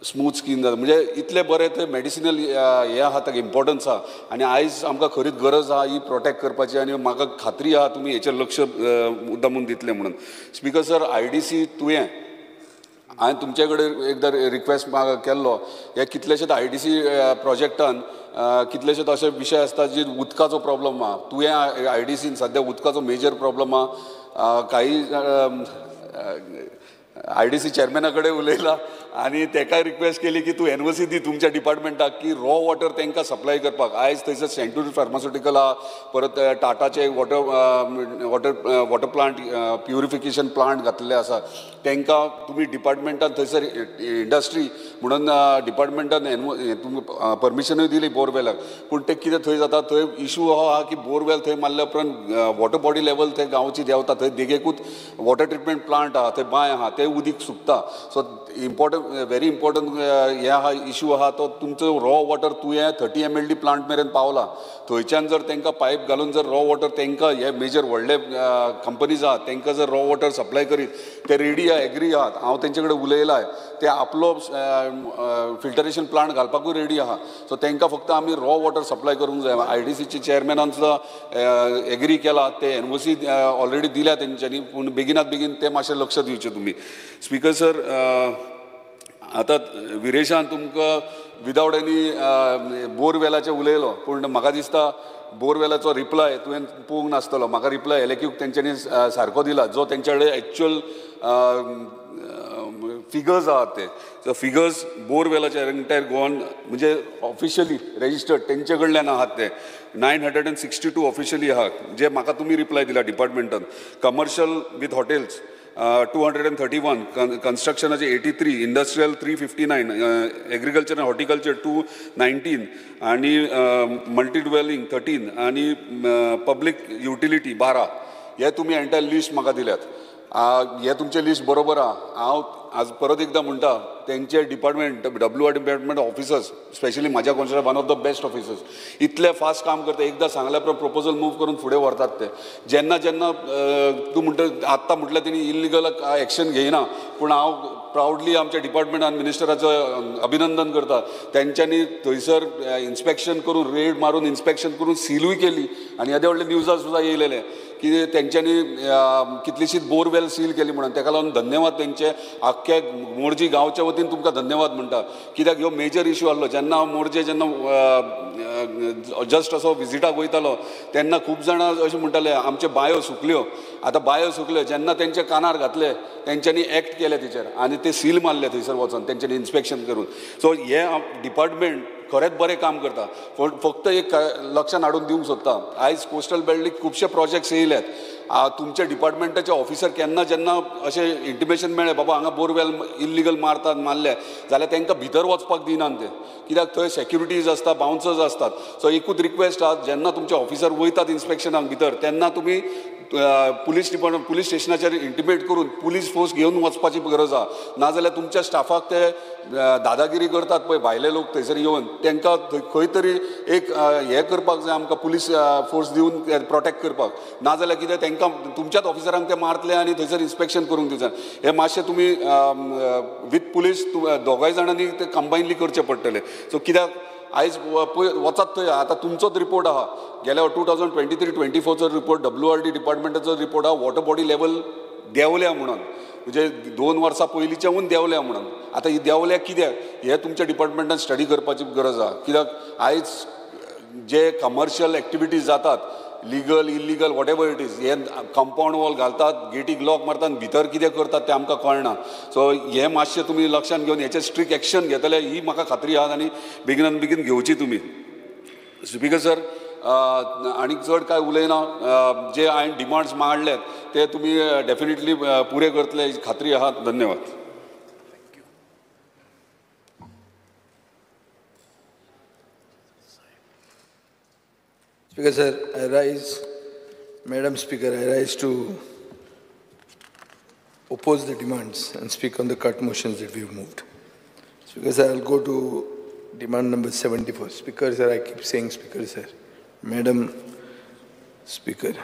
स्मूथ स्कीन जाता म्हणजे इतले बरें थंय मेडिसिनल हें आहा ताका इम्पॉर्टन्स आहा आनी आयज आमकां खरीच गरज आहा ही प्रोटेक्ट करपाची आनी म्हाका खात्री आहा तुमी हेचेर लक्ष मुद्दामून दितले म्हणून स्पिकर सर IDC तुवें हांवें तुमचे कडेन एकदां रिक्वेस्ट केल्लो हे कितलेशेच IDC प्रोजेक्टान कितलेशेच अशे विशय आसतात जे उदकाचो प्रॉब्लम आहा तुवें IDCन सद्या उदकाचो मेजर प्रॉब्लम आहा काही IDC चेअरमॅना कडेन उलयला आनी तेका रिक्वेस्ट केली की तूं NOC दी तुमच्या डिपार्टमेंटाक की रॉ वॉटर तांकां सप्लाय करपाक आयज थंयसर सेंट्रल फार्मास्युटिकल आहा परत टाटाचे वॉटर प्लांट प्युरिफिकेशन प्लांट घातलेले आसा तांकां तुमी डिपार्टमेंटान थंयसर इंडस्ट्री म्हणून डिपार्टमेंटान तुमी परमिशनूय दिली बोरवेलाक पूण ते कितें थंय जाता थंय इशू हो आहा की बोरवेल थंय मारल्या उपरांत वॉटर बॉडी लेवल थंय गांवची देंवता थंय देगेकूच वॉटर ट्रिटमेंट प्लांट आहा थंय बांय आहा ते उदीक सुकता सो इम्पॉर्टंट व्हेरी इम्पॉर्टंट हे आहा इशू आहा तो तुमचो रॉ वॉटर तुवें 30 MLD प्लांट मेरेन पावला थंयच्यान जर तांकां पायप घालून जर रॉ वॉटर तांकां हे मेजर व्हडले कंपनीज आहात तांकां जर रॉ वॉटर सप्लाय करीत ते रेडी आहा एग्री आहात हांव तेंचे कडेन उलयलां ते आपलो फिल्टरेशन प्लांट घालपाकूय रेडी आहा सो तांकां फक्त आमी रॉ वॉटर सप्लाय करूंक जाय IDCचे चेअरमॅनान सुद्दां एग्री केला ते NOC ऑलरेडी दिल्या तेंच्यांनी पूण बेगिनात बेगीन ते मातशें लक्ष दिवचें तुमी स्पीकर सर आतां विरेशान तुमकां विदावट एनी बोरवेलाचें उलयलो पूण म्हाका दिसता बोरवेलाचो रिप्लाय तुवें पळोवंक नासतलो म्हाका रिप्लाय एलेक्यूक तेंच्यांनी सारको दिला जो तेंच्या कडेन एक्चुअल फिगर्स आहात ते सो फिगर्स बोरवेलाचे एंटायर गोवन म्हणजे ऑफिशियली रेजिस्टर्ड तेंचे कडल्यान आहात ते 962 ऑफिशियली आहात जे म्हाका तुमी रिप्लाय दिला डिपार्टमेंटान कमर्शियल विथ हॉटेल्स 231 कन्स्ट्रक्शनाचे 83 इंडस्ट्रियल 359 एग्रीकल्चर एंड हॉर्टिकल्चर 219 आणि मल्टी ड्वेलिंग 13 आणि पब्लीक युटिलिटी 12 हे तुमी एंटायर लिस्ट म्हाका दिल्यात हे तुमचे लिस्ट बरोबर आहा हांव आज परत एकदा म्हणटा तेंचे department WR department officers specially म्हाज्या constituency one of the best officers इतले फास्ट काम करता एकदा सांगल्या प्रपोजल मूव करून फुडें व्हरतात ते जेन्ना जेन्ना तूं म्हणटा आत्तां म्हटल्यार तेणी इल्लिगल एक्शन घेयना पूण हांव प्राउडली आमच्या डिपार्टमेंटान मिनिस्टराचें अभिनंदन करता तेंच्यांनी थंयसर इन्स्पेक्शन करून रेड मारून इन्स्पेक्शन करून सिलूय केली आनी येदे व्हडले न्यूजार सुद्दां येयलेले की तेंच्यांनी कितलीशीच बोरवेल सील केली म्हणून ताका लागून धन्यवाद तेंचे आख्ख्या मोर्जी गांवच्या वतीन तुमकां धन्यवाद म्हणटा कित्याक ह्यो मेजर इशू आसलो जेन्ना हांव मोर्जे जेन्ना जस्ट असो विजिटाक वयतालो तेन्ना खूब जाणां अशें म्हणटाले आमच्यो बांयो सुकल्यो आतां बांयो सुकल्यो जेन्ना तेंचे कानार घातले तेंच्यांनी एक्ट केले तेचेर आनी ते सील मारले थंयसर वचून तेंच्यांनी इन्स्पेक्शन करून सो हे डिपार्टमेंट खरेंच बरें काम करता फक्त एक लक्षांत हाडून दिवंक सोदता आयज कोस्टल बेल्टीक खुबशे प्रोजेक्ट्स येयल्यात तुमच्या डिपार्टमेंटाचे ऑफिसर केन्ना जेन्ना अशें इंटिमेशन मेळ्ळें बाबा हांगा बोरवेल इल्लिगल मारले जाल्यार तांकां भितर वचपाक दिनात ते कित्याक थंय सेक्युरिटीज आसता बाउन्सर्स आसतात सो एकूच रिक्वेस्ट आहा जेन्ना तुमचे ऑफिसर वयतात इन्स्पेक्शनाक भितर तेन्ना तुमी पुलीस स्टेशनाचेर इंटिमेट करून पुलीस फोर्स घेवन वचपाची गरज आहा नाजाल्यार तुमच्या स्टाफाक ते दादागिरी करतात पळय भायले लोक थंयसर येवन तांकां खंय तरी एक हें करपाक जाय आमकां पुलीस फोर्स दिवन प्रोटेक्ट करपाक नाजाल्यार कितें तांकां तुमच्याच ऑफिसरांक ते मारतले आनी थंयसर इन्स्पेक्शन करूंक दिवचें हें मातशें तुमी विथ पुलीस दोगांय जाणांनी ते कंबायनली करचें पडटलें सो कित्याक आयज वचात थंय आतां तुमचोच रिपोर्ट आहा गेल्या 2023-24चो रिपोर्ट WRD डिपार्टमेंटाचो रिपोर्ट आहा वॉटर बॉडी लेवल देंवल्या म्हणून म्हणजे 2 वर्सां पयलींच्याहून देंवल्या म्हणून आतां ही देंवल्या कित्याक हे तुमच्या डिपार्टमेंटान स्टडी करपाची गरज आहा कित्याक आयज जे कमर्शियल एक्टिविटीज जातात legal illegal what ever it is हे कंपाऊंड वॉल घालतात गेटीक लॉक मारतात भितर कितें करतात तें आमकां कळना सो हे मातशें तुमी लक्षांत घेवन हेचेर स्ट्रिक्ट एक्शन घेतले ही म्हाका खात्री आहा आनी बेगिनान बेगीन घेवची तुमी स्पीकर सर आनी चड कांय उलयना जे हांवें डिमांड्स मांडल्यात ते तुमी डेफिनेटली पुरे करतले ही खात्री आहा धन्यवाद Speaker sir, Madam Speaker, I rise to oppose the demands and speak on the cut motions that we have moved. Speaker sir, I'll go to demand number 74. Speaker sir, I keep saying Speaker sir. Madam Speaker.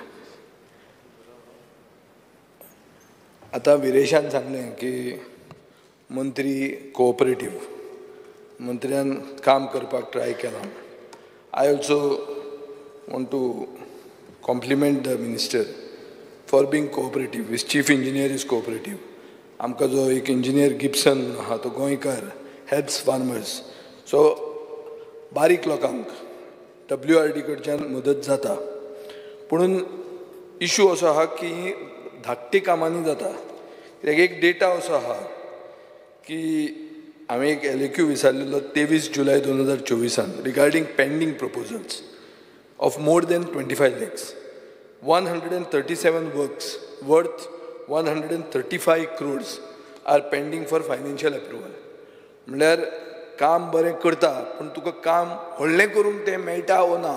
आता विरेशान सांगलें की मंत्री cooperative मंत्र्यान काम करपाक try केलां. I also want to compliment the minister for being cooperative. His chief engineer is cooperative. आमकां जो एक इंजिनियर गिब्सन आहा तो गोंयकार helps farmers. So बारीक लोकांक WRD कडच्यान मदत जाता. पुणून इशू असो आहा की धाकटी कामांनी जाता. कित्याक एक डेटा असो आहा की हांवें एक LAQ विचारलेलो 23 July 2024 regarding pending proposals of more than 25 lakhs. 137 works worth 135 crores are pending for financial approval. म्हणल्यार काम बरें करता पण तुका काम व्हडलें करूंक तें मेळटा ओ ना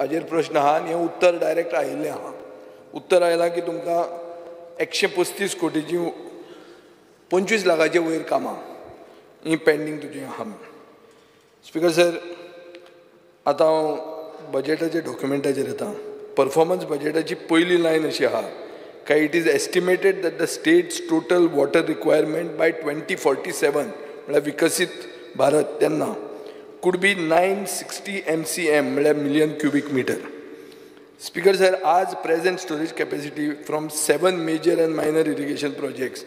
हाजेर प्रश्न आहा आनी हें उत्तर डायरेक्ट आयिल्लें आहा. उत्तर आयलां की तुमकां 135 कोटीची 25 लाखाचे वयर कामां ही पेंडींग तुजें आहा. स्पीकर सर, आतां हांव बजेटाच्या डॉक्युमेंटाचेर येता. परफॉर्मन्स बजेटाची पयली लायन अशी आहा काय it is estimated that the states total water requirement by 2047 म्हळ्यार विकसीत भारत तेन्ना could be 960 MCM म्हळ्यार million cubic metre. Speaker sir, आज present storage capacity from 7 major and minor irrigation projects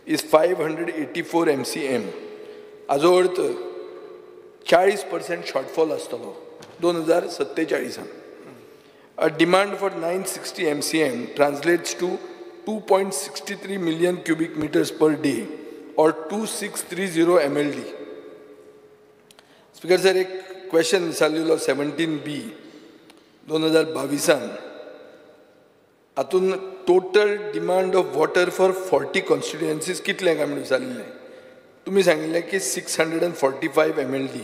is 584 MCM. हाजो अर्थ 40% शॉर्टफॉल आसतलो 2047. A demand for 960 MCM translates to 2.63 million cubic meters per day or 2630 MLD. Speaker sir, एक question विचारलेलो 17B 2022 हातून total demand of water for 40 constituencies कितले काय म्हणून विचारलेले. तुम्ही सांगिल्लें की 645 MLD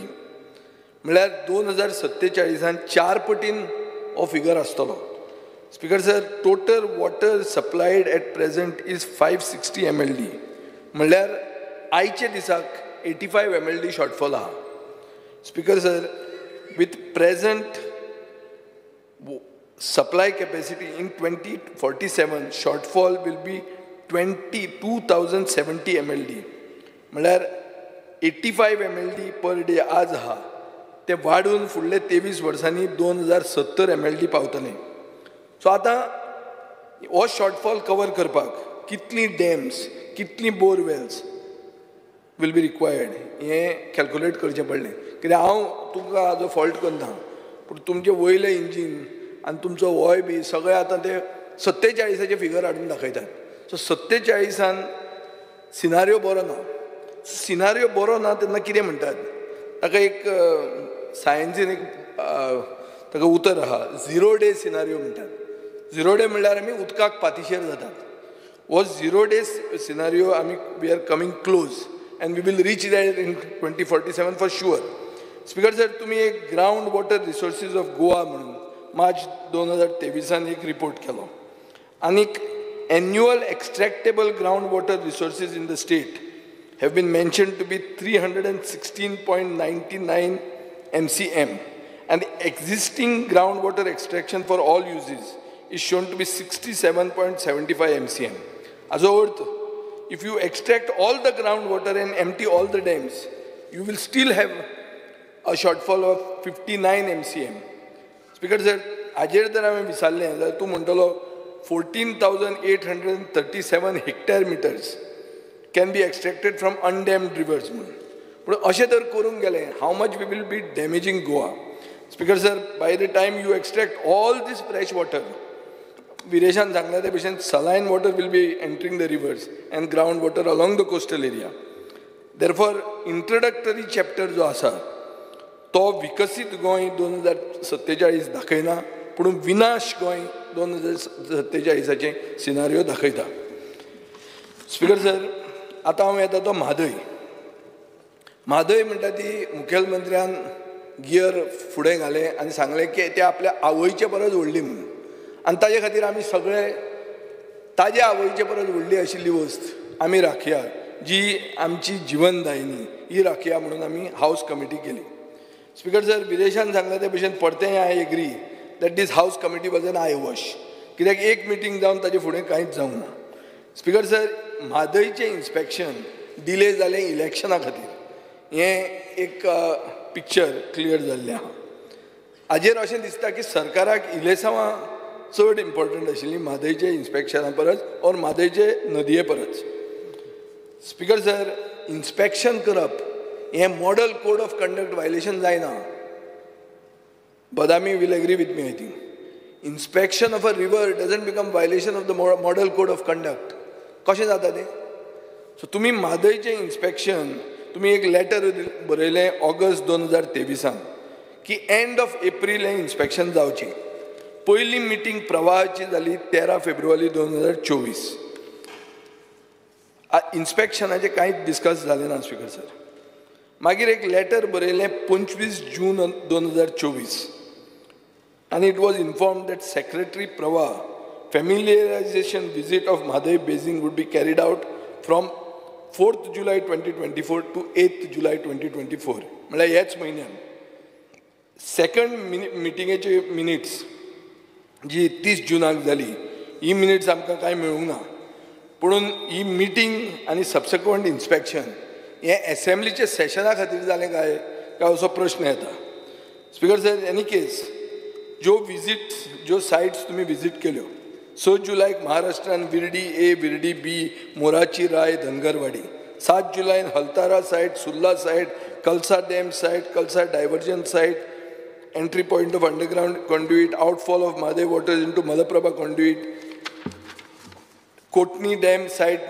म्हळ्यार 2047 4 पटीन हो फिगर आसतलो. Speaker sir, total water supplied at present is 560 MLD म्हळ्यार आयचे दिसाक 85 MLD शॉर्टफॉल आहा. Speaker sir, with present supply capacity in 2047, shortfall will be 22,070 MLD. म्हळ्यार 85 MLD पर डे आज आहा ते वाढून फुडले 23 वर्सांनी 2070 MLD पावतले. सो आतां हो शॉर्टफॉल कवर करपाक कितली डॅम्स, कितली बोरवेल्स विल बी रिक्वायर्ड हें कॅल्क्युलेट करचें पडलें. कित्याक हांव तुमकां हाजो फॉल्ट करना, पूण तुमचें वयलें इंजीन आनी तुमचो वॉय बी सगळें आतां ते 47चे फिगर हाडून दाखयतात. सो 47 सिनारियो बरो ना. सिनारियो बरो ना तेन्ना कितें म्हणटात ताका एक सायन्सीन एक ताका उतर आहा, 0 डे सिनारियो म्हणटात. 0 डे म्हणल्यार आमी उदकाक पातीशेर जातात. हो 0 डे सिनारियो आमी we are coming close and we will reach that in 2047 for sure. Speaker sir, तुम्ही एक ground water resources of Goa म्हणून मार्च 2023 एक रिपोर्ट केलो आणि annual extractable groundwater resources in the state have been mentioned to be 316.99 MCM and the existing groundwater extraction for all uses is shown to be 67.75 MCM. As a word, if you extract all the groundwater and empty all the dams, you will still have a shortfall of 59 MCM. Speaker sir, हाजेर जर हांवें विचारलें जाल्यार तूं म्हणटलो 14,837 hectare meters can be extracted from undammed rivers म्हणून. पूण अशें तर करूंक गेलें, how much we will be damaging Goa. Speaker sir, by the time you extract all this fresh water, विरेशान सांगला ते भशेन saline water will be entering the rivers and groundwater along the coastal area. Therefore, introductory chapter जो आसा तो विकसीत गोंय 2047 दाखयना, पूण विनाश Goa 2047चे scenario दाखयता. स्पीकर सर, आतां हांव येता तो म्हादय. म्हादय म्हणटा ती मुखेलमंत्र्यान गियर फुडें घालें आनी सांगलें की ते आपल्या आवयचे परस व्हडली म्हणून. आनी ताजे खातीर आमी सगळे ताज्या आवयचे परस व्हडली आशिल्ली वस्त आमी राखया, जी आमची जिवनदायिनी ही राखया म्हणून आमी हावस कमिटी केली. स्पीकर सर, विदेशान सांगला ते भशेन परतें I agree that this house committee was an eye wash, कित्याक एक मिटींग जावन ताजे फुडें कांयच जावंक ना. स्पीकर सर, म्हादयचें इन्स्पेक्शन डिले जालें इलेक्शना खातीर, हें एक पिक्चर क्लियर जाल्लें आहा. हाजेर अशें दिसता की सरकाराक इलेसांवां चड इम्पॉर्टंट आशिल्ली म्हादयचे इन्स्पेक्शना परस और म्हादयचे नदये परस. स्पीकर सर, इन्स्पेक्शन करप हें model code of conduct violation जायना. Badami will agree with me. I think inspection of a river doesn't become violation of the model code of conduct. कशें जाता तें? सो तुमी म्हादयचें इन्स्पेक्शन, तुमी एक लेटर बरयलें ऑगस्ट 2023 की एंड ऑफ एप्रील हें इन्स्पेक्शन जावचें. पयली मिटींग प्रवाहाची जाली 13 फेब्रुवारी 2024. इन्स्पेक्शनाचें कांयच डिस्कस जालें ना. स्पीकर सर, मागीर एक लेटर बरयलें 25 जून 2024 and it was informed that Secretary Prawa familiarization visit of Madhai Basin would be carried out from 4th July 2024 to 8th July 2024 म्हळ्यार ह्याच म्हयन्यान. सेकंड मिटिंगेचे मिनिट्स जी 30 जुनाक जाली ही मिनिट्स आमकां कांय मेळूंक ना. पुणून ही मिटींग आनी सबसिक्वंट इन्स्पेक्शन हें असेंब्लीचे सेशना खातीर जालें काय असो प्रश्न येता. स्पीकर सर, एनी केस ज्यो सायट्स तुमी विजीट केल्यो 6 जुलैक महाराष्ट्रान विर्डी ए, विर्डी बी, मोराची राय, धनगरवाडी. 7 जुलैन हलतारा सायट, सुर्ला सायट, कलसा dam site, Kalasa diversion site, entry point of underground conduit, outfall of Mahadev waters into Malaprabha conduit, Kotni dam site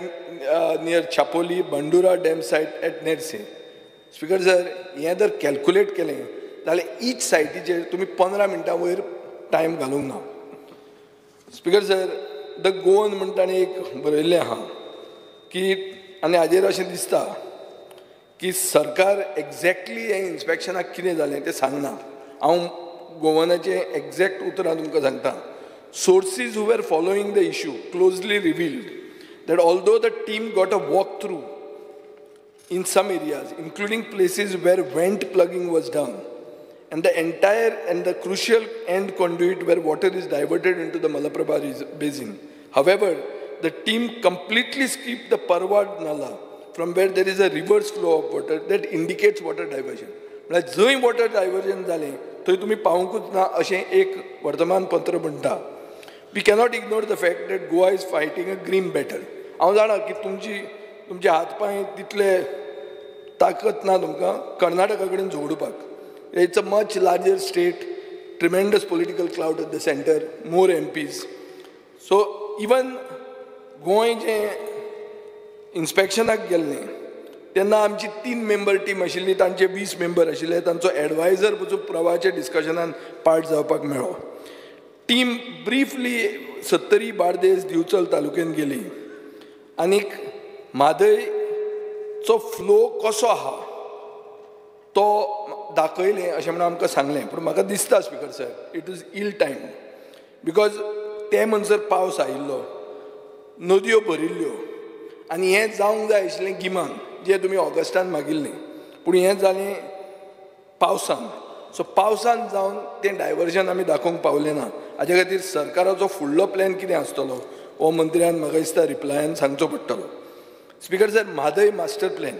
near Chapoli, Bandura dam site at Nerse. Speaker sir, हें जर calculate केलें जाल्यार each सायटीचेर तुमी 15 मिनटां वयर time घालूंक ना. स्पीकर सर, द गोवन म्हणटा आनी एक बरयल्लें आहा की आनी हाजेर अशें दिसता की सरकार एक्झॅक्टली हें इन्स्पेक्शनाक कितें जालें तें सांगना. हांव गोवनाचें एक्झॅक्ट उतरां तुमकां सांगता. Sources who were following the issue closely revealed that although the team got a walkthrough in some areas, including places where vent plugging was done, and the entire and the crucial end conduit where water is diverted into the Malaprabha basin. However, the team completely skipped the Parwad Nala, from where there is a reverse flow of water that indicates water diversion. Like जंय water diversion जालें थंय तुमी पावूंकूच ना अशें एक वर्तमानपत्र म्हणटा. We cannot ignore the fact that Goa is fighting a grim battle. हांव जाणा की तुमचे हातपाय तितले ताकद ना तुमकां कर्नाटका कडेन झगडपाक. It's a much larger state, tremendous political clout at the center, more MPs. So even Goa जें इन्स्पेक्शनाक गेल्लें तेन्ना आमची 3 मेंबर टीम आशिल्ली, तांचे 20 मेंबर आशिल्ले. तांचो एडवायजर पसून प्रवाहाच्या डिस्कशनान पार्ट जावपाक मेळ्ळो. टीम ब्रीफली 70 बार्देस दिवचल तालुक्यात गेली आनीक म्हादयचो फ्लो कसो आहा तो दाखयलें अशें म्हणून आमकां सांगलें. पूण म्हाका दिसता speaker sir, it is ill time because ते म्हणसर पावस आयिल्लो, नदयो भरिल्ल्यो आनी हें जावंक जाय आशिल्लें गिमान जें तुमी ऑगस्टान मागिल्लें. पूण हें जालें पावसान. सो पावसान जावन तें डायवर्जन आमी दाखोवंक पावले ना. हाजे खातीर सरकाराचो फुडलो प्लॅन कितें आसतलो हो मंत्र्यान म्हाका दिसता रिप्लायान सांगचो पडटलो. Speaker sir, Mhadei master plan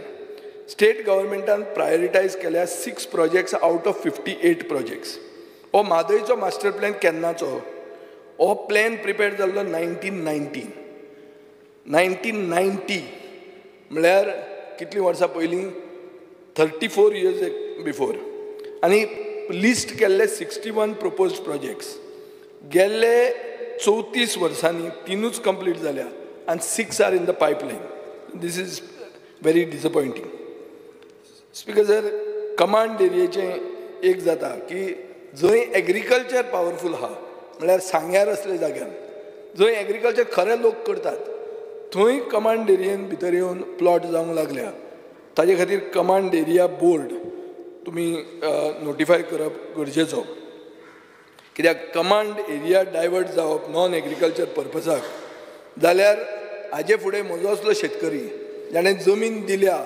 state गव्हर्मेंटान प्रायोरिटायज केल्या 6 प्रोजेक्ट्स आउट ऑफ 58 प्रोजेक्ट्स. हो म्हादयचो मास्टर प्लॅन केन्नाचो? हो प्लॅन प्रिपेर जाल्लो 1990 म्हळ्यार कितलीं वर्सां पयलीं? 34 years बिफोर. आनी लिस्ट केल्ले 61 प्रपोज्ड प्रोजेक्ट्स. गेल्ले 34 वर्सांनी 3च कंप्लीट जाल्या आनी 6 are in the pipeline. This is very disappointing. Speaker sir, command एरियेचें एक जाता की जंय एग्रीकल्चर पावरफूल आहा म्हळ्यार सांग्यार असले जाग्यार जंय एग्रीकल्चर खरे लोक करतात थंय कमांड एरियेन भितर येवन प्लॉट जावंक लागल्या. ताजे खातीर कमांड एरिया बोर्ड तुमी नोटिफाय करप गरजेचो. कित्याक कमांड एरिया डायवर्ट जावप नॉन एग्रीकल्चर पर्पजाक जाल्यार हाजे फुडें म्हजो असलो शेतकरी जाणें जमीन दिल्या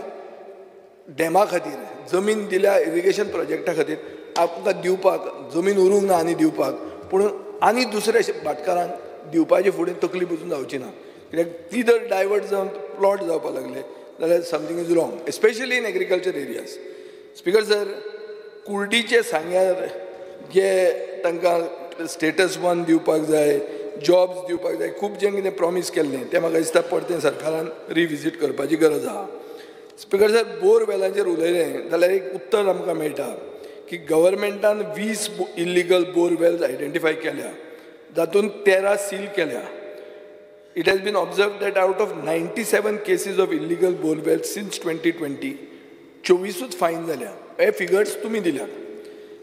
डॅमा खातीर, जमीन दिल्या इरिगेशन प्रोजेक्टा खातीर, आमकां दिवपाक जमीन उरूंक ना आनी दिवपाक, पूण आनी दुसऱ्या भाटकारांक दिवपाचे फुडें तकली बसून जावची ना. कित्याक ती जर डायवर्ट जावन प्लॉट जावपाक लागले जाल्यार something is wrong, specially in agriculture areas. Speaker sir, कुर्डीचे सांग्यार जे तांकां स्टेटस 1 दिवपाक जाय, जॉब्स दिवपाक जाय, खूब जें कितें प्रॉमीस केल्लें तें म्हाका दिसता परतें सरकारान रिविजीट करपाची गरज आहा. स्पीकर सर, बोरवेलांचेर उलयलें जाल्यार एक उत्तर आमकां मेळटा की गव्हर्मेंटान 20 इल्लिगल बोरवेल्स आयडेंटिफाय केल्या, जातून 13 सील केल्या. It has been observed that out of 97 cases of illegal bore wells since 2020, 24 फायन जाल्या. हे फिगर्स तुमी दिल्यात.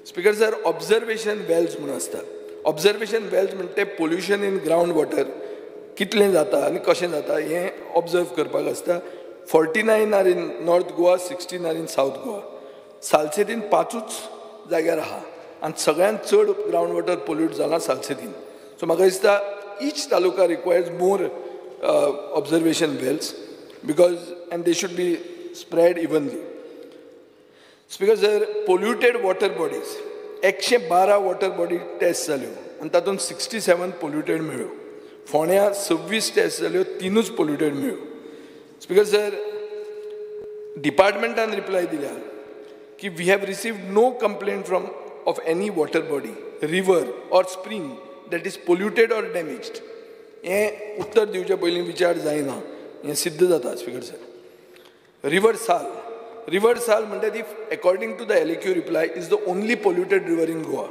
स्पीकर सर, ऑब्झर्वेशन वेल्स म्हणून आसतात. ऑब्झर्वेशन वेल्स म्हणटा ते पोल्युशन इन ग्रावंड वॉटर कितलें जाता आनी कशें जाता हें ऑब्झर्व करपाक आसता. 49 are in north Goa, 16 are in south Goa. सालसेतीन 5च जाग्यार आहा आनी सगळ्यांत चड ग्रावंड वॉटर पोल्यूट जाला सालसेतीन. सो म्हाका दिसता each taluka requires more observation wells. and they should be spread evenly. Speaker sir, polluted water bodies, 112 water body tests जाल्यो आनी तातूंत 67 polluted मेळ्यो. फोण्या 26 टेस्ट जाल्यो 3 polluted मेळ्यो. स्पीकर सर, डिपार्टमेंटान रिप्लाय दिल्या की we have received no complaint of any water body, river or spring that is polluted or damaged. हें उत्तर दिवचे पयलीं विचार जायना, हें सिद्ध जाता स्पीकर सर. रिवर साल म्हणटा ती according to the LAQ reply is the only polluted river in Goa.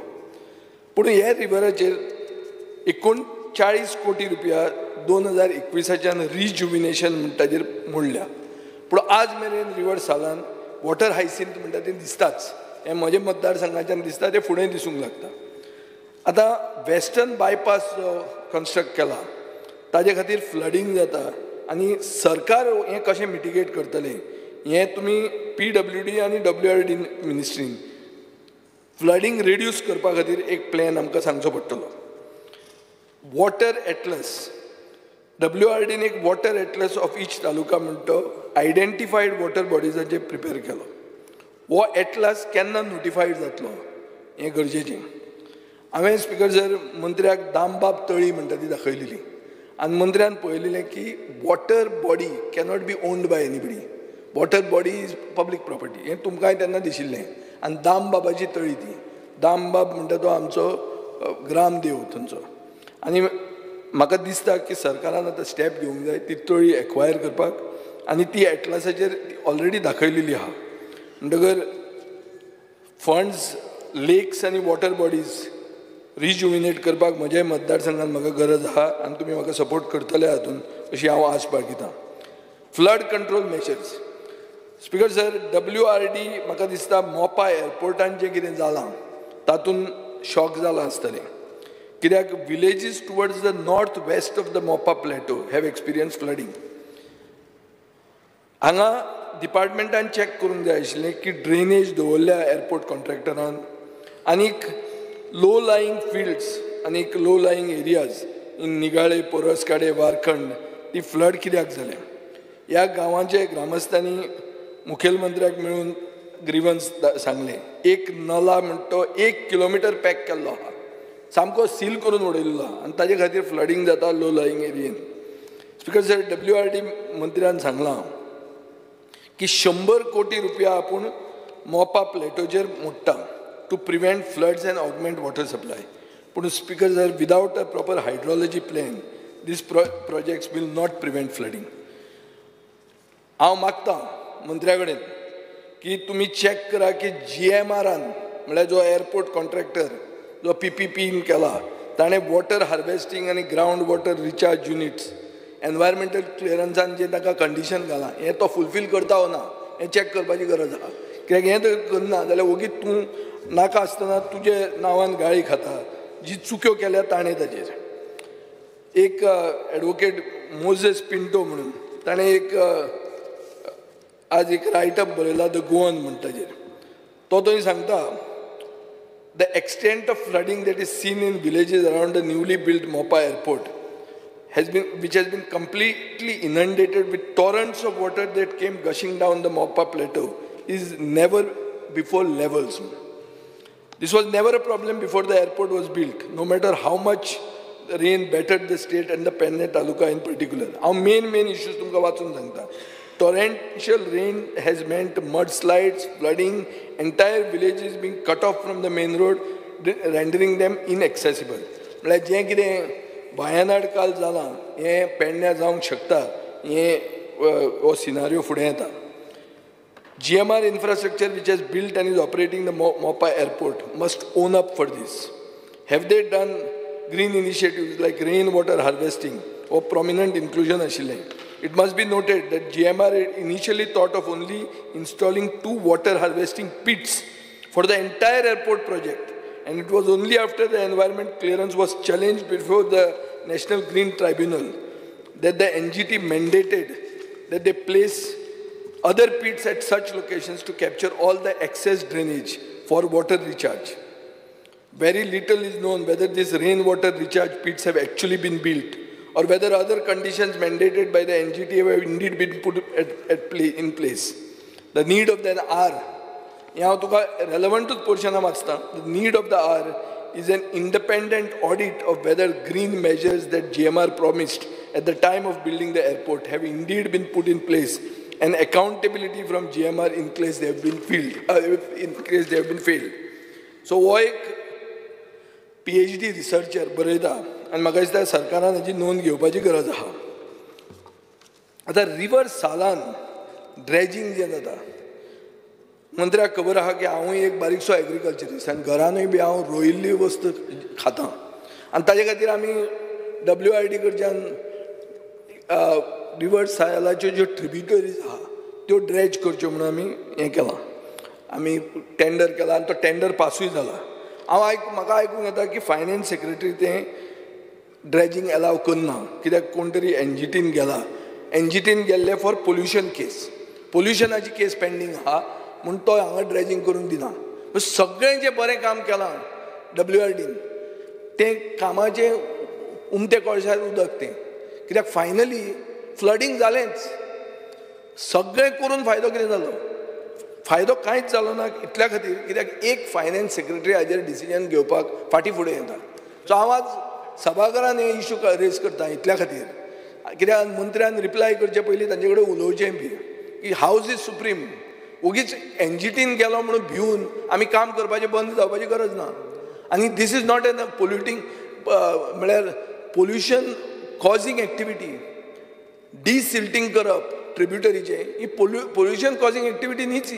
पूण हे रिवराचेर 39 कोटी रुपया 2021च्यान रिज्युमिनेशन म्हणटा ताजेर मोडल्या. पूण आज मेरेन रिवर सालान वॉटर हायसिंथ म्हणटा तें दिसताच. हें म्हजे मतदारसंघाच्यान दिसता, तें फुडें दिसूंक लागता. आतां वेस्टर्न बायपास जो कन्स्ट्रक्ट केला ताजे खातीर फ्लडींग जाता आनी सरकार हें कशें मिटिगेट करतलें हें तुमी PWD आनी WRD मिनिस्ट्रीन फ्लडींग रिड्यूस करपा खातीर एक प्लॅन आमकां सांगचो पडटलो. वॉटर एटलस, WRDन एक वॉटर एटलस ऑफ ईच तालुका म्हणटा आयडेंटिफायड वॉटर बॉडीजाचेर प्रिपेर केलो. हो एटलस केन्ना नोटिफायड जातलो हें गरजेचें. हांवें स्पीकर सर मंत्र्याक दामबाब तळी म्हणटा ती दाखयलेली आनी मंत्र्यान पळयलेलें की water body cannot be owned by anybody. Water body is public property. हें तुमकांय तेन्ना दिशिल्लें. आनी दामबाबाची तळी ती, दामबाब म्हणटा तो आमचो ग्रामदेव थंयचो. आनी म्हाका दिसता की सरकारान आतां स्टेप घेवंक जाय ती तळी एक्वायर करपाक आनी ती एटलसाचेर ऑलरेडी दाखयलेली आहा. म्हणटकर फंड्स लेक्स आनी वॉटर बॉडीज रिज्युमिनेट करपाक म्हज्याय मतदारसंघात म्हाका गरज आहा आनी तुमी म्हाका सपोर्ट करतले हातून अशी हांव आस बाळगितां. Flood control measures, speaker sir WRD म्हाका दिसता मोपा एअरपोर्टान जें कितें जालां तातूंत शॉक जालां आसतलें. कित्याक villages towards the north west of the मोपा प्लेटो हॅव एक्सपिरियन्स फ्लडींग. हांगा डिपार्टमेंटान चॅक करूंक जाय आशिल्लें की ड्रेनेज दवरल्या एअरपोर्ट कॉन्ट्रॅक्टरान आनीक लो लायींग फिल्ड्स आनीक लो लायींग एरियाज इन निगाळे, पोरसकाडे, वारखंड ती फ्लड कित्याक जालें. ह्या गांवांचे ग्रामस्थांनी मुखेलमंत्र्याक मेळून ग्रिवन्स सांगलें. एक नला म्हणटा तो 1 किलोमिटर पॅक केल्लो आहा, सामको सील करून उडयल्लो आहा आनी ताजे खातीर फ्लडींग जाता लो लायींग एरियेन. स्पीकर सर WRD मंत्र्यान सांगलां की 100 कोटी रुपया आपूण मोपा प्लेटोचेर मोडटा to prevent floods and augment water supply. पूण speaker sir without a proper hydrology plan this projects will not prevent flooding. हांव मागतां मंत्र्या कडेन की तुमी चॅक करा की GMRन म्हळ्यार जो एअरपोर्ट कॉन्ट्रॅक्टर जो PPPन केला ताणें वॉटर हार्वेस्टींग आनी ground water recharge units environmental क्लियरन्सान जें ताका कंडिशन घालां हें तो फुलफील करता वो ना हें चॅक करपाची गरज आहा. कित्याक हें जर करना जाल्यार ओगीच तूं नाका आसतना तुजे नांवान गाळी खाता. जी चुक्यो केल्या ताणें ताजेर एक एडवोकेट मोजेस पिंटो म्हणून ताणें एक आज एक रायटअप बरयला द गोवन म्हणटा ताजेर. तो थंय सांगता the extent of flooding that is seen in villages around the newly build मोपा airport which has been completely inundated with torrents of water that came gushing down the Mopa plateau is never before levels. This was never a problem before the airport was built, no matter how much the rain bettered the state and the Penne Taluka in particular. Our main issues tumka wachun sangta. Torrential rain has meant mudslides, flooding, entire villages being cut off from the main road, rendering them inaccessible. Like जें कितें वायनाड काल जाला हें पेडण्या जावंक शकता हें हो सिनारियो फुडें येता. GMR infrastructure which has built and is operating the Mopa airport must own up for this. Have they done green initiatives like rainwater harvesting or prominent inclusion ashile? It must be noted that GMR initially thought of only installing 2 water harvesting pits for the entire airport project. And it was only after the environment clearance was challenged before the National Green Tribunal that the NGT mandated that they place other pits at such locations to capture all the excess drainage for water recharge. Very little is known whether these rainwater recharge pits have actually been built or whether other conditions mandated by the NGTA have indeed been put in place. The need of the R, here Tuka relevant portion वाचता. The need of the R is an independent audit of whether green measures that GMR promised at the time of building the airport have indeed been put in place, and accountability from GMR in case they have been failed. So हो एक PhD researcher बरयता आनी म्हाका दिसता सरकारान हाची नोंद घेवपाची गरज आहा. आतां रिवर सालान ड्रेजिंग जें जाता, मंत्र्याक खबर आहा की हांवूय एक बारीकसो एग्रीकल्चरिस्ट आनी घरानूय बी हांव रोयिल्ली वस्त खाता आनी ताजे खातीर आमी WRD कडच्यान रिवर सालाच्यो ज्यो ट्रिब्युटरीज आहा त्यो ड्रेज करच्यो म्हणून आमी हें केलां. आमी टेंडर केला आनी तो टेंडर पासूय जाला. म्हाका आयकूंक येता की फायनान्स सेक्रेटरी तें ड्रेजिंग अलाव करना कित्याक कोण तरी एनजीटीन गेला. एनजीटीन गेल्ले फॉर पोल्युशन केस, पोल्युशनाची केस पेंडींग आहा म्हूण तो हांगा ड्रेजिंग करूंक दिना. सगळें जें बरें काम केलां WRDन तें कामाचें उमते कळशार उदक तें, कित्याक फायनली फ्लडींग जालेंच. सगळें करून फायदो कितें जालो? फायदो कांयच जालो ना. इतल्या खातीर कित्याक एक फायनान्स सेक्रेटरी हाजेर डिसिजन घेवपाक फाटीं फुडें येता. सो हांव आज सभाघरान हे इश्यू रेज करता इतल्या खातीर, कित्याक मंत्र्यान रिप्लाय करचे पयलीं तांचे कडेन उलोवचें बी की हावज इज सुप्रीम. उगीच एनजीटीन गेलो म्हणून भिवन आमी काम करपाचें बंद जावपाची गरज ना. आनी this is not an polluting म्हळ्यार पोल्युशन कॉजिंग एक्टिविटी. डिसिल्टींग करप ट्रिब्युटरीचे ही पोल्युशन कॉजिंग एक्टिविटी न्हीच ही.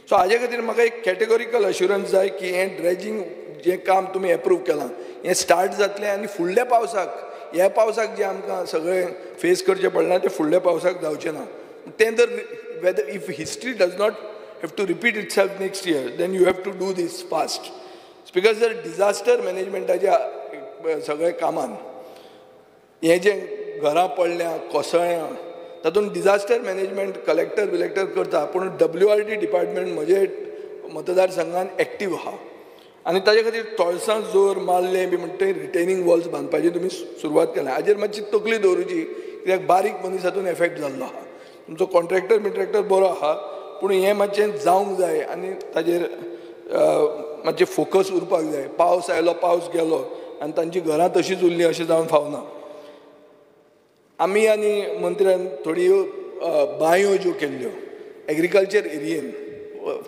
सो हाजे खातीर म्हाका एक कॅटेगोरिकल अश्युरन्स जाय की हें ड्रेजिंग जें काम तुमी एप्रूव केलां हें स्टार्ट जातलें आनी फुडल्या पावसाक, ह्या पावसाक जें आमकां सगळें फेस करचें पडना तें फुडल्या पावसाक जावचें ना. तें जर whether if history does not have to repeat itself next year, then you have to do this fast. Because जर डिजास्टर मॅनेजमेंटाच्या सगळ्या कामान हें जें घरां पडल्यां कोसळ्यां तातूंत डिजास्टर मॅनेजमेंट कलेक्टर बिलेक्टर करता, पूण WRD डिपार्टमेंट म्हजे मतदारसंघान एक्टीव आहा. आनी ताजे खातीर तळसां जोर मारलें बी म्हणटा रिटेनिंग वॉल्स बांदपाची तुमी सुरवात केल्या. हाजेर मातशी तकली दवरची कित्याक बारीक मनीस हातूंत एफेक्ट जाल्लो आहा. तुमचो कॉन्ट्रॅक्टर बरो आहा, पूण हें मातशें जावंक जाय आनी ताजेर मातशें फोकस उरपाक जाय. पावस आयलो पावस गेलो आनी तांची घरां तशींच उरलीं अशें जावन फावना. आमी आनी मंत्र्यान थोड्यो बांयो ज्यो केल्ल्यो एग्रीकल्चर एरियेन,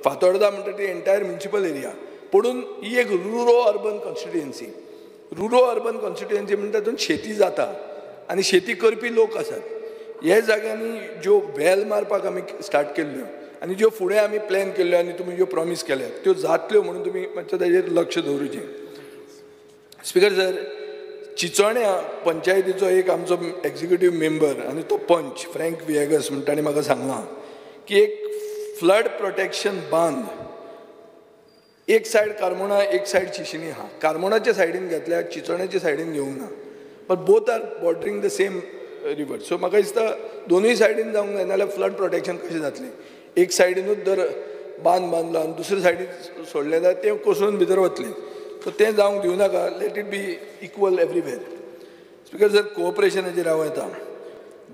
फातोर्डा म्हणटा ती एंटायर म्युनिसिपल एरिया पडून ही एक रुरो अर्बन कॉन्स्टिट्युएन्सी. रुरो अर्बन कॉन्स्टिट्युएन्सी म्हणटा तातूंत शेती जाता आनी शेती करपी लोक आसात. ह्या जाग्यांनी ज्यो वेल मारपाक आमी स्टार्ट केल्ल्यो आनी ज्यो फुडें आमी प्लॅन केल्ल्यो आनी तुमी ज्यो प्रॉमीस केल्यात त्यो जातल्यो म्हणून तुमी मातशें ताजेर लक्ष दवरुचें. स्पिकर सर, चिंचोण्या पंचायतीचो एक आमचो एक्झिक्युटीव मेंबर आनी तो पंच फ्रँक विएगस म्हणटा ताणें म्हाका सांगलां की एक फ्लड प्रोटेक्शन बांद एक सायड कार्मोणा एक सायड चिशिनी आहा. कार्मोणाच्या सायडीन घेतल्यार चिंचोण्याच्या सायडीन घेवंक ना, but both are bordering the same river. So म्हाका दिसता दोनूय सायडीन जावंक जाय, नाल्यार फ्लड प्रोटेक्शन कशें जातलें. एक सायडीनूच जर बांद बांदलो आनी दुसरे सायडीन सोडलें जाल्यार तें कोसळून भितर वतलें. सो तें जावंक दिवं नाका. Let it be equal everywhere. Speaker जर कोऑपरेशनाचेर हांव येता,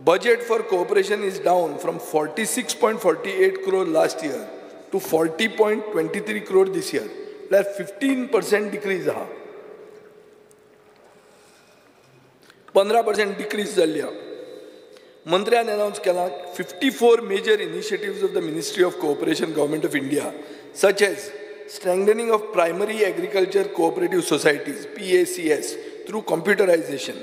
budget for cooperation is down from 46.48 crore last year to 40.23 crore this year. That's 15% decrease आहा. 15% decrease जाल्ली आहा. मंत्र्यान अनाउन्स केला 54 major initiatives of the Ministry of Cooperation, Government of India, such as strengthening of primary agriculture cooperative societies (PACS) through computerization,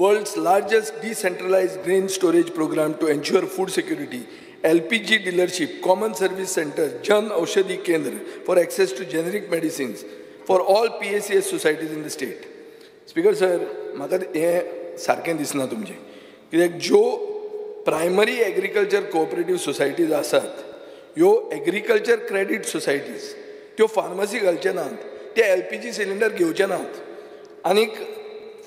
world's largest decentralized grain storage program to ensure food security, LPG dealership, common service center, Jan Aushadhi Kendra for access to generic medicines for all PACS societies in the state. Speaker sir, म्हाका हें सारकें दिसना तुमचें, कित्याक ज्यो primary agriculture cooperative societies आसात, ह्यो agriculture credit societies, त्यो फार्मसी घालचे नात, ते LPG सिलिंडर घेवचे नात. आनीक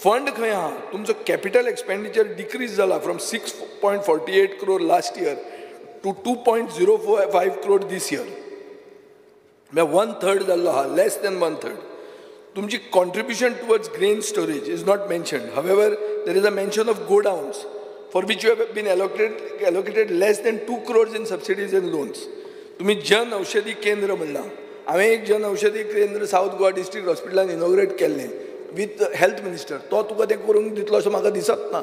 फंड खंय आहा? तुमचो कॅपिटल एक्सपेंडिचर डिक्रीज जाला from 6.48 crore last year to 2.05 crore this year. 1/3 जाल्लो आहा, less than 1/3. तुमची contribution towards grain storage is not mentioned. However, there is a mention of go downs, for which you have been allocated less than 2 crores in subsidies and loans. तुम्ही जन औषधी केंद्र म्हणला. हांवें एक जन औषधी केंद्र साऊथ गोवा डिस्ट्रिक्ट हॉस्पिटलान इनॉग्रेट केल्लें विथ हेल्थ मिनिस्टर. तो तुका तें करूंक दितलो अशें म्हाका दिसत ना.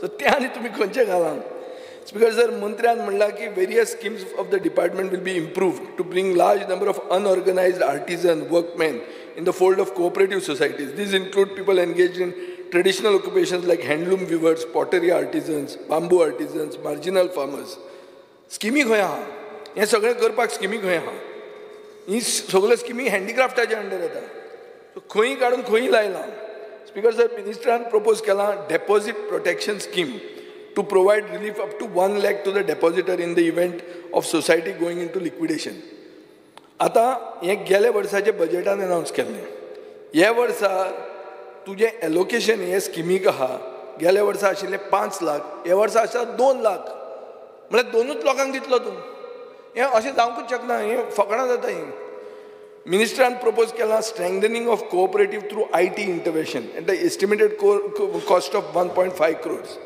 सो तें आनी तुमी खंयचे घालात. Speaker sir, मंत्र्यान म्हणला की various schemes of the department will be improved to bring large number of unorganized artisan workmen in the fold of cooperative societies. These include people engaged in traditional occupations like handloom weavers, pottery artisans, bamboo artisans, marginal farmers. स्किमी खंय आहा? हे सगळें करपाक स्किमी खंय आहा? ही सगळ्यो स्किमी हँडीक्राफ्टाच्या अंडर येता. खंय काडून खंय लायला. स्पीकर सर, मिनिस्टरान प्रपोज केला deposit protection scheme to provide relief up to 1 lakh to the depositor in the event of society going into liquidation. आता हे गेल्या वर्साचे बजेटान अनाउन्स केल्लें. ह्या वर्सा तुजें एलोकेशन हे स्किमीक आहा गेल्या वर्सा आशिल्लें 5 लाख, ह्या वर्सा आसा 2 लाख. म्हळ्यार 2च लोकांक दितलो तूं. हें अशें जावंकूच शकना. हें फकाणां जाता ही. मिनिस्टरान प्रपोज केला strengthening of cooperative through IT intervention at the estimated cost of 1.5 crores.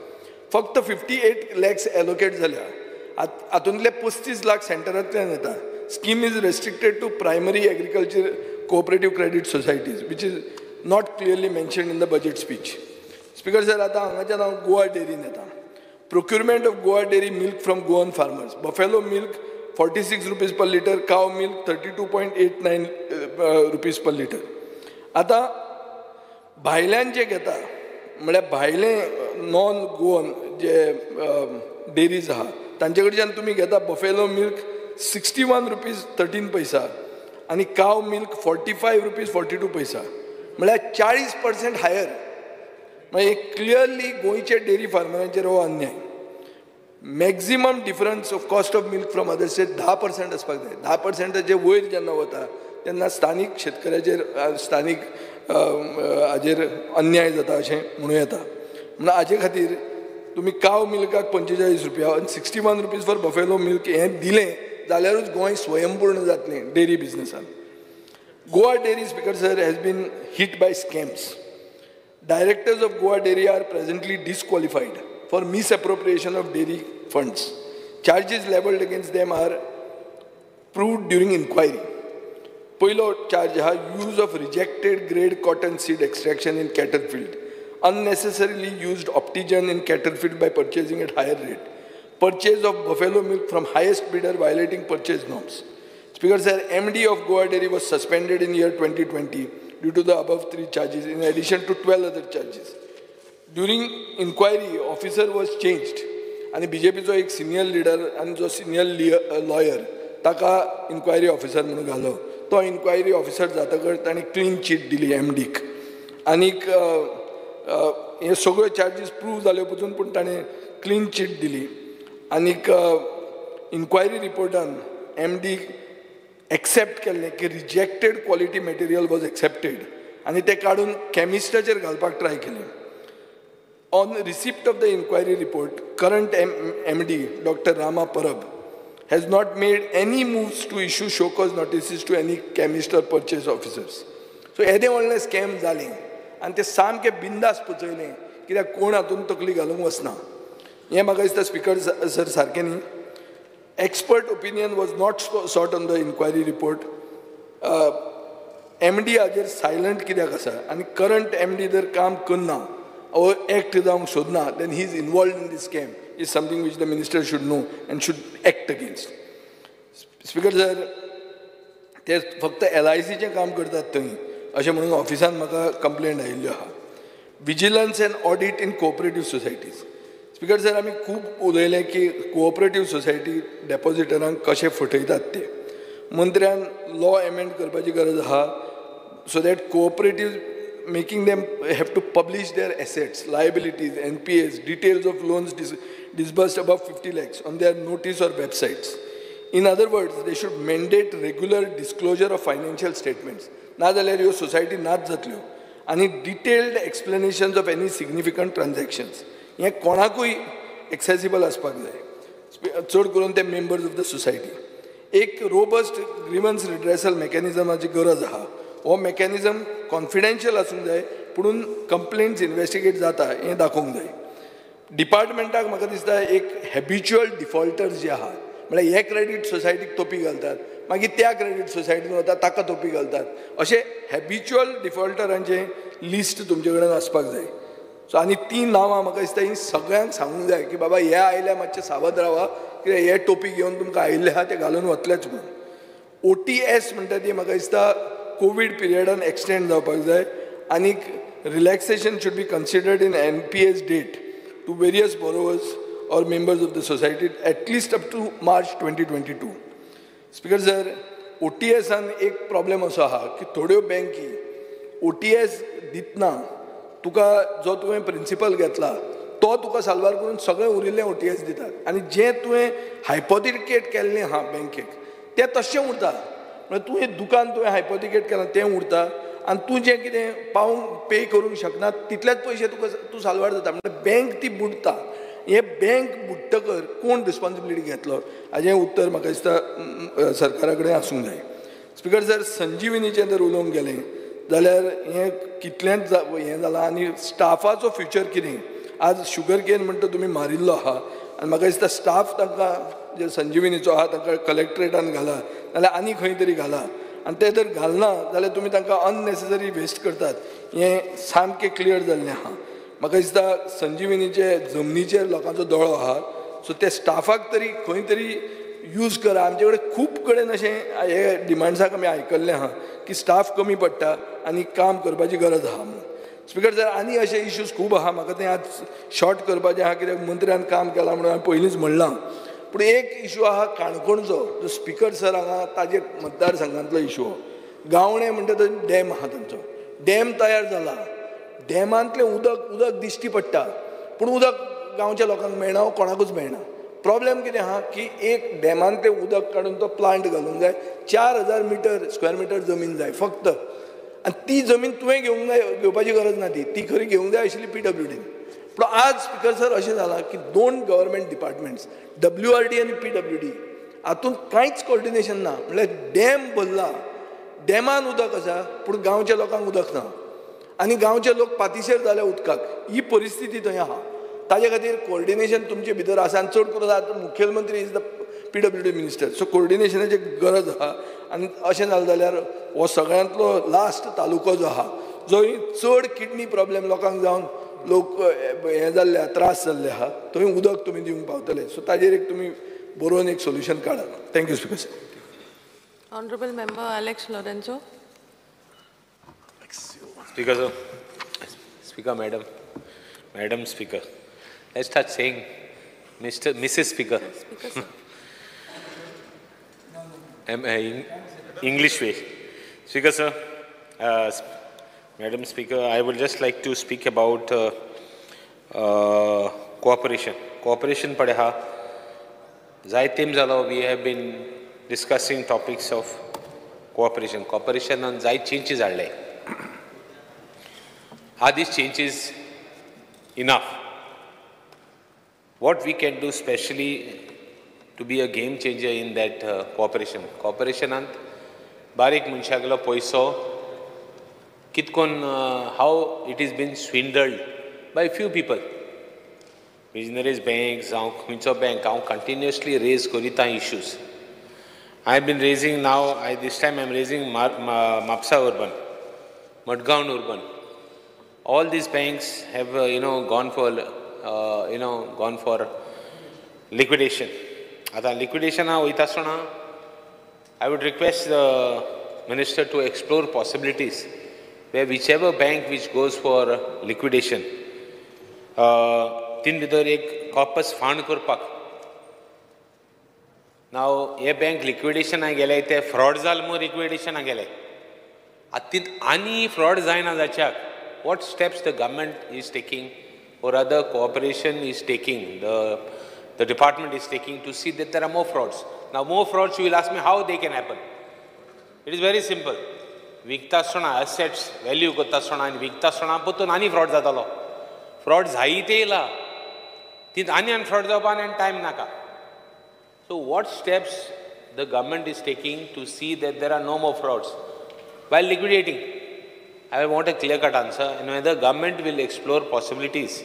फक्त 58 lakhs एलोकेट झाल्या. हातूंतले 35 लाख सेंटरांतल्यान येता. Scheme is restricted to primary agriculture cooperative credit societies which is not clearly mentioned in the budget speech. Speaker sir, आता हांगाच्यान हांव गोवा डेरीन येता. Procurement of Goa dairy milk from Goan farmers. Buffalo milk 46 rupees per liter, cow milk 32.89 rupees per liter. आता भायल्यान जे घेता म्हळ्यार भायले नॉन गोवन जे डेरीज आहा तांचे कडच्यान तुमी घेता बफेलो मिल्क 61 rupees 13 पैसा आनी काव मिल्क 45 rupees 42 पैसा. म्हळ्यार 40% हायर. म्हणजे क्लियरली गोंयचे डेरी फार्मरांचेर हो अन्याय. Maximum difference of cost of milk from other state 10% आसपाक जाय. 10%चे वयर जेन्ना वता तेन्ना स्थानीक शेतकऱ्याचेर स्थानीक हाजेर अन्याय जाता अशें म्हणूं येता. म्हणून हाजे खातीर तुमी काव मिल्काक 45 रुपया आनी 61 rupees फॉर बफेलो मिल्क हें दिलें जाल्यारूच गोंय स्वयंपूर्ण जातलें डेरी बिजनेसान. Goa dairy, speaker sir, has been hit by scams. Directors of Goa dairy are presently disqualified for misappropriation of dairy funds. Charges levelled against them are proved during inquiry. पयलो charge आहा use of rejected grade cotton seed extraction in cattle feed. unnecessarily used optigen in cattle feed by purchasing at higher rate. Purchase of buffalo milk from highest bidder violating purchase norms. Speaker sir, MD of Goa Dairy was suspended in year 2020 due to the above 3 charges in addition to 12 other charges. During inquiry, officer was changed and BJP जो एक senior leader and जो senior lawyer ताका inquiry officer म्हणून घालो. तो inquiry officer जातकच ताणी clean chit दिली MDक. आनीक हे सगळ्यो चार्जीस प्रूव जाल्यो पसून पूण ताणें क्लीन चीट दिली. आनीक इन्क्वायरी रिपोर्टान MD एक्सेप्ट केल्लें की rejected quality material was accepted आनी ते काडून कॅमिस्टाचेर घालपाक ट्राय केलें. On receipt of the inquiry report, current MD Dr. Rama Parab has not made any moves to issue show cause notices to any chemist or purchase officers. So येदें व्हडलें scam जालें आनी ते सामकें बिंदास पचयलें कित्याक कोण हातूंत तकली घालूंक वचना. हें म्हाका दिसता स्पीकर सर सारकें न्ही. Expert opinion was not sought on the inquiry report. MD हाजेर सायलंट कित्याक आसा आनी करंट MD जर काम करना or act जावंक सोदना then he is involved in this scam is something which the minister should know and should act against. Speaker sir, ते फक्त LICचें काम करतात थंय अशें म्हणून ऑफिसान म्हाका कंप्लेंट आयिल्ल्यो आहा. Vigilance end audit in cooperative societies. Speaker sir, आमी खूब उलयलें की कोऑपरेटिव्ह सोसायटी डेपॉझिटरांक कशें फटयतात ते. मंत्र्यान लॉ एमेंड करपाची गरज आहा so that cooperative making them have to publish their assets, liabilities, NPAs, details of loans disbursed above 50 lakhs on their notice or websites. In other words, they should mandate regular disclosure of financial statements. ना जाल्यार ह्यो society नाच जातल्यो आनी detailed explanations of any significant transactions हें कोणाकूय accessible आसपाक जाय, चड करून ते मेंबर्स ऑफ द सोसायटी. एक रोबस्ट ग्रीवन्स रिड्रेसल मेकॅनिझमाची गरज आहा. हो मेकॅनिझम कॉन्फिडेन्शियल आसूंक जाय पुणून कंप्लेंट्स इन्वेस्टिगेट जाता हें दाखोवंक जाय. डिपार्टमेंटाक म्हाका दिसता एक हॅबिच्युअल डिफॉल्टर्स जे आहात, म्हळ्यार हे क्रेडीट सोसायटीक तोपी घालतात, मागीर त्या क्रेडीट सोसायटीन वता ताका तोपी घालतात, अशें हॅबिच्युअल डिफॉल्टरांचें लिस्ट तुमचे कडेन आसपाक जाय. सो आनी ती नांवां म्हाका दिसता ही सगळ्यांक सांगूंक जाय की बाबा हे आयल्या मातशें सावध रावा, कित्याक हे टोपी घेवन तुमकां आयिल्ले आहा ते घालून वतलेच म्हणून. OTS म्हणटा ती म्हाका दिसता कोवीड पिरियडान एक्सटेंड जावपाक जाय आनीक relaxation should be considered in NPS date to various borrowers or members of the society at least up to March 2022. Speaker sir, OTS an एक problem असो आहा की थोड्यो बँकी OTS दितना तुका जो तुवें प्रिंसिपल घेतला तो तुका साल्वार करून सगळें उरिल्लें OTS दितात आनी जें तुवें हायपोथिकेट केल्लें आहा बँकेक तें तशें उरता. म्हणजे तुवें दुकान तुवें हायपोथिकेट केलां तें उरता आनी तूं जें कितें पावूंक पे करूंक शकना तितलेच पयशे तुका तूं साल्वार जाता. म्हणजे बँक ती बुडटा. हे बँक बुडटकर कोण रिस्पॉन्सिबिलिटी घेतलो हाजें उत्तर म्हाका दिसता सरकारा कडेन आसूंक जाय. स्पिकर जर संजिविनीचें जर उलोवंक गेलें जाल्यार हें कितलेंच हें जालां आनी स्टाफाचो फ्युचर कितें. आज शुगर केन म्हणटा तुमी मारिल्लो आहा आनी म्हाका दिसता स्टाफ तांकां जे संजिविनीचो आहा तांकां कलेक्टरेटान घाला नाल्यार आनी खंय तरी घाला आनी ते जर घालना जाल्यार तुमी तांकां अननेसेसरी वेस्ट करतात. हें सामकें क्लियर जाल्लें आहा. म्हाका दिसता संजिविनीचे जमनीचेर लोकांचो दोळो आहा सो ते स्टाफाक तरी खंय तरी यूज करा. आमचे कडेन खूब कडेन अशें हे डिमांड्साक आमी आयकल्लें आहा की स्टाफ कमी पडटा आनी काम करपाची गरज आहा म्हणून. स्पिकर जर आनी अशे इश्यूज खूब आहा म्हाका तें आज शॉर्ट करपाचें आहा कित्याक मंत्र्यान काम केलां म्हणून हांवें पयलींच म्हणलां. पूण एक इशू आहा काणकोणचो जो स्पिकर सर हांगा ताजे मतदारसंघांतलो इशू. गावणे म्हणटा तो डॅम आहा तांचो. डॅम तयार जाला, डॅमांतलें उदक दिश्टी पडटा पूण उदक गांवच्या लोकांक मेळना वा कोणाकूच मेळना. प्रॉब्लेम कितें आहा की एक डॅमान तें उदक काडून तो प्लांट घालूंक जाय. 4000 स्क्वेअर मिटर जमीन जाय फक्त आनी ती जमीन तुवें घेवपाची गरज ना. ती खरी घेवंक जाय आशिल्ली PWD. पूण आज स्पिकर सर अशें जालां की 2 गव्हर्मेंट डिपार्टमेंट्स WRD आनी PWD हातूंत कांयच कोऑर्डिनेशन ना. म्हणल्यार डॅम भरला, डॅमान उदक आसा पूण गांवच्या लोकांक उदक ना आनी गांवचे लोक पातीशेर जाल्या उदकाक. ही परिस्थिती थंय आहा. ताजे खातीर कोऑर्डिनेशन तुमचे भितर आसा आनी चड करून आतां मुखेलमंत्री is the PWD minister. So कोऑर्डिनेशनाची गरज आहा आनी अशें जालें जाल्यार हो सगळ्यांतलो लास्ट तालुको जो आहा जो चड किडनी प्रॉब्लेम लोकांक जावन लोक हें जाल्ले आहा त्रास जाल्ले आहा थंय उदक तुमी दिवंक पावतले. सो ताजेर एक तुमी बरोवन एक सोल्युशन काडात. Thank you speaker sir. Honorable Member Alex Lorenzo. Speaker, sir. Speaker, Madam Speaker. Let's start saying Mrs. Speaker. Speaker, sir. English way. Speaker, sir. Madam Speaker, I would just like to speak about cooperation. Cooperation padeha. Zaitim zalo, we have been discussing topics of cooperation. Cooperation and zai changes are like. Are these changes enough? What we can do especially to be a game changer in that cooperation? Cooperation and barik munshaglo poiso kitkon how it has been swindled by few people. Visionaries banks, bank, continuously raise korita issues. I have been raising now. This time I am raising Mapsa Urban, Madgaon Urban. All these banks have, gone for liquidation. Ata liquidation I would request the minister to explore possibilities where whichever bank which goes for liquidation, tin bidor ek corpus fund kurpak. Now, a bank liquidation I gelay te fraud zalmo liquidation I gelay. Atit ani fraud zaina zachak. What steps the government is taking or other cooperation is taking, the department is taking to see that there are more frauds. Now more frauds, you will ask me how they can happen. It is very simple. Viktasana assets, value kotasana and Viktasana puto nani fraud zatalo. Frauds haitela. Tit ani fraud zapan and time naka. So what steps the government is taking to see that there are no more frauds while liquidating? I want a clear-cut answer, and whether government will explore possibilities,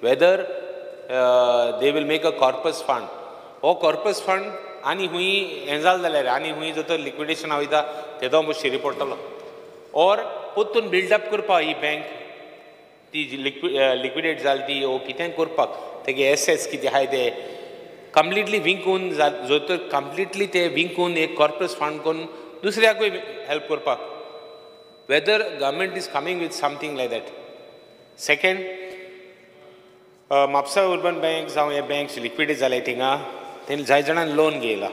whether they will make a corpus fund. Or corpus fund, ani hui enzal dalare, ani hui joto liquidation avida, tedo mushi report talo. Or putun build up kurpa I bank, ti liquidate zalti o kiten kurpak, tege assets kiti hai de, completely vinkun joto completely te vinkun ek corpus fund kon dusre koi help kurpak. Whether government is coming with something like that. Second, Mapsa urban banks, how banks liquidate zalay tinga, then jai janan loan gela.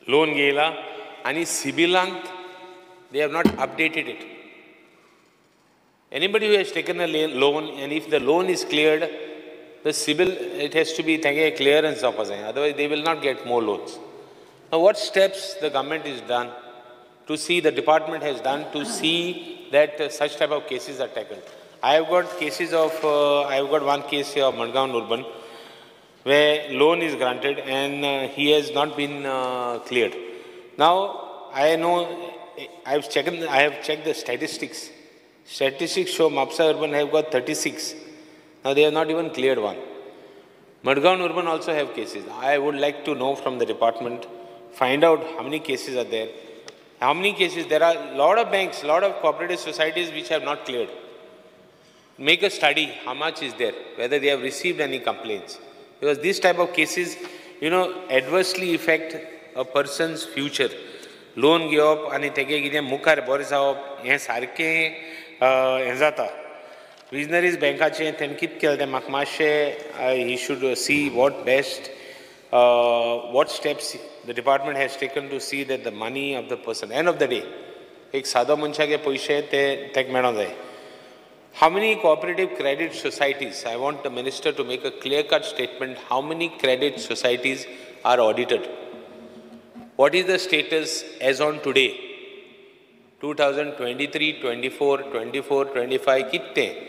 Loan gela, ani Sibilant, they have not updated it. Anybody who has taken a loan, and if the loan is cleared, the Sibil, it has to be a clearance of us. Otherwise, they will not get more loans. Now, what steps the government has done to see, the department has done to see that such type of cases are tackled? I have got cases of, I have got one case here of Madgaon Urban, where loan is granted and he has not been cleared. Now, I know, I have checked the statistics. Statistics show Mapsa Urban have got 36. Now, they have not even cleared one. Madgaon Urban also have cases. I would like to know from the department, find out how many cases are there. How many cases? There are a lot of banks, a lot of cooperative societies which have not cleared. Make a study, how much is there, whether they have received any complaints. Because these type of cases, adversely affect a person's future. Loan घेवप आनी तेगे कितें मुखार बरें जावप हें सारकें हें जाता. Visionaries bankaचें तेणें कितें केलें तें म्हाका मातशें he should see what best, what steps the department has taken to see that the money of the person, end of the day, एक सादो मनशागे पयशे ते तेका मेळोंक जाय. How many cooperative credit societies? I want the minister to make a clear-cut statement. How many credit societies are audited? What is the status as on today? 2023, 24, 24, 25, kitte?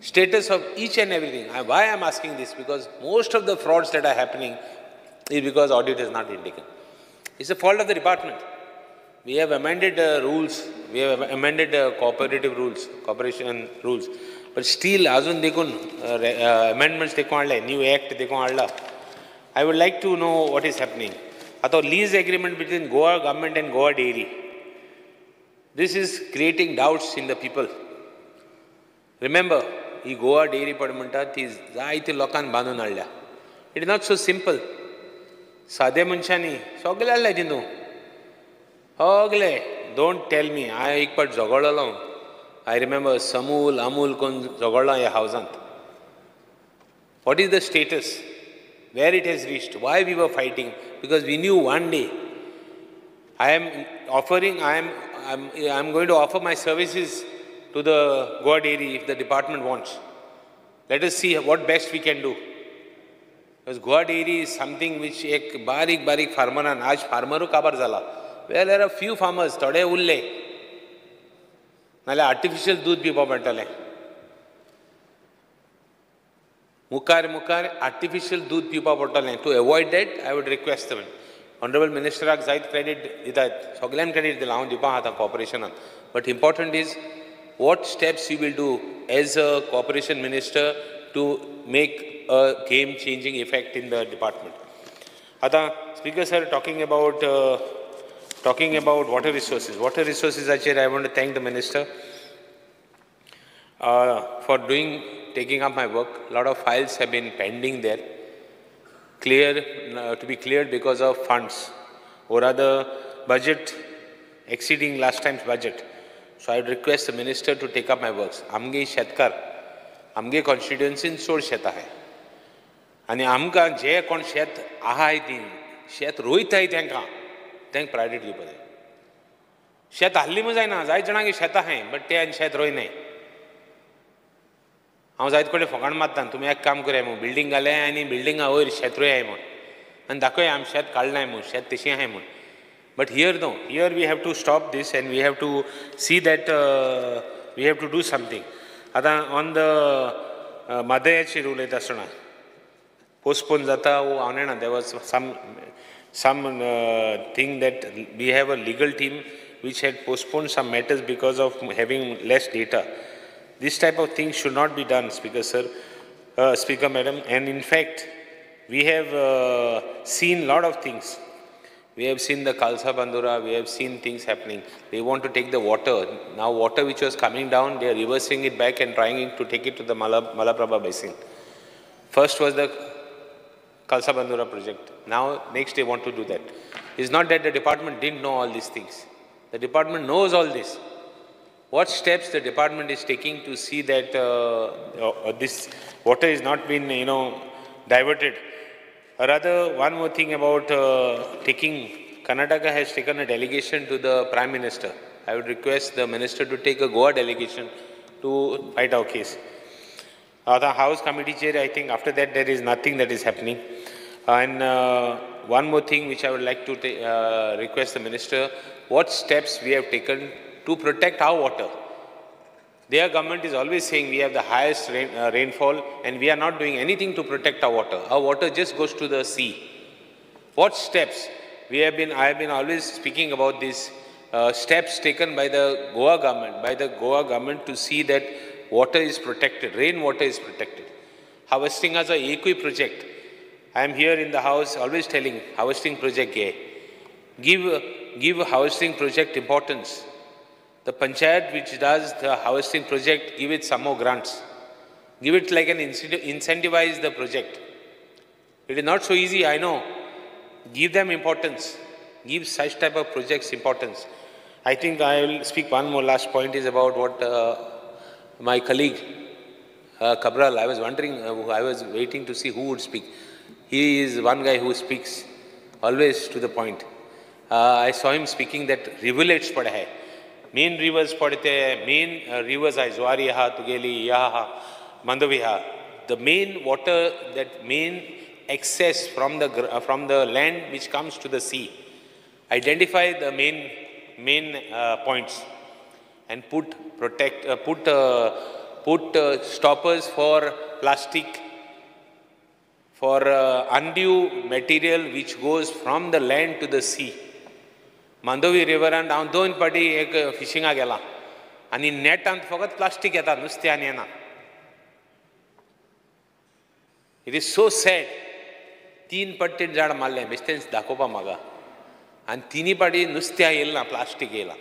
Status of each and everything. Why I am asking this? Because most of the frauds that are happening is because audit is not indicated. It's a fault of the department. We have amended rules, we have amended cooperative rules, cooperation rules. But still, azun dekun amendments dekun adla, new act dekun adla. I would like to know what is happening. Ato lease agreement between Goa government and Goa Dairy. This is creating doubts in the people. Remember, ಈ Goa Dairy ಪಡ್ಮಂಟ ती जायते लोकांक बांदून हाडल्या. It is not so simple. सादे मनशांनी सगळे हाडले तितून. सगळे. Don't tell me. हांवें एक पाट झगडलो. I remember Amul कोण झगडलो ह्या हावसांत. What is the status? Where it has reached? Why we were fighting? Because we knew one day I am going to offer my services to the Goa Dairy if the department wants. Let us see what best we can do. Because Goa Dairy is something which ek barik farmer and aaj farmer kabar zala. Well, there are few farmers, thode ulle. Nale artificial doodh bhi pavantale. Mukar artificial doodh pipa pavantale. To avoid that, I would request them. Honorable Minister ak zaid credit ditat. Soglan credit dilaun dipa hata cooperation. But important is what steps you will do as a cooperation minister to make a game-changing effect in the department. Ata Speaker sir, talking about water resources. Water resources, I want to thank the minister for taking up my work. A lot of files have been pending there, to be cleared because of funds or rather budget exceeding last time's budget. So I would request the minister to take up my works. Amge shetkar, amge constituency चोड शेतां hai. आनी आमकां जे कोण शेत आहाय ती शेत रोयताय तांकां प्रायोरिटी दिवपाक जाय. शेत हाल्ली म्हूण जायना, जायत जाणांगे शेतां आहाय बट ते आनी शेत रोयनाय. हांव जायत कडेन फकाण मारता, तुमी एक काम कराय म्हूण बिल्डींग घाले आनी बिल्डिंगा वयर शेत रोयाय म्हूण आनी दाखय आमी शेत काडलाय म्हूण, शेत तशी आहाय म्हूण. But here no, here we have to stop this and we have to see that we have to do something. Ata on the Madayachi rule asana postpone jata wo avnena, there was some thing that we have a legal team which had postponed some matters because of having less data. This type of thing should not be done, Speaker Sir, Speaker Madam. And in fact, we have seen a lot of things. We have seen the Khalsa Bandura, we have seen things happening. They want to take the water. Now water which was coming down, they are reversing it back and trying to take it to the Malaprabha Basin. First was the Khalsa Bandura project. Now next they want to do that. It's not that the department didn't know all these things. The department knows all this. What steps the department is taking to see that this water is not been, diverted? Rather, one more thing about Karnataka has taken a delegation to the Prime Minister. I would request the Minister to take a Goa delegation to fight our case. The House Committee Chair, I think after that there is nothing that is happening. And one more thing which I would like to request the Minister, what steps we have taken to protect our water. Their government is always saying we have the highest rainfall and we are not doing anything to protect our water. Our water just goes to the sea. What steps? I have been always speaking about these steps taken by the Goa government, to see that water is protected, rainwater is protected. Harvesting as a EQI project. I am here in the house always telling harvesting project, give harvesting project importance. The panchayat which does the harvesting project, give it some more grants. Give it like an incentivize the project. It is not so easy, I know. Give them importance. Give such type of projects importance. I think I will speak one more last point is about what my colleague Cabral, I was wondering, I was waiting to see who would speak. He is one guy who speaks always to the point. I saw him speaking that rivulets pada hai. Main rivers padte, main rivers are Zwariha, Tugeli, Yaha, Mandaviha. The main water, that main excess from the land which comes to the sea. Identify the main points and put stoppers for plastic, for undue material which goes from the land to the sea. Mandovi river and down दोन पाटी एक फिशिंगा गेला आणि नेटांत फकत plastic येता नुस्त्यान येना. It is so sad. 3 पट्टी झाड मारले बेश्टेच दाखोवपा म्हाका आनी तिनी पाटी नुस्त्या येयला प्लास्टिक येयला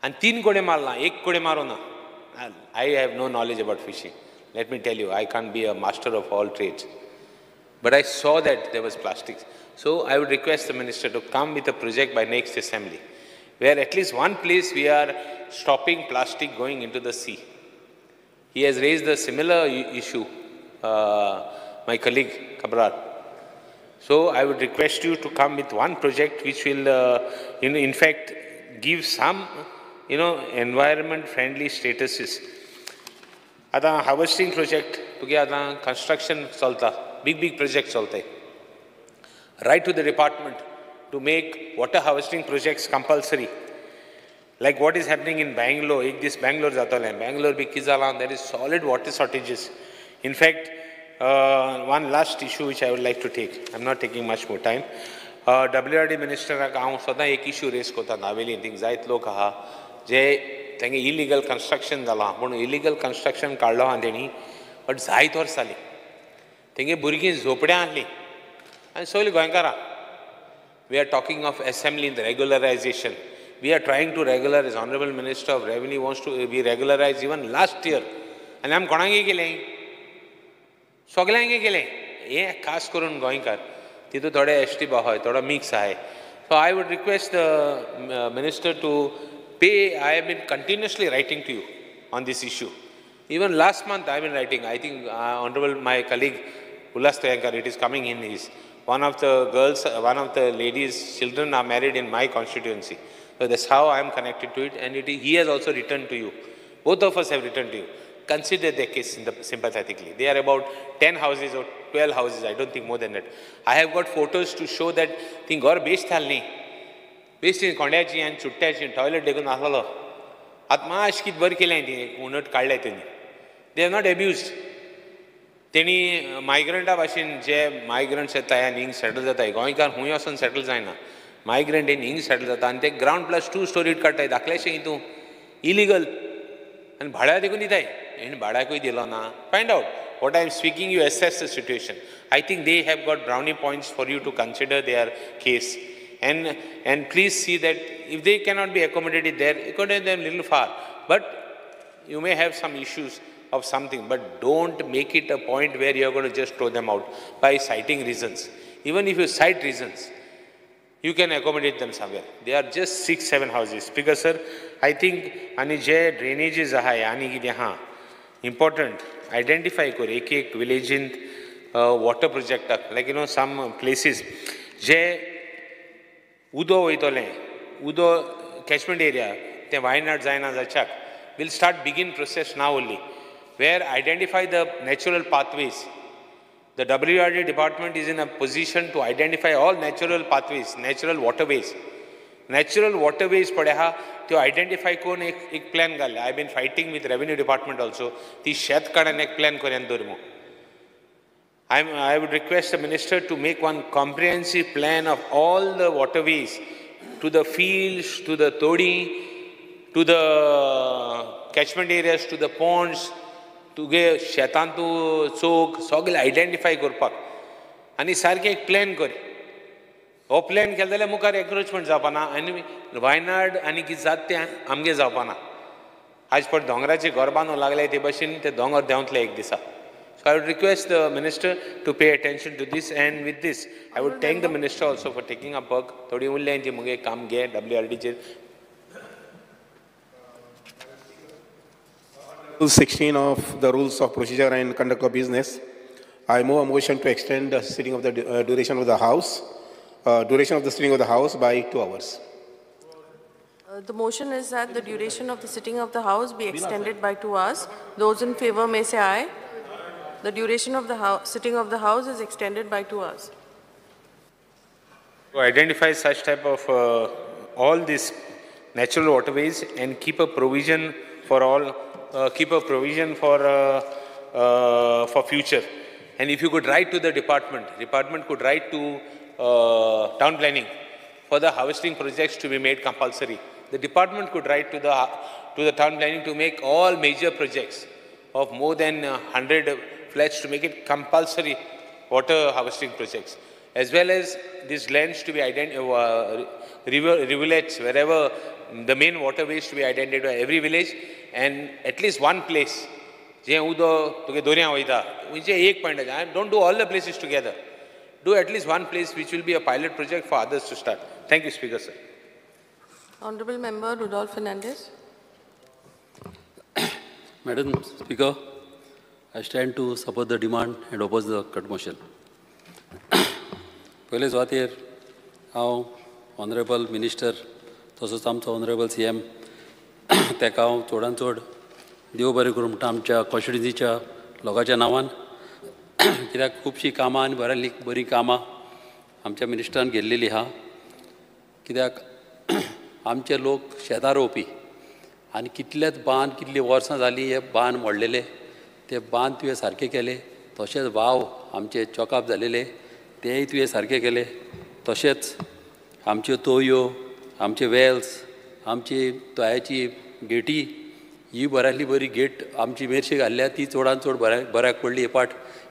आनी 3 कोडे मारला 1 कोडे मारूना. I have no knowledge about fishing. Let me tell you, I can't be a master of all trades. But I saw that there was plastics. So I would request the Minister to come with a project by next assembly, where at least one place we are stopping plastic going into the sea. He has raised a similar issue, my colleague Cabral. So I would request you to come with one project which will, in fact, give some, environment-friendly statuses. आता harvesting project, तुगे आता construction चलता, big projects चलते. Write to the department to make water harvesting projects compulsory. Like what is happening in Bangalore, this Bangalore jatale, Bangalore bhi Kizalan, there is solid water shortages. In fact, one last issue which I would like to take, I'm not taking much more time. WRD Minister का हांव सदां एक issue raise करता Navelim thing जायत लोक आहा जे तेंगे illegal construction जाला पूण illegal construction काडलो हा तेणी बट जायत वर्स जाली तेंगे भुरगीं झोपड्यां आहलीं आनी सगळीं गोंयकारां. We are talking of assembly in the regularization. We are trying to regularize. Honorable Minister of Revenue wants to be regularized even last year. आनी आमी कोणागे केलें? सगळ्यांगे केलें. हें खास करून गोंयकार. तितून थोडे ST आहाय, थोडो mix आहाय. So I would request the Minister to pay. I have been continuously writing to you on this issue. Even last month I have been writing. I think Honorable my colleague Ullas Tayankar, it is coming in his. One of the ladies' children are married in my constituency. So that's how I am connected to it, and he has also written to you. Both of us have written to you. Consider their case sympathetically. They are about 10 houses or 12 houses, I don't think more than that. I have got photos to show that thing gor best thalni. Best in Kondachi and Chuttachi toilet dekun ahalo. Atma ashkit bar kelay ti unat kadlay teni. They are not abused. Teni migrant भाशेन जे migrants येताय आनी settle जाताय गोंयकार खूंय वचून settle जायना. Migrant येवन हिंग सेटल जाता आनी ते ground+2 स्टोरीड काडटाय धाकलेशें हितून इलिगल आनी भाड्या देखून दिताय हेणें भाड्याकूय दिलो ना. Find out what I am speaking, you assess the situation. I think they have got brownie points for you to consider their case. And please see that if they cannot be accommodated there, accommodate them a little far. But you may have some issues of something, but don't make it a point where you are going to just throw them out by citing reasons. Even if you cite reasons, you can accommodate them somewhere. They are just 6-7 houses. Speaker sir, I think ani je drainages ahay ani kide ha important identify kor ek village in water project like some places je udo hoitole udo catchment area te Wayanad zaina zachak will start begin process now only where identify the natural pathways. The WRD department is in a position to identify all natural pathways, natural waterways. Natural waterways padha to identify kon ek plan galle. I have been fighting with revenue department also. Ti shet kadan ek plan koryan dormo. I would request the minister to make one comprehensive plan of all the waterways to the fields, to the todi, to the catchment areas, to the ponds, तुगे शेतांतू चोक सगळे identify करपाक आनी सारकें एक plan कर. हो plan केलो जाल्यार मुखार एन्क्रोचमेंट जावपाना आनी वायनाड आनी कितें जाता तें आमगे जावपाना. आज पट दोंगराचें घर बांदूंक लागले ते भशेन ते दोंगर देंवतले एक दिसा. So I would request the minister to pay attention to this, and with this I would thank the minister also for taking up work. थोडी उरलें ती मुगे काम घे WRDचेर. Rule 16 of the Rules of Procedure and Conduct of Business, I move a motion to extend the sitting of the duration of the sitting of the House by 2 hours. The motion is that the duration of the sitting of the House be extended by 2 hours. Those in favor may say aye. The duration of the sitting of the House is extended by 2 hours. To identify such type of all these natural waterways and keep a provision for all. Keep a provision for future. And if you could write to the department could write to town planning for the harvesting projects to be made compulsory. The department could write to the town planning to make all major projects of more than 100 flats to make it compulsory water harvesting projects, as well as these lands to be rivulets, wherever the main waterways to be identified by every village, and at least one place je udo tuge dorya hoita which ek point don't do all the places together, do at least one place which will be a pilot project for others to start. Thank you, Speaker sir. Honorable Member Rudolph Fernandez. Madam Speaker, I stand to support the demand and oppose the cut motion. पयले सुवातेर हांव honourable minister तसोच आमचो honourable CM ताका हांव चडांत चड देव बरें करूं म्हणटा आमच्या कॉन्स्टिट्युन्सीच्या लोकांच्या नांवान, कित्याक खुबशीं कामां आनी बरीं कामां आमच्या मिनिस्टरान गेल्लेलीं आहा. कित्याक आमचे लोक शेतां रोवपी आनी कितलेच बांद कितलीं वर्सां जालीं हे बांद मोडलेले, ते बांद तुवें सारके केले. तशेंच वाव आमचे चॉकअप जालेले तेय तुवें सारके केले. तशेंच आमच्यो तोयो, आमचे वेल्स, आमची तोयाची गेटी, ही बऱ्यांतली बरी गेट आमची मेरशे घाल्ल्या ती चडांत चड बऱ्याक पडली. हे पाट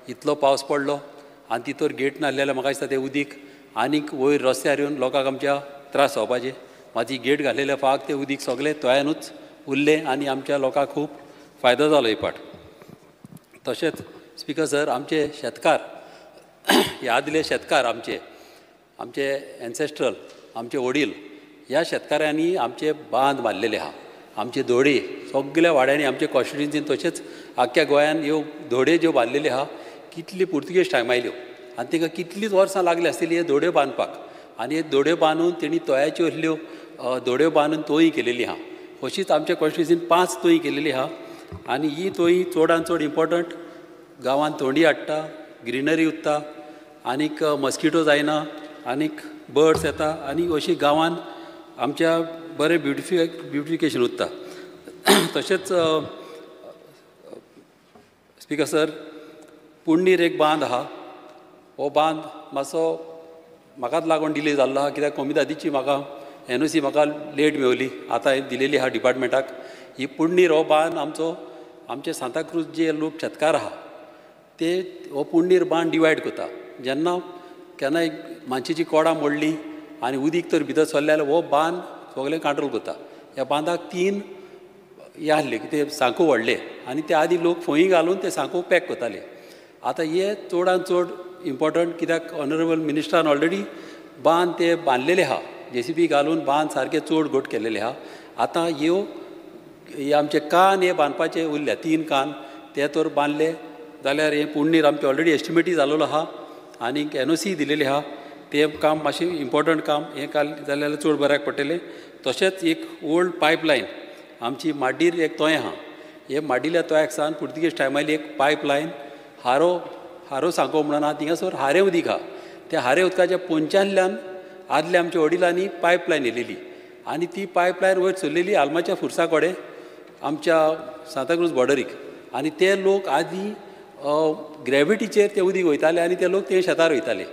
इतलो पावस पडलो आनी तितूर गेट नासलेल्या म्हाका दिसता तें उदीक आनीक वयर रस्त्यार येवन लोकांक आमच्या त्रास जावपाचे. माती गेट घाल्लेल्या फाक तें उदीक सगळें तोयानूच उरलें आनी आमच्या लोकांक खूब फायदो जालो हे पाट. तशेंच स्पिकर सर, आमचे शेतकार, हे आदले शेतकार आमचे एन्सेस्ट्रल, आमचे वडील, ह्या शेतकाऱ्यांनी आमचे बांद बांदलेले आहा. आमचे दोडे सगळ्या वाड्यांनी आमचे कॉन्स्टिट्युन्सीन तशेंच आख्ख्या गोंयान ह्यो दोडे ज्यो बांदलेल्यो आहा, कितली पुर्तुगेज टायम आयल्यो आनी तांकां कितलींच वर्सां लागली आसतलीं हे दोडे बांदपाक. आनी हे दोडे बांदून तेणी तोयाच्यो असल्यो दोड्यो बांदून तोयी केलेली आहा. अशीच आमच्या कॉन्स्टिट्युन्सीन 5 तोयी केलेली आहा. आनी ही तोयी चडांत चड इम्पॉर्टंट. गांवांत थोंडी हाडटा, ग्रिनरी उत्ता, आनीक मस्किटो जायना, आनीक बर्ड्स येता, आनी अशी गांवांत आमच्या बरें ब्युटिफिकेशन उत्ता. तशेंच स्पिकर सर, पुण्णीर एक बांद आहा. हो बांद मातसो म्हाकाच लागून डिले जाल्लो आहा, कित्याक कोमितादीची म्हाका NOC म्हाका लेट मेवली, आतां दिलेली आहा डिपार्टमेंटाक. ही पुण्णीर हो बांद आमचे सांताक्रूज जे लोक शेतकार आहा ते हो पुण्णीर बांद डिवायड करता. जेन्ना केन्नाय मानशेची कोडां मोडली आनी उदीक तर भितर सरलें जाल्यार हो बांद सगळें कंट्रोल करता. ह्या बांदाक 3 हे आसले की ते सांको व्हडले आनी ते आदी लोक फळी घालून ते सांको पॅक करताले. आतां हे चडांत चड इम्पॉर्टंट, कित्याक ऑनरेबल मिनिस्टरान ऑलरेडी बांद ते बांदलेले आहा, JCB घालून बांद सारके चड घट केलेले आहा. आतां हे आमचे कान हे बांदपाचे उरल्या, 3 कान ते तर बांदले जाल्यार हे पुण्णीर आमचे ऑलरेडी एस्टिमेटी जाल्लो आहा आनी NOC दिलेली आहा. ते काम मातशें इम्पॉर्टंट काम हें जाल्यार चड बऱ्याक पडटलें. तशेंच एक ओल्ड पायपलायन आमची माड्डीर एक तोंय आहा, हे माड्डिल्या तोंयाक सावन पुर्तुगेज टायमाली एक पायपलायन हारो सांको म्हणून आहा, थिंगासर हारें उदीक आहा. त्या हारें उदकाच्या पोंच्यानल्यान आदल्या आमच्या वडिलांनी पायपलायन येलेली आनी ती पायपलायन वयर चल्लेली आल्माच्या फुर्सा कडेन आमच्या सांताक्रूज बॉर्डरीक. आनी ते लोक आदी ग्रॅविटीचेर ते उदीक वयताले आनी ते लोक ते शेतार वयताले.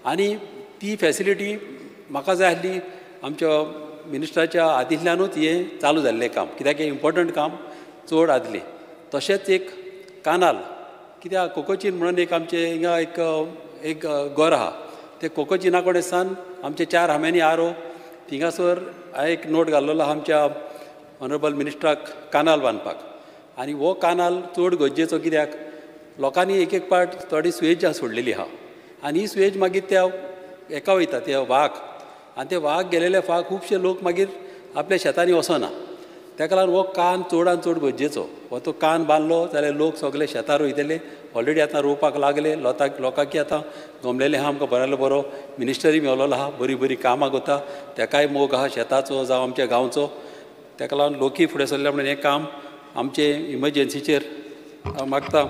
आनी ती फॅसिलिटी म्हाका जाय आसली आमच्या मिनिस्टराच्या हातींतल्यानूच हें चालू जाल्लें काम, कित्याक हें इम्पॉर्टंट काम चड आदलें. तशेंच एक कानाल, कित्याक कोकोचीन म्हणून एक आमचे हिंगा एक घर आहा, ते कोकोचिना कडेन सावन आमचे 4 हांब्यांनी आरो थिंगासर हांवें एक नोट घाल्लेलो आहा आमच्या ऑनरेबल मिनिस्टराक कानाल बांदपाक. आनी हो कानाल चड गरजेचो, कित्याक लोकांनी एक पाट थोडी सुयेज सोडलेली आहा आनी ही सुयेज मागीर त्या एका वयता ते व्हाक, आनी ते व्हाक गेलेले फाक खुबशे लोक मागीर आपल्या शेतांनी वचना. ताका लागून हो कान चडांत चड गरजेचो. हो तो कान बांदलो जाल्यार लोक सगळे शेतार वयतले. ऑलरेडी आतां रोवपाक लागले, लोकांकी आतां गमलेले आहा, आमकां बरो बरो मिनिस्टरी मेवलेलो आहा, बरी कामां करता, ताकाय मोग आहा शेताचो जावं आमच्या गांवचो. ताका लागून लोकूय फुडें सरले म्हणून हें काम आमचे इमर्जन्सीचेर मागता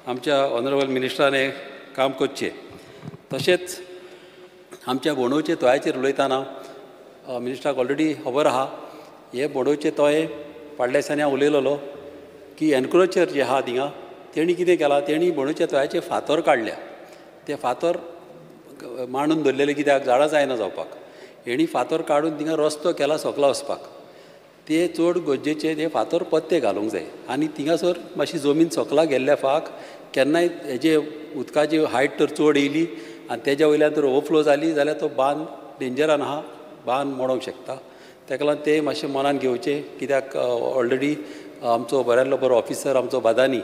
आमच्या ऑनरेबल मिनिस्टरान हें काम करचें. तशेंच आमच्या बोंडोवचे तोंयाचेर उलयतना मिनिस्टराक ऑलरेडी खबर आहा, हे बोंडोवचे तोंय फाटल्या दिसांनी हांव उलयलोलो की एनक्रोचर जे आहा थिंगा तेणी कितें केलां, तेणी बोंडोवच्या तोंयाचे फातर काडल्या. ते फातर मांडून दवरलेले, कित्याक झाडां जायना जावपाक. हेणी फातर काडून थिंगा रस्तो केला सकला वचपाक. ते चड गरजेचे ते फातर पत्ते घालूंक जाय. आनी थिंगासर मातशी जमीन सकला गेल्ल्या फाक केन्नाय हेजे उदकाची हायट तर चड येयली आनी तेज्या वयल्यान तर ओवरफ्लो जाली जाल्यार तो बांद डेंजरान आहा, बांद मोडोंक शकता. ताका लागून ते मातशें मनान घेवचें, कित्याक ऑलरेडी आमचो बरो ऑफिसर आमचो बादानी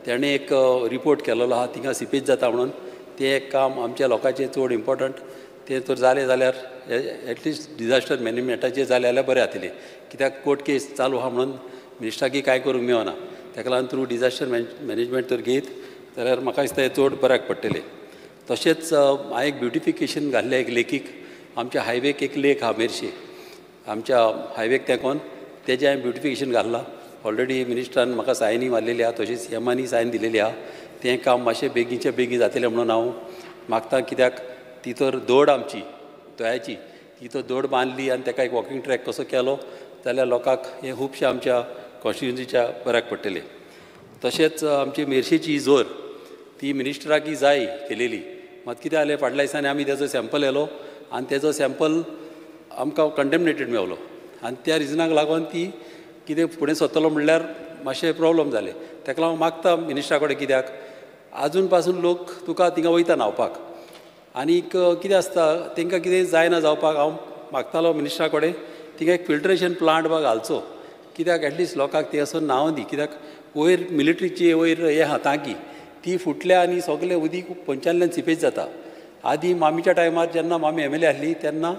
तेणें एक रिपोर्ट केलेलो आहा थिंगा सिपेज जाता म्हणून. तें एक काम आमच्या लोकांचें चड इम्पॉर्टंट. तें तर जालें जाल्यार एटलिस्ट डिजास्टर मॅनेजमेंटाचें जालें जाल्यार बरें जातलें, कित्याक कोर्ट केस चालू आहा म्हणून मिनिस्टराकी कांय करूंक मेळना. ताका लागून थ्रू डिजास्टर मॅनेजमेंट तर घेत जाल्यार म्हाका दिसता हें चड बऱ्याक पडटलें. तशेंच हांवें एक ब्युटिफिकेशन घाल्लें एक लेखीक. आमच्या हायवेक एक लेक आहा मेरशे, आमच्या हायवेक तेकोन तेजें हांवें ब्युटिफिकेशन घाल्लां. ऑलरेडी मिनिस्टरान म्हाका सायनी मारलेली आहा, तशेंच CMांनी सायन दिलेली आहा. तें काम मातशें बेगीनच्या बेगीन जातलें म्हणून हांव मागतां, कित्याक ती तर दोड आमची तोयाची, ती तर दोड बांदली आनी ताका एक वॉकिंग ट्रॅक कसो केलो जाल्यार लोकांक हें खुबशें आमच्या कॉन्स्टिट्युन्सीच्या बऱ्याक पडटलें. तशेंच आमची मेरशेची जोर ती मिनिस्टराकी जाय केलेली, मात कितें जालें फाटल्या दिसांनी आमी तेजो सॅम्पल येलो आनी तेजो सॅम्पल आमकां कंटेमिनेटेड मेवलो आनी त्या रिजनाक लागून ती कितें फुडें सरतलो म्हणल्यार मातशें प्रॉब्लम जालें. ताका लागून मागता मिनिस्टरा कडेन, कित्याक आजून पासून लोक तुका थिंगा वयता न्हांवपाक आनीक कितें आसता तांकां कितें जायना जावपाक. हांव मागतालो मिनिस्टरा कडेन थिंगा एक फिल्ट्रेशन प्लांट घालचो, कित्याक एटलिस्ट लोकांक ते असो न्हांव दी. कित्याक वयर मिलिटरीची वयर हें आहा टांकी, ती फुटल्या आनी सगळें उदीक पंचांतल्यान सिपेज जाता. आदीं मामीच्या टायमार जेन्ना मामी MLA आसली तेन्ना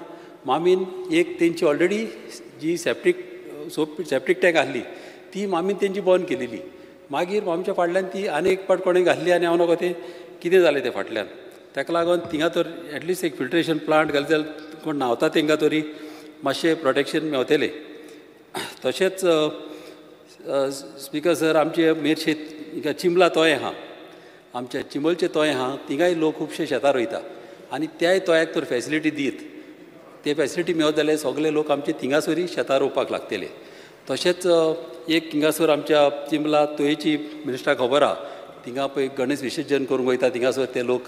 मामीन एक तेंची ऑलरेडी जी सेप्टीक टँक आसली ती मामीन तेंची बंद केलेली. मागीर मामीच्या फाटल्यान ती आनी एक पाट कोणें घातली आनी हांव नकळो तें कितें जालें तें फाटल्यान. ताका लागून थिंगा तर एटलिस्ट एक फिल्ट्रेशन प्लांट घाली जाल्यार कोण न्हांवता तांकां तरी मातशें प्रोटेक्शन मेवतलें. तशेंच स्पिकर सर, आमचे मेरशेत चिंबला तोंय आहा, आमच्या चिंबलचें तोंय आहा, थिंगाय लोक खुबशे शेतार वयता आनी त्याय तोंयाक तर फॅसिलिटी दीत, ते फॅसिलिटी मेवत जाल्यार सगळे लोक आमचे थिंगासरी शेतां रोवपाक लागतले. तशेंच एक थिंगासर आमच्या चिंबला तोयेची मिनिस्टराक खबर आहा, थिंगा पळय गणेश विसर्जन करूंक वयता थिंगासर ते लोक.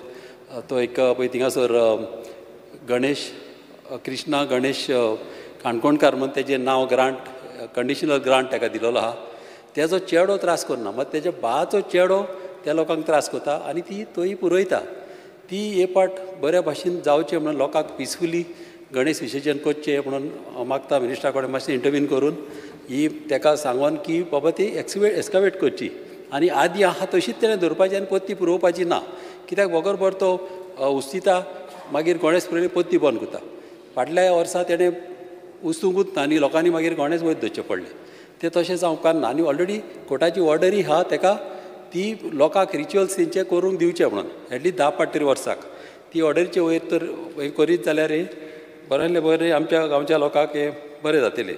तो एक पळय थिंगासर गणेश कृष्णा गणेश काणकोणकार म्हणून तेजें नांव ग्रांट कंडिशनल ग्रांट ताका दिलेलो आहा. तेजो चेडो त्रास करना, मात तेज्या बाचो चेडो त्या लोकांक त्रास करता आनी ती तोय पुरयता. ती हे पाट बऱ्या भाशेन जावचें म्हणून लोकांक पिसफुली गणेश विसर्जन करचें म्हणून मागता मिनिस्टरा कडेन मातशें इंटरव्यून करून ही ताका सांगून की बाबा ती एक्सकावेट करची आनी आदी आहा तशीच तेणें धरपाची आनी पत्ती पुरोवपाची ना. कित्याक वगर भर तो उस्तिता मागीर गणेश पुरयली पत्ती बंद करता. फाटल्या वर्सा तेणें उस्तूंकूच ना आनी लोकांनी मागीर गणेश वयर धरचें पडलें. तें तशें जावपाक ना आनी ऑलरेडी कोर्टाची ऑर्डरी आहा ताका ती लोकांक रिच्युअल्स तेंचे करूंक दिवचे म्हणून एटलीस्ट 10 तरी वर्साक ती ऑर्डरीचे वयर तर करीत जाल्यार बरेंले बरें आमच्या गांवच्या लोकांक हें बरें जातलें.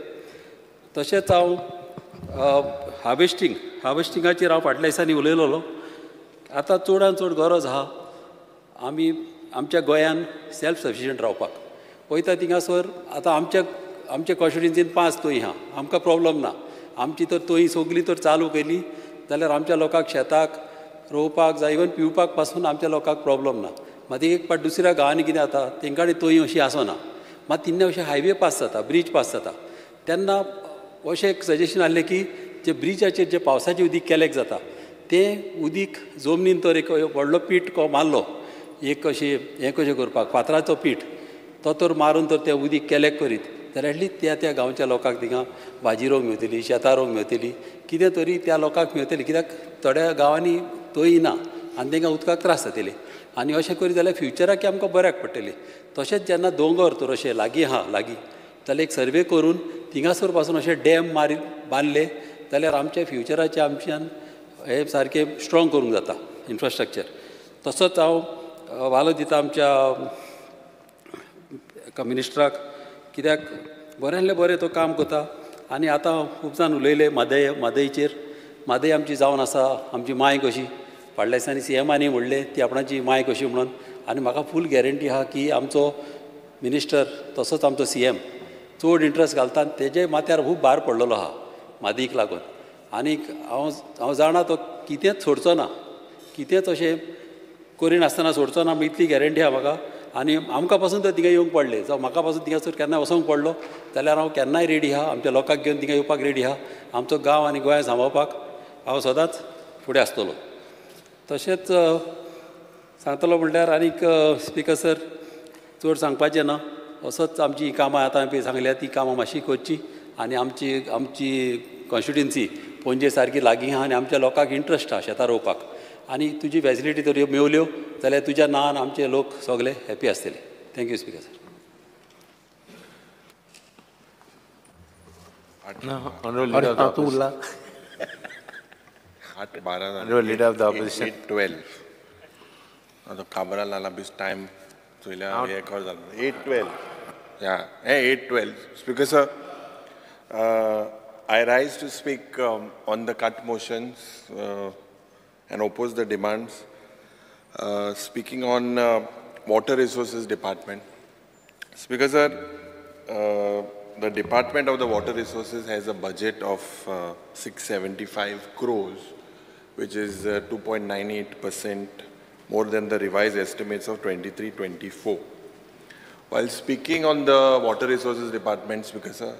तशेंच हांव हार्वेस्टिंगाचेर हांव फाटल्या दिसांनी उलयलोलो. आतां चडांत चड गरज आहा आमी आमच्या गोंयान सेल्फ सफिशियंट रावपाक. पळयता थिंगासर आतां आमच्या कॉन्स्टिट्युएन्सीन 5 तोंय आहा, आमकां प्रॉब्लम ना. आमची तर तोंय सगळीं तर चालू केली जाल्यार आमच्या लोकांक शेताक रोवपाक जाय इवन पिवपाक पासून आमच्या लोकांक प्रॉब्लम ना. मात एक पाट दुसऱ्या गांवांनी कितें जाता तेंकांनी तोंय अशी आसना. मात तिन्ने अशें हायवे पास जाता, ब्रीज पास जाता. तेन्ना अशें एक सजेशन आहलें की जे ब्रिजाचेर जे पावसाचें उदीक कलेक्ट जाता तें उदीक जमनीन तर एक व्हडलो पीठ मारलो एक अशें हें कशें करपाक फातराचो पीठ तो तर मारून तर तें उदीक कलेक्ट करीत जाल्यार एटलीस्ट त्या गांवच्या लोकांक थिंगा भाजी रोवंक मेळटली, शेतां रोवंक मेळटली, कितें तरी त्या लोकांक मेळटलें. कित्याक थोड्या गांवांनी तोय ना आनी तांकां उदकाक त्रास जातले. आनी अशें करीत जाल्यार फ्युचराक आमकां बऱ्याक पडटलें. तशेंच जेन्ना दोंगर तर अशें लागीं आहा जाल्यार एक सर्वे करून थिंगासर पासून अशें डॅम बांदले जाल्यार आमच्या फ्युचराचें आमच्यान हें सारकें स्ट्रॉंग करूंक जाता इन्फ्रास्ट्रक्चर. तसोच हांव वालो दिता आमच्या मिनिस्टराक कित्याक बरेंतलें बरें तो काम करता. आनी आतां खूब जाण उलयले म्हादय आमची जावन आसा, आमची मांय कशी. फाटल्या दिसांनी CMांनी म्हणलें ती आपणाची मांय कशी म्हणून. आनी म्हाका फूल गॅरंटी आहा की आमचो मिनिस्टर तसोच आमचो CM चड इंट्रस्ट घालता आनी तेजे माथ्यार खूब भार पडलेलो आहा म्हादईक लागून. आनीक हांव जाणा तो कितेंच सोडचो ना, कितेंच अशें करिनासतना सोडचो ना इतली गॅरंटी आहा म्हाका. आनी आमकां पासून तर थिंगा येवंक पडलें जावं म्हाका पासून थिंगासर केन्नाय वचोंक पडलो जाल्यार हांव केन्नाय रेडी आहा, आमच्या लोकांक घेवन थिंगा येवपाक रेडी आहा. आमचो गांव आनी गोंय सांबाळपाक हांव सदांच फुडें आसतलो. तशेंच सांगतलो म्हणल्यार आनीक स्पिकर सर चड सांगपाचें ना. असोच आमची कामां आतां हांवें सांगल्या ती कामां मातशी करची आनी आमची कॉन्स्टिट्युएन्सी पणजे सारकी लागीं आहा आनी आमच्या लोकांक इंट्रस्ट आहा शेतां रोवपाक. आनी तुजी फॅसिलिटी तर मेवल्यो जाल्यार तुज्या नांवान आमचे लोक सगळे हॅपी आसतले. Thank you speaker sir. Leader of the opposition. 8:12. Cabral Alabis time. 8:12. Yeah, 8:12. Speaker sir, I rise to speak on the cut motions and oppose the demands. Speaking on Water Resources Department. Speaker sir, the Department of the Water Resources has a budget of 675 crores, which is 2.98% more than the revised estimates of 23-24. While speaking on the Water Resources Department, Speaker sir,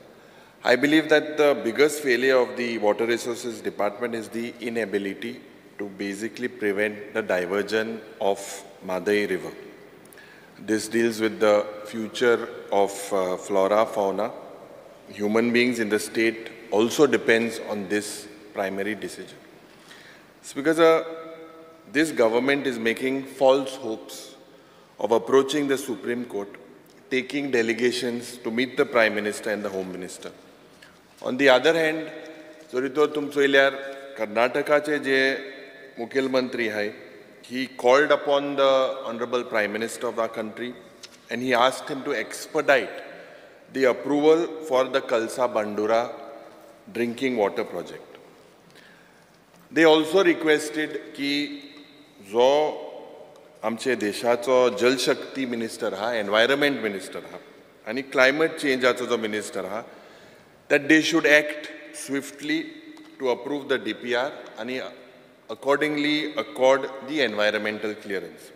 I believe that the biggest failure of the Water Resources Department is the inability to basically prevent the diversion of Madai River. This deals with the future of flora, fauna. Human beings in the state also depends on this primary decision. Speaker sir, this government is making false hopes of approaching the Supreme Court, taking delegations to meet the Prime Minister and the Home Minister. On the other hand, जरी तो तुम चोयल्यार कर्नाटकाचे जे मुखेलमंत्री आहे, he called upon the Honorable Prime Minister of our country and he asked him to expedite the approval for the Kalsa Bandura drinking water project. They also requested की जो आमचे देशाचो जलशक्ती मिनिस्टर हा, एनवायरमेंट मिनिस्टर हा आणि climate चेंजाचो जो minister हा, that they should act swiftly to approve the DPR and accordingly accord the environmental clearance.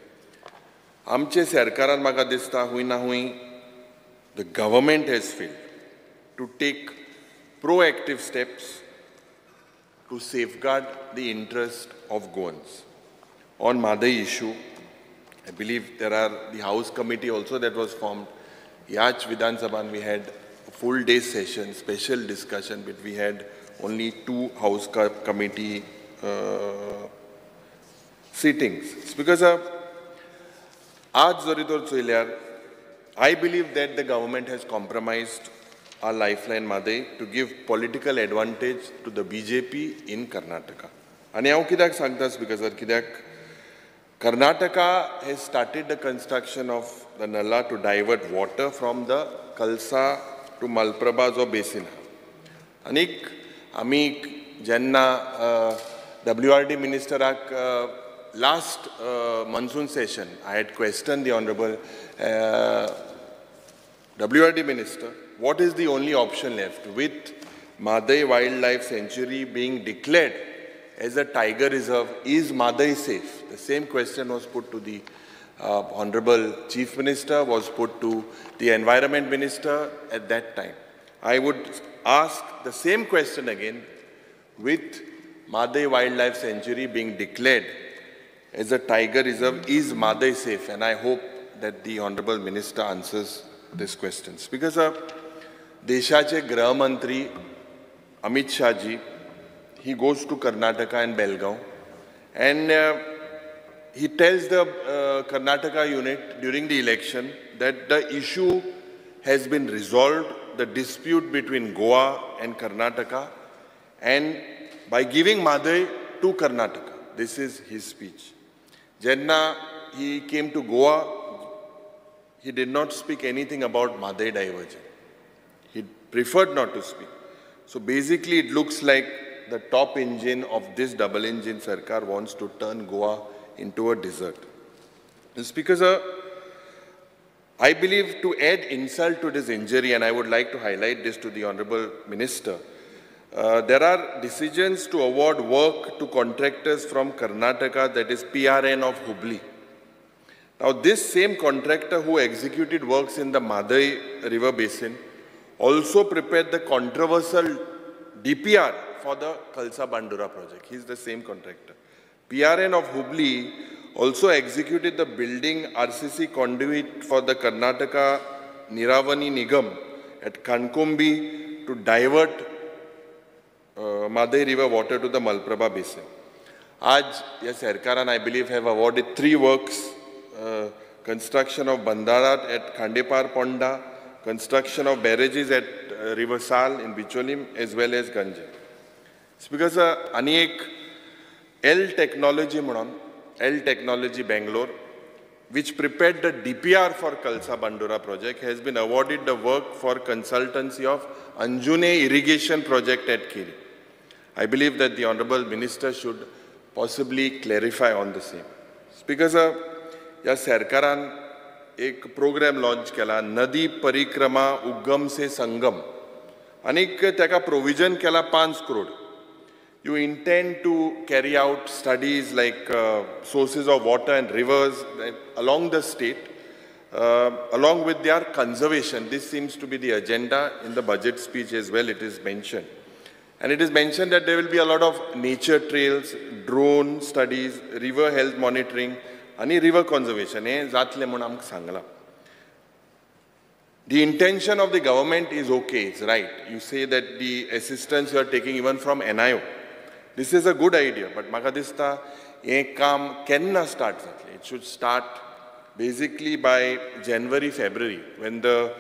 आमचे सरकारान म्हाका दिसता हूंय ना हूंय the government has failed to take proactive steps to safeguard the interest of Goans. On Madai issue, I believe there are the House Committee also that was formed. Yach Vidhan Sabhan we had a full day session, special discussion, but we had only 2 House Committee sittings. It's because I believe that the government has compromised our lifeline Madai to give political advantage to the BJP in Karnataka. And हांव कित्याक सांगता because कित्याक Karnataka has started the construction of the Nalla to divert water from the Kalsa to Malprabha जो basin. आनीक आमी जेन्ना WRD ministeraक last monsoon session I had questioned the honorable WRD minister. What is the only option left with Madai Wildlife Sanctuary being declared as a tiger reserve? Is Madai safe? The same question was put to the Honorable Chief Minister, was put to the Environment Minister at that time. I would ask the same question again with Madai Wildlife Sanctuary being declared as a tiger reserve. Is Madai safe? And I hope that the Honorable Minister answers these questions. Because देशाचे गृहमंत्री Amit Shah ji, he goes to Karnataka and Belgaum, and he tells the Karnataka unit during the election that the issue has been resolved, the dispute between Goa and Karnataka, and by giving Madai to Karnataka. This is his speech. Jenna, he came to Goa, he did not speak anything about Madai diversion. He preferred not to speak. So basically it looks like the top engine of this double engine Sarkar wants to turn Goa into a desert. It's because I believe to add insult to this injury, and I would like to highlight this to the Honorable Minister, there are decisions to award work to contractors from Karnataka, that is PRN of Hubli. Now this same contractor who executed works in the Madai River Basin also prepared the controversial DPR for the Kalsa Bandura project. He is the same contractor. PRN of Hubli also executed the building RCC conduit for the Karnataka Niravani Nigam at Kankombi to divert Madai River water to the Malprabha Basin. Aj, yes, Sarkaran, I believe, have awarded 3 works. Construction of Bandara at Khandepar Ponda, construction of barrages at River Sal in Bicholim, as well as Ganja. It's because Anik L Technology Bangalore, which prepared the DPR for Kalsa Bandura project, has been awarded the work for consultancy of Anjune irrigation project at Kiri. I believe that the Honorable Minister should possibly clarify on the same. It's because या सरकारान एक programme launch केला नदी परिक्रमा उगम से संगम आनीक तेका provision केला 5 crore. You intend to carry out studies like sources of water and rivers along the state, along with their conservation. This seems to be the agenda in the budget speech as well, it is mentioned. And it is mentioned that there will be a lot of nature trails, drone studies, river health monitoring, and river conservation. The intention of the government is okay, it's right. You say that the assistance you are taking even from NIO. This is a good idea, but Makadista, can start. It should start basically by January, February, when the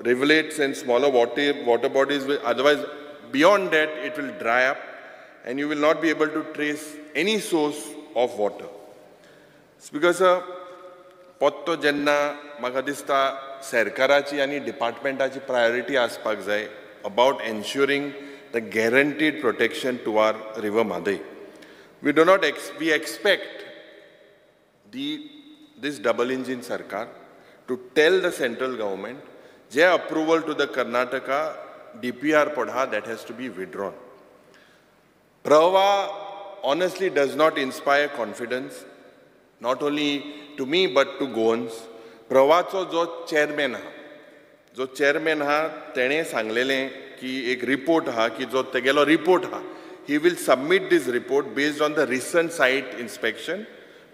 rivulets and smaller water bodies will, otherwise beyond that it will dry up and you will not be able to trace any source of water. It's because potto jenna Makadista Sarkarachi and departmentachi priority aspak jai about ensuring the guaranteed protection to our river Madai. We do not we expect this double engine Sarkar to tell the central government, their approval to the Karnataka DPR Podha, that has to be withdrawn. Prava honestly does not inspire confidence. not only to me but to Goans. प्रवाचो जो chairman आहा तेणें सांगलेलें की एक report आहा की जो तेगेलो report आहा, he will submit this report based on the recent site inspection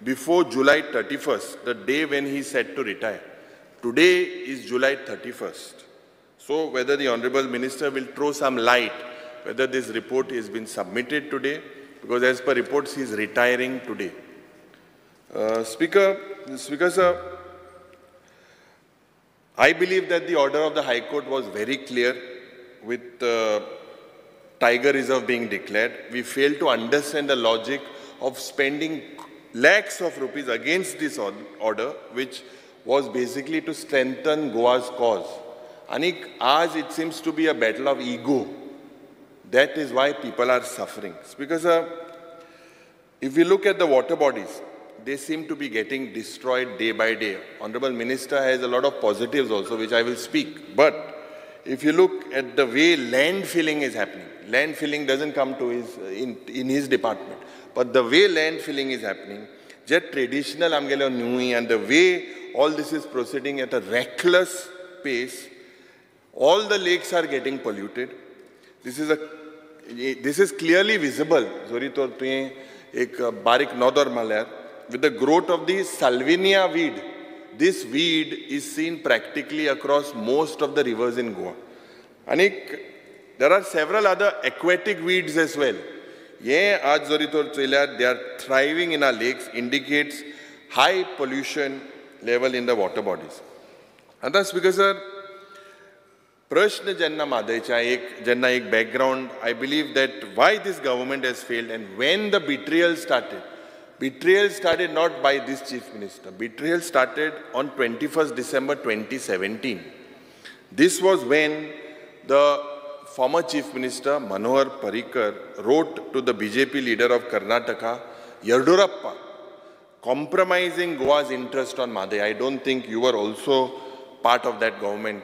before July 31st, the day when he is set to retire. Today is July 31st. So whether the Honorable Minister will throw some light whether this report has been submitted today, because as per reports he is retiring today. Speaker sir, I believe that the order of the High Court was very clear with Tiger Reserve being declared. We fail to understand the logic of spending lakhs of rupees against this order, which was basically to strengthen Goa's cause. Anik, as it seems to be a battle of ego. That is why people are suffering. Because if we look at the water bodies, they seem to be getting destroyed day by day. Honorable Minister has a lot of positives also, which I will speak. But if you look at the way land filling is happening, land filling doesn't come to in his department, but the way land filling is happening, just traditional amgelo nui, and the way all this is proceeding at a reckless pace, all the lakes are getting polluted. This is clearly visible. Zori tor tuye ek barik nodor malayar. With the growth of the Salvinia weed, this weed is seen practically across most of the rivers in Goa. Anik, there are several other aquatic weeds as well. Ye aaj zori tor they are thriving in our lakes, indicates high pollution level in the water bodies. And that's because Prashna Janna Madaicha, Janna ek background, I believe that why this government has failed and when the betrayal started. Betrayal started not by this Chief Minister. Betrayal started on 21st December 2017. This was when the former Chief Minister Manohar Parrikar wrote to the BJP leader of Karnataka, Yadurappa, compromising Goa's interest on Madai. I don't think you were also part of that government.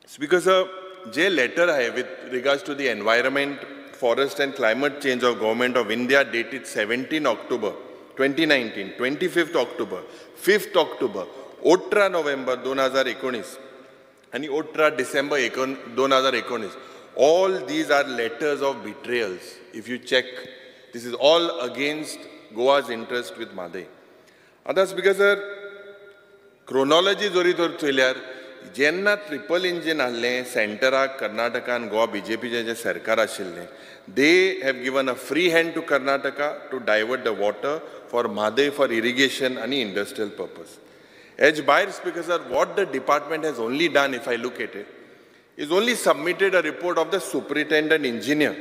Speaker sir, J letter hai with regards to the environment, forest and climate change of Government of India dated 17 October 2019, 25th October, 5th October, 18 November 2019 and 18 December 2019. All these are letters of betrayals. If you check, this is all against Goa's interest with Madai. And that's because chronology zori tor chayल्यार जेन्ना triple engine आहलें सेंटराक Karnataka and Goa BJP जे सरकार आशिल्लें, they have given a free hand to Karnataka to divert the water for Madai for irrigation and industrial purpose. As by Speaker sir, what the department has only done, if I look at it, is only submitted a report of the superintendent engineer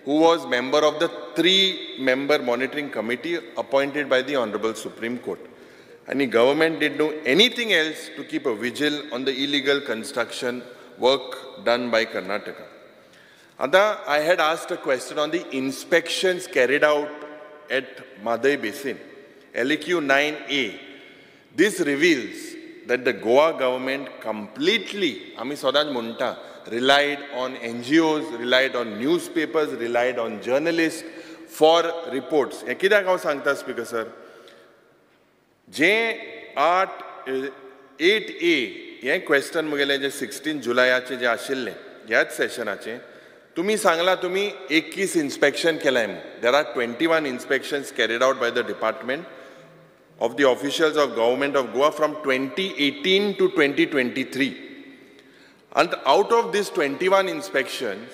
who was member of the 3-member monitoring committee appointed by the Honorable Supreme Court. And the government didn't do anything else to keep a vigil on the illegal construction work done by Karnataka. Ada, I had asked a question on the inspections carried out at Madai Basin, LEQ 9A. This reveals that the Goa government completely, Ami Sodaj Munta, relied on NGOs, relied on newspapers, relied on journalists for reports. Ekida kao sangta, Speaker sir. जे 8A हे question मुगेले जे 16 जुलयाचे जे आशिल्ले ह्याच सेशनाचे तुम्ही सांगला तुम्ही 21 inspection केलाय. There are 21 inspections carried out by the department of the officials of government of Goa from 2018 to 2023. And out of these 21 inspections,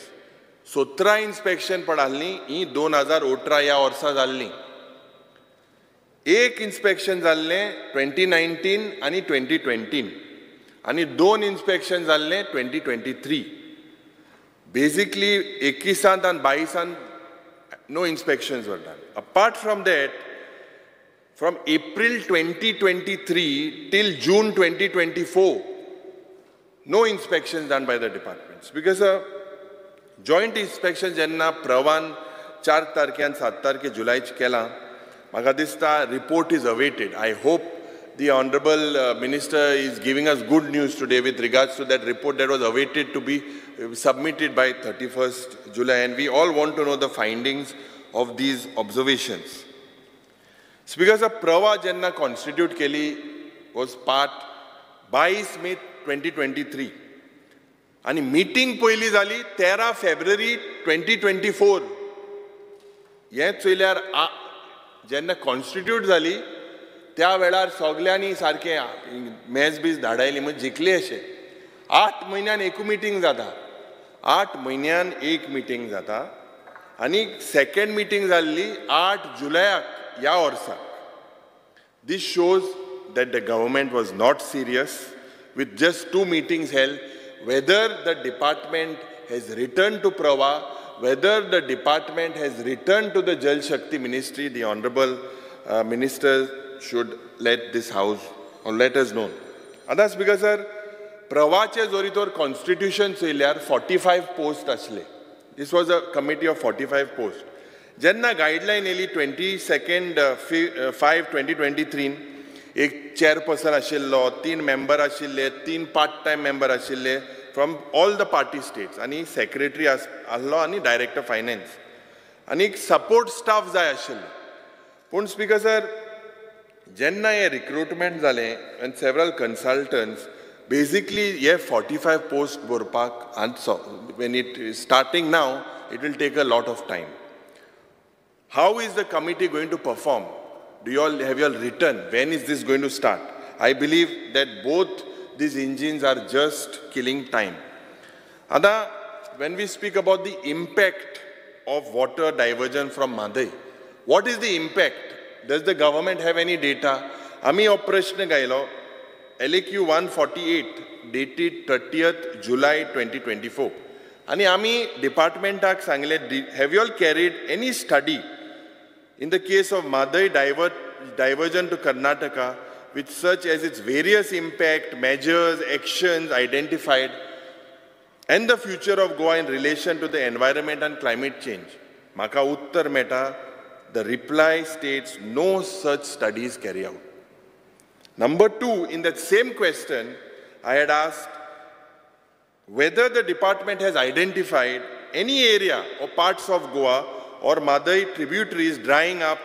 17 inspection पडाल्ली ही 2018 या वर्सा जाल्ली. एक इन्स्पेक्शन जाल्लें 2019 आणि 2020 आणि 2 इन्स्पेक्शन जाल्लें 2023. Basically 21 and 22 no inspections were done. Apart from that, from April 2023 till June 2024, no inspections done by the departments. Because joint inspections jenna Pravan 4 तारखे and 7 तारखे जुलैच केला. Maka dista report is awaited. I hope the Honorable Minister is giving us good news today with regards to that report that was awaited to be submitted by 31st July. And we all want to know the findings of these observations. Speaker sir, प्रवा जेन्ना constitute केली was part 22 May 2023 आणि meeting पयली जाली 13 February 2024. हे चोयल्यार जेन्ना constitute जाली त्या वेळार सगळ्यांनी सारखे मॅच बीज धाडायली म्हणजे जिखले अशें 8 म्हयन्यान एक मिटींग जाता 8 म्हयन्यान एक मिटींग जाता आनी सेकंड मिटींग जाल्ली 8 जुलयाक ह्या वर्साक. This shows that the government was not serious with just 2 meetings held, whether the department has returned to Prava, whether the department has returned to the Jal Shakti Ministry. The Honorable Minister should let this House or let us know. Other Speaker sir, Pravache Zoritor Constitution चयल्यार 45 posts आसले. This was a committee of 45 posts. जेन्ना guideline येयली 22nd 5 2023 एक chairperson आशिल्लो 3 member आशिल्ले 3 part-time member आशिल्ले from all the party states आणि secretary आसलो आणि director finance आणि एक support staff जाय आशिल्लो. पूण Speaker sir, जेन्ना हे recruitment जालें and several consultants basically हे 45 posts भरपाक and so when it is starting now it will take a lot of time. How is the committee going to perform? Have you all written? When is this going to start? I believe that both these engines are just killing time. Ada, when we speak about the impact of water diversion from Madai, what is the impact? Does the government have any data? Ami operation gailo LAQ 148 dated 30th July 2024. Ani ami department tak sangle, have you all carried any study in the case of Madai diversion to Karnataka with such as its various impact, measures, actions identified and the future of Goa in relation to the environment and climate change? Maka uttar meta, the reply states no such studies carry out. Number 2, in that same question, I had asked whether the department has identified any area or parts of Goa or Madai tributaries drying up,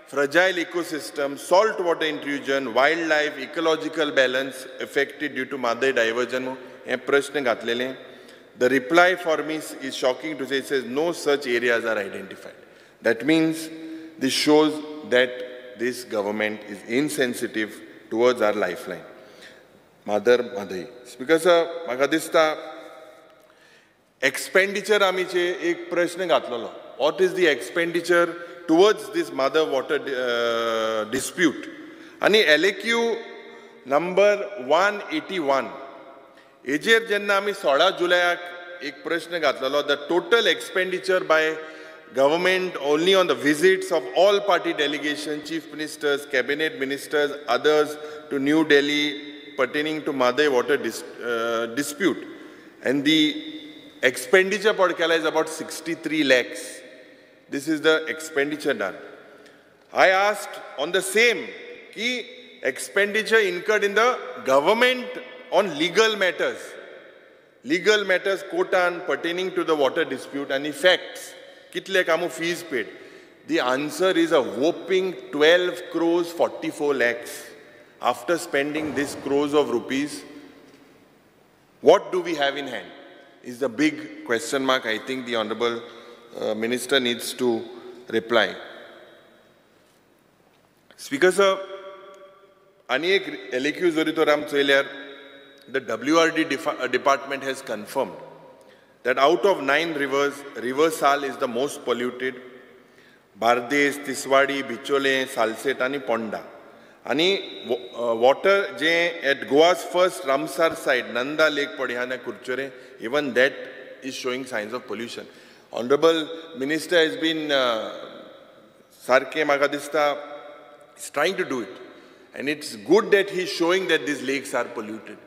fragile ecosystem, salt water intrusion, wildlife, ecological balance affected due to Madai diversion. The reply for me is shocking to say, it says no such areas are identified. That means this shows that this government is insensitive towards our lifeline. Mother Madai. Speaker sir, म्हाका दिसता expenditure आमीचे एक प्रश्न घातलेलो. What is the expenditure towards this mother water dispute? आणि LAQ number 181. हेजेर जेन्ना आमी 16 जुलयाक एक प्रश्न घातलेलो, the total expenditure by government only on the visits of all party delegations, chief ministers, cabinet ministers, others to New Delhi pertaining to Madai water dispute. And the expenditure podkala is about 63 lakhs. This is the expenditure done. I asked on the same, key expenditure incurred in the government on legal matters. Legal matters quotan pertaining to the water dispute and effects. Kitle kamu fees paid. The answer is a whopping 12 crores 44 lakhs. After spending this crores of rupees, what do we have in hand? Is the big question mark. I think the Honorable Minister needs to reply. Speaker sir, ani ek LAQ zorito ram chayल्यार the WRD department has confirmed that out of 9 rivers, River Sal is the most polluted. Bardes, Tiswadi, Bichole, Salset and Ponda. Ani water je at Goa's first Ramsar site, Nanda Lake Padihana Kurchure, even that is showing signs of pollution. Honorable Minister has been Sarke Magadista is trying to do it. And it's good that he's showing that these lakes are polluted.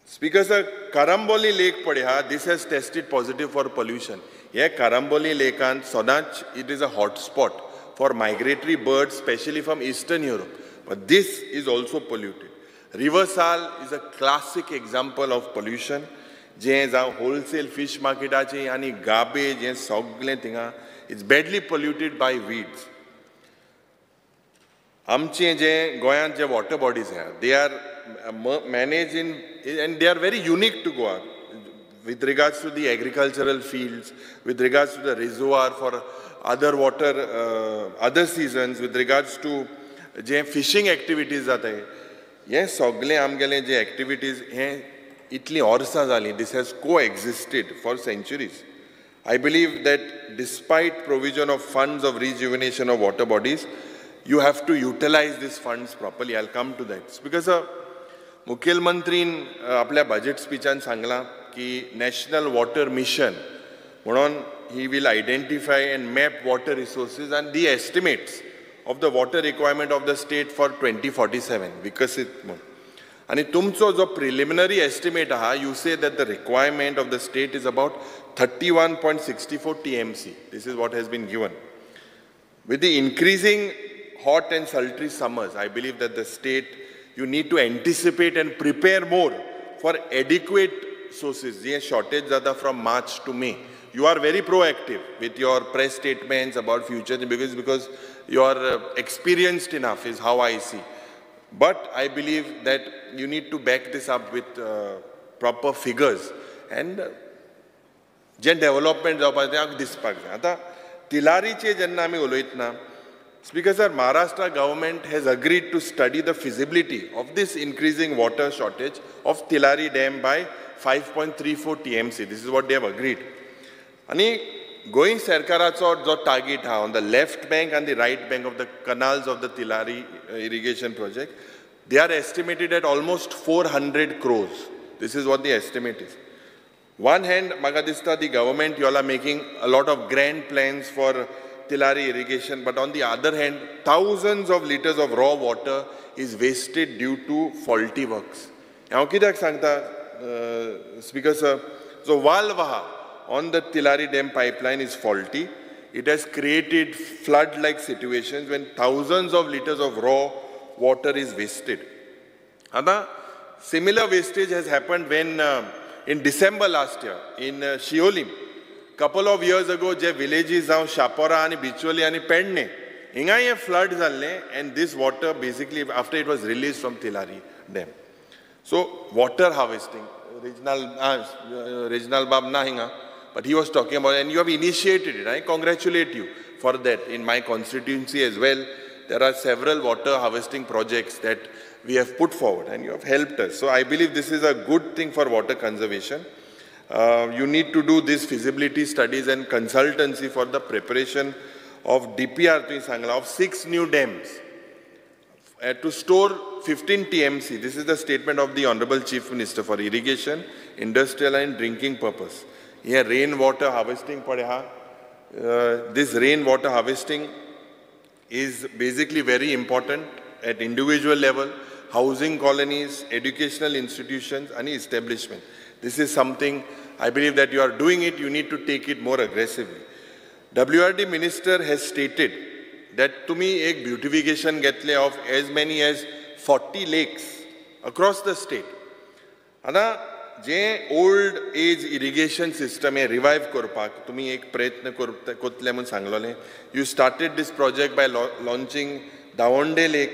Speaker sir, Karamboli Lake Padiha, this has tested positive for pollution. Yeah, Karamboli Lake and Sodach, it is a hot spot for migratory birds, especially from Eastern Europe. But this is also polluted. River Sal is a classic example of pollution. Jains are wholesale fish market and garbage and sogle thinga. It's badly polluted by weeds. आमचे जे गोंयांत जे water bodies आहा they are managed in, and they are very unique to Goa with regards to the agricultural fields, with regards to the reservoir for other water, other seasons, with regards to जे fishing activities जाता है, ये सगळे आमगेले जे activities हे इतली वर्सां जाली. This has coexisted for centuries. I believe that despite provision of funds of rejuvenation of water bodies, you have to utilize these funds properly. I'll come to that. Because मुखेलमंत्रीन आपल्या बजेट स्पीचान सांगला की national water mission म्हणून he will identify and map water resources and the estimates of the water requirement of the state for 2047 विकसीत म्हणून. आणि तुमचो जो preliminary estimate आहा, you say that the requirement of the state is about 31.64 TMC. This is what has been given. With the increasing hot and sultry summers, I believe that the state, you need to anticipate and prepare more for adequate sources. The shortage zada from March to May. You are very proactive with your press statements about future because you are experienced enough is how I see. But I believe that you need to back this up with proper figures and जे development जावपाक जाय दिसपाक जाय. आतां तिलारीचे जेन्ना आमी उलयतना, Speaker sir, Maharashtra government has agreed to study the feasibility of this increasing water shortage of Tilari Dam by 5.34 TMC. This is what they have agreed. And going Sarkaracho jo target on the left bank and the right bank of the canals of the Tilari irrigation project, they are estimated at almost 400 crores. This is what the estimate is. One hand, Magadista, the government, you all are making a lot of grand plans for Tilari irrigation, but on the other hand, thousands of liters of raw water is wasted due to faulty works. Now, Speaker sir, so valve on the Tilari Dam pipeline is faulty. It has created flood-like situations when thousands of liters of raw water is wasted. Another similar wastage has happened when in December last year in Shiolim. Couple of years ago, जे villages जावं शापोरा आणि बिचोली आणि पेडणे हिंगा हे flood जाल्ले and this water basically after it was released from Tilari Dam. So water harvesting, regional Bab na hinga, but he was talking about and you have initiated it. I congratulate you for that. In my constituency as well, there are several water harvesting projects that we have put forward and you have helped us. So I believe this is a good thing for water conservation. You need to do these feasibility studies and consultancy for the preparation of DPR of 6 new dams to store 15 TMC. This is the statement of the Honorable Chief Minister for irrigation, industrial and drinking purpose. Here rainwater harvesting this rainwater harvesting is basically very important at individual level, housing colonies, educational institutions and establishment. This is something, I believe that you are doing it, you need to take it more aggressively. WRD Minister has stated that to me, a beautification getle of as many as 40 lakes across the state. Ana, जे old age irrigation system हे revive करपाक तुम्ही एक प्रयत्न करतले म्हणून सांगलोले. You started this project by launching Davonde Lake.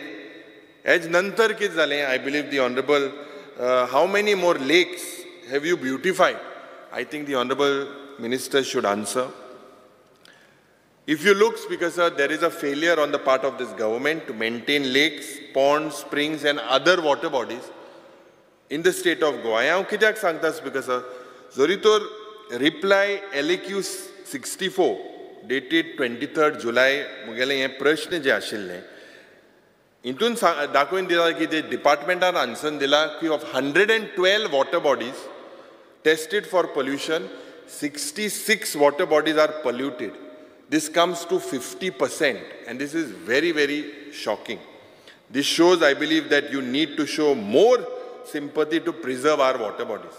As नंतर कित जालें, I believe the Honorable, how many more lakes have you beautified? I think the Honorable Minister should answer. If you look, Speaker sir, there is a failure on the part of this government to maintain lakes, ponds, springs and other water bodies in the state of Goa. हांव कित्याक सांगता, Speaker sir, जरी तर reply LAQ 64 dated 23rd July मुगेले हे प्रश्न जे आशिल्ले हितून दाखोवन दिला की ते डिपार्टमेंटान आन्सर दिला की of 112 water bodies tested for pollution, 66 water bodies are polluted. This comes to 50% and this is very, very shocking. This shows, I believe, that you need to show more sympathy to preserve our water bodies.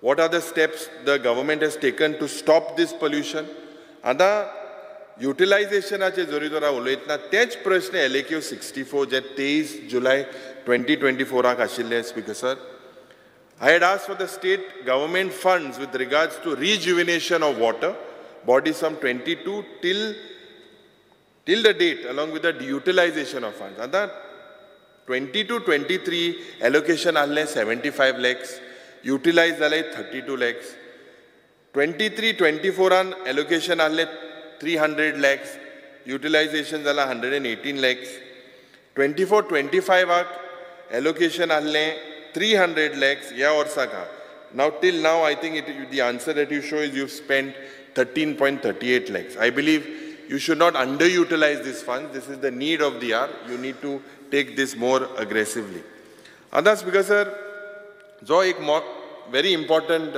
What are the steps the government has taken to stop this pollution? Ada utilizationaचे जरी तोरा उलयतना तेच प्रश्न LAQ 64 जे 23 July 2024 आशिल्ले, Speaker sir. I had asked for the state government funds with regards to rejuvenation of water bodies from 22 till till the date, along with the utilization of funds. And that 22-23 allocation आले 75 lakhs, utilized जाले 32 lakhs. 23-24 an allocation आले 300 lakhs, utilization जाला 118 lakhs. 24-25 आक allocation आले 300 lakhs या वर्सा का. Now till now, I think the answer that you show is you've spent 13.38 lakhs. I believe you should not underutilize these funds. This is the need of the hour. You need to take this more aggressively. And that's because, sir, jo ek very important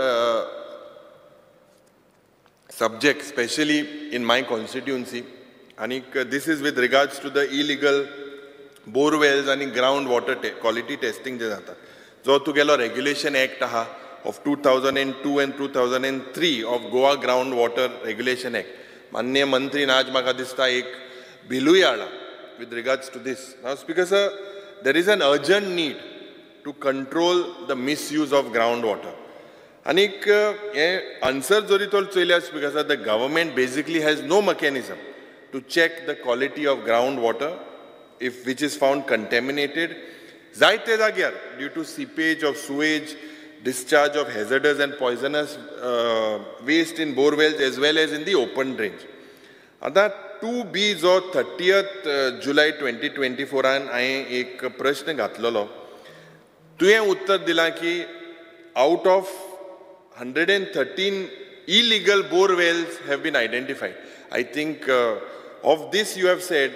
subject, especially in my constituency, and this is with regards to the illegal bore wells and groundwater quality testing. Jo tugelo Regulation Act of 2002 and 2003 of Goa Groundwater Regulation Act. Manya Mantri आज म्हाका दिसता एक बिलूय हाडला with regards to this. Now, Speaker sir, there is an urgent need to control the misuse of groundwater. And answer jori tol chayल्या, Speaker sir, the government basically has no mechanism to check the quality of groundwater which is found contaminated. Zaite jagyar due to seepage of sewage, discharge of hazardous and poisonous waste in bore wells as well as in the open drains. And that 2B जो 30th July 2024 an हांवें एक प्रश्न घातलेलो. तुवें उत्तर दिलां की out of 113 illegal bore wells have been identified. I think of this you have said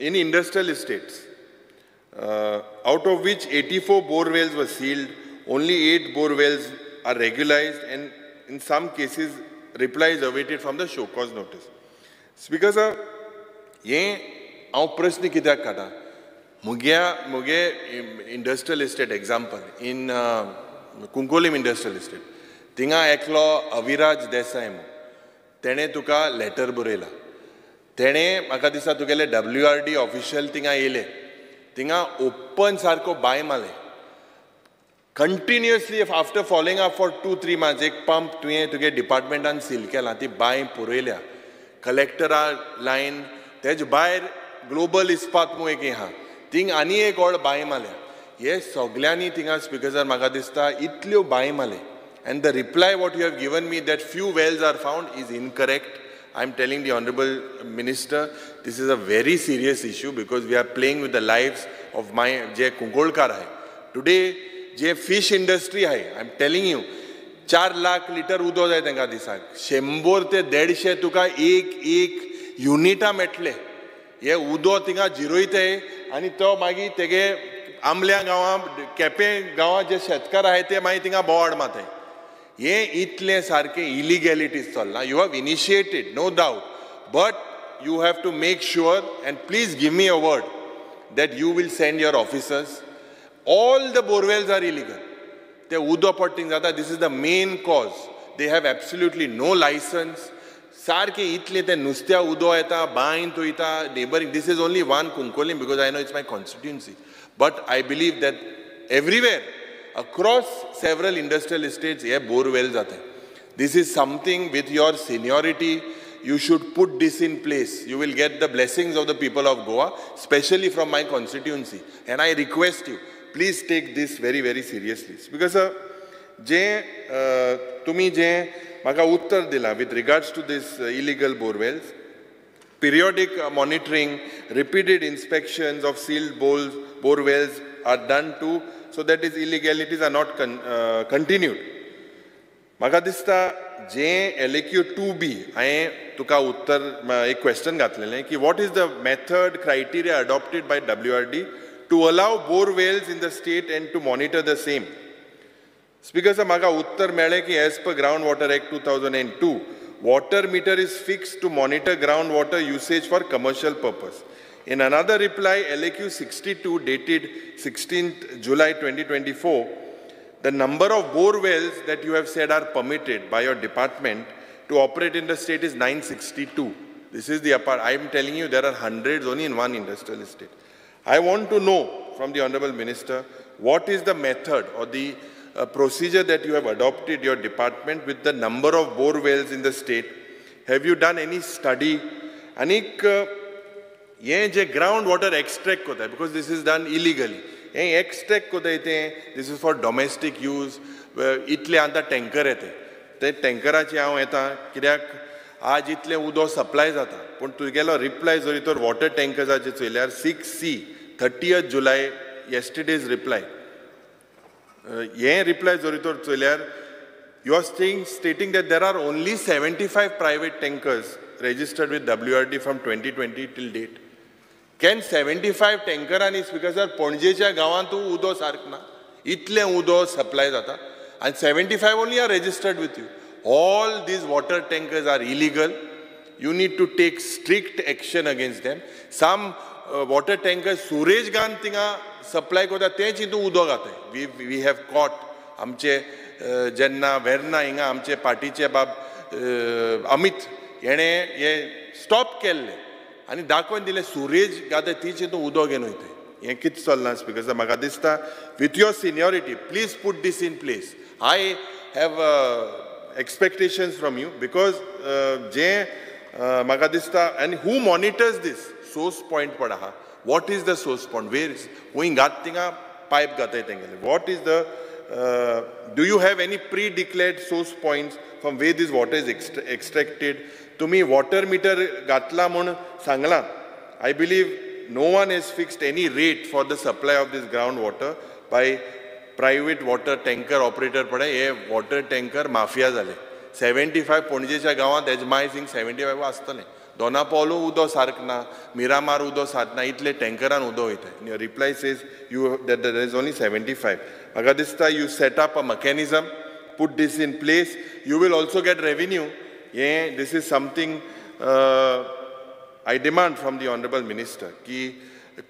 in industrial estates, out of which 84 bore wells were sealed, only 8 bore wells are regularized, and in some cases replies awaited from the show cause notice. Speaker sir, ये हांव प्रश्न कित्याक काडा? मुगे industrial estate example in Kunkolim industrial estate. थिंगा एकलो अविराज देसाई मो. तेणे तुका लेटर बरयला. तेणे म्हाका दिसता तुगेले WRD ऑफिशियल थिंगा येयले. थिंगा ओपन सारको बाय मारले. Continuously, after following up for 2-3 months, एक pump तुगे departmentan seal केला, ती बाय पुरयल्या. Collectora line, तेज भायर global ispat मो एक यहाँ. थिंग आनी एक और बाय मारल्या. ये सगळ्यांनी थिंगा Speaker sir म्हाका दिसता इतल्यो बाय मारले. And the reply what you have given me that few wells are found is incorrect. I am telling the Honorable Minister, this is a very serious issue because we are playing with the lives of my जे कुंकोळकार आहे. Today, जे fish industry आहे, I am telling you, 4 lakh litre उदो जाय तांकां दिसाक. 100 ते 150 तुका एक युनिटा मेळटले. हे उदो थिंगा जिरोयताय आनी तो मागीर तेगे आमल्या गांवां केपें गांवां जे शेतकार आहे ते मागीर थिंगा बोवाड माताय. ये इतले सारके illegalities चल्ला. You have initiated, no doubt, but you have to make sure, and please give me a word, that you will send your officers. All the borewells are illegal. They udo potting jata. This is the main cause. They have absolutely no license. Sarke itle te nustya udo eta, bain to ita, neighboring. This is only one Kunkolim because I know it's my constituency. But I believe that everywhere, across several industrial estates, ye bore wells aate. This is something with your seniority, you should put this in place. You will get the blessings of the people of Goa, especially from my constituency. And I request you, please take this very, very seriously. Because tumi je maka uttar dila with regards to this illegal bore wells, periodic monitoring, repeated inspections of sealed bore wells are done too, so that these illegalities are not continued. Maka dista je LAQ 2B, I tuka uttar a question gatlele ki what is the method criteria adopted by WRD to allow bore wells in the state and to monitor the same? Speaker sir, maka uttar mele ki as per Groundwater Act 2002, water meter is fixed to monitor groundwater usage for commercial purpose. In another reply, LAQ 62 dated 16th July 2024, the number of bore wells that you have said are permitted by your department to operate in the state is 962. This is the I am telling you there are hundreds only in one industrial estate. I want to know from the Honorable Minister, what is the method or the procedure that you have adopted your department with the number of bore wells in the state? Have you done any study? Anik हे जे ground water extract कोताय because this is done illegally हे extract कोताय तें दिस is for domestic use इतले आतां tanker येताय ते टँकराचे हांव येता कित्याक आज इतलें उदक सप्लाय जाता पूण तुगेलो रिप्लाय जरी तर वॉटर टँकर्साचे चयल्यार 6C 30th July yesterday's reply हे रिप्लाय जरी तर चयल्यार you are stating that there are only 75 private tankers registered with WRD from 2020 till date. Can 75 tankerani because Ponjecha gawantu udo sarkna itle udo supply data and 75 only are registered with you. All these water tankers are illegal. You need to take strict action against them. Some water tankers Suraj Gan tinga supply kota te chitu udo gata. We have caught amche जेन्ना वेर्ना हिंगा आमचे पार्टीचे बाब अमित हेणे हे stop केल्ले आनी दाखोवन दिले सुरेज गादा तीचे तूं उदो घेवन वयताय हें कितें चलना स्पीकर म्हाका दिसता with your seniority please put this in place I have expectations from you because जे म्हाका दिसता आनी who monitors this source point पड आहा what is the source point where is हूंय घात थिंगा पायप घाताय तेंगेले what is the do you have any pre-declared source points from where this water is extracted? Tumi water meter gatla mun sangla. I believe no one has fixed any rate for the supply of this groundwater by private water tanker operator. Pada ye water tanker mafia zale. 75 Ponjecha gawan Ejmai Singh 75 astane. Dona Paulo udo sarkna, Miramar udo sarkna, itle tankeran udo ite. Your reply says that there is only 75. Agadista, you set up a mechanism, put this in place. You will also get revenue. Yeah, this is something I demand from the Honorable Minister. Ki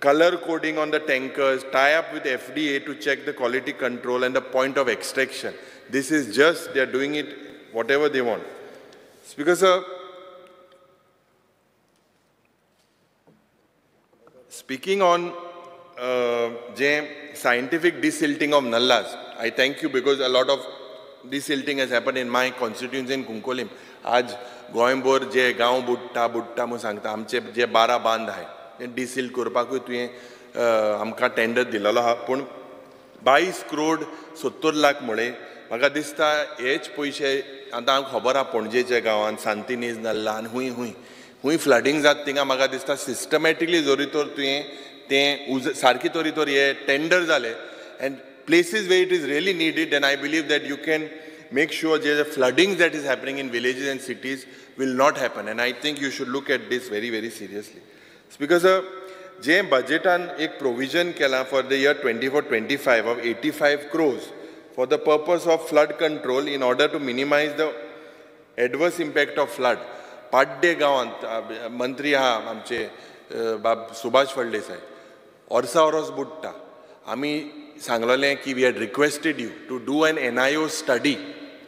color coding on the tankers, tie up with FDA to check the quality control and the point of extraction. This is just, they are doing it whatever they want. Speaker sir, speaking on scientific desilting of nallas, I thank you because a lot of desilting has happened in my constituency in Kunkolim. आज गोंयभर जे गांव बुडटा म्हणून सांगता आमचे जे 12 बांद आहाय डिसिल्ट करपाकूय तुवें आमकां टेंडर दिलेलो आहा पूण 22 करोड 70 लाख म्हळे म्हाका दिसता हेच पयशे आतां हांव खबर आहा पणजेच्या गांवांत सांतिनेज नल्ला आनी हुंय फ्लडिंग जाता थिंगा म्हाका दिसता सिस्टमॅटिकली जरी तर तुवें तें सारकी तरी तर हे टेंडर जाले end places where it is really needed, then I believe that you can make sure the flooding that is happening in villages and cities will not happen. And I think you should look at this very, very seriously. Because जे budgetan एक provision केला for the year 24-25 of 85 crores for the purpose of flood control in order to minimize the adverse impact of flood. पाड्डे गावांत मंत्री आहा आमचे बाब सुभाष फळदेसाय वर्सा वरोस बुडटा आमी सांगलोलें की we had requested you to do an NIO study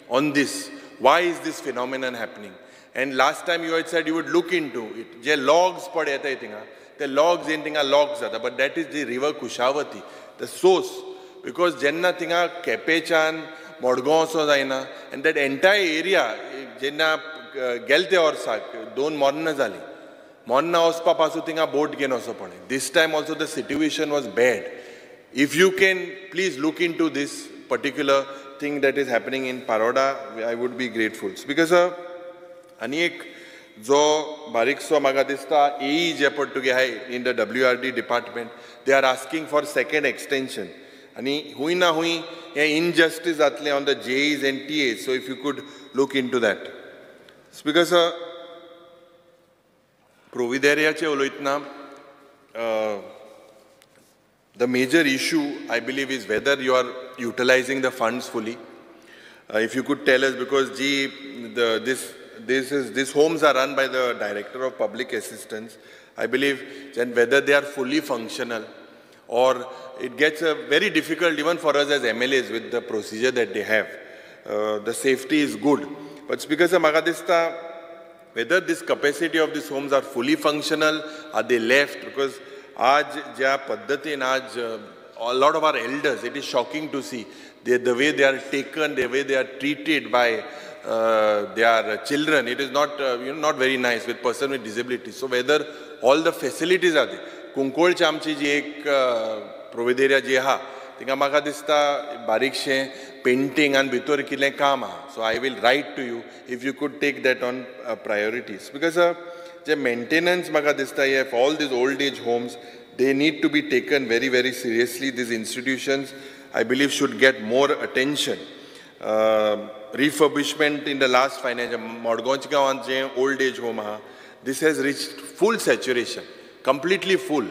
on this. Why is this phenomenon happening? And last time you had said you would look into it. जे logs पड येताय थिंगा ते logs in थिंगा logs जाता but that is the river Kushavati, the source. Because जेन्ना थिंगा केपेच्यान मडगांव असो जायना and that entire area जेन्ना गेलते वर्साक 2 मोन्नां जालीं मोन्नां वचपा पासून थिंगा बोट घेवन वचो पडलें. This time also the situation was bad. If you can please look into this particular thing that is happening in Paroda, I would be grateful. Because ani ek jo barikso maga dista AE je pattuge hai in the WRD department, they are asking for second extension. Ani hui na hui a injustice atle on the JEs and TAs. So if you could look into that. Because Provideria che oloitna the major issue, I believe, is whether you are utilizing the funds fully. If you could tell us, because these homes are run by the Director of Public Assistance, I believe, and whether they are fully functional, or it gets very difficult even for us as MLAs with the procedure that they have. The safety is good, but Speaker Magadista, whether this capacity of these homes are fully functional, are they left? Because आज ज्या पद्धतीन आज a lot of our elders, it is shocking to see the way they are taken, the way they are treated by their children. It is not not very nice with person with disability. So whether all the facilities are there. कुंकोळची आमची जी एक प्रोविदेरिया जी आहा थिंगा म्हाका दिसता बारीकशें painting आनी भितर कितलें काम आहा. So I will write to you if you could take that on priorities because जे मेंटेनन्स म्हाका दिसता for all these old age homes they need to be taken very, very seriously. These institutions, I believe, should get more attention. Refurbishment in the last financial, Modgonchgaon old age home, this has reached full saturation, completely full.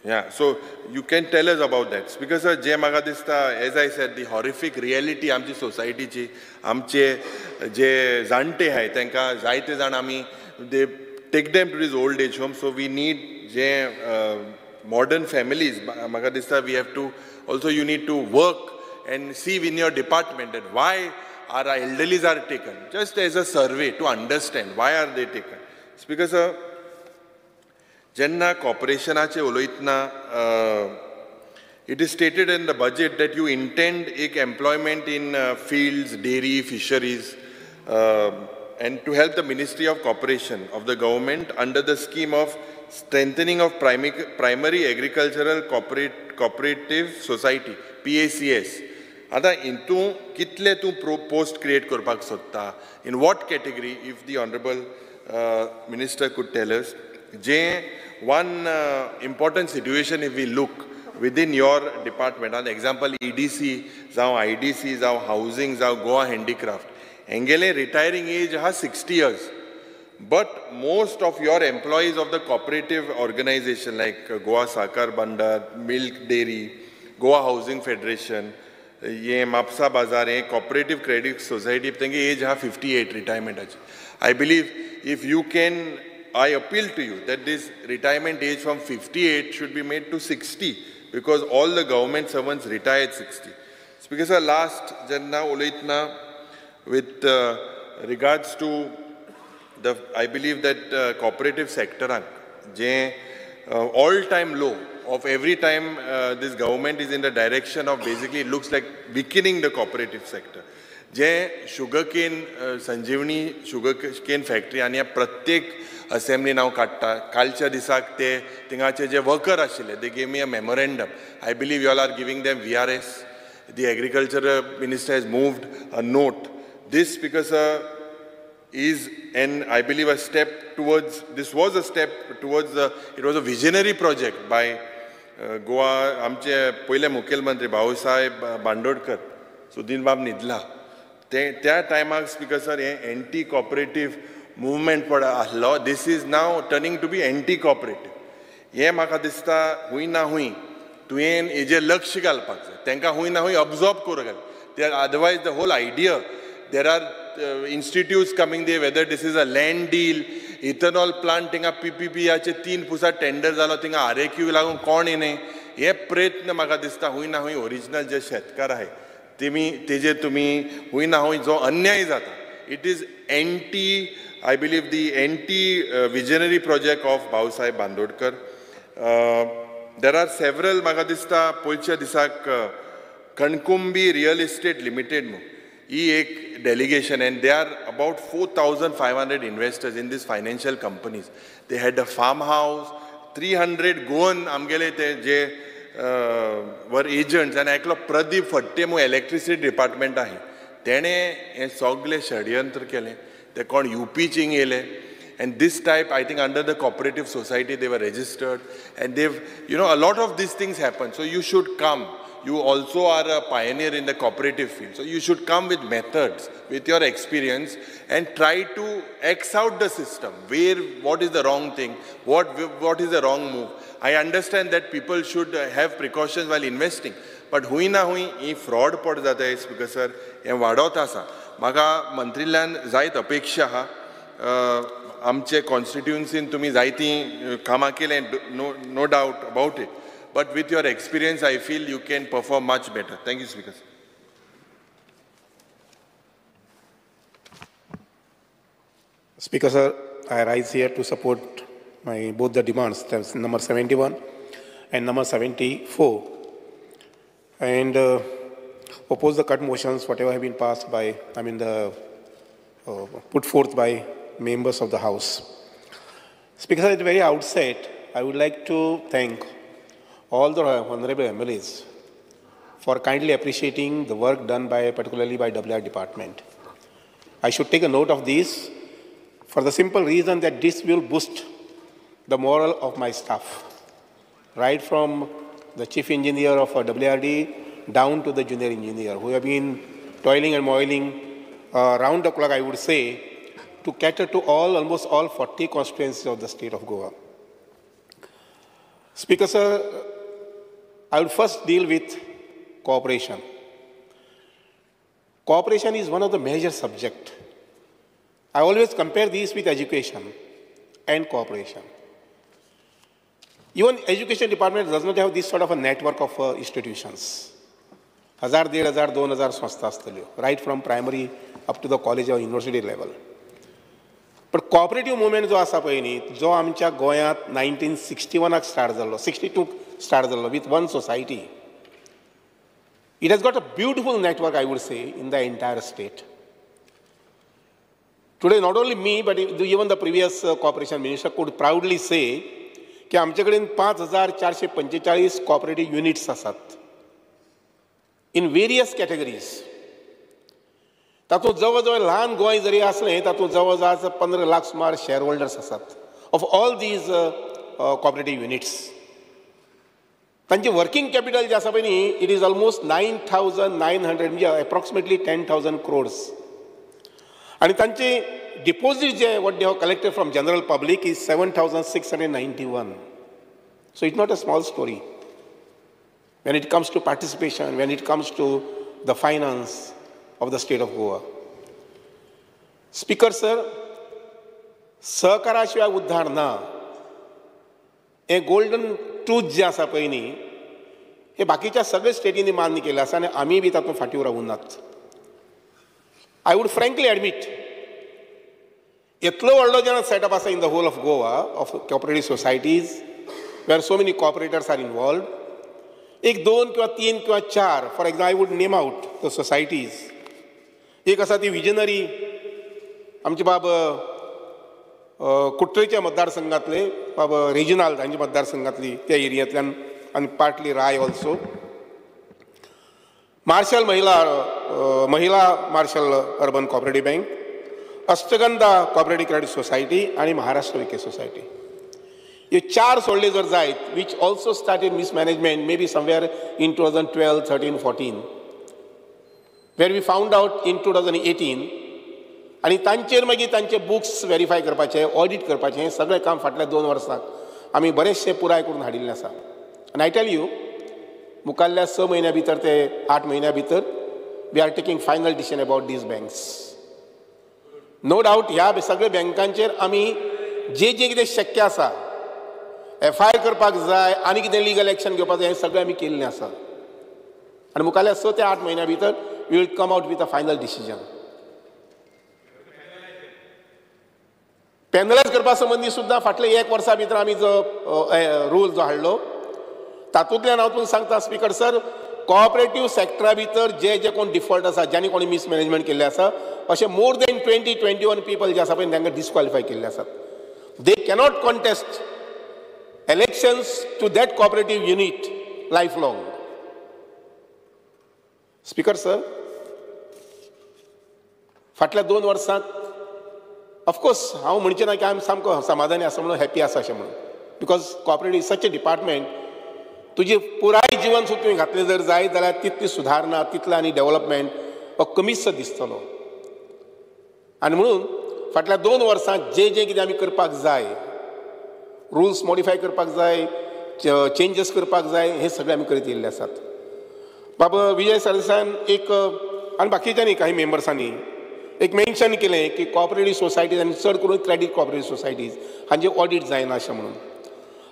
Yeah, so you can tell us about that. Because Jay Magadista, as I said, the horrific reality amchi society chi, amche je zante hai, tenka zaite zan ami, they take them to these old age homes. So we need modern families. Magadista, we have to, also you need to work and see in your department that why our elderlies are taken. Just as a survey to understand why are they taken. It's because Jenna corporationache uloitna, it is stated in the budget that you intend employment in fields, dairy, fisheries, and to help the Ministry of Corporation of the government under the scheme of strengthening of primary agricultural cooperative society, PACS. Ada intu kitle tu post create korpak sotta. In what category, if the Honorable Minister could tell us. One important situation if we look within your department, an example EDC, zao IDC, zao housing, zao Goa handicraft. Engele retiring age has 60 years. But most of your employees of the cooperative organization like Goa Sakar Bandar, Milk Dairy, Goa Housing Federation, ye Mapsa Bazar, Cooperative Credit Society, age have 58 retirement age. I believe if you can, I appeal to you that this retirement age from 58 should be made to 60 because all the government servants retire at 60. It's because our last Janna Ulaitna with regards to I believe that cooperative sector, all-time low of every time this government is in the direction of basically it looks like weakening the cooperative sector. Sugarcane, Sanjeevani sugarcane factory आणि प्रत्येक assembly now katta. Kalcha disak te tingache je worker ashile. They gave me a memorandum. I believe you all are giving them VRS. The agriculture minister has moved a note. This because is, and I believe a step towards, this was a step towards, it was a visionary project by Goa, आमचे पहिले मुखेलमंत्री भाऊसाहेब बांदोडकर, सुदीन बाब निदला. त्या टायमाक speaker sir हे anti cooperative movement पड आसलो. This is now turning to be anti cooperative. हे म्हाका दिसता हुंय ना हुंय तुवें हेजेर लक्ष घालपाक जाय. तांकां हुंय ना हुंय ऑब्जॉर्व करूंक जाय. Otherwise the whole idea, there are institutes coming there, whether this is a land deal, ethanol plant, tinga PPP याचे 3 पुसा टेंडर जालो, tinga RAQ लागून कोण येणे. हे प्रयत्न म्हाका दिसता हुंय ना हुंय ओरिजिनल जे शेतकार आहे तेजे तुम्ही हुंय ना हुंय जो अन्याय जाता, it is anti, I believe the anti-visionary project of Bhausaheb Bandodkar. There are several म्हाका दिसता पोयच्या दिसाक कणकुंबी रियल इस्टेट लिमिटेड म्हणून एक delegation, and there are about 4,500 investors in these financial companies. They had a farmhouse, 300 Goan amgele te je were agents, and एकलो प्रदीप फट्टे मु electricity department आहे. तेणे हे सगळे षडयंत्र केले. ते कोण UP-चिंग येले. And this type, I think under the cooperative society they were registered, and they've, you know, a lot of these things happen. So you should come. You also are a pioneer in the cooperative field. So you should come with methods, with your experience, and try to X out the system. What is the wrong thing? What is the wrong move? I understand that people should have precautions while investing. But हुई ना हुई ही fraud पड जाता है because sir हे वाढवत आसा. म्हाका मंत्रील्यान जायत अपेक्षा आहा. आमचे कॉन्स्टिट्युएन्सीन तुम्ही जायती कामां केले, no doubt about it. But with your experience, I feel you can perform much better. Thank you, Speaker. Speaker, sir, I rise here to support both the demands, that's number 71 and number 74, and oppose the cut motions, whatever have been passed by, put forth by members of the House. Speaker, at the very outset, I would like to thank all the honorable MLAs for kindly appreciating the work done particularly by WR department. I should take a note of this for the simple reason that this will boost the morale of my staff, right from the chief engineer of WRD down to the junior engineer, who have been toiling and moiling round the clock, I would say, to cater to almost all 40 constituencies of the state of Goa. Speaker, sir, I would first deal with cooperation. Cooperation is one of the major subjects. I always compare these with education and cooperation. Even education department does not have this sort of a network of institutions. 1000, 1500, 2000 संस्था असतल्यो, right from primary up to the college or university level. But cooperative movement जो आसा पळय न्ही, जो आमच्या गोंयांत 1961 start जाल्लो, 62 start जाल्लो with one society. It has got a beautiful network, I would say, in the entire state. Today, not only me, but even the previous cooperation minister could proudly say की आमचे कडेन 5445 cooperative units आसात in various categories. तातूंत जवळ जवळ ल्हान गोंय जरी असलें, तातूंत जवळ जवळ 15 लाख सुमार शेअर होल्डर्स आसात of all these cooperative units. तांचे वर्किंग कॅपिटल जे आसा पळय न्ही, इट इज ऑलमोस्ट 9,900 म्हणजे अप्रॉक्सिमेटली 10,000 crores. आणि तांचे डिपॉझिट जे what they have collected from general public is 7,691. So it's not a small story. When it comes to participation, when it comes to the finance of the state of Goa. Speaker, sir, सहकाराशिवाय उद्धार ना. हे golden truth जे आसा पळय न्ही, हे बाकीच्या सगळ्या स्टेटींनी मान्य केलें आसा आनी आमी बी तातूंत फाटीं रावनात. आय वूड फ्रँकली एडमीट, इतलो व्हडलो जेन्ना सेटअप आसा in the whole of Goa of cooperative societies where so many cooperators are involved, एक 2 किंवा 3 किंवा 4 for example I would name out the societies. एक आसा ती विजनरी, आमचे बाब कुट्रेच्या मतदारसंघातले, बाब रिजनल तांच्या मतदारसंघातली त्या एरियांतल्यान आनी पार्टली राय ऑल्सो. मार्शल महिला मार्शल urban cooperative bank, Ashtagandha cooperative credit society आणि महाराष्ट्र विके सोसायटी. हे 4 सोडले जर जायत, which also started mismanagement may be somewhere in 2012, 13, 14, where we found out in 2018. आणि तांचेर मागीर तांचे बुक्स व्हेरीफाय करपाचे, ऑडिट करपाचें, हें सगळें काम फाटल्या 2 वर्सांक आमी बरेचशे पुराय करून हाडिल्लें आसा. आनी आय टेल यू, मुखाल्ल्या 6 म्हयन्या भितर ते 8 म्हयन्या भितर we are taking final decision about these banks. No doubt ह्या सगळ्या बँकांचेर आमी जे कितें शक्य आसा, FIR करपाक जाय आनी कितें लिगल एक्शन घेवपाक जाय, हें सगळें आमी केल्लें आसा. आनी मुखाल्ल्या 6 ते 8 म्हयन्या भितर we will come out with a final decision. Penalise करपा संबंधी सुद्दां फाटले 1 वर्सा भितर आमी जो रूल जो हाडलो, तातूंतल्यान हांव तुमकां सांगता स्पीकर सर, कॉपरेटिव्ह सॅक्टरा भितर जे कोण डिफॉल्ट आसा, ज्यांनी कोणी मिसमॅनेजमेंट केल्लें आसा, अशें मोर देन 20-21 पीपल जे आसा पळय तांकां डिस्क्वॉलिफाय केल्ले आसात. दे cannot contest elections to that cooperative unit lifelong. Speaker sir, फाटल्या 2 वर्सांत ऑफकोर्स हांव म्हणचें ना की आमी सामको समाधानी आसा म्हणून हॅपी आसा अशें म्हणून, because cooperative such A department, तुजें पुराय जिवन सुद्दां तुवें घातलें जर जायत जाल्यार तितली सुधारणा, तितलें आनी डेव्हलपमेंट हो कमीच दिसतलो. आनी म्हणून फाटल्या 2 वर्सांत जे कितें आमी करपाक जाय, रुल्स मॉडिफाय करपाक जाय, चेंजीस करपाक जाय, हे सगळें आमी करीत येयल्ले आसात. बाबा विजय सरदेसायान एक आनी बाकीच्यांनी काही मेंबर्सांनी एक मेन्शन केलें की कॉपरेटिव्ह सोसायटीज आनी चड करून क्रेडीट कॉपरेटिव्ह सोसायटीज हांचे ऑडिट जायना अशें म्हणून.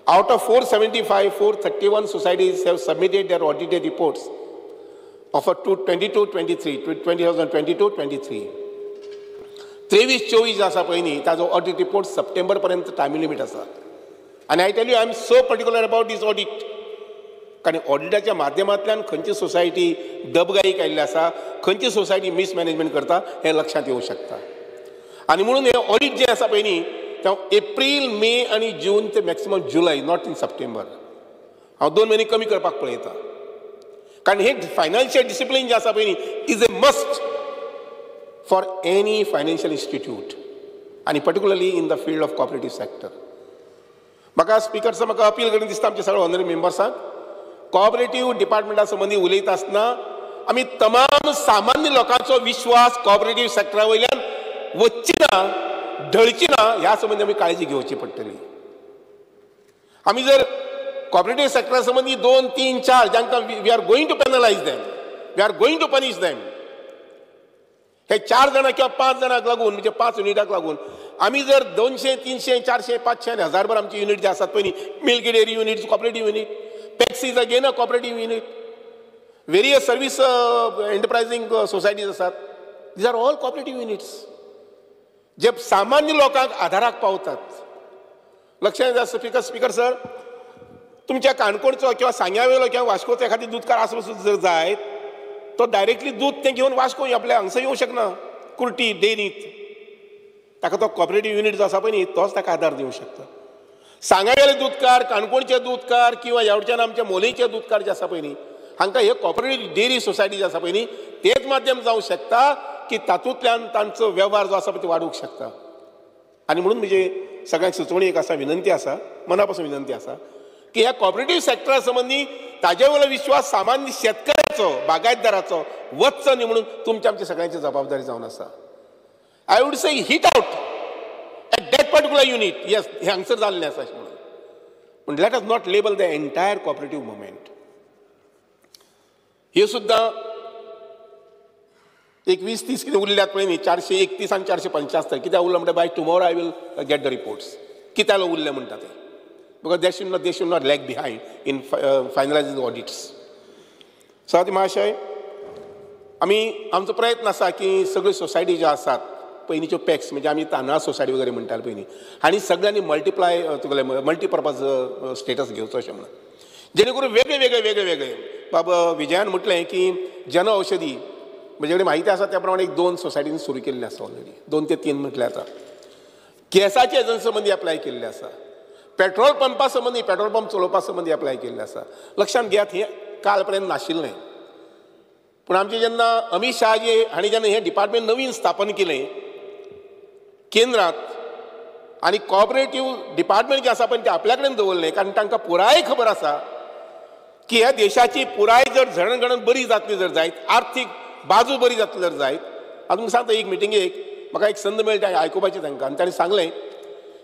Out of 475, 431 societies have submitted there audited reports of 2022-23. 2022-23 23-24 आसा पळय न्ही, ताजो ऑडिट रिपोर्ट सप्टेंबर पर्यंत टायम लिमीट आसा. आनी I tell you, I am so particular about these audit, कारण ऑडिटाच्या माध्यमांतल्यान खंयची सोसायटी दबगाईक आयिल्ली आसा, खंयची सोसायटी मिसमॅनेजमेंट करता हें लक्षांत येवंक शकता. आनी म्हणून हे ऑडिट जें आसा पळय न्ही, तेव्हा एप्रील मे आणि जून ते maximum July, not in September, हांव 2 म्हयने कमी करपाक पळयता. कारण हे फायनान्शियल डिसिप्लीन जे आसा पळय न्ही is a must for any financial institute आणि particularly in the field of cooperative sector. म्हाका स्पिकरचा म्हाका अपील करून दिसता आमच्या सगळ्या ऑनररी मेंबर्सांक, कॉपरेटिव्ह डिपार्टमेंटा संबंधी उलयता आसतना आमी तमाम सामान्य लोकांचो विश्वास कॉपरेटिव्ह सेक्टरा वयल्यान वचची ना, ढळची ना, ह्या संबंधी आमी काळजी घेवची पडटली. आमी जर कॉपरेटिव्ह सेक्टरा संबंधी 2, 3, 4 जांकां we are going to penalise them, we are going to punish them, हे 4 जाणां किंवा 5 जाणांक लागून म्हणजे 5 युनिटाक लागून आमी जर 200, 300, 400, 500 आणि 1000 आमचे युनिट जे आसात पळय न्ही, milk dairy units cooperative unit, PACS is again a cooperative unit, various service enterprising societies आसात, these are all cooperative units जे सामान्य लोकांक आधाराक पावतात. लक्षात घ्या स्पीकर सर, तुमच्या काणकोणचो किंवा सांग्यावेलो किंवा वास्कोचो एखादी दूधकार आसपासून जर जायत, तो डायरेक्टली दूध ते घेवन वास्को आपल्या हांगसर येवंक शकना, कुर्टी डेअरींत. ताका तो कॉपरेटिव्ह युनिट जो आसा पळय न्ही तोच ताका आदार दिवंक शकता. सांगावेले दूधकार, काणकोणचे दूधकार किंवा ह्यावटच्यान आमच्या मोलयचे दूधकार जे आसा पळय न्ही, हांकां हे कॉपरेटिव्ह डेअरी सोसायटी जे आसा पळय न्ही तेच माध्यम जावंक शकता की तातूंतल्यान तांचो वेव्हार जो आसा पळय तो वाडूंक शकता. आनी म्हणून म्हणजे सगळ्यांक सुचोवणी एक आसा, विनंती आसा, मना पासून विनंती आसा की ह्या कॉपरेटिव्ह सेक्टरा संबंधी ताजे वयलो विश्वास सामान्य शेतकऱ्याचो, बागायतदाराचो वचचो न्ही म्हणून तुमची आमची सगळ्यांची जबाबदारी जावन आसा. I would say hit out at that particular unit, yes हे हांगसर जाल्लें आसा अशें म्हणून, पूण let us not label the entire cooperative movement. हे सुद्दां एक 20-30 कितें उरल्यात पळय न्ही, 431 आनी 475 कित्याक उरला म्हणटा bye tomorrow I will get the reports, कित्याक उरले म्हणटा ते, because they should not lag behind in finalizing the audits. साथी महाशय, आमी आमचो प्रयत्न आसा की सगळ्यो सोसायटी ज्यो आसात पयलींच्यो पॅक्स म्हणजे आमी तांदळा सोसायटी वगैरे म्हणटाले पयलीं, आनी सगळ्यांनी मल्टीपर्पज स्टेटस घेवचो अशें म्हणून, जेणे करून वेगळे बाबा विजयान म्हटलें की जन औषधी म्हजे कडेन म्हायती आसा त्या प्रमाणे 2 सोसायटीनी सुरू केल्ले आसा ऑलरेडी, 2 ते 3 म्हटले आतां. गॅसाचे एजन्सी संबंधी अप्लाय केल्ले आसा, पेट्रोल पंपा संबंधी पेट्रोल पंप चलोवपा संबंधी अप्लाय केल्ले आसा. लक्षांत घेयात हे काल पर्यंत नाशिल्लें, पूण आमचे जेन्ना अमित शहाजी हांणी जेन्ना हें डिपार्टमेंट नवीन स्थापन केलें केंद्रांत, आनी कॉपरेटिव्ह डिपार्टमेंट जें आसा पळय तें आपल्या कडेन दवरलें, कारण तांकां पुराय खबर आसा की ह्या देशाची पुराय जर जडणघडण बरी जातली जर जायत, आर्थीक बाजू बरी जातली जर जायत. हांव तुमकां सांगता, एक मिटिंगेक म्हाका एक संद मेळटा आयकुपाचें तांकां, आनी तांणी सांगलें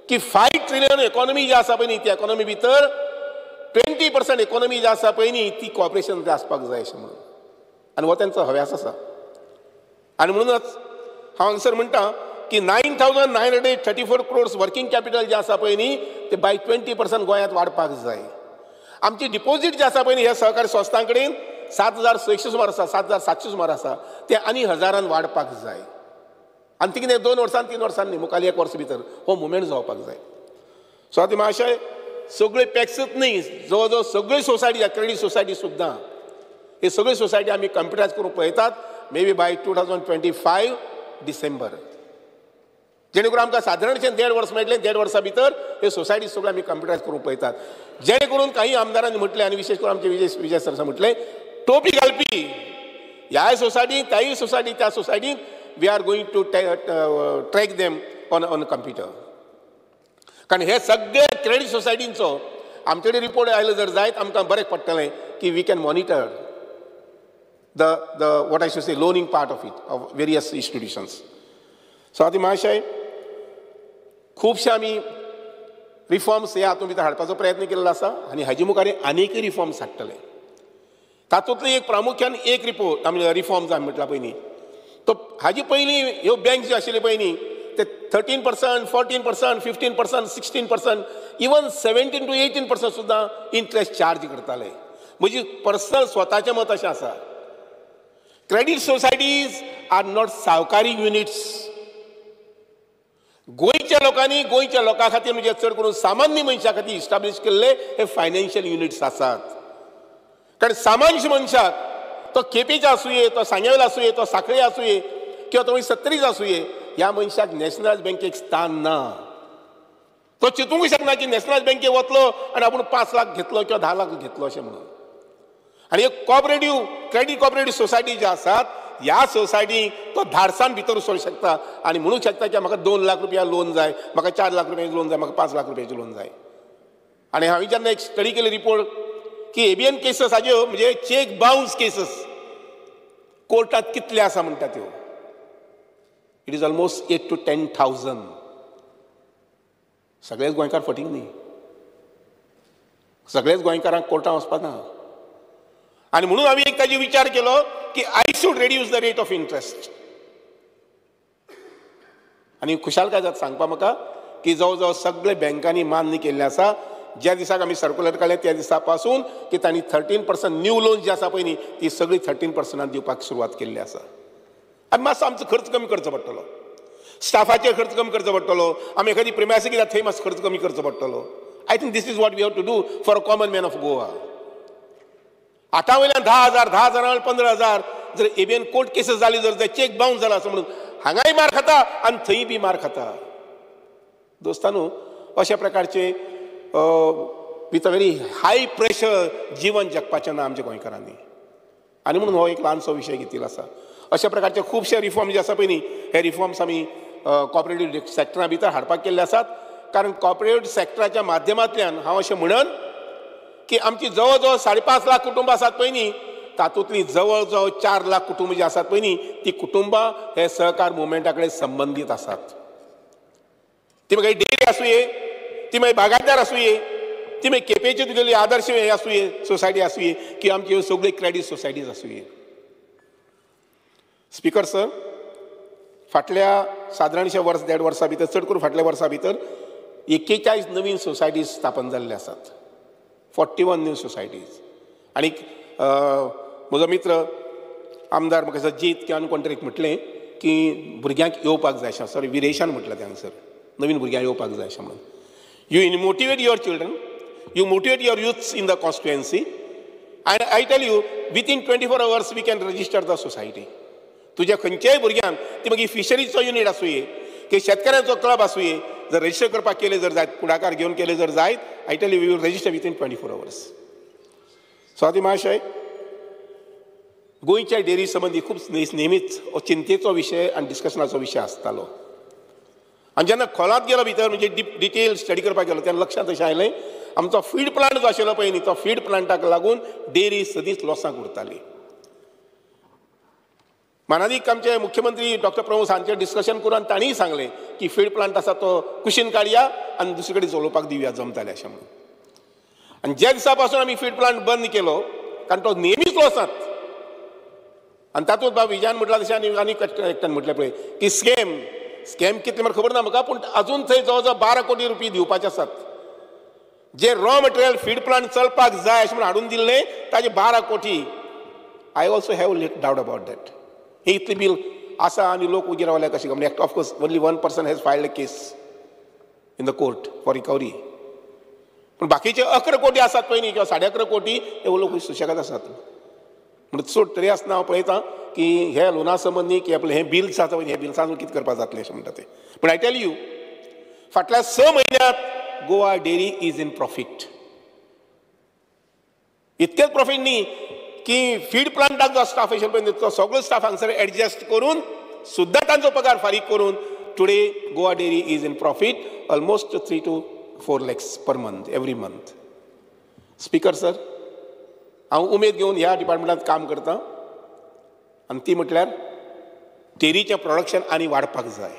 की 5 ट्रिलियन इकॉनॉमी जी आसा पळय न्ही, त्या इकॉनॉमी भितर 20% इकॉनॉमी जी आसा पळय न्ही ती कॉर्पोरेशन आसपाक जाय अशें म्हणून, आनी हो तांचो हव्यास आसा. आनी म्हणूनच हांव हांगसर म्हणटा की 9,934 crores वर्किंग कॅपिटल जे आसा पळय न्ही ते बाय 20% गोंयांत वाडपाक जाय. आमची डिपॉझीट जे आसा पळय न्ही ह्या सहकारी संस्थां कडेन 7,600 सुमार आसा, 7,700 सुमार आसा, ते आनी 1000 वाडपाक जाय. आनी ती कितें 2 वर्सां 3 वर्सांनी न्ही, मुखाली 1 वर्स भितर हो मुवमेंट जावपाक जाय. सो आतां महाशय, सगळे पॅक्सच न्ही, जवळ जवळ सगळ्यो सोसायटी, क्रेडीट सोसायटी सुद्दां, हे सगळ्यो सोसायटी आमी कम्प्युटरायज करूंक पळयतात, मे बी बाय 2025 डिसेंबर, जेणे करून आमकां सादारणशें 1.5 वर्स मेळटलें. 1.5 वर्सां भितर हे सोसायटी सगळ्यो आमी कम्प्युटरायज करूंक पळयतात. जेणे करून काही आमदारांनी म्हटलें, आनी विशेश करून आमचे विजय सर म्हटलें, टोपी घालपी ह्याय सोसायटी त्याय सोसायटी त्या सोसायटीन we are going to track them on computer. कारण हे सगळे क्रेडीट सोसायटींचो आमचे कडेन रिपोर्ट आयलो जर जायत आमकां बरें पडटलें की we can monitor the what I should say loaning part of it of various institutions. So आतां महाशय, खुबशे आमी रिफॉर्म्स हे हातूंत भितर हाडपाचो प्रयत्न केल्लो आसा, आनी हाजे मुखार आनीकय रिफॉर्म्स हाडटले. तातूंतलो एक प्रामुख्यान एक रिपोर्ट आमी रिफॉर्म्स आमी म्हटला पळय न्ही, तो हाजी पयलीं ह्यो बँक ज्यो आशिल्ल्यो पळय न्ही ते 13%, 14%, 15%, 16%, इवन 17 to 18% सुद्दां इंट्रस्ट चार्ज करताले. म्हजी पर्सनल स्वताचें मत अशें आसा, क्रेडीट सोसायटीज आर नॉट सावकारी युनिट्स. गोंयच्या लोकांनी गोंयच्या लोकां खातीर म्हणजे चड करून सामान्य मनशा खातीर इस्टाब्लीश केल्ले हे फायनान्शियल युनिट्स आसात. कारण सामान्य मनशाक तो केपेंचो आसूये, तो सांगेवेल आसूये, तो सांखळे आसूये किंवा तो 70 आसूये, ह्या मनशाक नॅशनलायज बँकेक स्थान ना. तो चिंतूंक शकना की नॅशनल बँकेक वतलो आनी आपूण 5 लाख घेतलो किंवा 10 लाख घेतलो अशें म्हणून. आनी एक कॉपरेटीव क्रेडीट कॉपरेटीव सोसायटी ज्यो आसात ह्या सोसायटीक तो धाडसान भितर वचूंक शकता आनी म्हणूंक शकता की म्हाका 2 लाख रुपया लोन जाय, म्हाका 4 लाख रुपयाचें लोन जाय, म्हाका 5 लाख रुपयाचें लोन जाय. आनी हांवें जेन्ना एक स्टडी केली रिपोर्ट की एबीएन केसीस हाज्यो म्हणजे चेक बाउन्स केसीस कोर्टात कितले आसा म्हणटा त्यो. It is almost 8 to 10,000. सगळेच गोंयकार फटींग न्ही, सगळेच गोंयकारांक कोर्टांत वचपाक ना. आनी म्हणून हांवें एक ताजेर विचार केलो की I should reduce the rate of interest. आनी खुशालकाय जाता सांगपा म्हाका की जवळ जवळ सगळे बँकांनी मान्य केल्लें आसा. ज्या दिसाक आमी सर्क्युलर काडलें त्या दिसा पासून की तांणी 13% न्यू लोन्स जी आसा पळय न्ही ती सगळी 13% दिवपाक सुरवात केल्ली आसा. आनी मातसो आमचो खर्च कमी करचो पडटलो, स्टाफाचेर खर्च कमी करचो पडटलो, आमी एखादी प्रिमायसी कित्याक थंय मातसो खर्च कमी करचो पडटलो. I think this is what we have to do for a common man of Goa. आतां वयल्यान 10,000 वयल्यान 15,000 जर एबीएन कोर्ट केसीस जाली जर चेक बाउन्स जाला असो म्हणून हांगाय मार खाता आनी थंय बी मार खाता. दोस्तानो अशा प्रकारचे with a very high pressure जीवन जगपाचें ना आमच्या गोंयकारांनी. आनी म्हणून हो एक ल्हानसो विशय घेतिल्लो आसा. अशा प्रकारचे खुबशे रिफॉर्म जे आसा पळय न्ही हे रिफॉर्म्स आमी कॉपरेटीव सॅक्टरा भितर हाडपाक केल्ले आसात. कारण कॉपरेटीव सॅक्टराच्या माध्यमांतल्यान हांव अशें म्हणन की आमची जवळ जवळ 5.5 लाख कुटुंबां आसात पळय न्ही तातूंतली जवळ जवळ 4 लाख कुटुंब जी आसात पळय न्ही ती कुटुंबां हे सहकार मुवमेंटा कडेन संबंदीत आसात. ती मागीर डेरी आसूये, ती मागीर बागायतदार आसूये, ती मागीर केपेंची तुगेली आदर्श हे आसूये सोसायटी आसूये की आमची ह्यो सगळ्यो क्रेडीट सोसायटीज आसूये. स्पीकर सर, फाटल्या सादारणशे वर्स 1.5 वर्सां भितर चड करून फाटल्या वर्सां भितर 41 नवीन सोसायटीज स्थापन जाल्ले आसात. 41 न्यू सोसायटीज. आनी म्हजो मित्र आमदार म्हाका जीत किंवा आनी कोण तरी म्हटलें की भुरग्यांक येवपाक जाय अशें. सॉरी विरेशान म्हटलें तें हांगसर नवीन भुरग्यांक येवपाक जाय अशें म्हणून. You motivate your children, you motivate your youths in the constituency and I tell you within 24 hours we can register the society. तुज्या खंयच्याय भुरग्यांक ती मागीर फिशरीचो युनिट आसूये की शेतकऱ्यांचो क्लब आसूये जर रजिस्टर करपाक केले जर जायत पुढाकार घेवन केले जर जायत I tell you we will register within 24 hours. Swati महाशय, गोंयच्या डेरी संबंदी खूब नेहमीच चिंतेचो विशय आनी डिस्कशनाचो विशय आसतालो. आनी जेन्ना खोलांत गेलो भितर म्हणजे डिटेल स्टडी करपाक गेलो तेन्ना लक्षांत अशें आयलें आमचो फीड प्लांट जो आशिल्लो पळय न्ही तो फीड प्लांटाक लागून डेरी सदींच लॉसाक उरताली. मानादीक आमचे मुख्यमंत्री डॉक्टर प्रमोद सावंतांचेर डिस्कशन करून तांणीय सांगलें की फीड प्लांट आसा तो कुशीन काडया आनी दुसरे कडेन चलोवपाक दिवया जमतालें अशें म्हणून. आनी ज्या दिसा पासून आमी फीड प्लांट बंद केलो कारण तो नेहमीच लॉसांत. आनी तातूंत बाबा विजयान म्हटलां तशें आनी एकट्यान म्हटलें पळय की स्कॅम कितले म्हाका खबर ना म्हाका पूण अजून थंय जवळ जवळ 12 कोटी रुपया दिवपाचे आसात. जे रॉ मटेरियल फीड प्लांट चलपाक जाय अशें म्हणून हाडून दिल्लें ताजे 12 कोटी. I also have doubt about that. हे इतली बील आसा आनी लोक उजेर रावल्या कशें म्हणजे of course only 1% has filed a case in the court for recovery. पूण बाकीचे 11 कोटी आसात पळय न्ही किंवा 11.5 कोटी हे लोक सुशेगाद आसात. म्हणून चड तरी आसतना हांव पळयतां की हे लोना संबंदी की आपले हे बिल्स आसा हे बिल्सांचो कितें करपाक जातलें अशें म्हणटा तें. पूण आय टेल यू फाटल्या 6 म्हयन्यांत Goa dairy is in profit. इतकेच प्रॉफीट न्ही की फीड प्लांटाक जो स्टाफ आशिल्लो पळय तो सगळो स्टाफ हांगसर एडजस्ट करून सुद्दां तांचो पगार फारीक करून today Goa dairy is in profit almost 3 to 4 lakhs per month every month. Speaker sir, हांव उमेद घेवन ह्या डिपार्टमेंटांत काम करतां आनी ती म्हटल्यार डेरीचें प्रोडक्शन आनी वाडपाक जाय.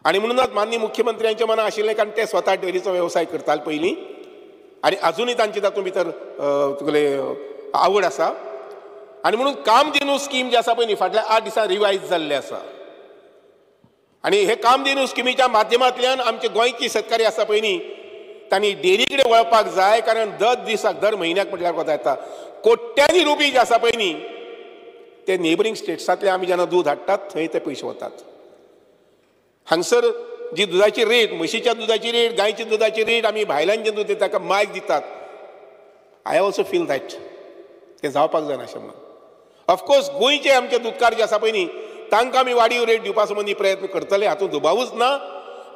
आनी म्हणूनच माननीय मुख्यमंत्र्यांच्या मनां आशिल्लें कारण ते स्वता डेरीचो वेवसाय करताले पयलीं आनी अजुनूय तांचे तातूंत भितर तुगेले आवड आसा. आनी म्हणून कामधेनू स्कीम जी आसा पळय न्ही फाटल्या 8 दिसां रिवायज जाल्ले आसा. आनी हे कामधेनू स्किमीच्या माध्यमांतल्यान आमचे गोंयचे शेतकारी आसा पळय न्ही तांणी डेरी कडेन वळपाक जाय. कारण दर म्हयन्याक म्हटल्यार कोता येता कोट्यांनी रुपये जे आसा पळय न्ही ते नेबरींग स्टेट्सांतले आमी जेन्ना दूद हाडटात थंय ते पयशे वतात. हांगसर जी दुधाची रेट म्हशीच्या दुधाची रेट गायच्या दुधाची रेट आमी भायल्यान जें दूद दितात ताका मायक दितात. आय ऑल्सो फील दॅट ते जावपाक जायना अशें म्हणून. ऑफकोर्स गोंयचे आमचे दूदकार जे आसा पळय न्ही तांकां आमी वाडीव रेट दिवपा संबंदी प्रयत्न करतले हातूंत दुबावूच ना.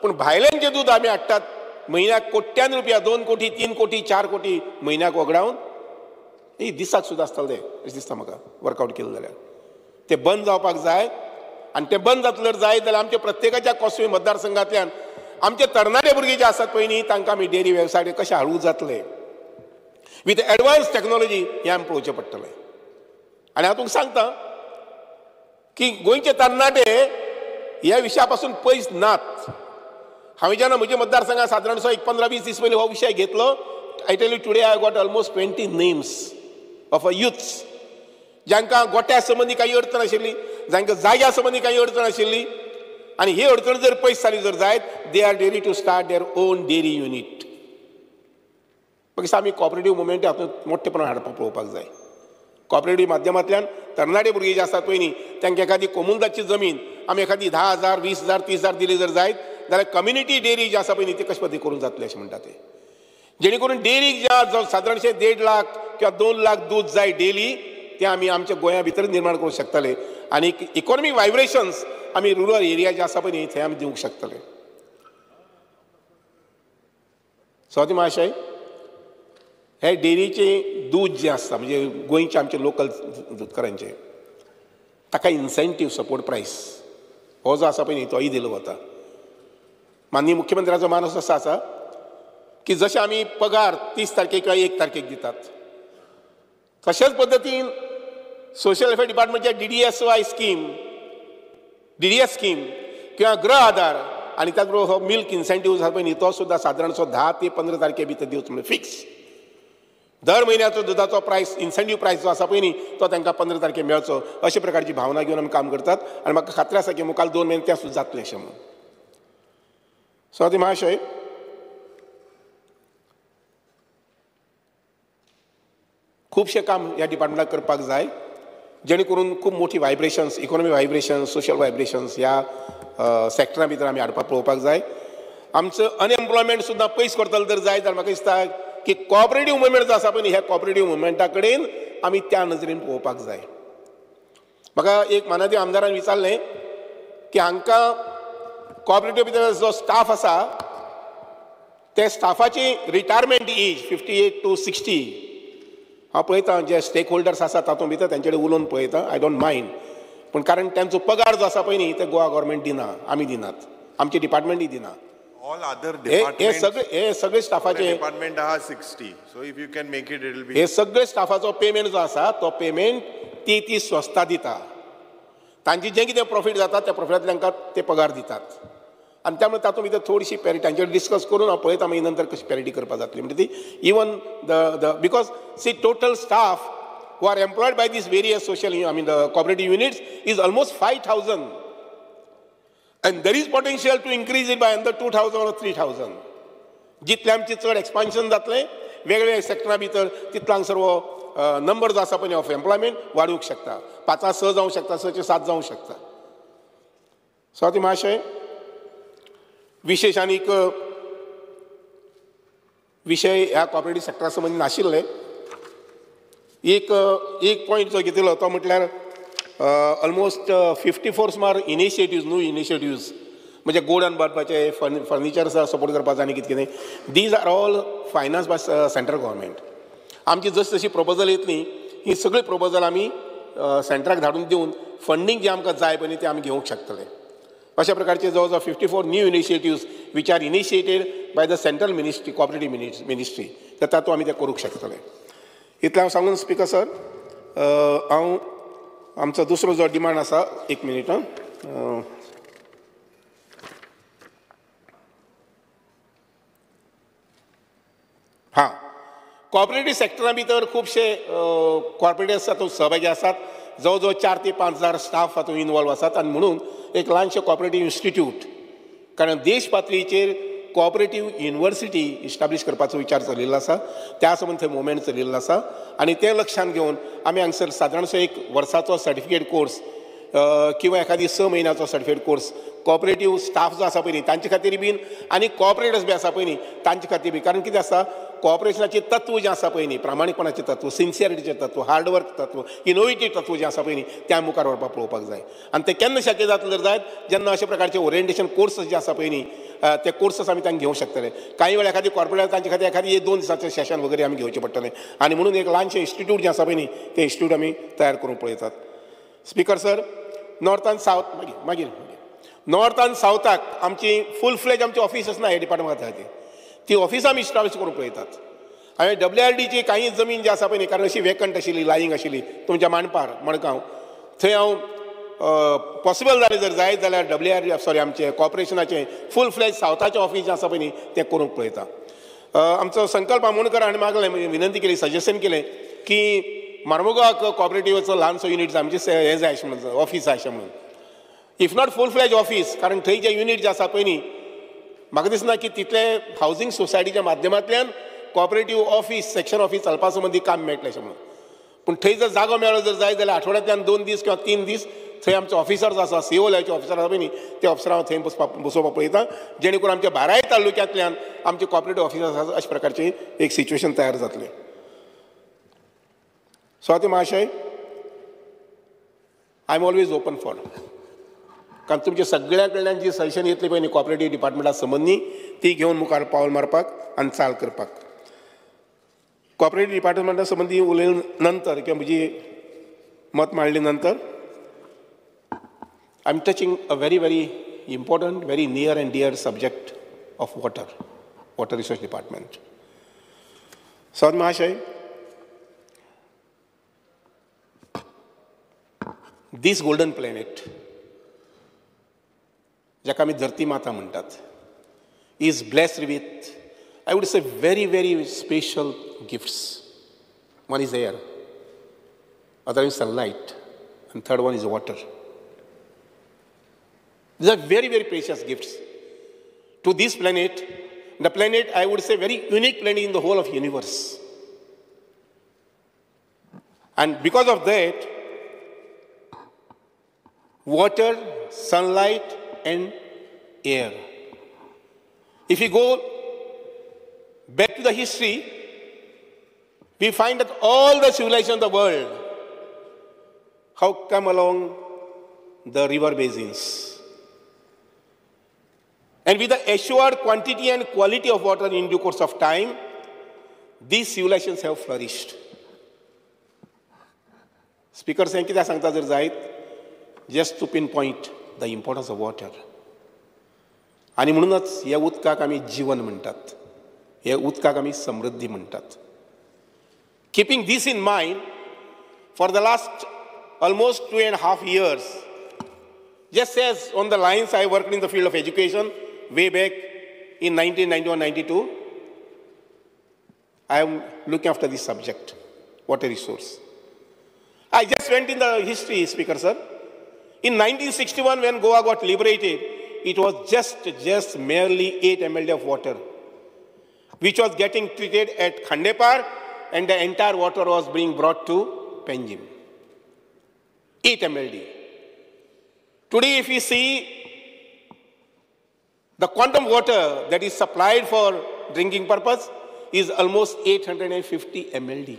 पूण भायल्यान जें दूद आमी हाडटात म्हयन्याक कोट्यान रुपया 2 कोटी 3 कोटी 4 कोटी म्हयन्याक वगडावन ही दिसाक सुद्दां आसतले अशें दिसता म्हाका वर्कआवट केलें जाल्यार ते बंद जावपाक जाय आनी ते बंद जातले जाय जाल्यार आमच्या प्रत्येकाच्या कॉस्ट्युमी मतदारसंघांतल्यान आमचे तरणाटे भुरगे जे आसात पळय न्ही तांकां आमी डेअरी वेवसाय कशें हाडूंक जातले विथ एडवान्स टॅक्नॉलॉजी हें आमी पळोवचें पडटलें आनी हांव तुमकां सांगता की गोंयचे तरणाटे ह्या विशया पासून पयस नात हांवें जेन्ना म्हज्या मतदारसंघात सादारणसो एक 15-20 दीस पयलीं हो विशय घेतलो I tell you today I got almost 20 names of a youths जांकां गोट्या संबंदी काही अडचण आशिल्ली जांकां जाग्या संबंदी काही अडचण आशिल्ली आनी ही अडचण जर पयस जाली जर जायत they are ready to start their own dairy unit म्हाका आमी कॉपरेटीव मुवमेंट हातूंत मोठेपणान हाडपाक पळोवपाक जाय कॉपरेटीव माध्यमांतल्यान तरणाटे भुरगे जे आसात पळय न्ही तांकां एखादी कोमुलदाची जमीन आमी एखादी 10,000 20,000 30,000 दिली जर जायत जाल्यार कम्युनिटी डेअरी जी आसा पळय न्ही ती कशे पद्दतीन करून जातले अशें म्हणटा ते जेणे करून डेअरीक ज्या सादारणशे 1.5 लाख किंवा 2 लाख दूद जाय डेली ते आमी आमच्या गोंया भितर निर्माण करूंक शकतले आनी इकॉनॉमीक वायब्रेशन्स आमी रुरल एरिया जे आसा पळय न्ही थंय आमी दिवंक शकतले स्वाती महाशय हे डेअरीचे दूध जे आसता म्हणजे गोंयचे आमचे लोकल दूधकारांचे ताका इन्सेंटीव सपोर्ट प्रायस हो जो आसा पळय न्ही तोय दिलो वता माननीय मुख्यमंत्र्याचो मानस असो आसा की जशे आमी पगार 30 तारखेक किंवा 1 तारखेक दितात तशेच पद्दतीन सोशल वेलफेअर डिपार्टमेंटच्या DDSY स्कीम DDS स्कीम किंवा गृह आधार आनी त्याच बरोबर हो मिल्क इन्सेंटीव आसा पळय न्ही तो सुद्दां सादारणसो 10 ते 15 तारखे भितर दिवचो म्हणजे फिक्स दर म्हयन्याचो दुधाचो प्रायस इन्सेंटीव प्रायस जो आसा पळय न्ही तो तांकां 15 तारखे मेळचो अशे प्रकारची भावना घेवन आमी काम करतात आनी म्हाका खात्री आसा की मुखार 2 म्हयने ते सुद्दां जातले अशें म्हणून स्वाती महाशय खूबशें काम ह्या डिपार्टमेंटाक करपाक जाय जेणे करून खूब मोठी vibrations economy vibrations social vibrations ह्या सॅक्टरा भितर आमी हाडपाक पळोवपाक जाय आमचो अनएम्प्लॉयमेंट सुद्दां पयस करतलो जर जाय जाल्यार म्हाका दिसता की कॉपरेटीव मुवमेंट जो आसा पळय न्ही ह्या कॉपरेटीव मुवमेंटा कडेन आमी त्या नजरेन पळोवपाक जाय म्हाका एक मानादी आमदारान विचारलें की हांकां कॉपरेटीव भितर जो स्टाफ आसा ते स्टाफाची रिटायरमेंट एज 58 to 60 हांव पळयतां जे स्टेक होल्डर्स आसात तातूंत भितर तांचे कडेन उलोवन पळयतां आय डोंट मायंड पूण कारण तांचो पगार जो आसा पळय न्ही ते गोवा गव्हर्मेंट दिना आमी दिनात आमचे डिपार्टमेंटूय दिना All other हे सगळे स्टाफाचे डिपार्टमेंट आहा 60 so if you can make it will be हे सगळे स्टाफाचो पेमेंट जो आसा तो पेमेंट ती संस्था दिता तांची जें कितें प्रॉफीट जाता त्या प्रॉफिटांतल्यान तांकां ते पगार दितात आनी त्यामुळे तातूंत भितर थोडीशी पॅरिटी तांचेर डिस्कस करून हांव पळयता मागीर नंतर कशी पॅरिटी करपाक जातली म्हणजे ती even the because see total staff who are employed by this various social I mean the cooperative units is almost 5,000 and there is potential to increase it by another 2,000 or 3,000 जितले आमचे चड expansion जातलें वेगवेगळ्या सॅक्टरा भितर तितलो हांगसर हो number जो आसा पळय ऑफ एम्प्लॉयमेंट वाडूंक शकता 5-6 जावंक शकता 6-7 जावंक शकता स्वाती महाशय विशेष आनीक विशय ह्या कॉपरेटीव सॅक्टरा संबंदी नाशिल्ले एक पॉयंट जो घेतिल्लो तो म्हटल्यार ऑलमोस्ट 54 सुमार इनिशिएटिव्स न्यू इनिशिएटिव्स म्हणजे गोड आनी बांदपाचे फर्निचर सपोर्ट करपाचो आनी कितें कितें these are all finance by central government आमची जशी प्रपोजल येतली ही सगळी प्रपोजल आमी सेंटराक धाडून दिवन फंडींग जे आमकां जाय पळय ते आमी घेवंक शकतले अशा प्रकारचे जवळ जवळ 54 new initiatives which are initiated by the central ministry cooperative ministry तर तातूंत आमी ते करूंक शकतले इतलें हांव सांगून स्पीकर सर हांव आमचो दुसरो जो डिमांड आसा 1 मिनीट हां कॉपरेटीव सॅक्टरा भितर खुबशे कॉर्पोरेट आसा तातूंत सहभागी आसात जवळ जवळ 4 ते 5,000 स्टाफ हातूंत इनवॉल्व आसात आनी म्हणून एक ल्हानशें कॉपरेटीव इन्स्टिट्यूट कारण देश पातळीचेर कॉपरेटीव युनिवर्सिटी इस्टाब्लीश करपाचो विचार चलिल्लो आसा त्या संबंद थंय मुवमेंट चलिल्लो आसा आनी तें लक्षांत घेवन आमी हांगसर सादारणसो एक वर्साचो सर्टिफिकेट कोर्स किंवा एखादी 6 म्हयन्याचो सर्टिफिकेट कोर्स कॉपरेटीव स्टाफ जो आसा पळय न्ही तांचे खातीर बीन आनी कॉपरेटर्स बी आसा पळय न्ही तांचे खातीर बी कारण कितें आसा कॉपरेशनाचें तत्व जें आसा पळय न्ही प्रामाणीकपणाचें तत्व सिन्सियरिटीचें तत्व हार्डवर्क तत्व इनोवेटीव तत्व जें आसा पळय न्ही त्या मुखार व्हरपाक पळोवपाक जाय आनी तें केन्ना शक्य जातलें जर जायत जेन्ना अशा प्रकारचे ओरिएंटेशन कोर्स जे आसा पळय न्ही ते कोर्सेस आमी तांकां घेवंक शकतले. काही वेळ एखादी कॉर्पोरेट तांचे खातीर एखादी 2 दिसांचें सेशन वगैरे आमी घेवचें पडटलें आनी म्हणून एक ल्हानशें इन्स्टिट्यूट जें आसा पळय न्ही तें इन्स्टिट्यूट आमी तयार करूंक पळयतात. स्पिकर सर, नॉर्थ आनी सावथ मागीर नॉर्थ आनी सावथाक आमची फूल फ्लेज आमची ऑफिसस ना हे डिपार्टमेंटा खातीर. ती ऑफिसां आमी इस्टाब्लीश करूंक पळयतात. हांवें WRDची काही जमीन जी आसा पळय न्ही कारण अशी वेकंट आशिल्ली लायींग आशिल्ली तुमच्या मांडपार मडगांव थंय हांव पॉसिबल जालें जर जायत जाल्यार WRD आमचे कॉर्पोरेशनाचें फूल फ्लेज सावथाचें ऑफिस जें आसा पळय न्ही तें करूंक पळयता. आमचो संकल्प आमोणकर हाणें मागलें विनंती केली सजेशन केलें की मार्मुगांवाक कॉपरेटिव्हाचो ल्हानसो युनिट जाय आमचें हें जाय अशें म्हणून ऑफिस जाय अशें म्हणून. इफ नॉट फूल फ्लेज ऑफिस कारण थंय जे युनिट जे आसा पळय न्ही म्हाका दिसना की तितले हावजींग सोसायटीच्या माध्यमांतल्यान कॉपरेटिव्ह ऑफिस सेक्शन ऑफिस चलपा संबंदी काम मेळटलें अशें म्हणून. पूण थंय जर जागो मेळ्ळो जर जाय जाल्यार आठवड्यांतल्यान 2 दीस किंवा 3 दीस थंय आमचे ऑफिसर्स आसा CO लेवलचे ऑफिसर आसा पळय न्ही ते ऑफिसरां थंय बसोवपाक पळयता जेणे करून आमच्या बाराय तालुक्यांतल्यान आमचे कॉपरेटिव्ह ऑफिसर्स आसा अशा प्रकारचें एक सिच्युएशन तयार जातलें. स्वाती महाशय, I am always open for कारण तुमचे सगळ्या कडल्यान जी सजेशन येतली पळय न्ही कॉपरेटिव्ह डिपार्टमेंटा संबंदी ती घेवन मुखार पावल मारपाक आनी चाल करपाक. कॉपरेटिव्ह डिपार्टमेंटा संबंदी उलयले नंतर किंवा म्हजी मत मांडले नंतर I am touching a very very important very near and dear subject of water resource department. Swati महाशय, दीस गोल्डन प्लॅनेट जाका आमी धरती माता म्हणटात is blessed with I would say very, very special gifts. One is air, other is sunlight, and third one is water. These are very, very precious gifts to this planet. The planet, I would say, very unique planet in the whole of universe. And because of that, water, sunlight, and air. If you go back to the history, we find that all the civilizations of the world have come along the river basins. And with the assured quantity and quality of water in due course of time, these civilizations have flourished. Speaker saying कितें सांगता जर जायत, just to pinpoint the importance of water. आणि म्हणूनच ह्या उदकाक आमी जीवन म्हणटात. हे उदकाक आमी समृद्धी म्हणटात. Keeping this in mind, for the last almost 2.5 years, just as on the lines I worked in the field of education way back in 1991-92, I am looking after this subject, water resource. I just went in the history, Speaker sir. In 1961, when Goa got liberated, it was just merely 8 ml of water, which was getting treated at Khandepar, and the entire water was being brought to Panjim. 8 mld. Today, if we see the quantum water that is supplied for drinking purpose is almost 850 mld.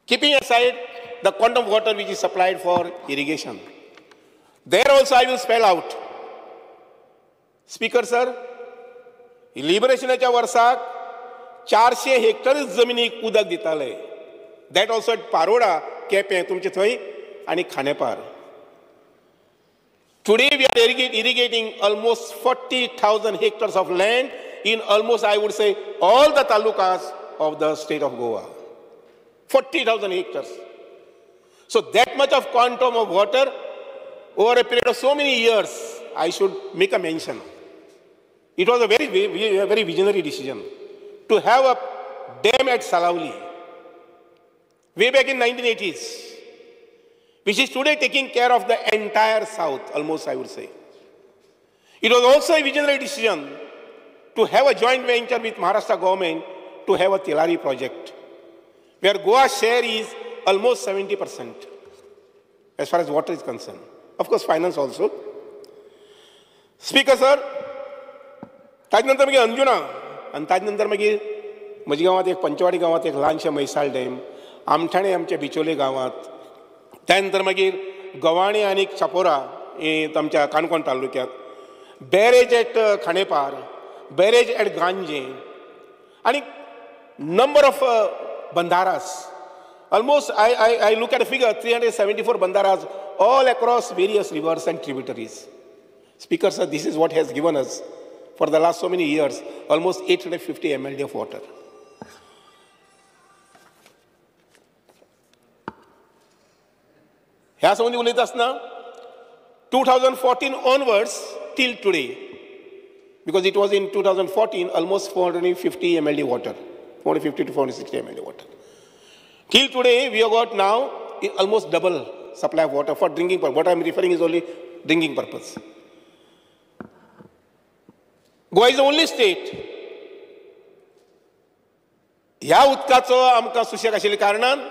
Keeping aside the quantum water which is supplied for irrigation, there also I will spell out. Speaker sir, लिबरेशनाच्या वर्साक 400 hectares जमिनीक उदक दिताले. That also at Paroda, Quepem तुमचे थंय आनी Khandepar. Today we are irrigating almost 40,000 hectares of land in almost, I would say, all the talukas of the state of Goa. 40,000 hectares. So that much of quantum of water over a period of so many years, I should make a mention. It was a very visionary decision to have a dam at Salauli way back in 1980s, which is today taking care of the entire south, almost I would say. It was also a visionary decision to have a joint venture with Maharashtra government to have a Tilari project, where Goa's share is almost 70% as far as water is concerned. Of course, finance also. Speaker sir, ताजे नंतर मागीर अंजुना आनी ताजे नंतर मागीर म्हज्या गांवांत एक पंचवाडी गांवांत एक ल्हानशें मैसाळ डॅम, आमठाणे आमच्या बिचोले गांवांत, त्या नंतर मागीर गवाणी आनी चापोरा आमच्या काणकोण तालुक्यांत, barrage at Khanepar, barrage at Ganje, and number of bandaras. Almost, I look at a figure, 374 bandaras all across various rivers and tributaries. Speaker, sir, this is what has given us, for the last so many years, almost 850 mld of water. ह्या संबंधी उलयता आसतना 2014 onwards till today, because it was in 2014 almost 450 mld water, 450 to 460 mld water. Till today we have got now almost double supply of water for drinking purpose. What I am referring is only drinking purpose. Goa is the only state. ह्या उदकाचो आमकां सुशेग आशिल्ल्या कारणान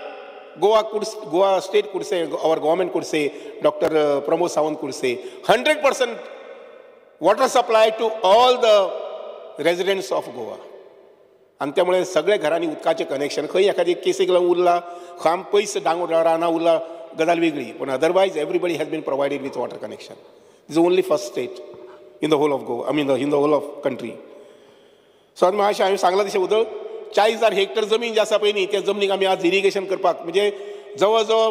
Goa state could say, our government could say, Dr. Pramod Sawant could say, 100% water supply to all the residents of Goa. आणि त्यामुळे सगळे घरांनी उदकाचे कनेक्शन खंय एखादी केसीक लागून उरला खांब पयस डांगोर राना उरला गजाल वेगळी पण otherwise everybody has been provided with water connection. This only first state in the whole of Goa, in the whole of country. So आमी अशें हांवें सांगलां तशें उदक 40,000 हेक्टर जमीन जी आसा पळय न्ही त्या जमनीक आमी आज इरिगेशन करपाक म्हणजे जवळ जवळ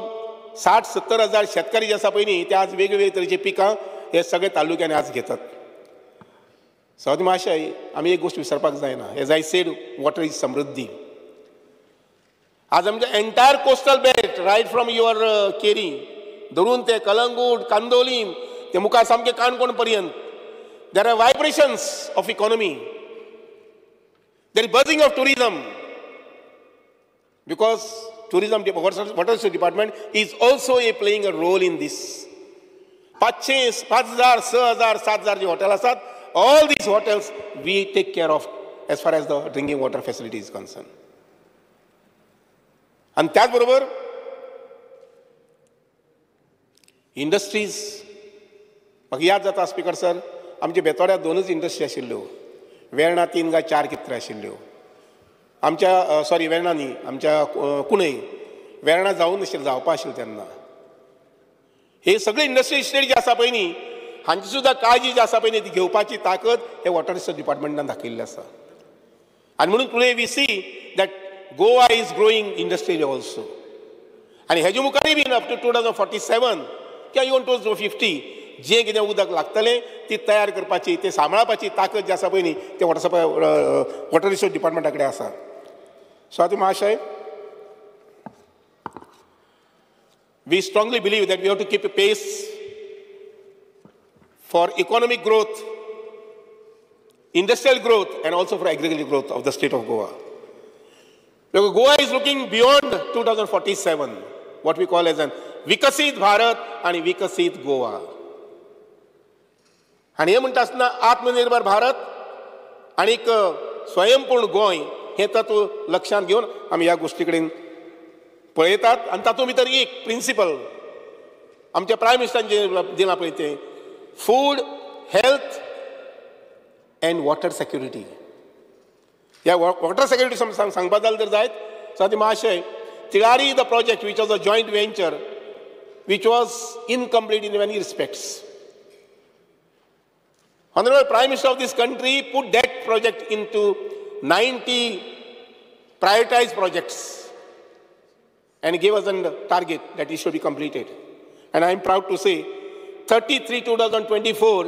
60-70 हजार शेतकरी जे आसा पळय न्ही ते आज वेगवेगळे तरेची पिकां हे सगळे तालुक्यांनी आज घेतात. सो महाशय आमी एक गोष्ट विसरपाक जायना. As I said, water is समृद्धी. आज आमच्या entire coastal belt right from your Keri धरून ते कलंगूट कांदोलीम ते मुखार सामके काणकोण पर्यंत there are vibrations of economy. There is buzzing of tourism because tourism, water resource department is also playing a role in this. 5,000, 5,000, 6,000, 7,000 hotels asat. All these hotels we take care of as far as the drinking water facility is concerned. And त्याच बरोबर industries, म्हाका याद जाता speaker sir, आमचे बेतोड्या 2च industry आशिल्ल्यो. वेर्णा 3 काय 4 कितले आशिल्ल्यो. आमच्या सॉरी वेर्णा न्ही, आमच्या कुणय वेर्णा जावून नाशिल्लें, जावपा आशिल्लें तेन्ना. हे सगळे इंडस्ट्रियल इस्टेट जे आसा पळय न्ही हांची सुद्दां काळजी जी आसा पळय न्ही ती घेवपाची ताकद हे वॉटर रिसोर्स डिपार्टमेंटान दाखयल्ली आसा. आनी म्हणून today we see that Goa is growing industrially also. आनी हेजे मुखारय बीन अप टू 2047 किंवा इवन 2050 जें कितें उदक लागतलें ती तयार करपाची ते सांबाळपाची ताकद जी आसा पळय न्ही ते वॉटर सप्लाय वॉटर रिसोर्स डिपार्टमेंटा कडेन आसा. सो आतां महाशय we strongly believe that we have to keep a pace for economic growth, industrial growth, and also for agricultural growth of the state of Goa. Because Goa is looking beyond 2047, what we call as an Vikasit Bharat and Vikasit Goa. आणि हे म्हणटा आसतना आत्मनिर्भर भारत आणि एक स्वयंपूर्ण गोंय हे तत्व लक्षात घेऊन आमी ह्या गोष्टी कडेन पळयतात. आनी तातूंत भितर एक प्रिंसिपल आमच्या प्रायम मिनिस्टरान जें दिलां पळय तें food, health end water security. ह्या वॉटर सेक्युरिटी सांगपाक जालें तर जायत. सो महाशय Tillari the project which was a joint venture which was incomplete in many respects. Honorable Prime Minister of this country put that project into 90 prioritized projects and gave us a target that it should be completed. And I am proud to say 33/2024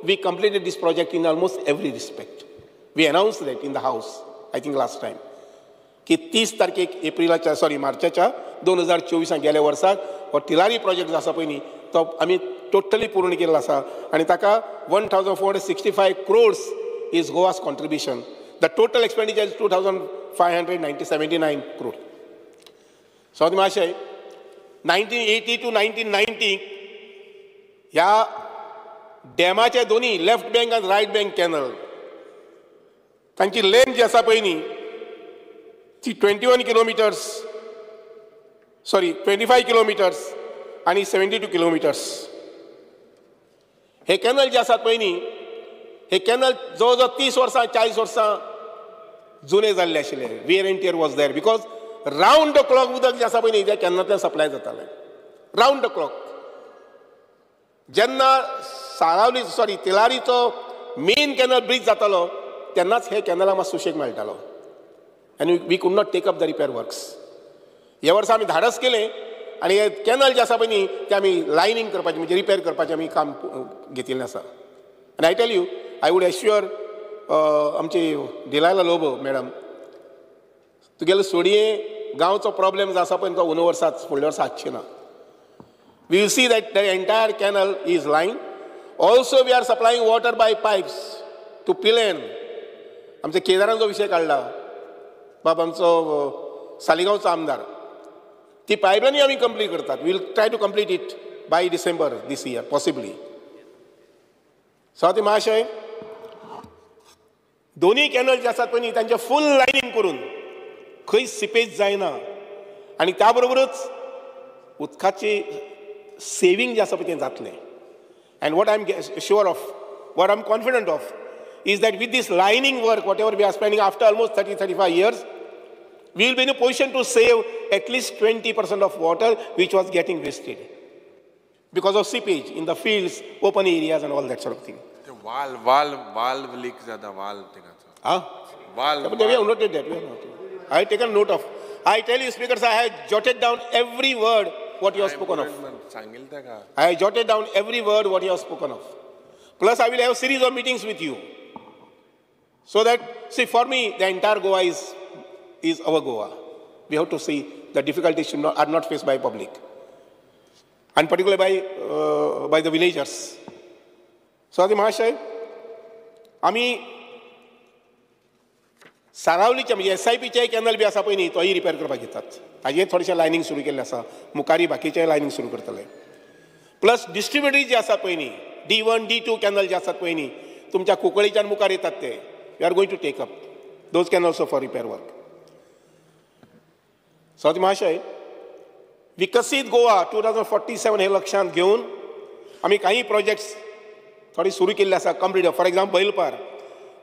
we completed this project in almost every respect. We announced that in the House, I think last time. की 30 तारखेक एप्रिलाच्या मार्चाच्या 2024 गेल्या वर्साक हो Tilari project आसा पळय न्ही तो आमी टोटली पूर्ण केल्लो आसा आनी ताका 1,465 crores is Goa's contribution. The total expenditure is 2,579 crores. So महाशय 1980 to 1990 ह्या डॅमाचे दोन्ही लेफ्ट बँक आनी रायट बँक कॅनल तांची लेंथ जी आसा पळय न्ही ती 21 किलोमिटर्स 25 किलोमिटर्स आणि 72 किलोमिटर्स. हे कॅनल जे आसात पळय न्ही हे कॅनल जवळ जवळ 30 वर्सां 40 वर्सां जुने जाल्ले आशिल्ले. Wear and tear was there because round the clock उदक जे आसा पळय न्ही त्या कॅनलांतल्यान सप्लाय जातालें. Round the clock. जेन्ना साळावली सॉरी तेलारीचो मेन कॅनल ब्रिज जातालो तेन्नाच हे कॅनलाक मातसो सुशेग मेळटालो आनी we could not take up the repair works. ह्या वर्सा आमी धाडस केलें आनी हे कॅनल जे आसा पळय न्ही ते आमी लायनींग करपाचें म्हणजे रिपेर करपाचें आमी काम घेतिल्लें आसा. आनी I tell you I would एश्युअर आमची डिलायला लोबो मॅडम तुगेलो सोडये गांवचो प्रॉब्लेम जो आसा पळय तो उन वर्सांच फुडल्या वर्सा हाडची ना. We will see that the entire canal is lined. Also, we are supplying water by pipes to Pilen. आमचे केदारांचो विशय काढला बाब आमचो सालिगांवचो आमदार ती पायपलायनी आमी कंप्लीट करतात. We will try to complete it by December this year possibly. Swati महाशय दोन्ही कॅनल जे आसात पळय न्ही तांचे फूल लायनींग करून खंय सिपेज जायना आनी त्या बरोबरच उदकाची सेविंग जे आसा पळय तें जातलें. And what I am sure of what I am confident of is that with this lining work, whatever we are spending after almost 30-35 years, we will be in a position to save at least 20% of water which was getting wasted because of seepage in the fields, open areas and all that sort of thing. Valve leak zada valve tingacho. Valve. But we have noted that. I have taken note of. I tell you, speakers, I have jotted down every word what you have spoken of. I have jotted down every word what you have spoken of. Plus, I will have a series of meetings with you. So that, see, for me, the entire Goa is our Goa. We have to see the difficulties are not faced by public, and particularly by the villagers. So, Adi Mahashay, आमी सारावलीचे म्हणजे SIPचे canal बी आसा पळय न्ही तोय repair करपाक घेतात. ताजेर थोडेशें लायनींग सुरू केल्लें आसा. मुखारी बाकीचे लायनींग सुरू करतले. प्लस डिस्ट्रिब्युटरी जे आसा पळय न्ही D1, D2 कॅनल जे आसात पळय न्ही तुमच्या कुंकळीच्यान मुखार येतात ते we are going to take up those can also for repair work. Swati महाशय विकसित गोवा 2047 हे लक्षांत घेऊन आम्ही काही प्रोजेक्ट्स थोडी सुरू केल्ले आसा कंप्लीट. फॉर एक्झाम्पल बैलपार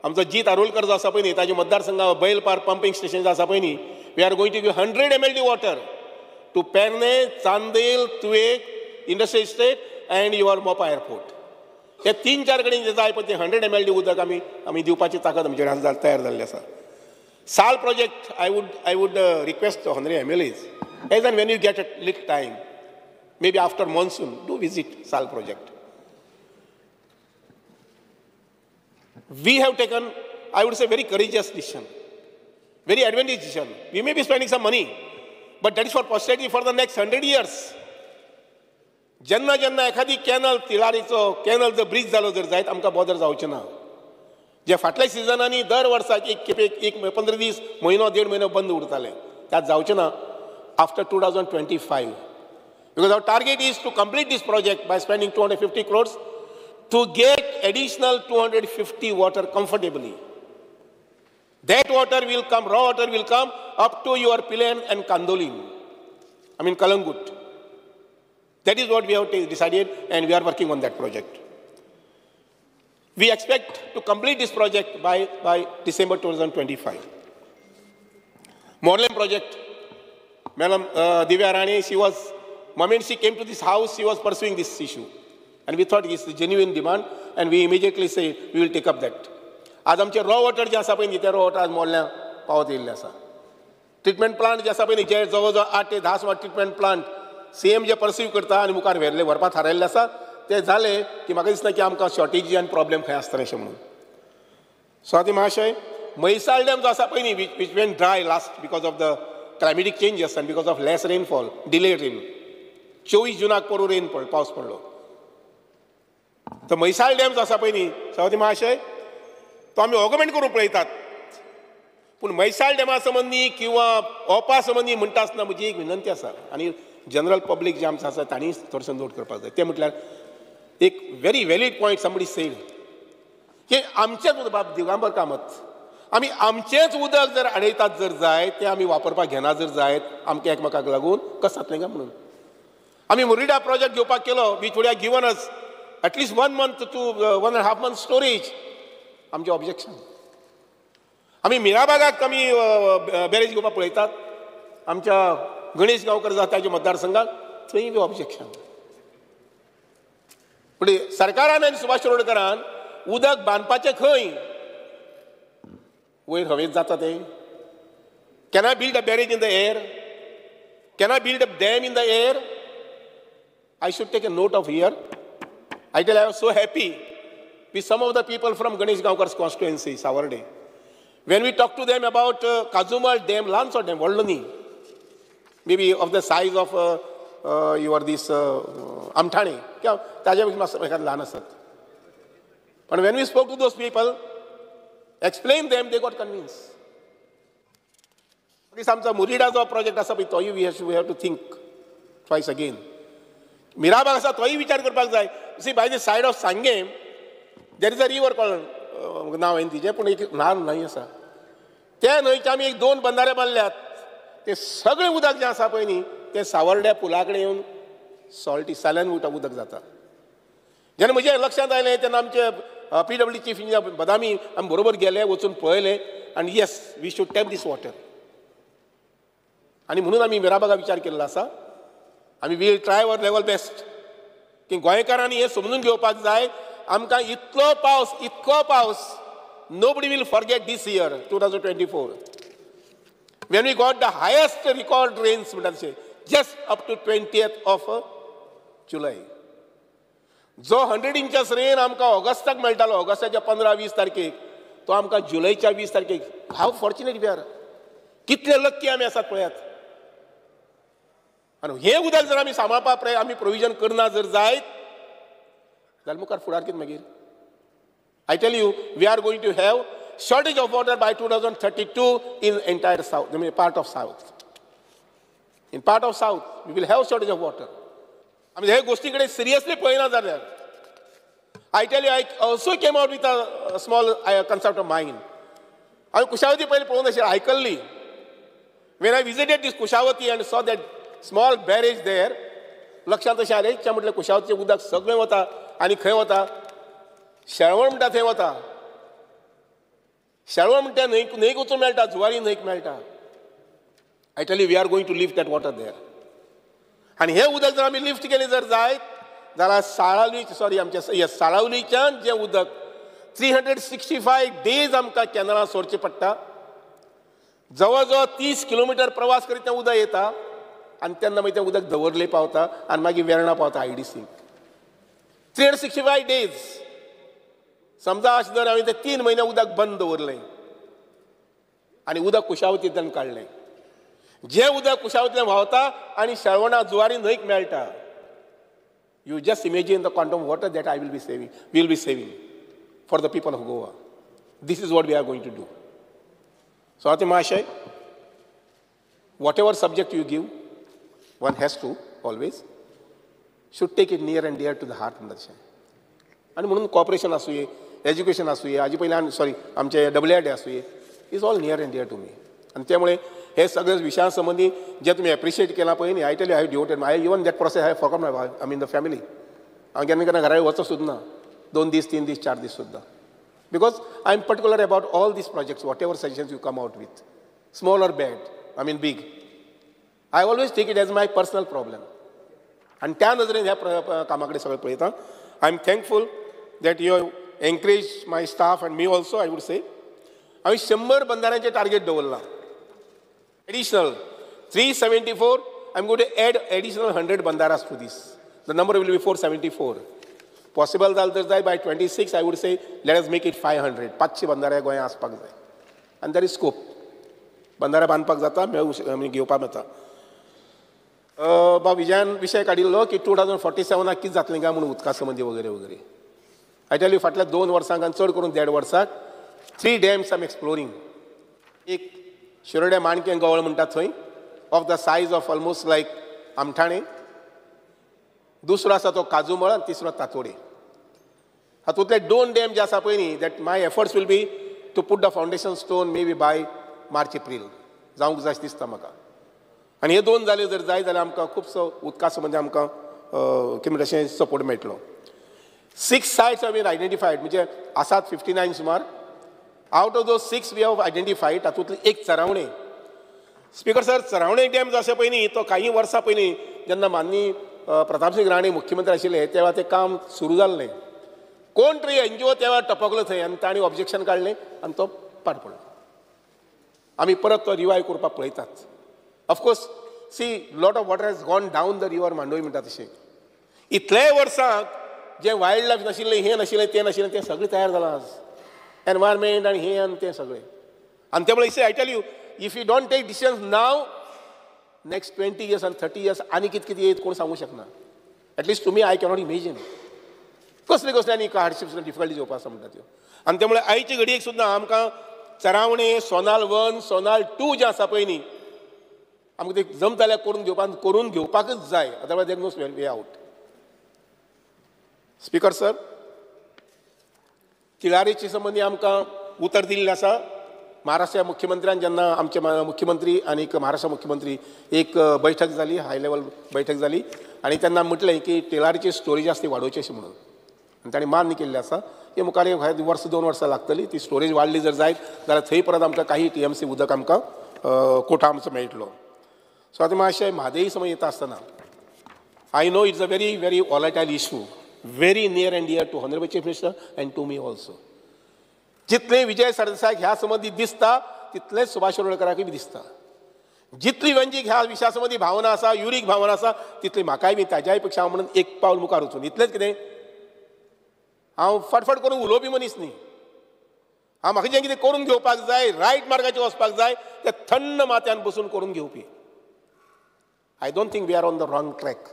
आमचो जीत आरोलकर जो आसा पळय न्ही ताच्या मतदारसंघा बैलपार पंपिंग स्टेशन जो आसा पळय न्ही we are going to give 100 ml water to Pernem, Chandel, Tuem, industrial estate and your Mopa airport. हे 3-4 कडेन जे जाय पळय ते 100 ml उदक आमी दिवपाची ताकद आमचे तयार जाल्ली आसा. साल project I would request the honorary MLAs as and when you get a little time, maybe after monsoon, do visit Sal project. We have taken, I would say, very courageous decision, very advantageous decision. We may be spending some money, but that is for posterity for the next 100 years. जेन्ना जेन्ना एखादी canal तिलारीचो canal जर bridge जालो जर जायत आमकां bother जावचें ना. जे फाटल्या सिजनांनी दर वर्साक एक खेपेक 15 दीस म्हयनो 1.5 म्हयनो बंद उरताले त्यात जावचें ना after 2025. Because our target is to complete this project by spending 250 crores to get additional 250 water comfortably. That water will come, raw water will come up to your Pilen and Kandolin, Kalangut. That is what we have decided, and we are working on that project. We expect to complete this project by December 2025. Moreland project, Madam Divya Rani, moment she came to this house, she was pursuing this issue. And we thought it is a genuine demand, and we immediately said we will take up that. आज आमचे raw water जे आसा पळय न्ही ते raw water आज मोरल्या पावत येयल्ले आसा. ट्रिटमेंट प्लांट जे आसा पळय न्ही जे जवळ 8 ते 10 ट्रिटमेंट प्लांट CM जे परसीव करता आनी मुखार व्हरपा थारायल्ले आसा ते जाले की म्हाका दिसता की आमकां शॉर्टेज आनी प्रॉब्लेम खंय आसतलें अशें म्हणून. स्वाती महाशय मैसाळ डॅम जो आसा पळय न्ही which went dry last because of the climatic changes and because of less rainfall, delayed rain. 24 जुनाक पडू पावस पडलो. तर मैसाळ डॅम जो आसा पळय न्ही स्वाती महाशय तो आमी ऑगमेंट करून पळयतात. पूण मैसाळ डॅमा संबंदी किंवा ओपा संबंदी म्हणटा आसतना म्हजी एक विनंती आसा आनी जनरल पब्लीक जे आमचो आसा तांणी थोडेशें नोट करपाक जाय. ते म्हटल्यार एक very valid point somebody sed की आमचेच उदक बाब दिगंबर कामत आमी आमचेंच उदक जर आडयतात जर जाय तें आमी वापरपाक घेना जर जायत आमकां एकमेकाक लागून कस जातलें काय म्हणून आमी मुरिडा प्रोजेक्ट घेवपाक केलो which would have given us at least 1 month to 1.5 months storage. आमचें ऑब्जेक्शन. आमी मिराबागाक आमी बॅरेज घेवपाक पळयतात आमच्या गणेश गांवकर जाता ताच्या मतदारसंघात थंय बी ऑब्जेक्शन. पूण सरकारान आनी सुभाष शिरोडकरान उदक बांदपाचें खंय वयर हवेत जाता तें can I build a barrage in the air can I build a dam in the air I should take a note of here. I tell you, I was so happy with some of the people from Ganesh Gaonkar's constituency, Savarde. When we talked to them about Kazumal Dam, Lanso Dam, Valdani, maybe of the size of Amthane, but when we spoke to those people, explained them, they got convinced. This Murida project, we have to think twice again. Mirabag आसा तोय विचार करपाक जाय. See by the side of Sanguem there is a river called नाव हांवें तिचें पूण एक ल्हान न्हंय आसा. त्या न्हंयचे आमी एक 2 बंधारे बांदल्यात. ते सगळें उदक जें आसा पळय न्ही तें सावर्ड्या पुला कडेन येवन साल्यान उदक जाता. जेन्ना म्हज्या लक्षांत आयलें तेन्ना आमचे PWD चीफ इंजिनियर बदामी आमी बरोबर गेले वचून पळयलें आनी yes we should tap this water. आनी म्हणून आमी मिराबागा विचार केल्लो आसा. आमी will try our level best की गोंयकारांनी हें समजून घेवपाक जाय आमकां इतको पावस nobody will forget this year 2024 when we got the highest record rains म्हणटा just up to 20th of July. जो 100 inches रेन आमकां ऑगस्टाक मेळटालो ऑगस्टाच्या 15-20 तारखेक तो आमकां जुलयच्या 20 तारखेक. हाव फॉर्च्युनेट वी आर. कितले लक्की आमी आसात पळयात. आनी हें उदक जर आमी सांबाळपाक आमी प्रोविजन करना जर जायत जाल्यार मुखार फुडार कितें मागीर. I tell you we are going to have shortage of water by 2032 in entire south mean part of south. In part of south we will have shortage of water. आमी हे गोष्टी कडेन सिरियसली पळयना जाल्यार I tell you I also came out with a small concept of mind. हांवें कुशावती पयलीं पळोवन अशें आयकल्ली. When I visited this Kushavati and saw that small barrage देर लक्षांत अशें आलें च्या म्हटलें कुशावतीचें उदक सगळें वता आनी खंय वता शेळवण म्हणटा थंय वता. शेळवण म्हणटा न्हंयक वचूंक मेळटा जुवारी न्हंयक मेळटा. I tell you we are going to lift that water there. आनी हें उदक जर आमी लिफ्ट केलें जर जायत जाल्यार साळावलीच्यान जें उदक 365 days आमकां कॅनलां सोडचें पडटा. जवळ जवळ 30 किलोमिटर प्रवास करीत तें उदक येता आनी तेन्ना मागीर तें उदक दवर्ले पावता आनी मागीर वेर्णा पावता IDC. 365 days. समजा अशें जर हांवें तें 3 म्हयने उदक बंद दवरलें आनी उदक कुशावतींतल्यान काडलें. जें उदक कुशावतींतल्यान व्हांवता आनी शेळवणा जुवारी न्हंयक मेळटा. You just imagine the quantum water that I will be saving for the people of Goa. This is what we are going to do. So हांव महाशय whatever subject you give, one has to always should take it near and dear to the heart. आणि म्हणून corporation आसूये education आसूये हाजे पयलीं sorry आमचे WID आसूये is all near and dear to me. आनी त्यामुळे हे सगळे विशयां संबंधी जे तुम्ही एप्रिशिएट केला पळय न्ही I tell you I have devoted I even that process I forgot my I mean the family. हांव केन्ना केन्ना घरा वचो सुद्दां ना 2 दीस 3 दीस 4 दीस सुद्दां because I am particular about all these projects whatever suggestions you come out with small or bad I mean big. I always take it as my personal problem आनी त्या नजरेन ह्या कामा कडेन सगळें पळयता. I am thankful that you have encourage my staff and me also I would say. हांवें 100 बंधाऱ्यांचें टार्गेट दवरलां. Additional 374, I'm going to add additional 100 bandaras to this. The number will be 474. Possible by 26, I would say, let us make it 500. 500 bandara goya aspak jay. And there is scope. Bandara banpak jata, me घेवपा मेळटा. बा विजयान विशय काडिल्लो की 2047 कितें जातलें काय म्हणून उदका संबंधी वगैरे वगैरे. आय टेल यू फाटल्या 2 वर्सांक आनी चड करून 1.5 वर्साक 3 dams आम एक्सप्लोरींग. एक शिरोड्या माणकें गवळ म्हणटात थंय of the size of almost like Amthane. दुसरो आसा तो काजूमळ आनी तिसरो तातोडे. हातूंतले 2 डॅम जे आसा पळय न्ही that my efforts will be to put the foundation stone may be by March April जावंक जाय दिसता म्हाका. आनी हे 2 जाले जर जाय जाल्यार आमकां खुबसो उदका संबंदी आमकां कितें अशें सपोर्ट मेळटलो. 6 sites have been identified म्हणजे आसात 59 सुमार. Out of those 6 we have identified, तातूंतली एक Charavane. Speaker sir Charavane dam जो आसा पळय न्ही तो काही वर्सां पयलीं जेन्ना माननी प्रतापसिंग राणे मुख्यमंत्री आशिल्ले तेव्हा ते काम सुरू जाल्लें नाही. कोण तरी NGO तेव्हा टपकलो थंय आनी तांणी ऑब्जेक्शन काडलें आनी तो पाड पडलो. आमी परत तो रिवायव करपाक पळयतात. Of course see lot of water has gone down the river मांडोळी म्हणटा तशें. इतले वर्सांक जे वायल्ड लायफ नाशिल्लें हें नाशिल्लें तें सगळें तयार जालां आज. एनवायरमेंट आनी हें आनी तें सगळें. आनी ते मुळे I tell you if you don't take decisions now next 20 years and 30 years आनी कितें कितें येत कोण सांगूं शकना. एटलिस्ट तुमी आय कॅनॉट इमेजीन कसले आनी हार्डशिप्स डिफिकल्टीज येवपा आसा म्हणटा त्यो. आनी त्या मुळे आयचे घडयेक सुद्दां आमकां चरावणे सोनाल 1 सोनाल 2 जें आसा पळय न्ही आमकां ते जमता जाल्यार करून घेवपाकच जाय. Otherwise there no way out. Speaker sir, तिळारीचे संबंदी आमकां उतर दिल्लें आसा. महाराष्ट्र मुख्यमंत्र्यान जेन्ना आमचे मुख्यमंत्री आनी महाराष्ट्र मुख्यमंत्री एक बैठक जाली, हाय लेवल बैठक जाली आनी तेन्ना म्हटलें की टेलरीची स्टोरेज आसा ती वाडोवची अशें म्हणून. आनी ताणें मान्य केल्लें आसा की मुखार 1 वर्स 2 वर्सां लागतली. ती स्टोरेज वाडली जर जायत जाल्यार थंय परत आमकां काही TMC उदक आमकां कोटा आमचो मेळटलो. सो आतां मातशें म्हादई समज येता आसतना I know it's a very very volatile issue, very near and dear to honourable chief minister and to me also. जितले विजय सरदेसायक ह्या संबंधी दिसता तितलेच सुभाष शिरोडकराकय बी दिसता. जितली वंजीक ह्या विशया संबंधी भावना आसा, युरीक भावना आसा तितली म्हाकाय बी ताज्याय पेक्षा हांव म्हणून एक पावल मुखार वचून इतलेंच कितें हांव फटफट करून उलोवपी मनीस न्ही. हांव म्हाका जें कितें करून घेवपाक जाय, रायट मार्गाचेर वचपाक जाय तें थंड माथ्यान बसून करून घेवपी. I don't think we are on the wrong track.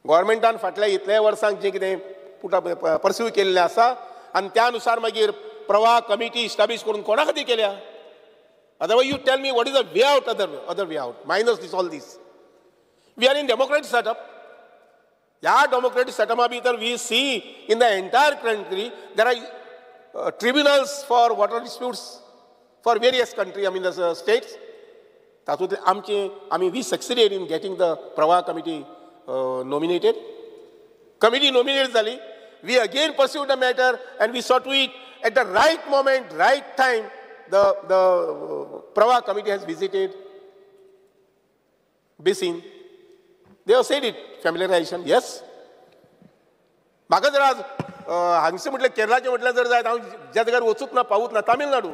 गोवोरमेंटान फाटल्या इतल्या वर्सांक जें कितें परस्यू केल्लें आसा आनी त्या अनुसार मागीर प्रवाह कमिटी इस्टाब्लीश करून कोणा खातीर केल्या. Otherwise you tell me what is the way out, other way out minus this all this. We are in democratic setup. ह्या डेमोक्रेटिक सेटअपा भितर we see in the entire country there are tribunals for water disputes for various country I mean the states. तातूंत आमी we succeeded in getting the Pravah committee nominated. Committee nominate जाली. We again pursued the matter and we saw to it at the right moment, right time, the Prava committee has visited Basin. They have said it, familiarization, yes. म्हाका जर आज हांगचे म्हटलें केरळाचें म्हटल्यार जर जायत हांव ज्या जाग्यार वचूच ना पावूच ना तामिळनाडू.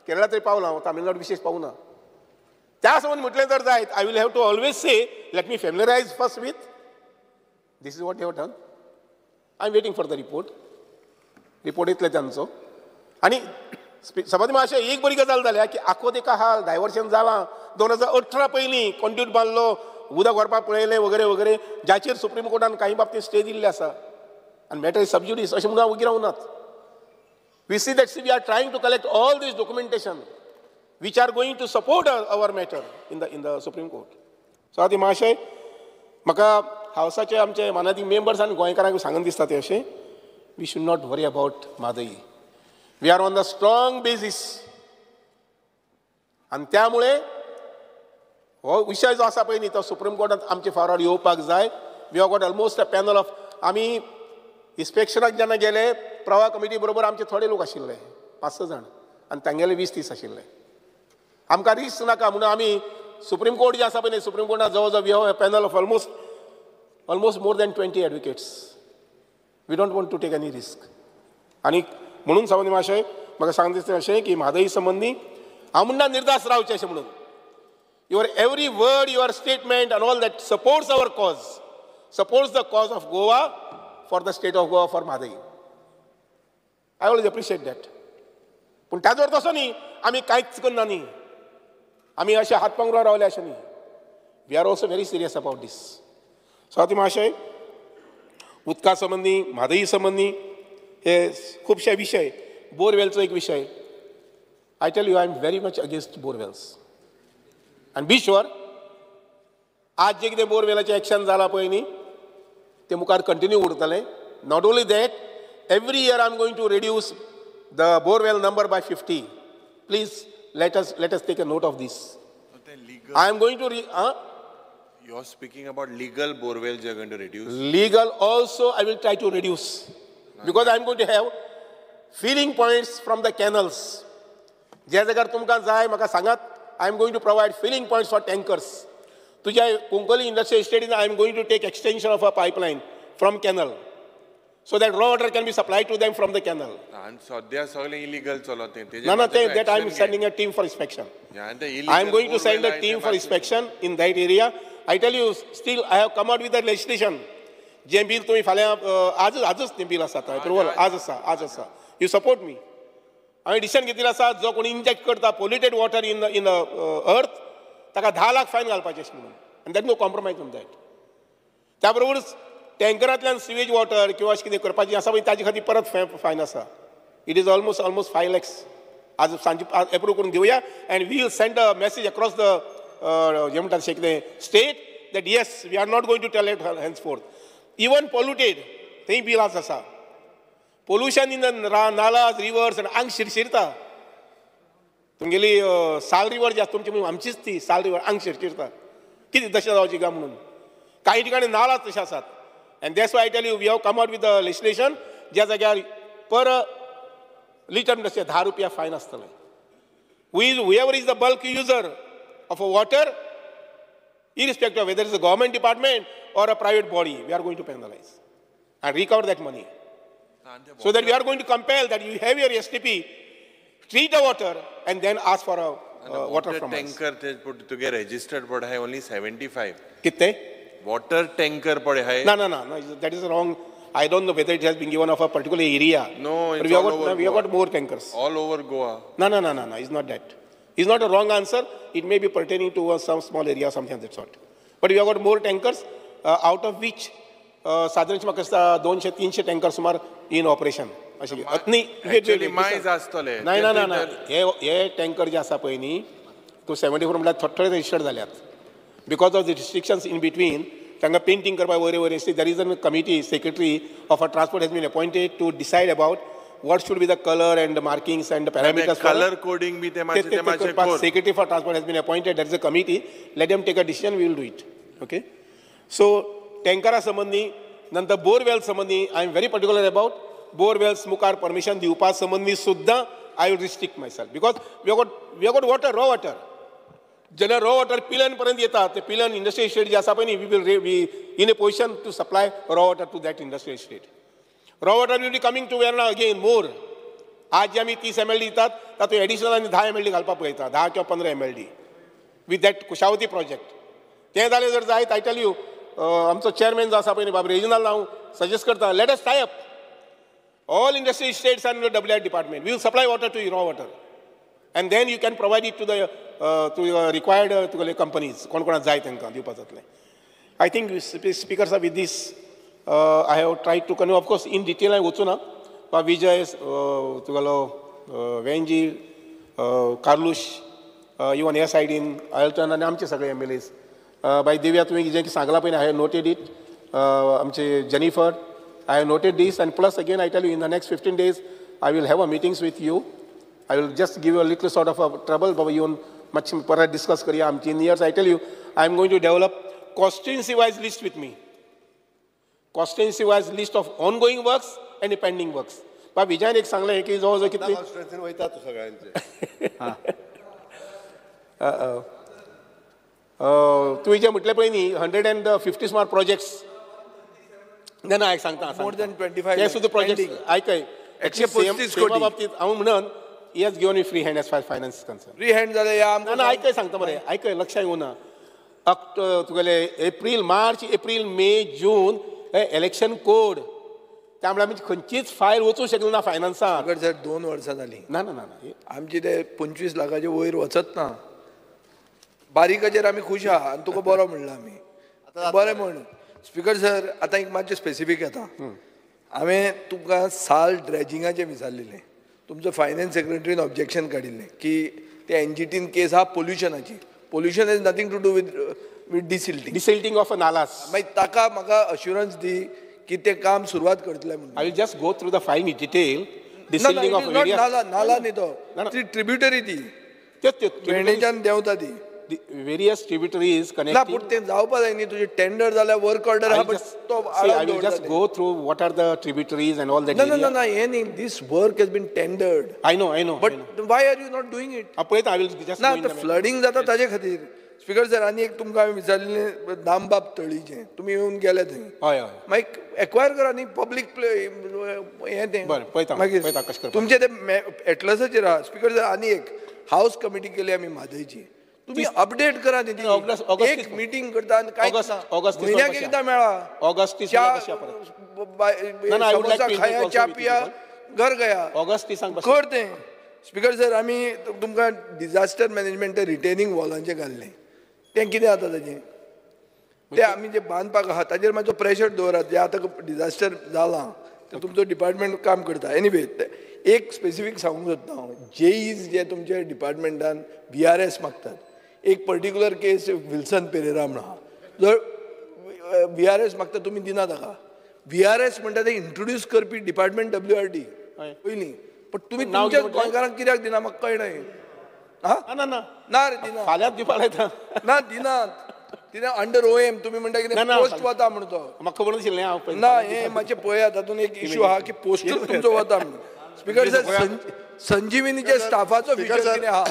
केरळा तरी पावला हांव, तामिळनाडू विशेश पावूना. त्या संबंध म्हटलें जर जायत I will have to always say let me familiarise first with this is what you have done. I am waiting for the report. Report येतले तांचो. आनी सभापती महाशय एक बरी गजाल जाल्या की आखो तेका हाल डायवर्शन जालां 2018 पयलीं कॉन्ट्यूट बांदलो, उदक व्हरपाक पळयलें वगैरे वगैरे, जाचेर सुप्रीम कोर्टान काही बाबतींत स्टे दिल्ले आसा आनी मॅटर इज सबज्युडिस अशें म्हणून हांव उगी रावनात. We see that we are trying to collect all this documentation which are going to support our matter in the Supreme Court. So ati महाशय म्हाका हावसाचे आमचे मानादी मेंबर्स आनी गोंयकारांक सांगून दिसता ते अशें we should not worry about Mhadei. We are on the strong basis आनी त्या मुळे हो विशय जो आसा पळय न्ही तो सुप्रीम कोर्टांत आमचे फॉरवर्ड येवपाक जाय. We have got almost a panel of आमी इन्स्पेक्शनाक जेन्ना गेले प्रवाह कमिटी बरोबर आमचे थोडे लोक आशिल्ले 5-6 जाण आनी तांगेले 20-30 आशिल्ले. आमकां रिस्क नाका म्हणून आमी सुप्रीम कोर्ट जे आसा पळय न्ही सुप्रीम कोर्टान जवळ जवळ we have a panel of almost more than 20 advocates. We don't want to take any risk. आनी म्हणून सावंत महाशय म्हाका सांग दिसता अशें की म्हादई संबंदी हांव म्हणना निर्दास रावचें अशें म्हणून. Your every word your statement and all that supports our cause, supports the cause of Goa for the state of Goa for Mhadei. I always appreciate that. पूण ताजो तसो न्ही आमी कांयच करना न्ही, आमी अशें हात पांगरून रावले अशें न्ही. We are also very serious about this. Swati महाशय उदका संबंधी म्हादई संबंधी हे खुबशे विशय, बोरवेलचो एक विशय. I tell you I am very much against borewells आनी बी शुअर आज जे कितें बोरवेलाचें एक्शन जालां पळय न्ही तें मुखार कंटिन्यू उरतलें. Not only that every year I am going to reduce the borewell number by 50. Please let us take a note of this. I am going to you are speaking about legal borewells you are going to reduce. Legal also I will try to reduce because I am going to have filling points from the canals. ज्या जाग्यार तुमकां जाय म्हाका सांगात. I am going to provide filling points for tankers. तुझ्या Konkani industrial इस्टेटीन I am going to take extension of a pipeline from canal so that raw water can be supplied to them from the canal. And सध्या सगळे illegal चलत No, that I am sending a team for inspection. I am going to send a team for inspection in that area. I tell you, still I have come out with a legislation. जे bill तुम्ही फाल्या आजच ते bill आसा approval आज आसा. You support me. आम्ही decision घेतलेलं आसा जो कोणी इंजेक्ट करता polluted water in the earth ताका 10 लाख फायन घालपाचें म्हणून. And there is no compromise on that. त्याबरोबरच टँकरांतल्यान सिवेज वॉटर किंवा अशें कितें करपाचें आसा पळय ताजे खातीर परत फायन आसा. It is almost 5 lakhs. आज सांजे एप्रूव करून घेवया and we will send a message across the जें म्हणटा तशें कितें state that yes we are not going to tolerate henceforth. Even polluted थंय बिल आसा. Pollution in the nalas rivers आनी आंग शिरशिरता. तुमगेली साल रिवर जी आसा तुमची आमचीच ती साल रिवर आंग शिरशिरता. कितें तशें जावचें काय म्हणून. काही ठिकाणी नालाच तशे आसात. And that's why I tell you, we have come out with the legislation, ज्या जाग्यार per liter म्हणटा 10 रुपया फायन आसतलें. Whoever is the bulk user of a water, irrespective of whether it's a government department or a private body, we are going to penalize and recover that money. So that we are going to compel that you have your STP, treat the water, and then ask for a water from us. Tanker they put together registered, but I only 75. कितने? Water tanker पड़े है. No, that is wrong. I don't know whether it has been given of a particular area. No, it's all over Goa. We have got more tankers. All over Goa. No, it's not that. It's not a wrong answer. It may be pertaining to some small area, something of that sort. But we have got more tankers, out of which साधारण म्हाका दिसता 200-300 tankers सुमार in operation. Actually, मायज आसतले. हे tanker जे आसा पळय न्ही तो 74 म्हटल्यार थोडे रजिस्टर्ड जाल्यात. Because of the restrictions in between, तांकां पेंटिंग करपाक वयर there is a committee, secretary of a transport has been appointed to decide about what should be the color and the markings and the parameters. Color coding bhi te mache secretary for transport has been appointed. There is a committee. Let them take a decision. We will do it. Okay. So tankera sambandhi, nanta borewell sambandhi, I am very particular about borewells mukar permission diupa sambandhi suddha I will restrict myself because we have got water, raw water. जेन्ना raw water पिलन पर्यंत येता ते पिलन industrial estate जे आसा पळय न्ही we will in a position to supply raw water to that industrial estate. Raw water will be coming to Verna again more. आज जे आमी 30 mld दितात तातूंत एडिशनल आनी 10 mld घालपाक पळयता 10 किंवा 15 mld विथ दॅट कुशावती प्रोजेक्ट. तें जालें जर जायत आय टेल यू आमचो चेअरमॅन जो आसा पळय न्ही बाबा रिजनल हांव सजेस्ट करता let us tie up all industrial estates are in the WR department. We will supply water to raw water and then you can provide it to the required companies. कोण जाय तांकां दिवपाक जातलें. I think speakers are with this. I have tried to convey. Of course, in detail I वचूं ना. Vijay, तुगेलो Venzy, Carlos, even ह्या सायडीन आयल्टन आनी आमचे सगळे MLAs. बाय दिव्या तुवें जें सांगलां पळय I have noted it. आमचे Jennifer, I have noted this and plus again I tell you in the next 15 days I will have a meetings with you. I will just give you a little sort of a trouble, but you much further discuss kariya. I'm engineers. I tell you, I'm going to develop constituency-wise list with me. Constituency-wise list of ongoing works and pending works. But Vijay एक सांगलं आहे की जवळजवळ किती constituency वयता तू सगळ्यांचे. तू जे म्हटले पळय न्ही 150 सुमार प्रोजेक्ट्स. ना हांव सांगता. More than 25. ते सुद्धा प्रोजेक्ट्स आयकय. 135 कोटी बाबतीत हांव म्हणन he has given me free hand as far as finance is concerned. Free hand जाले या ना आयकय सांगता मरे आयकय लक्षात येवं ना. तुगेले एप्रील मार्च एप्रील मे जून इलेक्शन कोड त्यामुळे आमी खंयचीच फायल वचूंक शकले ना फायनान्साक. सर 2 वर्सां जालीं. ना आमची ते 25 लाखाचे वयर वचत ना. बारीकाचेर आमी खुश आहा आनी तुका बरो म्हणला आमी. बरें म्हण स्पीकर सर आतां एक मातशें स्पेसिफीक येता. हांवें तुका साल ड्रेजिंगाचें विचारलेलें. तुमचो फायनान्स सेक्रेटरीन ऑब्जेक्शन काडिल्लें की ते एनजीटीन केस आहा पोल्युशनाची. Pollution has nothing to do with desilting of nalas. मागीर ताका म्हाका अश्युरन्स दी की ते काम सुरवात करतले म्हणून. I will just go through the file in detail. Desilting of नाला न्ही तो ती ट्रिब्युटरी ती वेणेच्यान देंवता ती. various tributaries connecting. ना ते जावपा जाय न्ही तुजे टेंडर जाल्यार वर्क ऑर्डर आहा बट तो I will just go through what are the tributaries and all that. No, हे न्ही this work has been tendered. I know but why are you not doing it? पळयता I will just ना flooding जाता ताजे खातीर speaker sir आनी एक तुमकां हांवें विचारलें दामबाब तळीचें तुमी येवन गेले थंय हय हय मागीर एक्वायर करा न्ही पब्लीक हें तें बरें पळयता मागीर कशें करता तुमचे ते एटलसाचेर आहा स्पीकर सर आनी एक हावस कमिटी केली आमी म्हादयची तुम्ही अपडेट करा न्ही ती एक मिटींग करता आनी काय ऑगस्ट म्हयन्याक एकदां मेळा ऑगस्ट समोसा खाया च्या पिया घर गया ऑगस्ट कर तें स्पीकर सर आमी तुमकां डिजास्टर मॅनेजमेंट ते रिटेनिंग वॉलांचें घाल्लें तें कितें जाता ताचें तें आमी जे बांदपाक आहा ताचेर मातसो प्रेशर दवरात जे आतां डिजास्टर जाला ते तुमचो डिपार्टमेंट काम करता एनीवे एक स्पेसिफीक सांगूंक सोदता हांव जेईज जे तुमच्या डिपार्टमेंटान VRS मागतात एक पर्टिक्युलर केस विल्सन पेरेरा म्हणून आहा जर VRS मागता तुमी दिना ताका VRS म्हणटा ते इंट्रोड्यूस करपी डिपार्टमेंट WRD पयलीं पण तुमी तुमच्या गोंयकारांक कित्याक दिना म्हाका कळनाय ना रे दिना फाल्यां दिवपाक लायता ना दिनात कितें अंडर OM तुमी म्हणटा कितें पोस्ट वता म्हणून तो म्हाका खबर नाशिल्लें हांव ना हें मातशें पळयात तातूंत एक इश्यू आहा की पोस्टूच तुमचो वता म्हणून स्पीकर सर संजीवनीच्या स्टाफाचो फिचर कितें आहा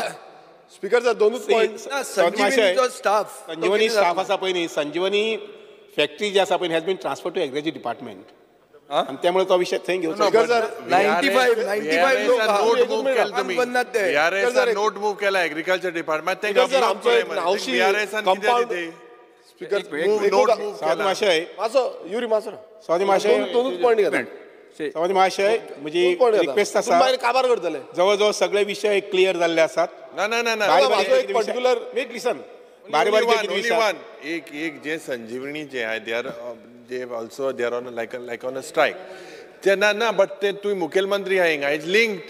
स्पीकर सर दोनूच पॉयंट संजीवनीचो स्टाफ संजीवनी स्टाफ आसा पळय न्ही संजीवनी फॅक्टरी जी आसा पळय has been transfer to agriculture department आणि त्यामुळे तो विषय थंय घेवचो स्पीकर सर 95 लोक नोट मूव केला तुम्ही VRS नोट मूव केला एग्रीकल्चर डिपार्टमेंट तेंका सर आमचो एक नावशी कंपाऊंड स्पीकर नोट मूव सावधी महाशय मासो युरी मासो सावधी महाशय दोनूच पॉयंट घेता सावधी महाशय म्हजी रिक्वेस्ट आसा काबार करतले जवळ जवळ सगळे विषय क्लियर जाल्ले आसात ना एक पर्टिक्युलर वेट लिसन बारीक बारीक एक जे संजीवनी जे आहे they also they are on like on a strike ते ना बट ते तुम्ही मुखेलमंत्री आहा हिंगा इज लिंक्ड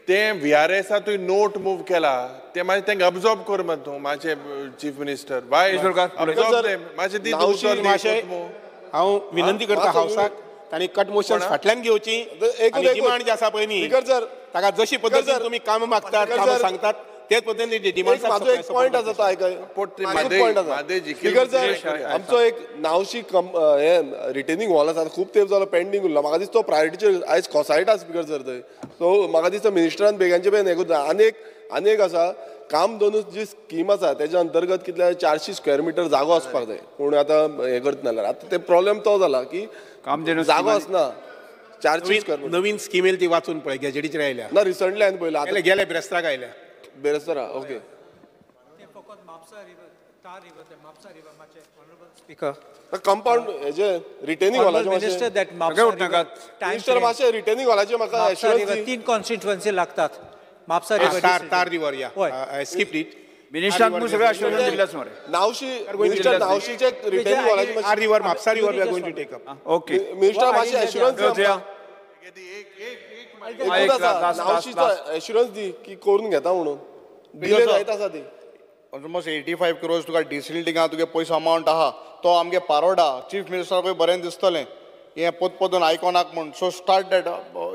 ते VRS तुवें नोट मूव केला ते मागीर तेंका अब्जॉर्ब कर मत तूं मातशें chief minister Y absorb them मातशें दी हांव विनंती करता हावसाक तांणी कट मोशन्स फाटल्यान घेवची आनी डिमांड जे आसा पळय न्ही ताका जशी पद्दतीन तुमी काम मागतात काम सांगतात तेच पद्दतीन डिमांड माझो एक पॉयंट आसा तो आयकय स्पीकर सर आमचो एक नावशी हे रिटेनिंग हॉल आसा खूब तेंप जालो पेंडींग उरला म्हाका दिसता तो प्रायोरिटीचेर आयज कोसायटा स्पीकर सर थंय सो म्हाका दिसता मिनिस्टरान बेगांचे बेगीन हे करता आनी एक आसा काम दोनूच जी स्कीम आसा तेज्या अंतर्गत कितले 400 स्क्वेअर मिटर जागो आसपाक जाय पूण आतां हे करता नाल्यार आतां ते प्रॉब्लेम तो जाला की जागो आसना 400 स्क्वेअर नवीन स्कीम येयली ती वाचून पळय गॅजेटीचेर आयल्या ना रिसंटली हांवें पळयला आतां गेले ब्रेस्ताक आयल्या बेरसरा ओके कंपाऊंड हेजे रिटेनिंग हॉलाचे मिनिस्टर मातशें रिटेनिंग हॉलाचे म्हाका एश्युरन्स 3 कॉन्स्टिट्युएन्सी लागतात म्हापसा तार रिवर या स्किप इट मिनिस्टरान सगळे एश्युरन्स दिल्याच मरे नावशी मिनिस्टर नावशीचे रिटेनिंग हॉलाचे तार river Mapusa river we are going to take up okay minister मातशें एश्युरन्स नावशीचो एश्युरन्स दी की करून घेता म्हणून डिले जायत आसा ती ऑलमोस्ट 85 crores तुका डिसिल्टिंगा तुगे पयसो अमावंट आहा तो आमगे पारोडा चीफ मिनिस्टराकूय बरें दिसतलें हें पोतपोतून आयकोनाक म्हूण सो स्टार्ट दॅट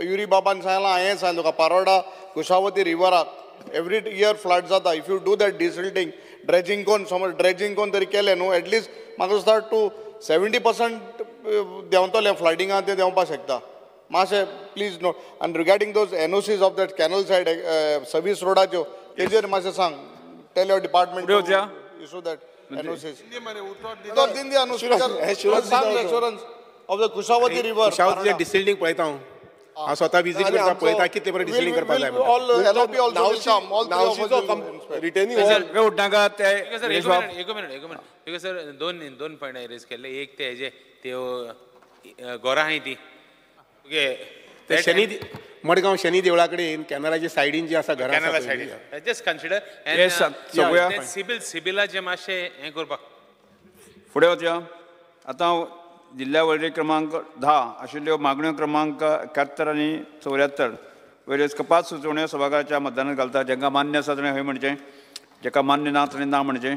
युरी बाबान सांगलां हांवें सांगलें तुका पारोडा कुशावती रिवराक एवरी इयर फ्लड जाता if you do that desilting dredging कोन समज ड्रेजिंग कोन तरी केलें न्हू एटलिस्ट म्हाका दिसता टू 70% देंवतलें फ्लडिंगा ते देंवपाक शकता मातशें प्लीज नोट आनी regarding those NOCs of that canal side service रोडाच्यो तेजेर मातशें सांग tell your department issue that NOCs उत्तर दिन दिया assurance of the Kushavati river Kushavati desilting पळयता हांव स्वता विजीट करता पळयता कितले बरें डिसिल्टिंग करपाक जाय रिटेनिंग एक मिनिट सर दोन पॉयंट रेज केले एक ते हेजे ते गोरा आहाय ती ते शनी मडगांव शनी देवळा कडेन कॅनलाच्या सायडीन जी आसा घरां कॅनला सायडीन जस्ट कन्सिडर सिबिलाचे मातशें हें करपाक फुडें वचया आतां जिल्ल्या वळेरी क्रमांक 10 आशिल्ल्यो मागण्यो क्रमांक 71 आनी 74 वयल्यो कपात सुचोवण्यो सभाघराच्या मतदानांत घालता जांकां मान्य आसा ताणें हय म्हणचें जाका मान्य ना ताणें ना म्हणचें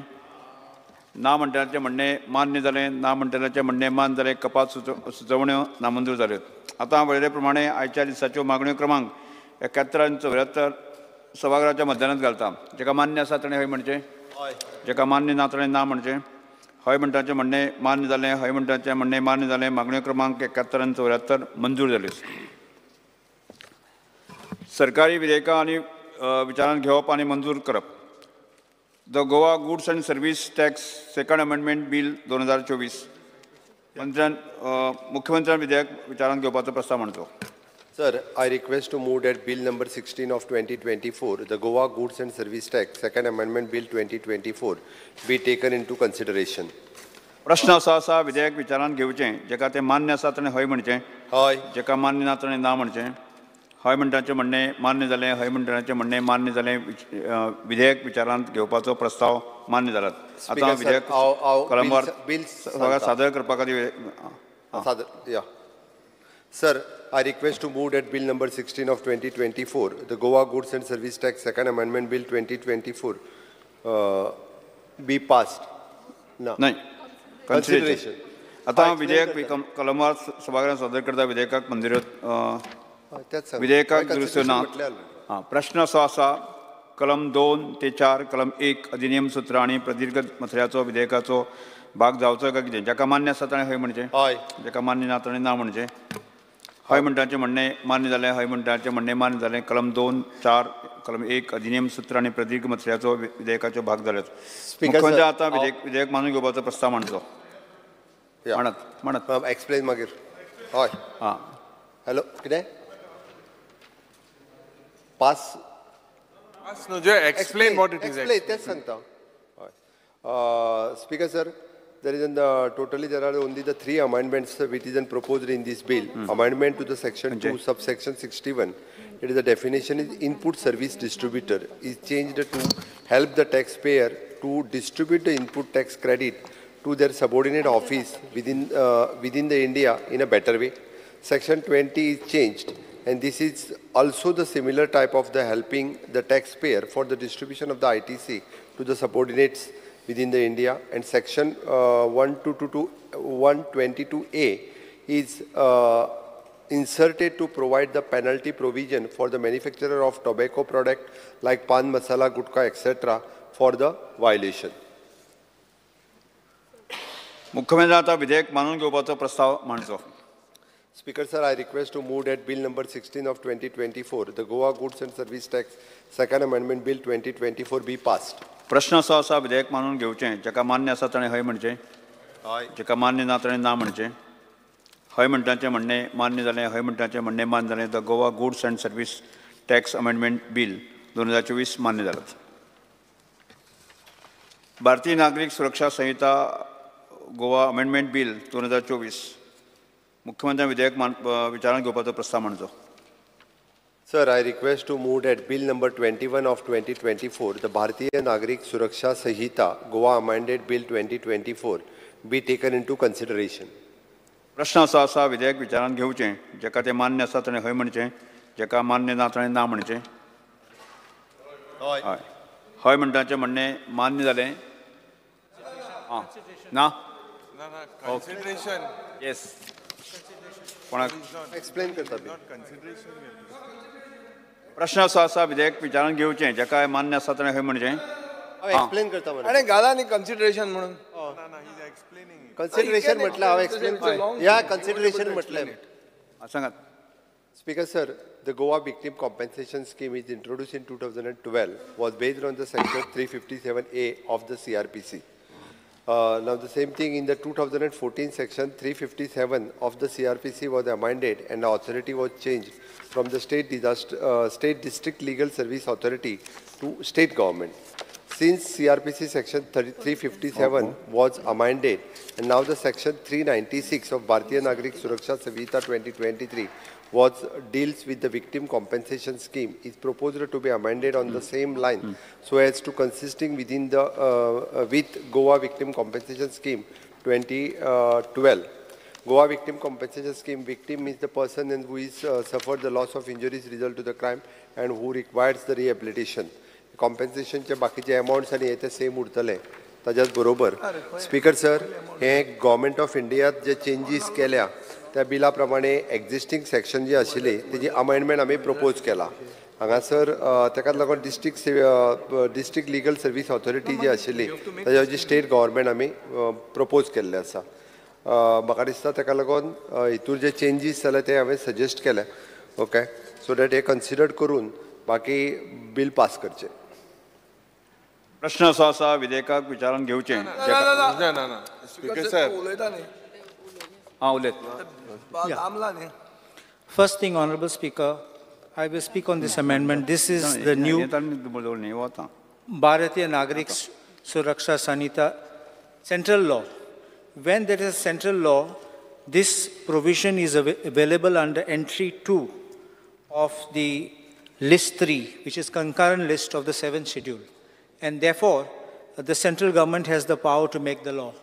ना म्हणटाचे म्हणणें मान्य जालें ना म्हणटाचे म्हणणें मान्य जालें कपात सुचोवण्यो नामंजूर जाल्यो आतां वळेरे प्रमाणे आयच्या दिसाच्यो मागण्यो क्रमांक 71 आनी 74 सभाघराच्या मतदानांत घालता जाका मान्य आसा ताणें हय म्हणचें जाका मान्य ना ताणें ना म्हणचें हय म्हणटाचें म्हणणें मान्य जालें हय म्हणटाचें म्हणणें मान्य जालें मागण्यो क्रमांक 71 आनी 74 मंजूर जाल्यो सरकारी विधेयकां आनी विचारांत घेवप आनी मंजूर करप the Goa goods and service tax second amendment bill 2024. मुख्यमंत्र्यान विधेयक विचारांत घेवपाचो प्रस्ताव मांडचो. Sir, I request to move that Bill number 16 of 2024, the Goa Goods and Service Tax, Second Amendment Bill 2024, be taken into consideration. प्रश्न असो आसा विधेयक विचारांत घेवचें जेका ते मान्य आसा ताणें हय म्हणचें. हय. जेका मान्य ना ताणें ना म्हणचें. हय म्हणटाचें म्हणणें मान्य जालें, हय म्हणटाचें म्हणणें मान्य जालें. विधेयक विचारांत घेवपाचो प्रस्ताव मान्य जालात. आतां विधेयक कलमवार सादर करपा खातीर. Sir, I request to move that Bill number 16 of 2024, the Goa Goods and Service Tax Second Amendment Bill 2024, be passed. No. नाही. Consideration. आता विधेयक कलमवार सभागृहात सादर करता विधेयकाक मंजुरी विधेयकाक दुरुस्त्यो ना. प्रश्न असो आसा कलम 2 ते 4 कलम 1 अधिनियम सूत्र आणि प्रदीर्घ मथळ्याचो विधेयकाचो भाग जावचो काय कितें. जेका मान्य आसा ताणें हय म्हणचें. हय. जेका मान्य ना ताणें ना म्हणचें. हय म्हणटाचें म्हणणें मान्य जालें, हय म्हणटाचें म्हणणें मान्य जालें. कलम 2, 4 कलम 1 अधिनियम सूत्र आणि प्रदीर्घ मथळ्याचो विधेयकाचो भाग जाल्यात. मुख्यमंत्री आतां विधेयक मानून घेवपाचो प्रस्ताव मांडचो. म्हणत एक्सप्लेन मागीर. हय. हां. हॅलो कितें pass explain what it is. That's सांगता. Speaker sir, there is totally there are only the 3 amendments which is proposed in this bill. Amendment to the section 2 subsection 61. It is the definition is input service distributor is changed to help the taxpayer to distribute the input tax credit to their subordinate office within the India in a better way. Section 20 is changed. And this is also the similar type of the helping the taxpayer for the distribution of the ITC to the subordinates within the India. And section 122A is inserted to provide the penalty provision for the manufacturer of tobacco product like pan masala, gutka, etc. for the violation. मुख्यमंत्री आता विधेयक मानून घेवपाचो प्रस्ताव मांडचो. Speaker sir, I request to move that Bill number 16 of 2024, the Goa Goods and Service Tax Second Amendment Bill 2024 be passed. प्रश्न असो आसा विधेयक मानून घेवचें जेका मान्य आसा ताणें हय म्हणचें. हय. जेका मान्य ना ताणें ना म्हणचें. हय म्हणटाचें म्हणणें मान्य जालें, हय म्हणटाचें म्हणणें मान्य जालें. The Goa goods and service tax amendment bill 2024 मान्य जालात. भारतीय नागरिक सुरक्षा संहिता गोवा अमेंडमेंट बिल 2024 मुख्यमंत्री विधेयक विचारांत घेवपाचो प्रस्ताव मांडचो. Sir, I request to move that Bill number 21 of 2024, the Bharatiya Nagrik Suraksha Sanhita Goa Amended Bill 2024, be taken into consideration. प्रश्न असो आसा विधेयक विचारांत घेवचें जेका तें मान्य आसा ताणें हय म्हणचें. जेका मान्य ना ताणें ना म्हणचें. हय. हय म्हणटाचें म्हणणें मान्य जालें. आं ना Consideration. येस. कोणाक एक्सप्लेन करता. प्रश्न असो आसा विधेयक विचारांत घेवचें जेका मान्य आसा ताणें हय म्हणचें. एक्सप्लेन करता आणि घाला न्ही कन्सिडरेशन म्हणून. Consideration म्हटलं हांव एक्सप्लेन या consideration म्हटलें. सांगात. Speaker sir, the Goa Victim Compensation Scheme is introduced in 2012 was based on the section 357A of the CRPC. Now the same thing in the 2014 section 357 of the CRPC was amended and the authority was changed from the state district legal service authority to state government. Since CRPC section 357 was amended and now the section 396 of Bharatiya Nagrik Suraksha Sanhita 2023 deals with the victim compensation scheme is proposed to be amended on the same line so as to consisting within the with Goa Victim Compensation Scheme 2012. Goa Victim Compensation Scheme victim is the person who is suffered the loss of injuries result to the crime and who requires the rehabilitation. Compensation चे बाकीचे amounts आणि येते same उरतले. ताच्याच बरोबर speaker sir हे government of इंडियात जे चेंजीस केल्या त्या बिला प्रमाणे एक्झिस्टिंग सेक्शन जी आशिल्ली तेजी अमेंडमेंट आमी प्रपोज केला. हांगासर ताका लागून डिस्ट्रिक्ट लिगल सर्वीस ऑथॉरिटी जी आशिल्ली ताच्या जी स्टेट गव्हर्मेंट आमी प्रपोज केल्ले आसा. म्हाका दिसता ताका लागून हितूर जे चेंजीस जाले ते हांवें सजेस्ट केले. ओके सो दॅट हे कन्सिडर करून बाकी बिल पास करचें. प्रश्न असो आसा विधेयकाक विचारान घेवचें. स्पीकर साहेब उलयता न्ही. हां उलयत. आमला न्ही. First thing, Honorable Speaker, I will speak on this amendment. This is the new Bharatiya Nagarik Suraksha Sanhita central law. When there is a central law, this provision is available under entry 2 of the list 3, which is concurrent list of the 7th schedule. And therefore, the central government has the power to make the law.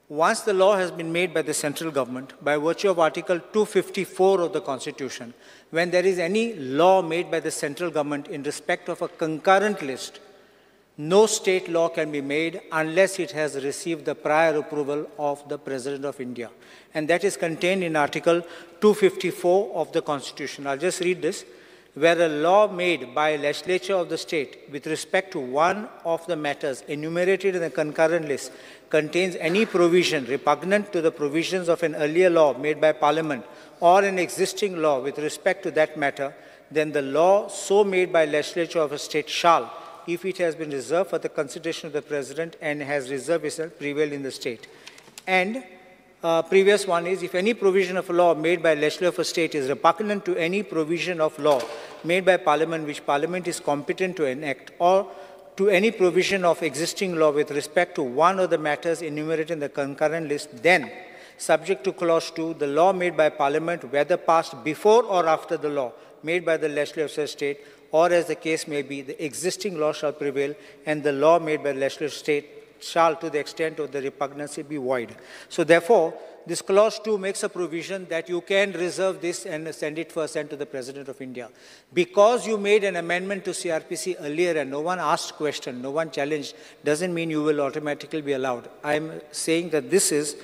Once the law has been made by the central government, by virtue of Article 254 of the Constitution, when there is any law made by the central government in respect of a concurrent list, no state law can be made unless it has received the prior approval of the President of India. And that is contained in Article 254 of the Constitution. I'll just read this. Where a law made by a legislature of the state with respect to one of the matters enumerated in the concurrent list contains any provision repugnant to the provisions of an earlier law made by Parliament or an existing law with respect to that matter, then the law so made by legislature of a state shall, if it has been reserved for the consideration of the President and has reserved itself, prevail in the state. And previous one is, if any provision of a law made by legislature of a state is repugnant to any provision of law made by Parliament which Parliament is competent to enact, or to any provision of existing law with respect to one of the matters enumerated in the concurrent list, then, subject to clause 2, the law made by Parliament, whether passed before or after the law made by the legislature of a state, or as the case may be, the existing law shall prevail, and the law made by the legislature of a state shall, to the extent of the repugnancy, be void. So therefore, this clause 2 makes a provision that you can reserve this and send it first and to the President of India. Because you made an amendment to CRPC earlier and no one asked question, no one challenged, doesn't mean you will automatically be allowed. I'm saying that this is,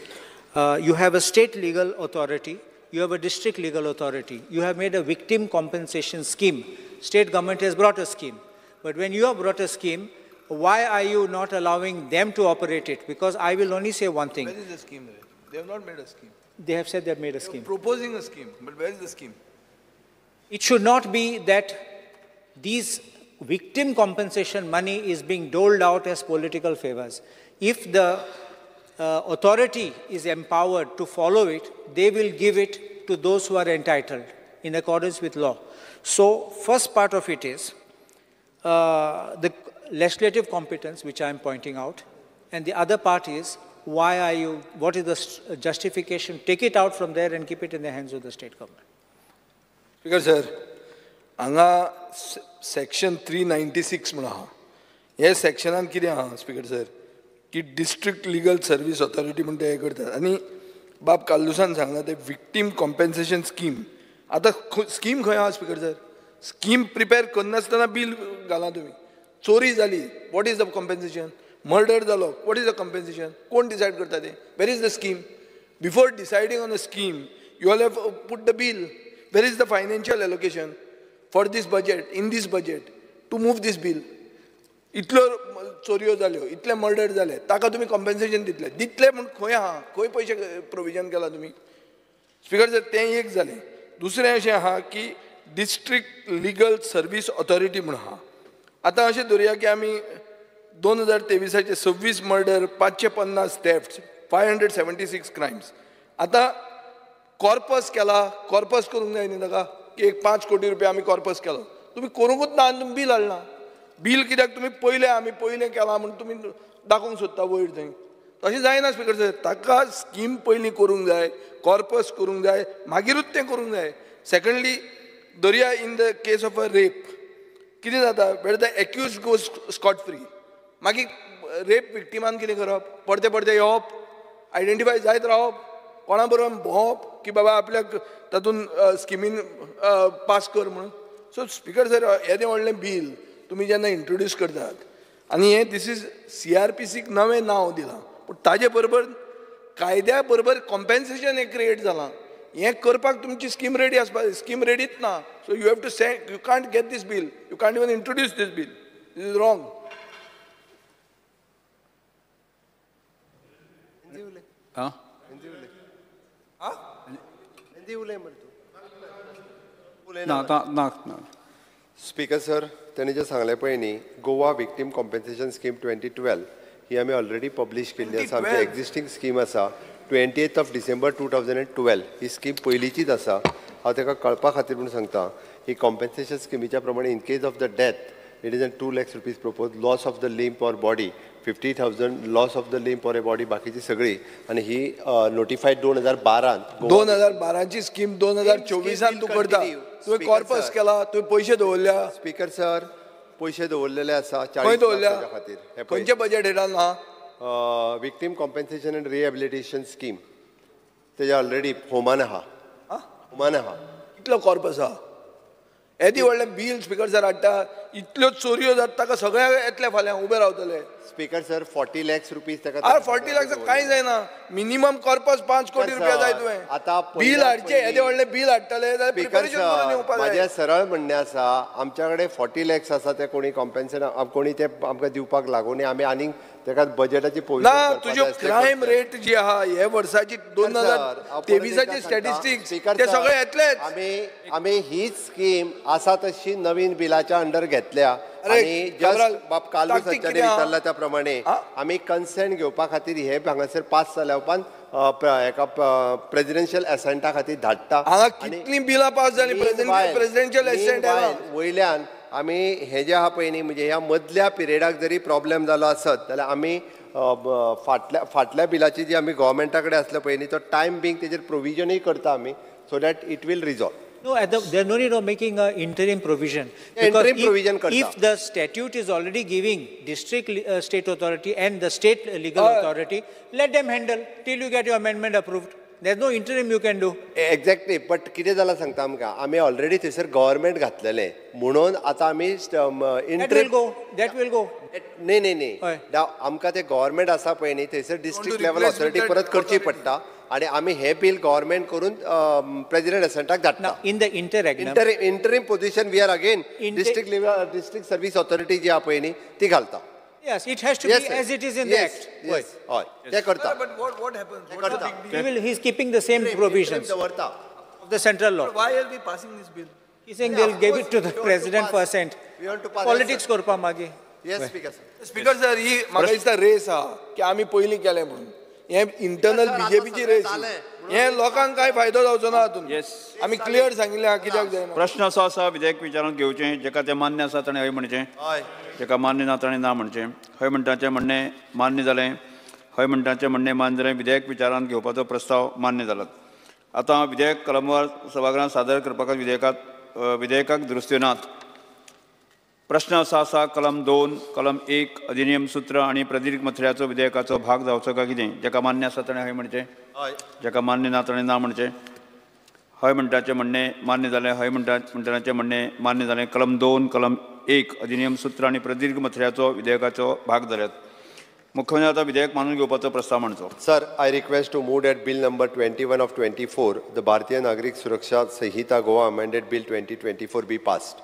you have a state legal authority, you have a district legal authority, you have made a victim compensation scheme. State government has brought a scheme. But when you have brought a scheme, why are you not allowing them to operate it? Because I will only say one thing. Where is the scheme? They have not made a scheme. They have said they have made a scheme. Proposing a scheme, but where is the scheme? It should not be that these victim compensation money is being doled out as political favors. If the authority is empowered to follow it, they will give it to those who are entitled in accordance with law. So, first part of it is the legislative competence, which I am pointing out, and the other part is, why are you, what is the justification? Take it out from there and keep it in the hands of the state government. Speaker sir, anga section 396 म्हणा हा. हे सेक्शनान कितें आहा speaker sir की district legal service authority म्हणून ते हे करतात आनी बाब कालुसान सांगला ते विक्टीम कॉम्पेन्सेशन स्कीम. आतां स्कीम खंय आहा स्पीकर सर? स्कीम प्रिपेर करनासतना बील घाला तुमी. चोरी जाली, what is the compensation? Murder जालो, वॉट इज द कॉम्पेन्सेशन? कोण डिसायड करता ते? Where is the scheme? Before deciding on a scheme, you all have put the bill. Where is the financial allocation for this budget, in this budget, to move this bill? इतल्यो चोरयो जाल्यो, इतले murder जाले, ताका तुमी compensation दितले. दितले म्हूण खंय आहा? खंय पयशे प्रोविजन केला तुमी? स्पीकर सर, तें एक जालें. दुसरें अशें आहा की डिस्ट्रिक्ट लीगल सर्वीस ऑथॉरिटी म्हूण आहा. आतां अशें धरुया की आमी 2023चे 26 मर्डर, 550 थेफ्ट्स, 576 क्रायम्स. आतां कॉर्पस केला, कॉर्पस करूंक जाय न्ही ताका की एक 5 कोटी रुपया आमी कॉर्पस केलो. तुमी करूंकूच ना आनी तुमी बील हाडना. बील कित्याक? तुमी आमी पयलें केलां म्हणून तुमी दाखोवंक सोदता वयर थंय. तशें जायना स्पीकर सर. ताका स्कीम पयलीं करूंक जाय, कॉर्पस करूंक जाय, मागीरूच तें करूंक जाय. सेकंडली, धरुया in the case of a rape कितें जाता? Where the accused goes scot free. मागीर रेप विक्टिमान कितें करप? परते परते येवप, आयडेंटिफाय जायत रावप, कोणा बरोबर भोंवप की बाबा आपल्याक तातूंत स्किमीन पास कर म्हणून. सो स्पीकर सर, येदें व्हडलें बील तुमी जेन्ना इंट्रोड्यूस करतात आनी हें दीस इज CRPCक नवें नांव दिलां, पूण ताजे बरोबर कायद्या बरोबर कॉम्पेन्सेशन हें क्रिएट जालां. हें करपाक तुमची स्कीम रेडी आसपाक, स्कीम रेडीच ना. So you have to send, you can't get this bill, you can't even introduce this bill. This is wrong. Speaker sir, ताणें जें सांगलें पळय न्ही, गोवा विक्टीम कॉम्पेन्सेशन स्कीम 2012 ही आमी ऑलरेडी पब्लीश केल्ली आसा. आमची एक्झिस्टींग स्कीम आसा. 28 डिसेंबर 2012 ही स्कीम पयलींचीच आसा. हांव ताका कळपा खातीर म्हूण सांगता, ही कॉम्पेन्सेशन स्किमीच्या प्रमाणे in case of the death it is 2 lakhs rupees propose, loss of the limb or body 50,000, loss of the limb or a body बाकीची सगळी. आनी ही नोटिफायड 2012 2012ची स्कीम 2024 तूं करता. तुवें कॉर्पस केला, तुवें पयशे दवरल्या. स्पीकर सर, पयशे दवरलेले आसा खंय दवरल्या खातीर. खंयचे बजेट हेडान आहा? Victim compensation end rehabilitation scheme तेजे ऑलरेडी होमान आहा. होमान आहा. कितलो कॉर्पस आहा? येदी व्हडलें बील स्पीकर सर हाडटा, इतल्यो चोरयो जाता ताका सगळ्या येतले फाल्यां उबे रावतले. स्पीकर सर 40 lakhs रुपीज ताका. 40 lakhs कांय जायना. मिनिमम कॉर्पस 5 कोटी रुपया जाय तुवें. आतां बील हाडचे, येदे व्हडलें बील हाडटले जाल्यार प्रिपरेशन करून येवपाक जाय. म्हाजें सरळ म्हणणें आसा, आमच्या कडेन 40 lakhs आसा ते कोणी कॉम्पेन्सेशन कोणी ते आमकां दिवपाक लागून आमी आनीक ताका बजेटाची ना. तुज्यो क्रायम रेट जी आहा हे वर्साची 2023ची स्टॅटिस्टिक्स ते सगळे येतलेच. आमी हीच स्कीम आसा तशी नवीन बिलाच्या अंडर घेतल्या. आनी जस्ट बाब कालू सच्चानी विचारला त्या प्रमाणे आमी कन्सेंट घेवपा खातीर हे हांगासर पास जाल्या उपरांत एका प्रेसिडेन्शियल एसेंटा खातीर धाडटा. हांगा कितलीं बिलां पास जालीं प्रेसिडेन्शियल एसेंट वयल्यान आमी हे जे आहा पळय न्ही, म्हणजे ह्या मदल्या पिरियडाक जरी प्रॉब्लेम जालो आसत जाल्यार आमी फाटल्या बिलाची जी आमी गोवोरमेंटा कडेन आसलो पळय न्ही तो टायम बींग तेजेर प्रोविजनूय करता आमी, so that it will resolve. No, there's no need of making an interim provision. Interim provision karta. If the statute is already giving district state authority and the state legal authority, let them handle till you get your amendment approved. There's no interim you can do. Exactly, but कितें जालां सांगता आमकां, आमी already थंयसर government घातलेलें म्हणून आतां आमी That will go. न्ही आमकां ते गव्हर्मेंट आसा पळय न्ही थंयसर डिस्ट्रिक्ट लेवल ऑथॉरिटी परत करची पडटा आनी आमी हे बिल गव्हर्मेंट करून प्रेसिडेंट एसेंटाक धाडटा. In the interim position we are again district service authority जी आहा पळय न्ही ती घालता. Yes, it has to be as it is in the act. Yes, ते करता. But what happens? He is keeping the same provisions of the central law. Why are we passing this bill? He's saying they'll give it to the president for assent. Politics करपा मागीर. Yes, speaker. Speaker sir, ही म्हाका दिसता race आहा की आमी पयलीं केलें म्हणून. हे इंटरनल बीजेपीची रेस हे लोकांक कांय फायदो जावचो ना हातून. आमी क्लियर सांगिल्लें आहा कित्याक जायना. प्रश्न असो आसा विधेयक विचारांत घेवचें, जेका तें मान्य आसा ताणें हय म्हणचें, जेका मान्य ना ताणें ना म्हणचें. हय म्हणटाचें म्हणणें मान्य जालें, हय म्हणटाचें म्हणणें मान्य जालें. विधेयक विचारांत घेवपाचो प्रस्ताव मान्य जालो. आतां विधेयक कलमवार सभागृहांत सादर करपाक विधेयकाक दुरुस्त्यो नात. प्रश्न असो आसा कलम 2, कलम 1 अधिनियम सूत्र आणि प्रदीर्घ मथळ्याचो विधेयकाचो भाग जावचो काय कितें. जेका मान्य आसा ताणें हय म्हणचें, जेका मान्य ना ताणें ना म्हणचें. हय म्हणटाचें म्हणणें मान्य जालें, हय म्हणटाचें म्हणणें मान्य जालें. कलम 2, कलम 1 अधिनियम सूत्र आणि प्रदीर्घ मथळ्याचो विधेयकाचो भाग जाल्यात. मुख्यमंत्री आता विधेयक मानून घेवपाचो प्रस्ताव मांडचो. Sir, I request to move that bill number 21 of 24, the Bharatiya Nagarik Suraksha Sanhita Goa amended bill 2024 be passed.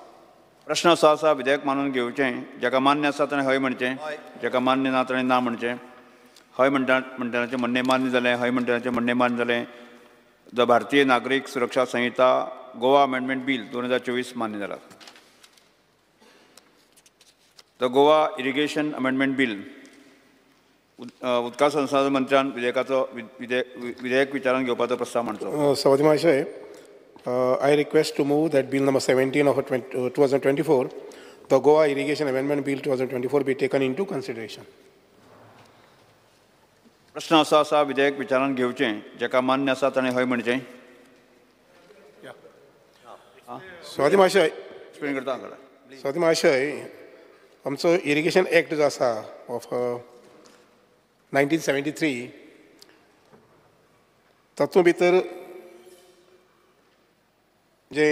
प्रश्न असो आसा विधेयक मानून घेवचें, जेका मान्य आसा ताणें हय म्हणचें, जेका मान्य ना ताणें ना म्हणचें. हय म्हणटाचें म्हणणें मान्य जालें, हय म्हणटाचें म्हणणें मान्य जालें. The Bharatiya Nagarik Suraksha Sanhita Goa amendment bill 2024 मान्य जाला. The Goa irrigation amendment bill उदका संसाधन मंत्र्यान विधेयक विचारांत घेवपाचो प्रस्ताव मांडचो. सभापती महाशय, I request to move that bill number 17 of 2024, the Goa Irrigation Amendment Bill 2024 be taken into consideration. प्रश्न असो आसा विधेयक विचारांत घेवचें, जेका मान्य आसा ताणें हय म्हणचें. सभापती महाशय, सभापती महाशय, आमचो इरिगेशन एक्ट जो आसा ऑफ 1973 तातूंत भितर जे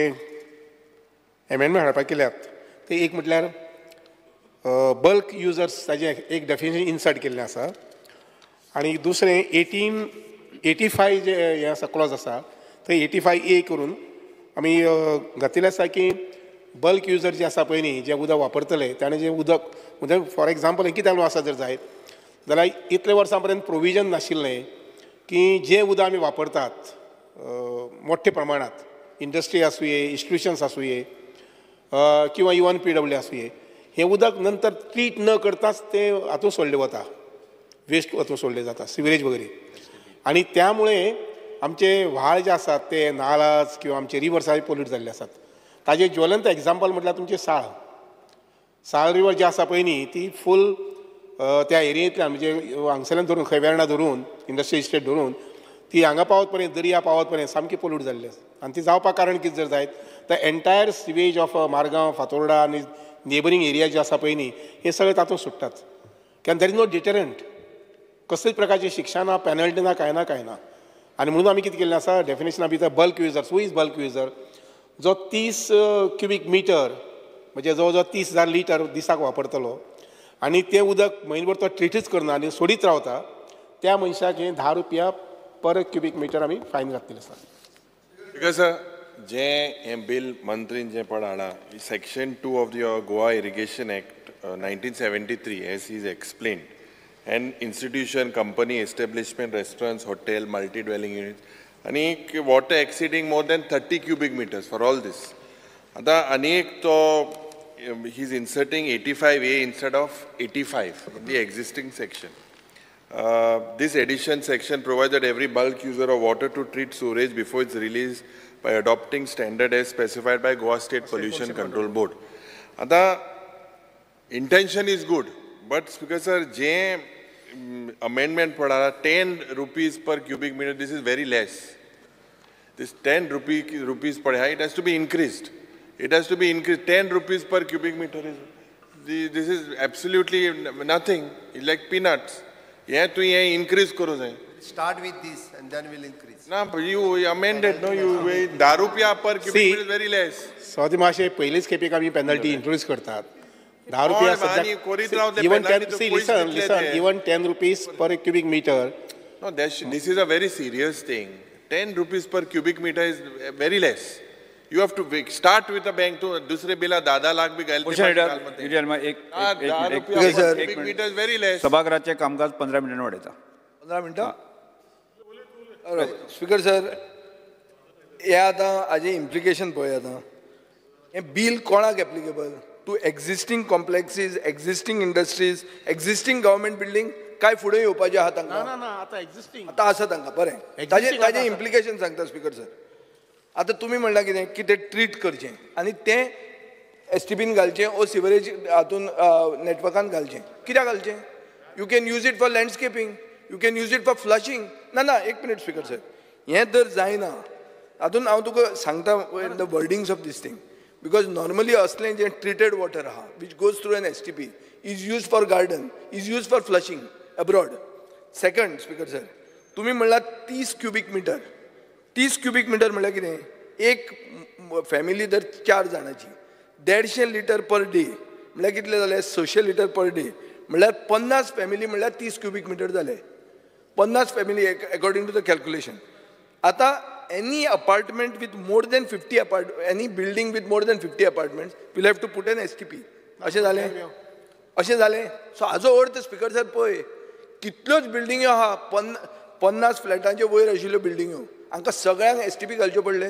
एमेंडमेंट हाडपाक केल्यात ते एक म्हटल्यार बल्क युजर्स ताजें एक डेफिनेशन इन्सर्ट केल्लें आसा आनी दुसरें 1885 जे हें आसा क्लॉज आसा थंय 85A करून आमी घातिल्लें आसा की बल्क युजर जे आसा पळय न्ही जे उदक वापरतले ताणें जें उदक फॉर एग्जाम्पल हे कित्याक आसा जर जायत जाल्यार इतले वर्सां पर्यंत प्रोविजन नाशिल्लें की जें उदक आमी वापरतात मोठ्ठे प्रमाणांत इंडस्ट्री आसूंये, इन्स्टिट्यूशन्स आसूंये, किंवा इवन PWS हे उदक नंतर ट्रीट न करताच ते हातून सोडले वता, वेस्ट हातून सोडले जाता, सिवरेज वगैरे. आणि त्यामुळे आमचे व्हाळ जे आसात ते नालाज किंवा आमचे रिवर्साय पोल्यूट जाल्ले आसात. ताजे ज्वलंत एग्जाम्पल म्हटल्यार तुमचे साळ रिवर जी आसा पळय न्ही ती फूल त्या एरियेंतल्यान म्हणजे हांगसरल्यान धरून खैवेर्णा धरून इंडस्ट्रियल इस्टेट धरून ती हांगा पावत पर्यंत दर्या पावत पर्यंत सामकी पोल्यूट जाल्ली आसा. आनी ती जावपाक कारण कितें जर जायत तर entire sewage of Margao, Fatorda आनी नेबरींग एरिया जे आसा पळय न्ही हे सगळे तातूंत सुट्टात. कारण दॅर इज नो डिटरंट, कसलेच प्रकारची शिक्षा ना, पेनल्टी ना, कांय ना. आनी म्हणून आमी कितें केल्लें आसा डेफिनेशना भितर bulk user, who is bulk user, जो 30 क्युबिक मिटर म्हणजे जवळ जवळ 30,000 लिटर दिसाक वापरतलो आनी तें उदक म्हयनभर तो ट्रिटच करना आनी सोडीत रावता, त्या मनशाक हे 10 रुपया पर क्युबिक मिटर आमी फायन घातलेली आसा. बिकॉज जे हे बिल मंत्रीन जे पड हाडा section 2 of the Goa irrigation act 1973 as is explained, and institution, company, establishment, restaurants, hotel, multi-dwelling units, and water exceeding more than 30 cubic meters for all this. आता अनेक तो he's inserting 85A instead of 85 in the existing section. This addition section provides that every bulk user of water to treat sewage before its release by adopting standard as specified by Goa State Pollution Control Board. आता intention is good, but because sir, J amendment padala 10 rupees per cubic meter, this is very less. This 10 rupees per it has to be increased. It has to be increased. 10 rupees per cubic meter is this is absolutely nothing. It's like peanuts. Yeah, to increase karo jai. Start with this and then we'll increase. No, you amended. No, you 10 rupees per cubic meter is very less. Swati माशे पहिलेच खेपेक आमी penalty introduce करतात. 10 रुपया सध्या even 10 rupees per cubic meter. No, this is a very serious thing. 10 rupees per cubic meter is very less. You have to start with a bank to दूसरे बिला 10 लाख भी गायल cubic meter is very less. सभागृहाचे कामकाज 15 मिनिटांनी वाडयता. 15 मिनटां. Speaker sir, हे आतां हाजे इम्प्लिकेशन पळय आतां. हे बिल कोणाक applicable? To existing complexes, existing industries, existing government building, काय फुडें येवपाचें आहा तांकां? आतां आसा तांकां बरें. ताजें इम्प्लिकेशन सांगता स्पीकर सर. आतां तुमी म्हणलां कितें की तें ट्रीट करचें आनी तें STPन घालचें ओ सिवरेज हातून नेटवर्कान घालचें. कित्याक घालचें? You can use it for landscaping, you can use it for flushing. ना एक मिनीट स्पीकर सर, हें जर जायना हातून हांव तुका सांगता the wordings of this thing. Because normally असलें जे treated water आहा which goes through an STP is used for garden, is used for flushing abroad. Second, speaker sir, तुम्ही म्हणलात 30 cubic meter. 30 cubic meter म्हणल्यार कितें? एक फॅमिली जर 4 जाणांची 150 लिटर पर डे म्हणल्यार कितले जाले? 600 लिटर पर डे म्हणल्यार 50 फॅमिली म्हणल्यार 30 cubic meter जाले. 50 family according to the calculation. आता any apartment with more than 50 any building with more than 50 apartments will have to put an STP. अशें जालें. So हाजो अर्थ स्पीकर सर पळय कितल्योच बिल्डिंग्यो आहा 50 फ्लॅटांचे वयर आशिल्ल्यो बिल्डिंग्यो हांकां सगळ्यांक STP घालच्यो पडले.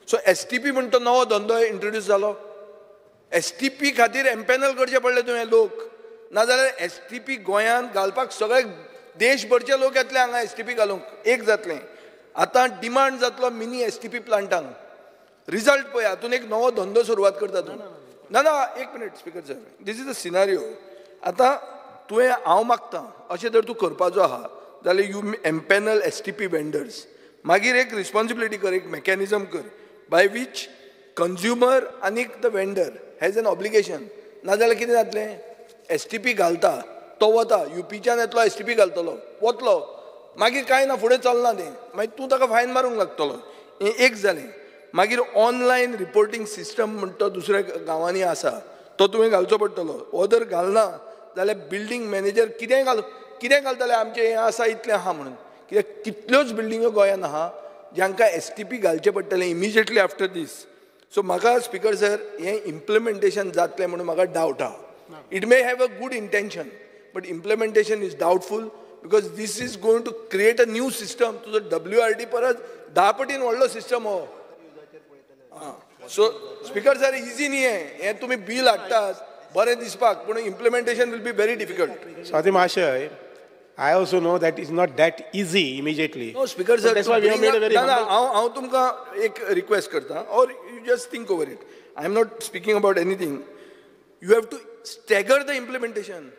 सो STP म्हणटा तो नवो धंदो इंट्रोड्यूस जालो. STP खातीर एम्पॅनल करचे पडले तुवें लोक, नाजाल्यार STP गोंयांत घालपाक सगळे देशभरचे लोक येतले हांगा STP घालूंक. एक जातलें. आतां डिमांड जातलो मिनी STP प्लांटांक. रिजल्ट पळय, हातून एक नवो धंदो सुरवात करता तूं. ना एक minute speaker sir, this is a scenario. आतां तुवें हांव मागतां अशें जर तूं करपाचो आहा जाल्यार यू एम्पॅनल STP वेंडर्स. मागीर एक रिस्पॉन्सिबिलिटी कर, एक मेकॅनिझम कर बाय वीच कंज्युमर आनी the vendor has an obligation. नाजाल्यार कितें जातलें? STP घालता तो वता UPच्यान येतलो STP घालतलो वतलो, मागीर कांय ना, फुडें चलना तें, मागीर तूं ताका फायन मारूंक लागतलो. हें एक जालें. मागीर ऑनलायन रिपोर्टींग सिस्टम म्हणटा तो दुसऱ्या गांवांनी आसा तो तुवें घालचो पडटलो. हो जर घालना जाल्यार बिल्डींग मॅनेजर कितें घालतले आमचें हें आसा इतलें आहा म्हणून. कित्याक कितल्योच बिल्डिंग्यो गोंयांत आहा जांकां STP घालचें पडटलें इमिजिएटली आफ्टर दीस. सो म्हाका स्पीकर सर हें इम्प्लिमेंटेशन जातलें म्हणून म्हाका डावट आहा. It may have a good intention but implementation is doubtful. Because this is going to create a new system to the WRD परस 10 पटीन व्हडलो system हो. So speaker sir easy न्ही हे तुम्ही बिल हाडटात बरें दिसपाक पूण implementation will be very difficult. Swati महाशय, I also know that it's not that easy immediately. No, Speaker sir, that's why we have made a very हांव तुमकां एक रिक्वेस्ट करता, or you just think over it. I am not speaking about anything. You have to stagger the implementation.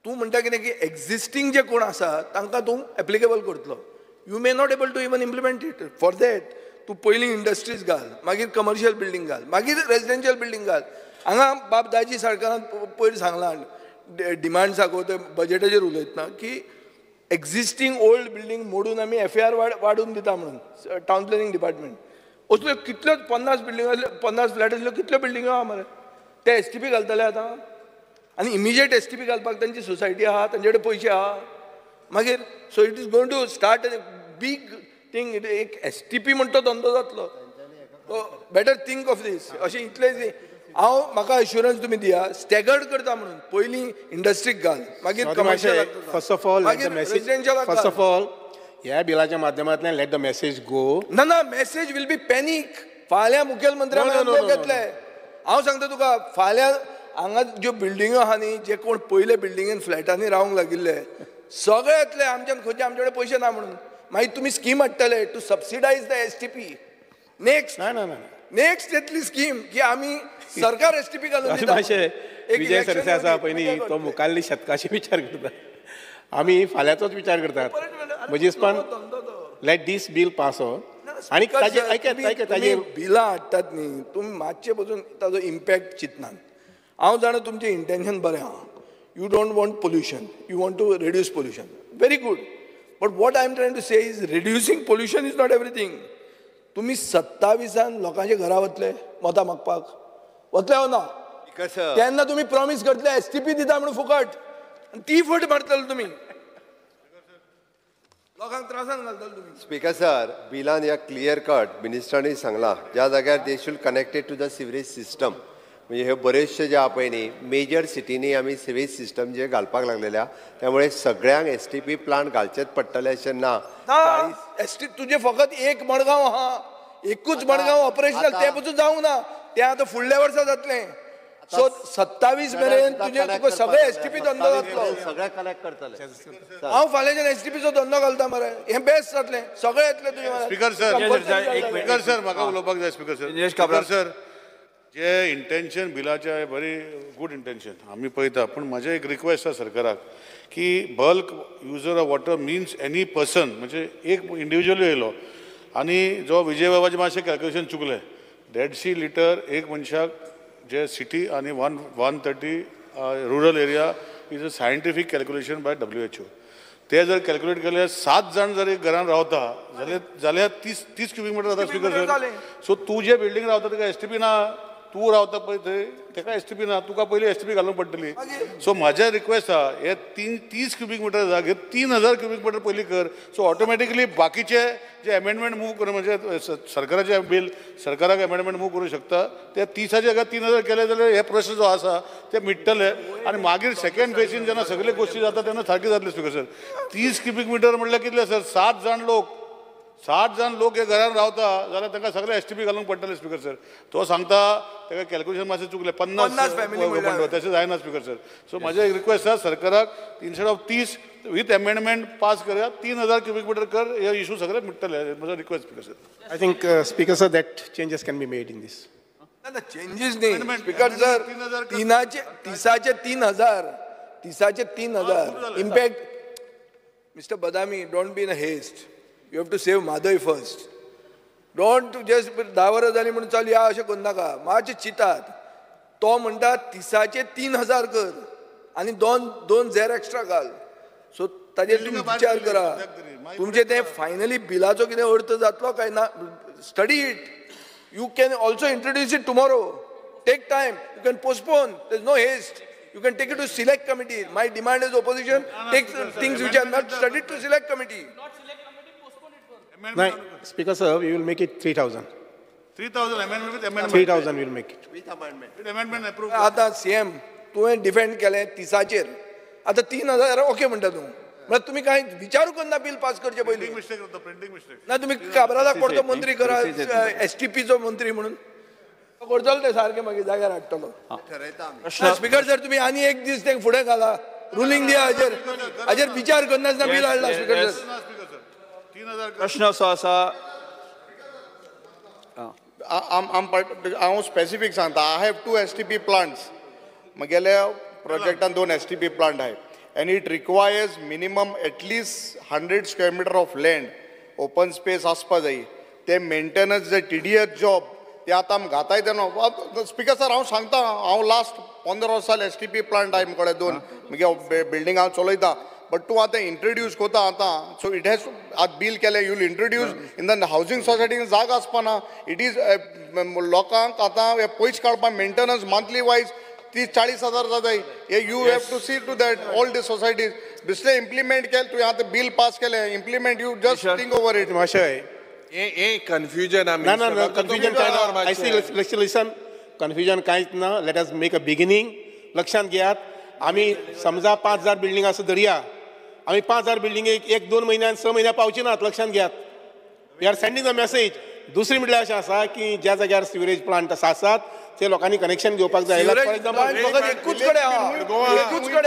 तूं म्हणटा कितें की existing जे कोण आसा तांकां तूं एप्लिकेबल करतलो. You may not able to even implement it. For that, तूं पयलीं इंडस्ट्रीज घाल, मागीर कमर्शियल बिल्डींग घाल, मागीर रेजिडेंशियल बिल्डींग घाल. हांगा बाब दाजी सरकारान पयर सांगलां डिमांड साको ते बजेटाचेर उलयतना की एक्झिस्टींग ओल्ड बिल्डींग मोडून आमी FAR वाडून दिता म्हणून टावन प्लॅनिंग डिपार्टमेंट. असल्यो कितल्यो 50 बिल्डींग 50 फ्लॅट आसल्यो कितल्यो बिल्डींगो आहा मरे ते STP घालतले आतां आनी इमिजिएट STP घालपाक तांची सोसायटी आहा तांचे कडेन पयशे आहा मागीर so it is going to start big thing. एक STP म्हणटा तो धंदो जातलो. Better think of this. अशें इतलें म्हाका अश्युरन्स तुमी दिया स्टॅगर्ड करता म्हणून पयलीं इंडस्ट्रीक घाल मागीर commercial. First of all first of all ह्या बिलाच्या माध्यमांतल्यान लेट द मेसेज गो. ना मेसेज विल बी पॅनीक. फाल्यां मुखेलमंत्र्या घेतले. हांव सांगता तुका फाल्यां हांगा ज्यो बिल्डिंगो आहा न्ही जे कोण पयले बिल्डिंगेन फ्लॅटांनी रावंक लागिल्ले सगळे येतले आमच्यान खंयचे आमचे कडेन पयशे ना म्हणून. मागीर तुमी स्कीम हाडटले to subsidize the STP. Next येतली स्कीम की आमी सरकार STP घालून दिता. विजय सरसे आसा पयलीं तो मुखाल्ली शतकाशी विचार करता. आमी फाल्यांचोच विचार करतात. म्हजे हिसपान let this bill pass on आनी ताजेर बिलां हाडटात न्ही तुमी मातशे पसून ताजो इम्पॅक्ट चिंतनात. हांव जाणा तुमचें इंटेन्शन बरें आहा. You don't want pollution, you want to reduce pollution. Very good. But what I am trying to say is reducing pollution is not everything. तुम्ही 27 लोकांच्या घरा वतले मतां मागपाक वतले हो ना तेन्ना तुम्ही प्रॉमिस करतले STP दिता म्हणून फुकट आनी ती फट मारतले तुमी लोकांक त्रासान घालतले तुमी. स्पीकर सर, बिलान या क्लियर कट मिनिस्टरांनी सांगला ज्या जाग्यार they should connected to the sewerage system. म्हणजे हे बरेचशे जे आहा पळय न्ही मेजर सिटींनी आमी सिवेज सिस्टम जे घालपाक लागलेल्या त्यामुळे सगळ्यांक STP प्लांट घालचेच पडटले अशें ना. तुजे फकत एक मडगांव आहा एकूच मडगांव ऑपरेशनल ते पसून जावंक ना ते आतां फुडल्या वर्सा जातलें. सो 27 मेरेन तुका सगळे STP धंदो जातलो. सगळे कलेक्ट करतले. हांव फाल्यांच्यान STPचो धंदो घालता मरे हें बेस्ट जातलें. सगळे येतले तुजे. स्पीकर सर म्हाका उलोवपाक जाय. स्पीकर सर जे इंटेन्शन बिलाचे बरी गूड इंटेन्शन आमी पळयता पूण म्हाजें एक रिक्वेस्ट आसा सरकाराक की bulk user of water means any person म्हणजे एक इंडिविज्युअल येयलो आनी जो विजय बाबाचें मातशें कॅल्क्युलेशन चुकलें 150 लिटर एक मनशाक जे सिटी आनी 130 rural area is a scientific calculation by WHO. ते जर कॅल्क्युलेट केले 7 जाण जर एक घरान रावता जाल्यार 30 क्युबिक मिटर जाता स्पीकर सर. सो तूं जे बिल्डींग रावता ताका STP ना तूं रावता पळय थंय ताका STP ना तुका पयली STP घालूंक पडटली. सो म्हाजें रिक्वेस्ट आहा हे 30 क्युबिक मिटर जागे 3000 क्युबिक मिटर पयलीं कर. सो ऑटोमॅटिकली बाकीचे जे एमेंडमेंट मूव करून म्हणजे सरकाराचें बील सरकाराक एमेंडमेंट मूव करूंक शकता ते 30च्या जाग्यार 3000 केले जाल्यार हे प्रोसेस जो आसा ते मिटतले आनी मागीर सेकंड फेजीन जेन्ना सगळे गोश्टी जाता तेन्ना सारकी जातली स्पीकर सर. 30 क्युबिक मिटर म्हणल्यार कितले सर 7 जाण लोक हे घरान रावता जाल्यार तांकां सगळे STP घालूंक पडटले स्पीकर सर. तो सांगता ताका कॅल्क्युलेशन मातशें चुकलें 50 फॅमिली तशें जायना स्पीकर सर. सो म्हाजें एक रिक्वेस्ट आसा सरकाराक instead of 30 with amendment pass करूया 3000 क्युबिक मिटर कर हे इशू सगळे मिटतले. म्हजो request speaker sir. I think speaker sir that changes can be made in this. ना चेंजीस न्ही स्पीकर सर 30चे 3000 impact. Mister Badami don't be in a haste. You have to save Madhai first. Don't just 10 वर्सां जालीं म्हणून चाल या अशें करूं नाका. मातशें चिंतात. तो म्हणटा 30चे 3000 कर आनी दोन झॅर एक्स्ट्रा घाल. सो ताजेर तुमी विचार करा तुमचें तें फायनली बिलाचो कितें अर्थ जातलो काय ना. Study it. You can also introduce it tomorrow. Take time. You can postpone. There is no haste. You can take it to select committee. My demand is opposition take things which are not studied to select committee. No, Speaker sir, we will make it 3000. 3000 amendment with amendment. 3000 will make it. With amendment. With amendment approved. आता CM तुवें defend केलें 30चेर आता 3000 okay म्हणटा तूं म्हळ्यार तुमी कांय विचारूंक ना बिल पास करचे पयलीं. प्रिंटिंग मिस्टेक ना तुमी काबराला कोणतो मंत्री करा STPचो मंत्री म्हणून करतलो ते सारकें मागीर जाग्यार हाडटलो. स्पीकर सर तुमी आनी एक दीस ते फुडें घाला रुलींग दिया हाजेर विचार करनासतना बील हाडला. स्पीकर सर प्रश्न असो आसा हांव स्पेसिफीक सांगता. I have 2 STP plants. म्हगेल्या प्रोजेक्टान 2 STP plant आहाय and it requires minimum at least 100 square meter of land. Open space आसपा जाय. ते मेंटेनन्स जे TDS जॉब ते आतां आमी घाताय तेन्ना. स्पीकर सर हांव सांगता हांव लास्ट 15 वर्सां STP प्लांट आहाय मुकडे 2 म्हगे बिल्डींग हांव चलयता. बट तूं आतां इंट्रोड्यूस कोता आतां सो इट हॅज आतां बील केलें you will introduce in the housing सोसायटीन जाग आसपाना. इट इज लोकांक आतां हे पयशे काडपाक मेंटेनन्स मंथली वायज 30-40 जाताय. You have to see to that all the societies. दुसरें इम्प्लिमेंट केलें तुवें आतां बील पास केलें implement you just think over it. मातशें हे कन्फ्युजन ना कन्फ्युजन कांय ना. आय सी लिसन कन्फ्युजन कांयच ना. Let us make a beginning. लक्षांत घेयात आमी समजा 5000 बिल्डिंग आसा धरया. आमी 5000 बिल्डिंगेक 1-2 म्हयन्यान 6 म्हयन्या पावची नात. लक्षांत घेयात. We are sending a message. दुसरी म्हणल्यार अशें आसा की ज्या जाग्यार सिवरेज प्लांट आसात ते लोकांनी कनेक्शन घेवपाक जाय. फॉर एग्जांपल एकूच कडेन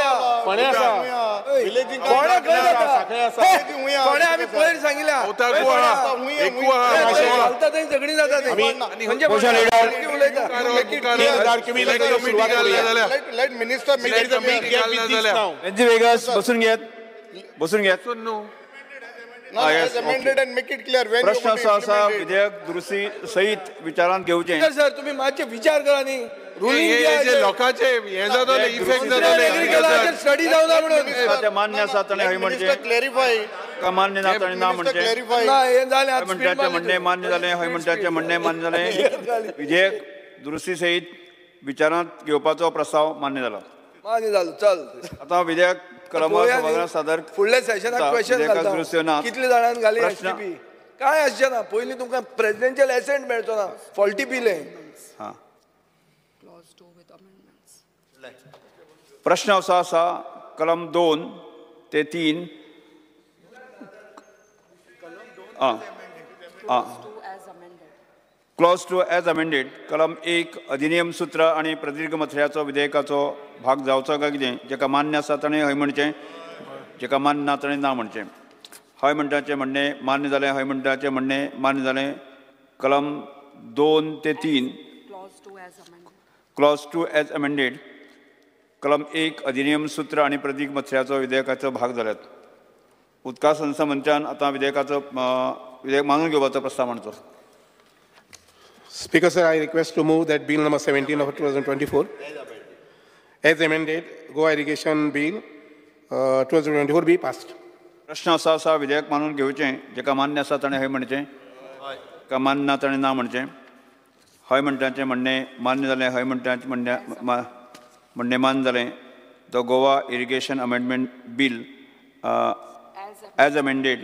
आमी पयर सांगिल्ल्या झगडी जाता. बसून घेत. प्रश्न असो आसा विधेयक दुरुस्ती सहित विचारांत घेवचें. सर तुमी मातशे विचार करा न्ही. लोकांचे हे जातले इफेक्ट जातले स्टडी जावना म्हणून ते मान्य आसा ताणें हय म्हणचें. क्लॅरिफाय मान्य ना ताणें ना म्हणचें. हय म्हणटाचें म्हणणें मान्य जालें. हय म्हणटाचें म्हणणें मान्य जालें. विधेयक दुरुस्ती सहित विचारांत घेवपाचो प्रस्ताव मान्य जालो. मान्य जालो. चल आतां विधेयक क्रमांक सादर फुडल्या सेशनाक क्वेश्चन घालता. कितले जाणांनी घाली STP काय आसचें ना. पयलीं तुमकां प्रेसिडेंशियल एसेंट मेळचो ना. फॉल्टी बील हे. प्रश्न असो आसा कलम 2 ते 3 क्लॉज 2 एज अमेंडेड. कलम 1 अधिनियम सूत्र आणि प्रदीर्घ मथळ्याचो विधेयकाचो भाग जावचो काय कितें. जेका मान्य आसा ताणें हय म्हणचें. जेका मान्य ना ताणें ना म्हणचें. हय म्हणटाचें म्हणणें मान्य जालें. हय म्हणटाचें म्हणणें मान्य जालें. कलम 2 ते 3 क्लॉज 2 एज अमेंडेड. कलम 1 अधिनियम सूत्र आणि प्रदीर्घ मथळ्याचो विधेयकाचो भाग जाल्यात. उदका संस्था मंचान आतां विधेयक मानून घेवपाचो प्रस्ताव मांडचो. Speaker sir, I request to move that bill number 17 of 2024 as amended, Goa irrigation bill 2024 be passed. प्रश्न असो आसा विधेयक मानून घेवचें. जेका मान्य आसा ताणें हय म्हणचें. जेका मान्य ना ताणें ना म्हणचें. हय म्हणटाचें म्हणणें मान्य जालें. हय म्हणटाचें म्हणणें मान्य जालें. The Goa irrigation amendment bill as amended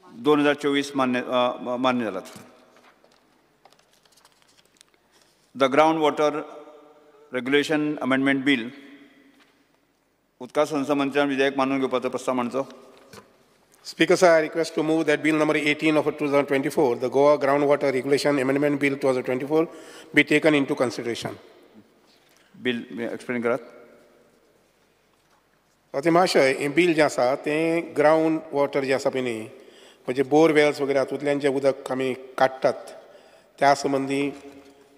2024 मान्य जालात. The ground water regulation amendment bill उदका संस्था मंचान विधेयक मानून घेवपाचो प्रस्ताव मांडचो. Speaker sir, I request to move that bill number 18 of 2024, the Goa Groundwater Regulation Amendment Bill 2024, be taken into consideration. Bill explain करात. ते महाशय हे बिल जें आसा तें ग्राउंड वॉटर जें आसा पळय न्ही म्हणजे बोरवेल्स वगैरे हातूंतल्यान जें उदक आमी काडटात त्या संबंदी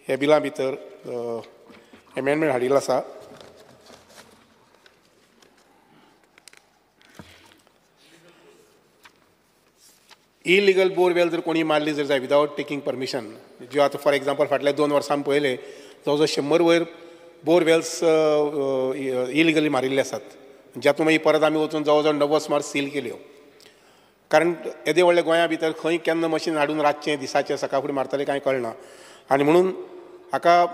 हे बिला भितर एमेंडमेंट हाडिल्लो आसा. इलिगल बोरवेल जर कोणी मारली जर जाय विदावट टेकिंग परमिशन, ज्यो आतां फॉर एग्जांपल फाटल्या 2 वर्सां पयले जवळ 100 वयर बोरवेल्स इलिगली मारिल्ले आसात. ज्यातून मागीर परत आमी वचून जवळ 90 सुमार सील केल्यो. कारण येदे व्हडल्या गोंया भितर खंय केन्ना मशीन हाडून रातचें दिसाचें सकाळ फुडें मारतले कांय कळना. आनी म्हणून हाका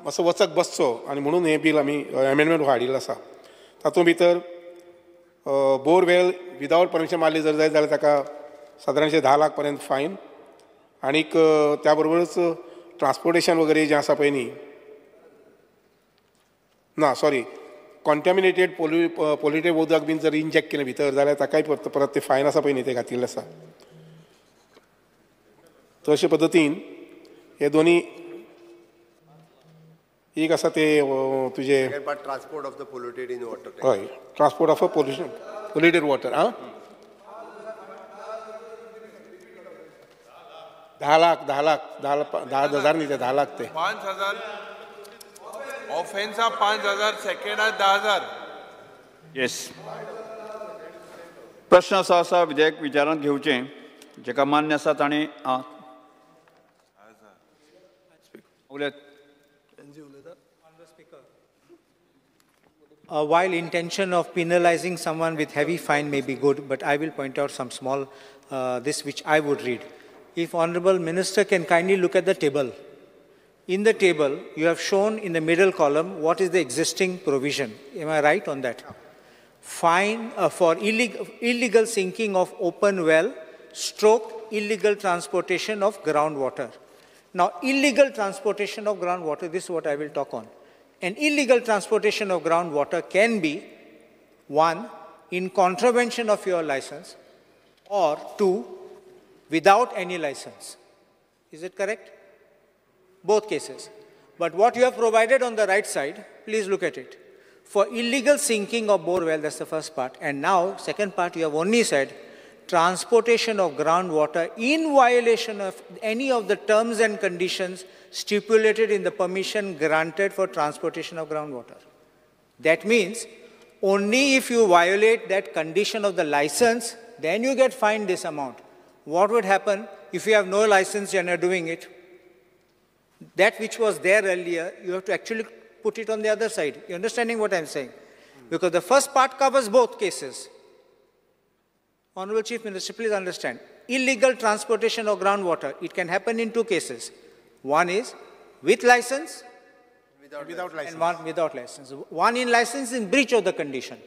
मातसो वचत बसचो आनी म्हणून हें बील आमी एमेंडमेंट हाडिल्लो आसा. तातूंत भितर बोरवेल विदावट परमिशन मारली जर जाय जाल्यार ताका सादारणशे 10 लाख पर्यंत फायन आनीक त्या बरोबरच ट्रान्सपोर्टेशन वगैरे जें आसा पळय न्ही ना सॉरी कॉन्टॅमिनेटेड पोल्युटेड उदक बीन जर इंजेक्ट केलें भितर जाल्यार ताकाय परत ते फायन आसा पळय न्ही ते घातिल्ले आसा. तशे पद्दतीन हे दोन्ही एक आसा ते तुझे transport of the polluted in water. हय transport of polluted water. 10 lakh 10,000 नाही ते 10 लाख ते 5,000 ऑफेन्सा 5,000 सेकंडात 10,000. येस. प्रश्न असो आसा विधेयक विचारांत घेवचें जेका मान्य आसा ताणें उलयत. While intention of penalizing someone with heavy fine may be good, but I will point out some small, this which I would read. If Honorable Minister can kindly look at the table. In the table, you have shown in the middle column what is the existing provision. Am I right on that? Fine for illegal sinking of open well, stroke illegal transportation of groundwater. Now, illegal transportation of groundwater, this is what I will talk on. An illegal transportation of groundwater can be, 1, in contravention of your license, or 2, without any license. Is it correct? Both cases. But what you have provided on the right side, please look at it. For illegal sinking of bore well, that's the first part. And now, second part, you have only said, transportation of groundwater in violation of any of the terms and conditions stipulated in the permission granted for transportation of groundwater. That means only if you violate that condition of the license, then you get fined this amount. What would happen if you have no license and are doing it? That which was there earlier, you have to actually put it on the other side. You're understanding what I'm saying? Because the first part covers both cases. Honorable Chief Minister, please understand. Illegal transportation of groundwater, it can happen in 2 cases. One is with license, without license. And one without license. One in license in breach of the condition.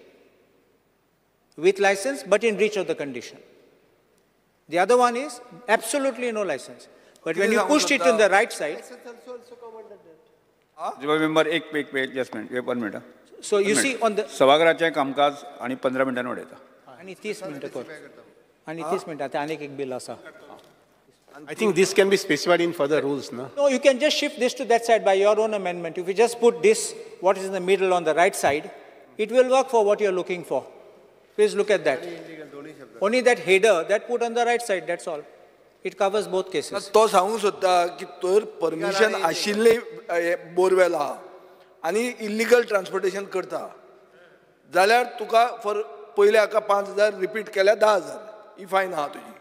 With license, but in breach of the condition. The other one is absolutely no license. But when you pushed it on the right side, member, just minute, 1 minute. So you see on the सभागृहाचे कामकाज आणि 15 मिनिटांनी वाडयता. आणि 30 मिनिटं कर. आणि 30 मिनिटात अनेक एक बिल असा. I think this can be specified in further rules, no? No, you can just shift this to that side by your own amendment. If you just put this, what is in the middle on the right side, it will work for what you're looking for. Please look at that. Only that header, that put on the right side, that's all. It covers both cases. तो सांगू सोदता की तर permission आशिल्ले borewell आहा आनी illegal transportation करता जाल्यार तुका फॉर पयले हाका 5,000 रिपीट केल्यार 10,000 ही फायन आहा तुजी.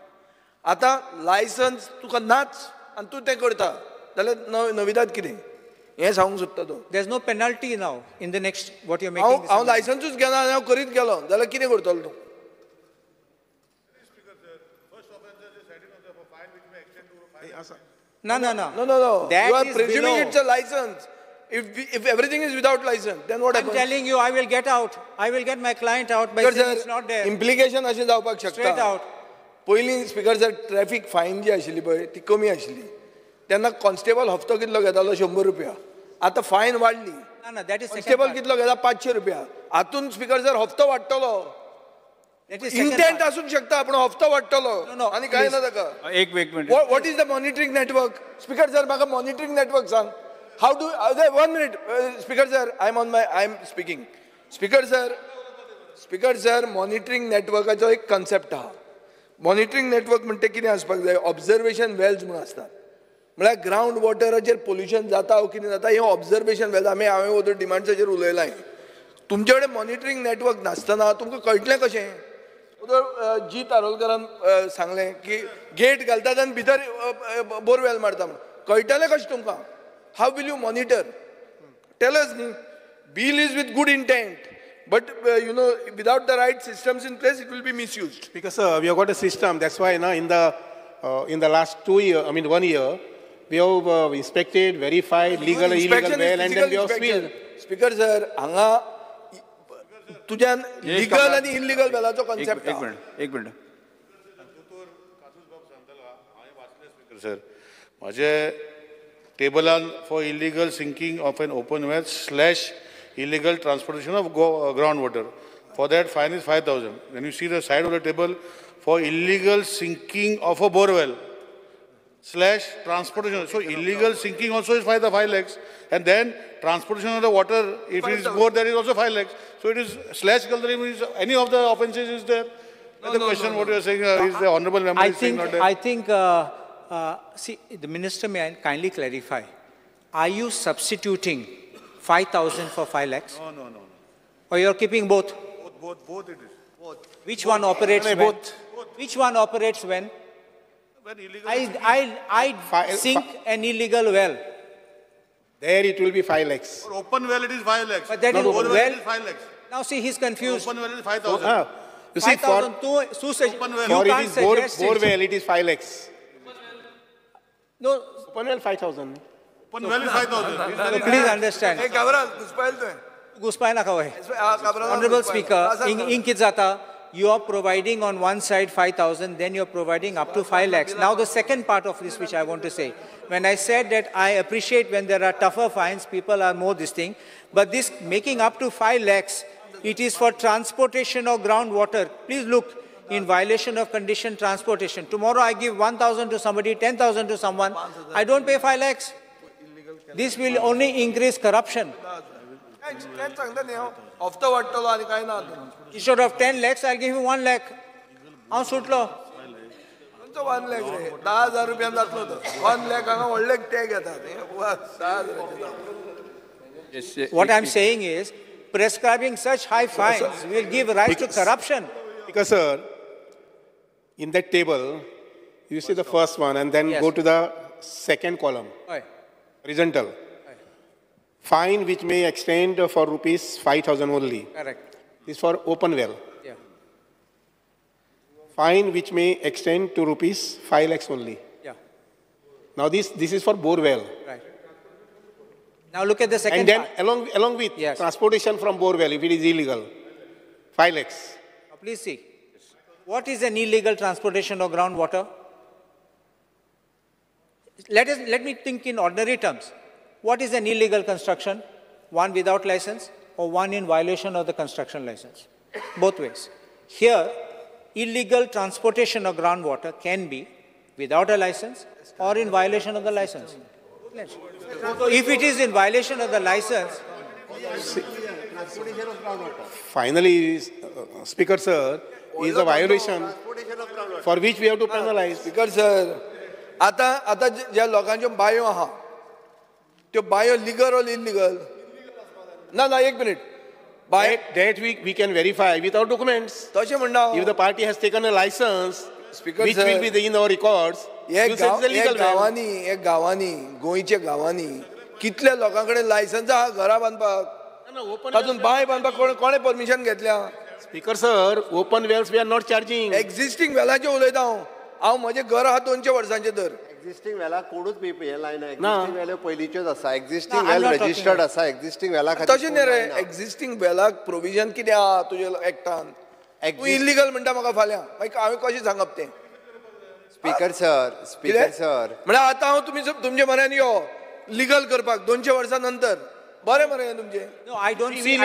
आतां लायसन्स तुका नाच आनी तूं तें करता जाल्यार नविदाद कितें हें सांगूंक सोदता तो. There's no penalty now in the next what you're making. हांव लायसन्सूच घेना आनी हांव करीत गेलो जाल्यार कितें करतलो तूं? No. That you are presuming it's a license. If everything is without license, then what happens? I'm telling you, I will get out. I will get my client out by saying it's not there. Implication अशें जावपाक शकता. Straight out. पयलीं speaker sir traffic फायन जी आशिल्ली पळय ती कमी आशिल्ली तेन्ना कॉन्स्टेबल हप्तो कितलो घेतालो 100 रुपया. आतां फायन वाडली. कॉन्स्टेबल कितलो घेता 500 रुपया. हातून स्पीकर सर हप्तो वाडटलो. इंटेंट आसूंक शकता पूण हप्तो वाडटलो आनी काय ना ताका. एक minute. What is the monitoring network? Speaker sir, म्हाका monitoring network सांग. How do 1 minute, Speaker sir, I'm speaking. Speaker sir, monitoring networkaचो एक concept आहा. Monitoring network म्हणटा कितें आसपाक जाय? ऑब्जर्वेशन वेल्स म्हणून आसतात. म्हळ्यार ग्रावंड वॉटराचेर पोल्युशन जाता वो कितें जाता हे ऑब्जर्वेशन वेल्स हांवें ओदर डिमांड्साचेर उलयलां. तुमचे कडेन मॉनिटरींग नेटवर्क नासतना तुमकां कळटलें कशें? जी तारोलकरान सांगलें की गेट घालतात आनी भितर बोरवेल मारता म्हणून कळटलें कशें तुमकां? How will you monitor? Tell us न्ही. Bill is with good intent but without the right systems in place it will be misused. Because we have got a system, that's why in the last 2 years, 1 year, we have inspected, verified legal and illegal well and then we have sealed. Speaker sir, हांगा तुज्यान legal आनी illegal वेलाचो concept. एक minute. Sir माझे टेबलान for illegal sinking of an open well / illegal transportation of groundwater. For that, fine is 5,000. When you see the side of the table, for illegal sinking of a borewell, / transportation. So illegal sinking also is 5 lakhs. And then transportation of the water, if it is more, there is also 5 lakhs. So it is / Galdari means any of the offences is there. The question what you are saying is the honourable member is saying not there. I think, see, the minister may kindly clarify. Are you substituting 5,000 for 5 lakhs? No. Or you're keeping both? Both it is. Which one operates when? Which one operates when? When illegal I sink an illegal well. There it will be 5 lakhs. For open well it is 5 lakhs. But that is well well. it is 5 lakhs. Now see, he's confused. Open well is 5,000. You see, for open well, it is 5 lakhs. No, open well 5,000. Open well is 5,000. So please understand. Honorable Speaker, in Kidzata, you are providing on one side 5,000, then you're providing up to 5 lakhs. Now the second part of this which I want to say, when I said that I appreciate when there are tougher fines, people are more this thing, but this making up to 5 lakhs, it is for transportation of groundwater. Please look, in violation of condition transportation. Tomorrow I give 1,000 to somebody, 10,000 to someone, I don't pay 5 lakhs. This will only increase corruption. Instead of 10 lakhs, I'll give you 1 lakh. How should law? 1 lakh रे 10,000 रुपयान जातलो तो 1 lakh हांगा व्हडले tag येतात. What I'm saying is, prescribing such high fines will give rise to corruption. Because, sir, in that table, you see the first one and then go to the second column, horizontal. Fine which may extend for rupees 5,000 only. Correct. This is for open well. Yeah. Fine which may extend to rupees 5 lakhs only. Yeah. Now this is for bore well. Right. Now look at the second and then part. along with transportation from bore well, if it is illegal, 5 lakhs. Now please see. What is an illegal transportation of groundwater? Let me think in ordinary terms. What is an illegal construction? One without license or one in violation of the construction license? Both ways. Here, illegal transportation of groundwater can be without a license or in violation of the license. So if it is in violation of the license... Finally, Speaker Sir, is a violation for which we have to penalize. Speaker Sir, आता ज्या लोकांच्यो bio आहा त्यो bio legal or illegal? ना एक minute. That we can verify without documents. If the party has taken a license, which will be in our records, you say it's a legal well. एक गावांनी गोंयच्या गावांनी कितल्या लोकांकडे लायसन्स आहा घरा बांदपाक तातून बांय बांदपाक कोणे परमिशन घेतल्या? Speaker Sir, open wells we are not charging. Existing वेलाचे उलयता हांव म्हजे घर आहा 200 वर्सांचे तर. Existing वेला कोणूच बी हे लायना. Existing वेले पयलींचेच आसा. Existing well registered आसा. Existing वेला खातीर तशें न्ही रे. Existing वेलाक प्रोविजन कितें आहा तुज्या एक्टान? तूं इल्लीगल म्हणटा म्हाका फाल्यां मागीर हांवें कशें सांगप तें? Speaker Sir. म्हणजे आतां हांव तुमचे म्हऱ्यान यो लीगल करपाक 200 वर्सां नंतर बरें मरे तुमचें. No, I don't see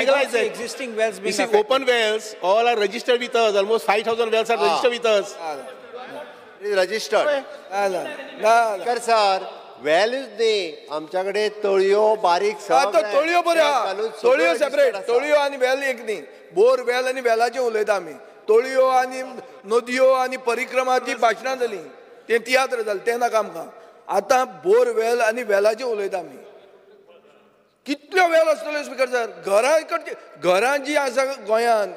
existing wells being affected. Open wells, all are registered with us. Almost 5,000 wells are registered with us. It is registered. Speaker Sir, wells न्ही आमच्याकडे तळयो बारीक आता तळयो बरे आहा. तळयो सेपरेट. तळयो आनी वेल एक न्ही. बोर वेल आनी वेलाचें उलयता आमी. तळयो आनी नदयो आनी परिक्रमाची भाशणां जालीं तें तियात्र जालें तें नाका आमकां. आतां बोर वेल आनी वेलाचें उलयता आमी. कितल्यो वेल आसतल्यो स्पीकर सर? घरां जी आसा गोंयान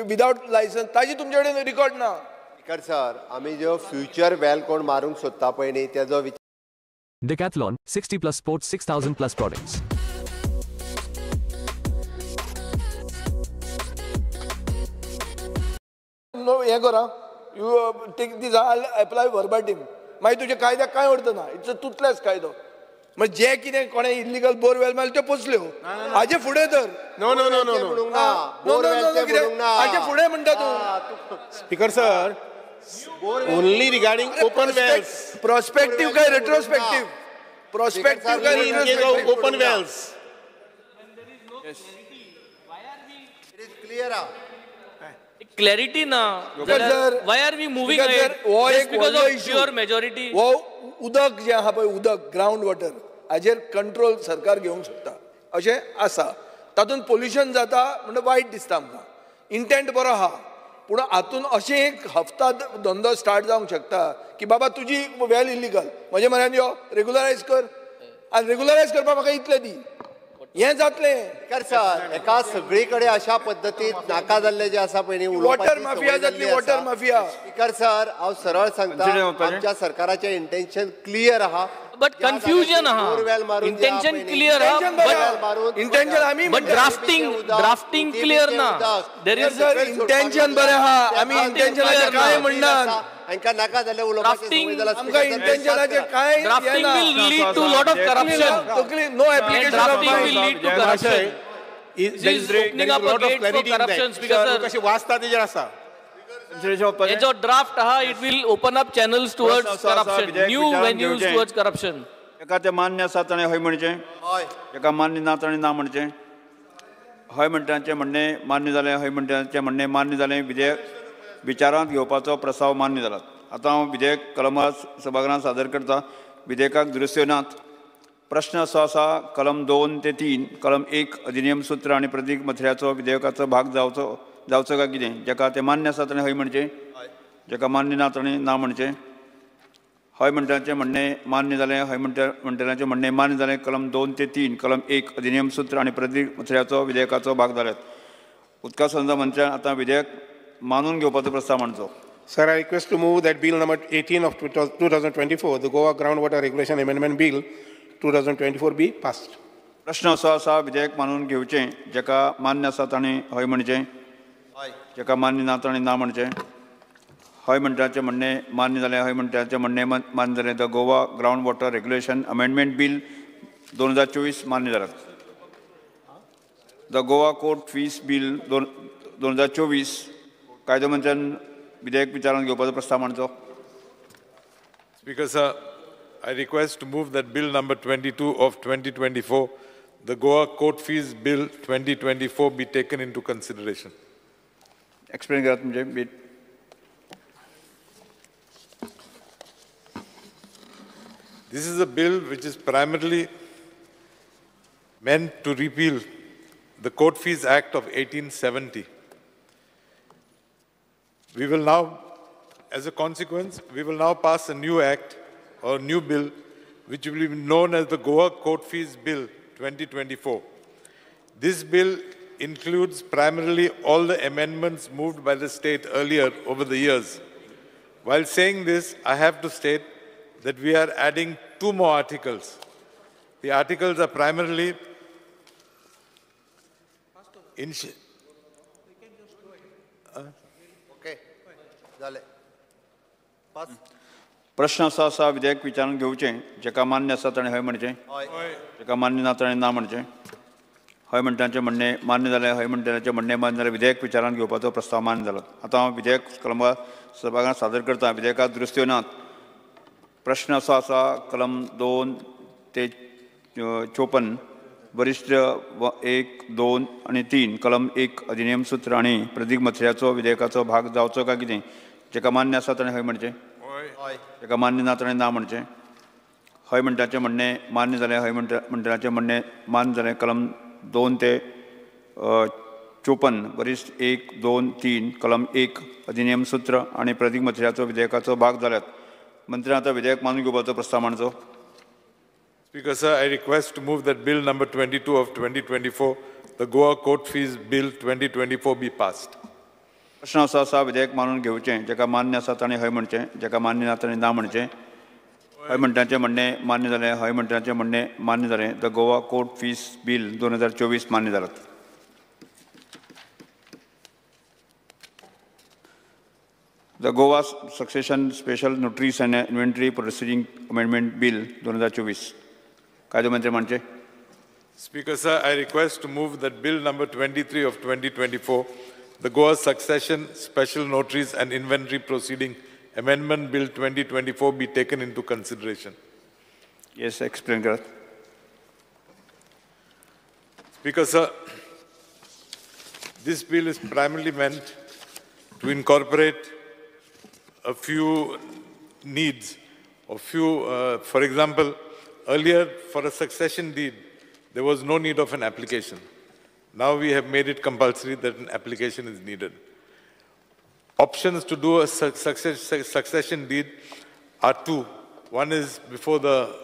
विदाउट लायसन्स ताजी तुमचे कडेन रिकॉर्ड ना. स्पीकर सर, आमी जो फ्युचर वेल कोण मारूंक सोदता पळय न्ही तेजो Decathlon, 60 plus sports, 6,000 plus products. हे करा यू टेक दीस एप्लाय वर्बाटीम मागीर तुजे कायद्याक कांय अर्थ ना. इट्स अ टुथलेस कायदो. म्हणजे जे कितें कोणें इल्लीगल बोरवेल मारले त्यो पोचल्यो हाजे फुडें तर हाजे फुडें म्हणटा तूं. Speaker Sir, only regarding open wells. Prospective काय retrospective? Prospective काय retrospective? Open wells. It is clear. Clarity ना. Why are we moving ahead? Just because of pure majority. वो उदक जे आहा पळय उदक ग्राउंड वॉटर हाजेर कंट्रोल सरकार घेवंक शकता अशें आसा. तातूंत पोल्युशन जाता म्हणजे वायट दिसता आमकां. इंटेंट बरो आहा पूण हातून अशें एक हफ्ता धंदो स्टार्ट जावंक शकता की बाबा तुजी वेल इलिगल म्हजे म्हऱ्यान यो रेग्युलरायज कर आनी रेग्युलरायज करपाक म्हाका इतलें दी. हें जातलें सर एका सगळीकडे अशा पद्दतीत नाका जाल्ले जे आसा पळय वॉटर माफिया जातली वॉटर माफिया. स्पीकर सर हांव सरळ सांगता आमच्या सरकाराचें इंटेन्शन क्लियर आहा. But confusion intention clear intention आमी but drafting clear ना. There is intention बरें आहा आमी intentionाचे काय म्हणनात. हांकां नाका जाल्ले उलोवपाचें संवय जाला. आमकां intentionाचे काय drafting will lead to lot of corruption. No application of drafting will lead to corruption. There is opening up a gate for corruption, Speaker sir. कशी वाचता तेजेर आसा. जो draft आहा it will open up channels towards corruption, new venues towards corruption. एका ते मान्य आसा ताणें हय म्हणचें, एका मान्य ना ताणें ना म्हणचें. हय म्हणटाचें म्हणणें मान्य जालें, हय म्हणटाचें म्हणणें मान्य जालें. विधेयक विचारांत घेवपाचो प्रस्ताव मान्य जाला. आतां हांव विधेयक कलमां सभागृहांत सादर करता. विधेयकाक दुरुस्त्यो नात. प्रश्न असो आसा कलम 2 ते 3 कलम 1 अधिनियम सूत्र आनी प्रतीक मथळ्याचो विधेयकाचो भाग जावचो काय कितें. जेका ते मान्य आसा ताणें हय म्हणचें, जेका मान्य ना ताणें ना म्हणचें. हय म्हणटाचें म्हणणें मान्य जालें, हय म्हणटाचें म्हणणें मान्य जालें. कलम 2 ते 3 कलम 1 अधिनियम सूत्र आनी प्रतीक मथळ्याचो विधेयकाचो भाग जाल्यात. उदका संबंद मंचान आतां विधेयक मानून घेवपाचो प्रस्ताव मांडचो. Sir, I request to move that Bill number 18 of 2024, the Goa Groundwater Regulation Amendment Bill 2024 be passed. प्रश्न असो आसा विधेयक मानून घेवचें. जेका मान्य आसा ताणें हय म्हणचें, जेका मान्य ना ताणें ना म्हणचें. हय म्हणटाचें म्हणणें मान्य जालें, हय म्हणटाचें म्हणणें मान्य जालें. The Goa ground water regulation amendment bill 2024 मान्य जालात. The Goa court fees bill 2024 कायदो मंचान विधेयक विचारांत घेवपाचो प्रस्ताव मांडचो. Speaker sir, I request to move that bill number 22 of 2024, the Goa Court Fees Bill 2024 be taken into consideration. Explain that म्हणजे bit. This is a bill which is primarily meant to repeal the Court Fees Act of 1870. We will now, as a consequence, we will now pass a new act or new bill which will be known as the Goa Court Fees Bill 2024. This bill includes primarily all the amendments moved by the state earlier over the years. While saying this, I have to state that we are adding 2 more articles. The articles are primarily प्रश्न असो आसा विधेयक विचारांत घेवचें. जेका मान्य आसा ताणें हय म्हणचें, जेका मान्य ना ताणें ना म्हणचें. हय म्हणटाचें म्हणणें मान्य जालें, हय म्हणटाचें म्हणणें मान्य जालें. विधेयक विचारांत घेवपाचो प्रस्ताव मान्य जालो. आतां हांव विधेयक कलमा सभागृहांत सादर करता. विधेयकात दुरुस्त्यो नात. प्रश्न असो आसा कलम 2 ते 54 वरिष्ठ 1, 2 आनी 3 कलम 1 अधिनियम सूत्र आनी प्रतीक मथळ्याचो विधेयकाचो भाग जावचो काय कितें. जेका मान्य आसा ताणें हय म्हणचें, जेका मान्य ना ताणें ना म्हणचें. हय म्हणटाचें म्हणणें मान्य जालें, हय म्हणटाचें म्हणणें मान्य जालें. कलम 2 ते 54 वरिष्ठ 1, 2, 3 कलम 1 अधिनियम सूत्र आनी प्रतीक मथळ्याचो विधेयकाचो भाग जाल्यात. मंत्र्यान आतां विधेयक मानून घेवपाचो प्रस्ताव मांडचो. Speaker sir, I request to move that bill number 22 of 2024, the Goa Court Fees Bill 2024 be passed. प्रश्न असो आसा विधेयक मानून घेवचें. जेका मान्य आसा ताणें हय म्हणचें, जेका मान्य ना ताणें ना म्हणचें. हय म्हणटाचें म्हणणें मान्य जालें, हय म्हणटाचें म्हणणें मान्य जालें. The Goa court fees bill 2024 मान्य जालात. The Goa succession special notaries and inventory proceeding amendment bill 2024 कायदो मंत्री मांडचे. Speaker sir, I request to move that bill number 23 of 2024, the Goa Succession Special Notaries and Inventory Proceeding Amendment Bill 2024 be taken into consideration. Yes, explain that. Speaker sir, this bill is primarily meant to incorporate a few needs, or few, for example, earlier for a succession deed, there was no need of an application. Now we have made it compulsory that an application is needed. Options to do a succession deed are two. One is before the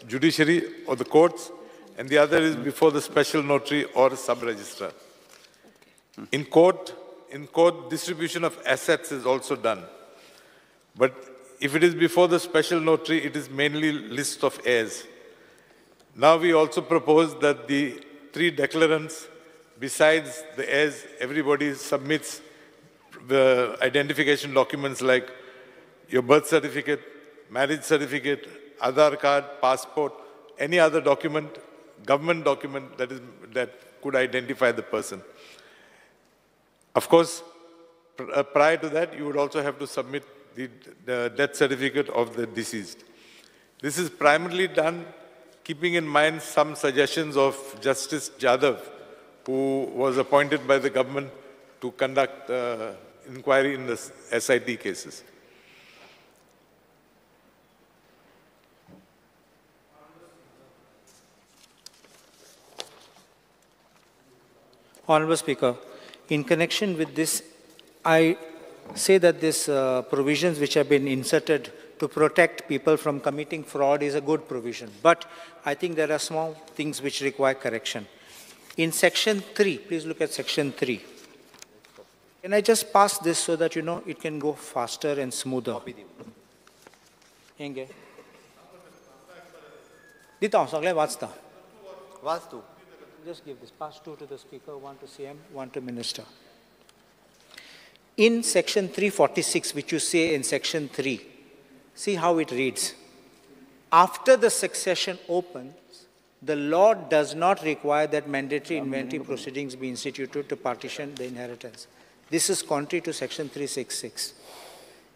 judiciary or the courts, and the other is before the special notary or sub-registrar. In court, distribution of assets is also done. But if it is before the special notary, it is mainly list of heirs. Now we also propose that the 3 declarants, besides the heirs, everybody submits the identification documents like your birth certificate, marriage certificate, Aadhaar card, passport, any other document, government document that could identify the person. Of course, prior to that, you would also have to submit the death certificate of the deceased. This is primarily done keeping in mind some suggestions of Justice Jadhav, who was appointed by the government to conduct inquiry in the SIT cases. Honorable Speaker, in connection with this, I say that these provisions which have been inserted to protect people from committing fraud is a good provision. But I think there are small things which require correction. In section 3, please look at section 3. Can I just pass this so that you know it can go faster and smoother? Inge. Dito, sagle watsta. Vastu. Just give this. Pass 2 to the Speaker, 1 to CM, 1 to Minister. In section 346, which you say in section 3, see how it reads. After the succession opens, the law does not require that mandatory inventory proceedings be instituted to partition the inheritance. This is contrary to section 366.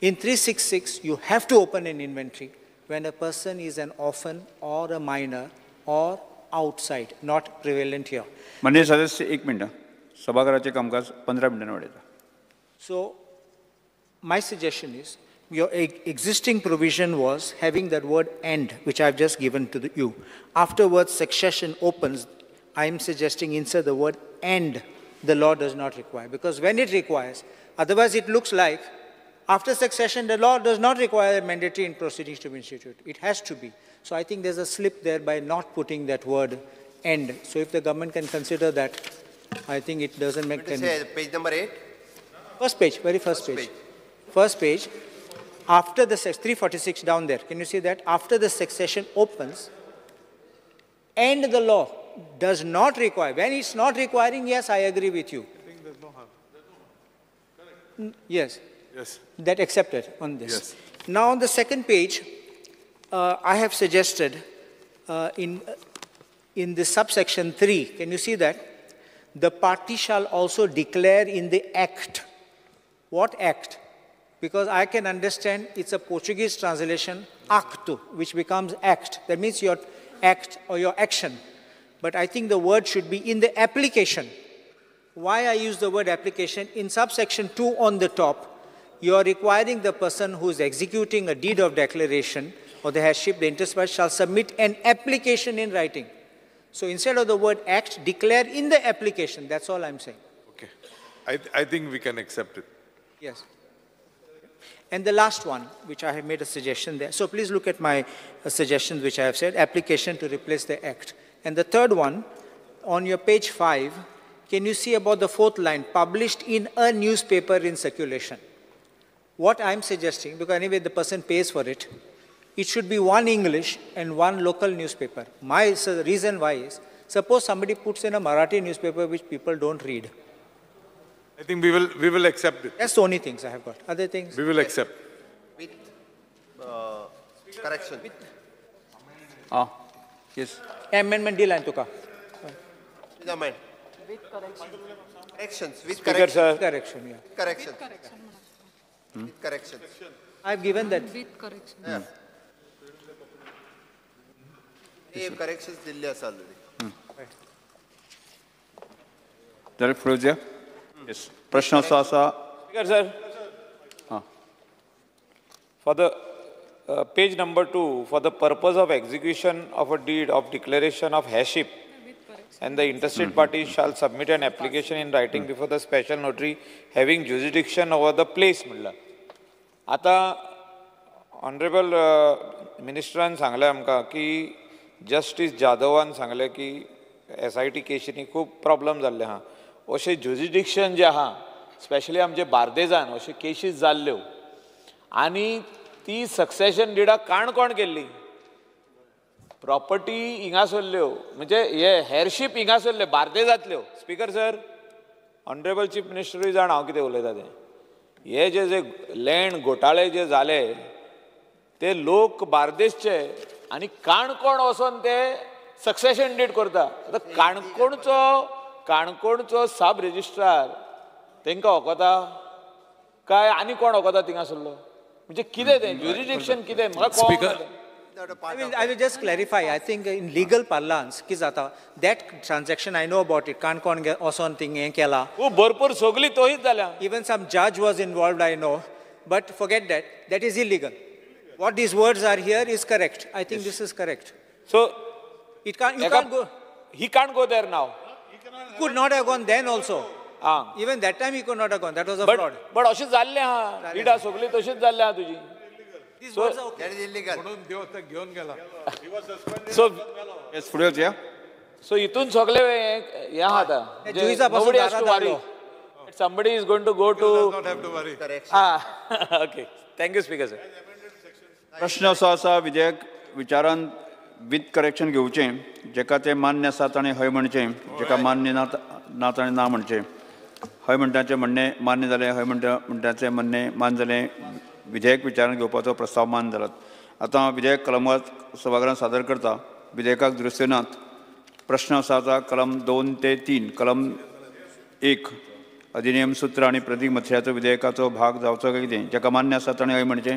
In 366, you have to open an inventory when a person is an orphan or a minor or outside, not prevalent here. माननीय सदस्य 1 minute. सभागृहाचे कामकाज 15 मिनिटांनी वाढवतात. So, my suggestion is, your existing provision was having that word "and," which I've just given to you. Afterwards, succession opens. I am suggesting insert the word "and." The law does not require, because when it requires, otherwise it looks like after succession, the law does not require mandatory proceedings to be instituted. It has to be. So I think there's a slip there by not putting that word "and." So if the government can consider that, I think it doesn't make sense. Page number 8. First page, very first page. First page, after the 346 down there, can you see that? After the succession opens, and the law does not require. When it's not requiring, yes, I agree with you. I think there's no harm. Yes. Yes. That accepted on this. Yes. Now on the second page, I have suggested in the subsection 3, can you see that? The party shall also declare in the act. What act? Because I can understand it's a Portuguese translation, acto, which becomes act. That means your act or your action. But I think the word should be in the application. Why I use the word application? In subsection 2 on the top, you are requiring the person who is executing a deed of declaration or the headship, the interest shall submit an application in writing. So instead of the word act, declare in the application. That's all I'm saying. Okay. I think we can accept it. Yes. And the last one, which I have made a suggestion there. So please look at my suggestions which I have said, application to replace the act. And the third one, on your page 5, can you see about the 4th line, published in a newspaper in circulation? What I'm suggesting, because anyway the person pays for it, it should be one English and one local newspaper. My reason why is, suppose somebody puts in a Marathi newspaper which people don't read. I think we will accept it. That's the only things I have got. Other things? We will accept. With correction. Yes. Amendment D-line tuka. With amendment. With correction. Corrections. With Speaker, correction. sir. Correction, yeah. Correction. With corrections. I've given that. With correction. Yeah. Corrections Delhi आसा already. Director Froze. Yes. प्रश्न असा Speaker, sir. for the page number 2, for the purpose of execution of a deed of declaration of heirship, and the interested party shall submit an application in writing before the special notary having jurisdiction over the place. म्हणलं आता honourable मिनिस्टरान सांगले आमकां की justice जाधवान सांगले की SIT केशींनी खूब problem जाल्ले आहा. अशें जुरिडिक्शन जे आहा स्पेशली आमचे बार्देजान अशे केसीस जाल्ल्यो आनी ती सक्सेशन डिडाक काणकोण केल्ली. प्रॉपर्टी हिंगा सरल्यो म्हणजे हे हेरशीप हिंगा सरल्यो बार्देजांतल्यो. स्पीकर सर, ऑनरेबल चीफ मिनिस्टरूय जाण हांव कितें उलयता तें. हे जे लँड घोटाळे जे जाले ते लोक बार्देशचे आनी काणकोण वचोन ते सक्सेशन डीड करता. आतां काणकोणचो सब रेजिस्ट्रार तांकां वखता काय आनी कोण वखता थिंगा सरलो? म्हणजे कितें तें ज्युरिडिक्शन कितें म्हाका कळना. I will just clarify. I think in legal parlance, that transaction I know about it. Kankon also thing kela. Bharpur sogli tohit झाल्या. Even some judge was involved, I know. But forget that. That is illegal. What these words are here is correct. I think this is correct. So it can't. You can't go. He can't go there now. He could not have gone then also. Even that time he could not have gone. That was a fraud. But अशें जाल्लें आहा. इडा सगली तशीच जाल्लें आहा तुजी. These words are okay. That is illegal. So yes, फुडें वचया. So इतून सगळे हे आहा आतां. Nobody has to worry. Somebody is going to go to. Not have to worry. Okay. Thank you, Speaker sir. प्रश्न असो आसा विधेयक विचारान विथ करेक्शन घेवचें जेका ते मान्य आसा ताणें हय म्हणचें, जेका मान्य ना ताणें ना म्हणचें. हय म्हणटाचें म्हणणें मान्य जालें, हय म्हणटाचें म्हणणें मान जालें. विधेयक विचारान घेवपाचो प्रस्ताव मान जालात. आतां विधेयक कलमात सभागृहांत सादर करता. विधेयकाक दुरुस्त्यो नात. प्रश्न आसा कलम 2 ते 3, कलम 1 अधिनियम सूत्र आनी प्रतीक मथळ्याचो विधेयकाचो भाग जावचो काय कितें? जेका मान्य आसा ताणें हय म्हणचें,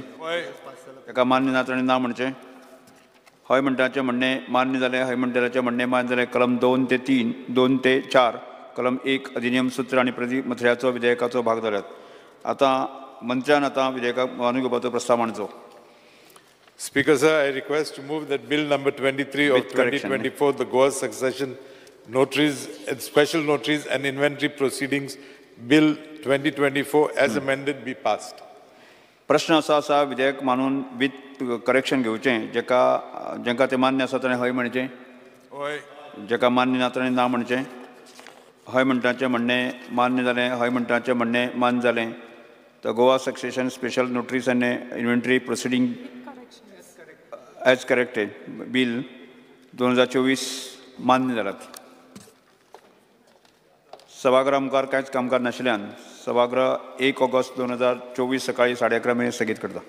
जेका मान्य ना ताणें ना म्हणचें. हय म्हणटाचें म्हणणें मान्य जालें, हय म्हणटाचें म्हणणें मान जालें. कलम 2 ते 3, 2 ते 4, कलम 1 अधिनियम सूत्र आनी प्रतीक मथळ्याचो विधेयकाचो भाग जाल्यात. आतां मंत्र्यान आतां विधेयकाक मानून घेवपाचो प्रस्ताव मांडचो. Speaker sir, I request to move that bill number 23 of 2024, the Goa Succession Notaries and Special Notaries and Inventory Proceedings Bill 2024 as amended be passed. प्रश्न असो आसा विधेयक मानून विथ करेक्शन घेवचें जेका ते मान्य आसा ताणें हय म्हणचें, जेका मान्य ना ताणें ना म्हणचें. हय म्हणटाचें म्हणणें मान्य जालें, हय म्हणटाचें म्हणणें मान जालें. The Goa Succession Special Notaries and Inventory Proceeding as corrected Bill 2024 मान्य जालात. सभागृहा मुखार कांयच कामकाज नाशिल्ल्यान सभागृह 1 ऑगस्ट 2024 सकाळी 11:30 स्थगीत करता.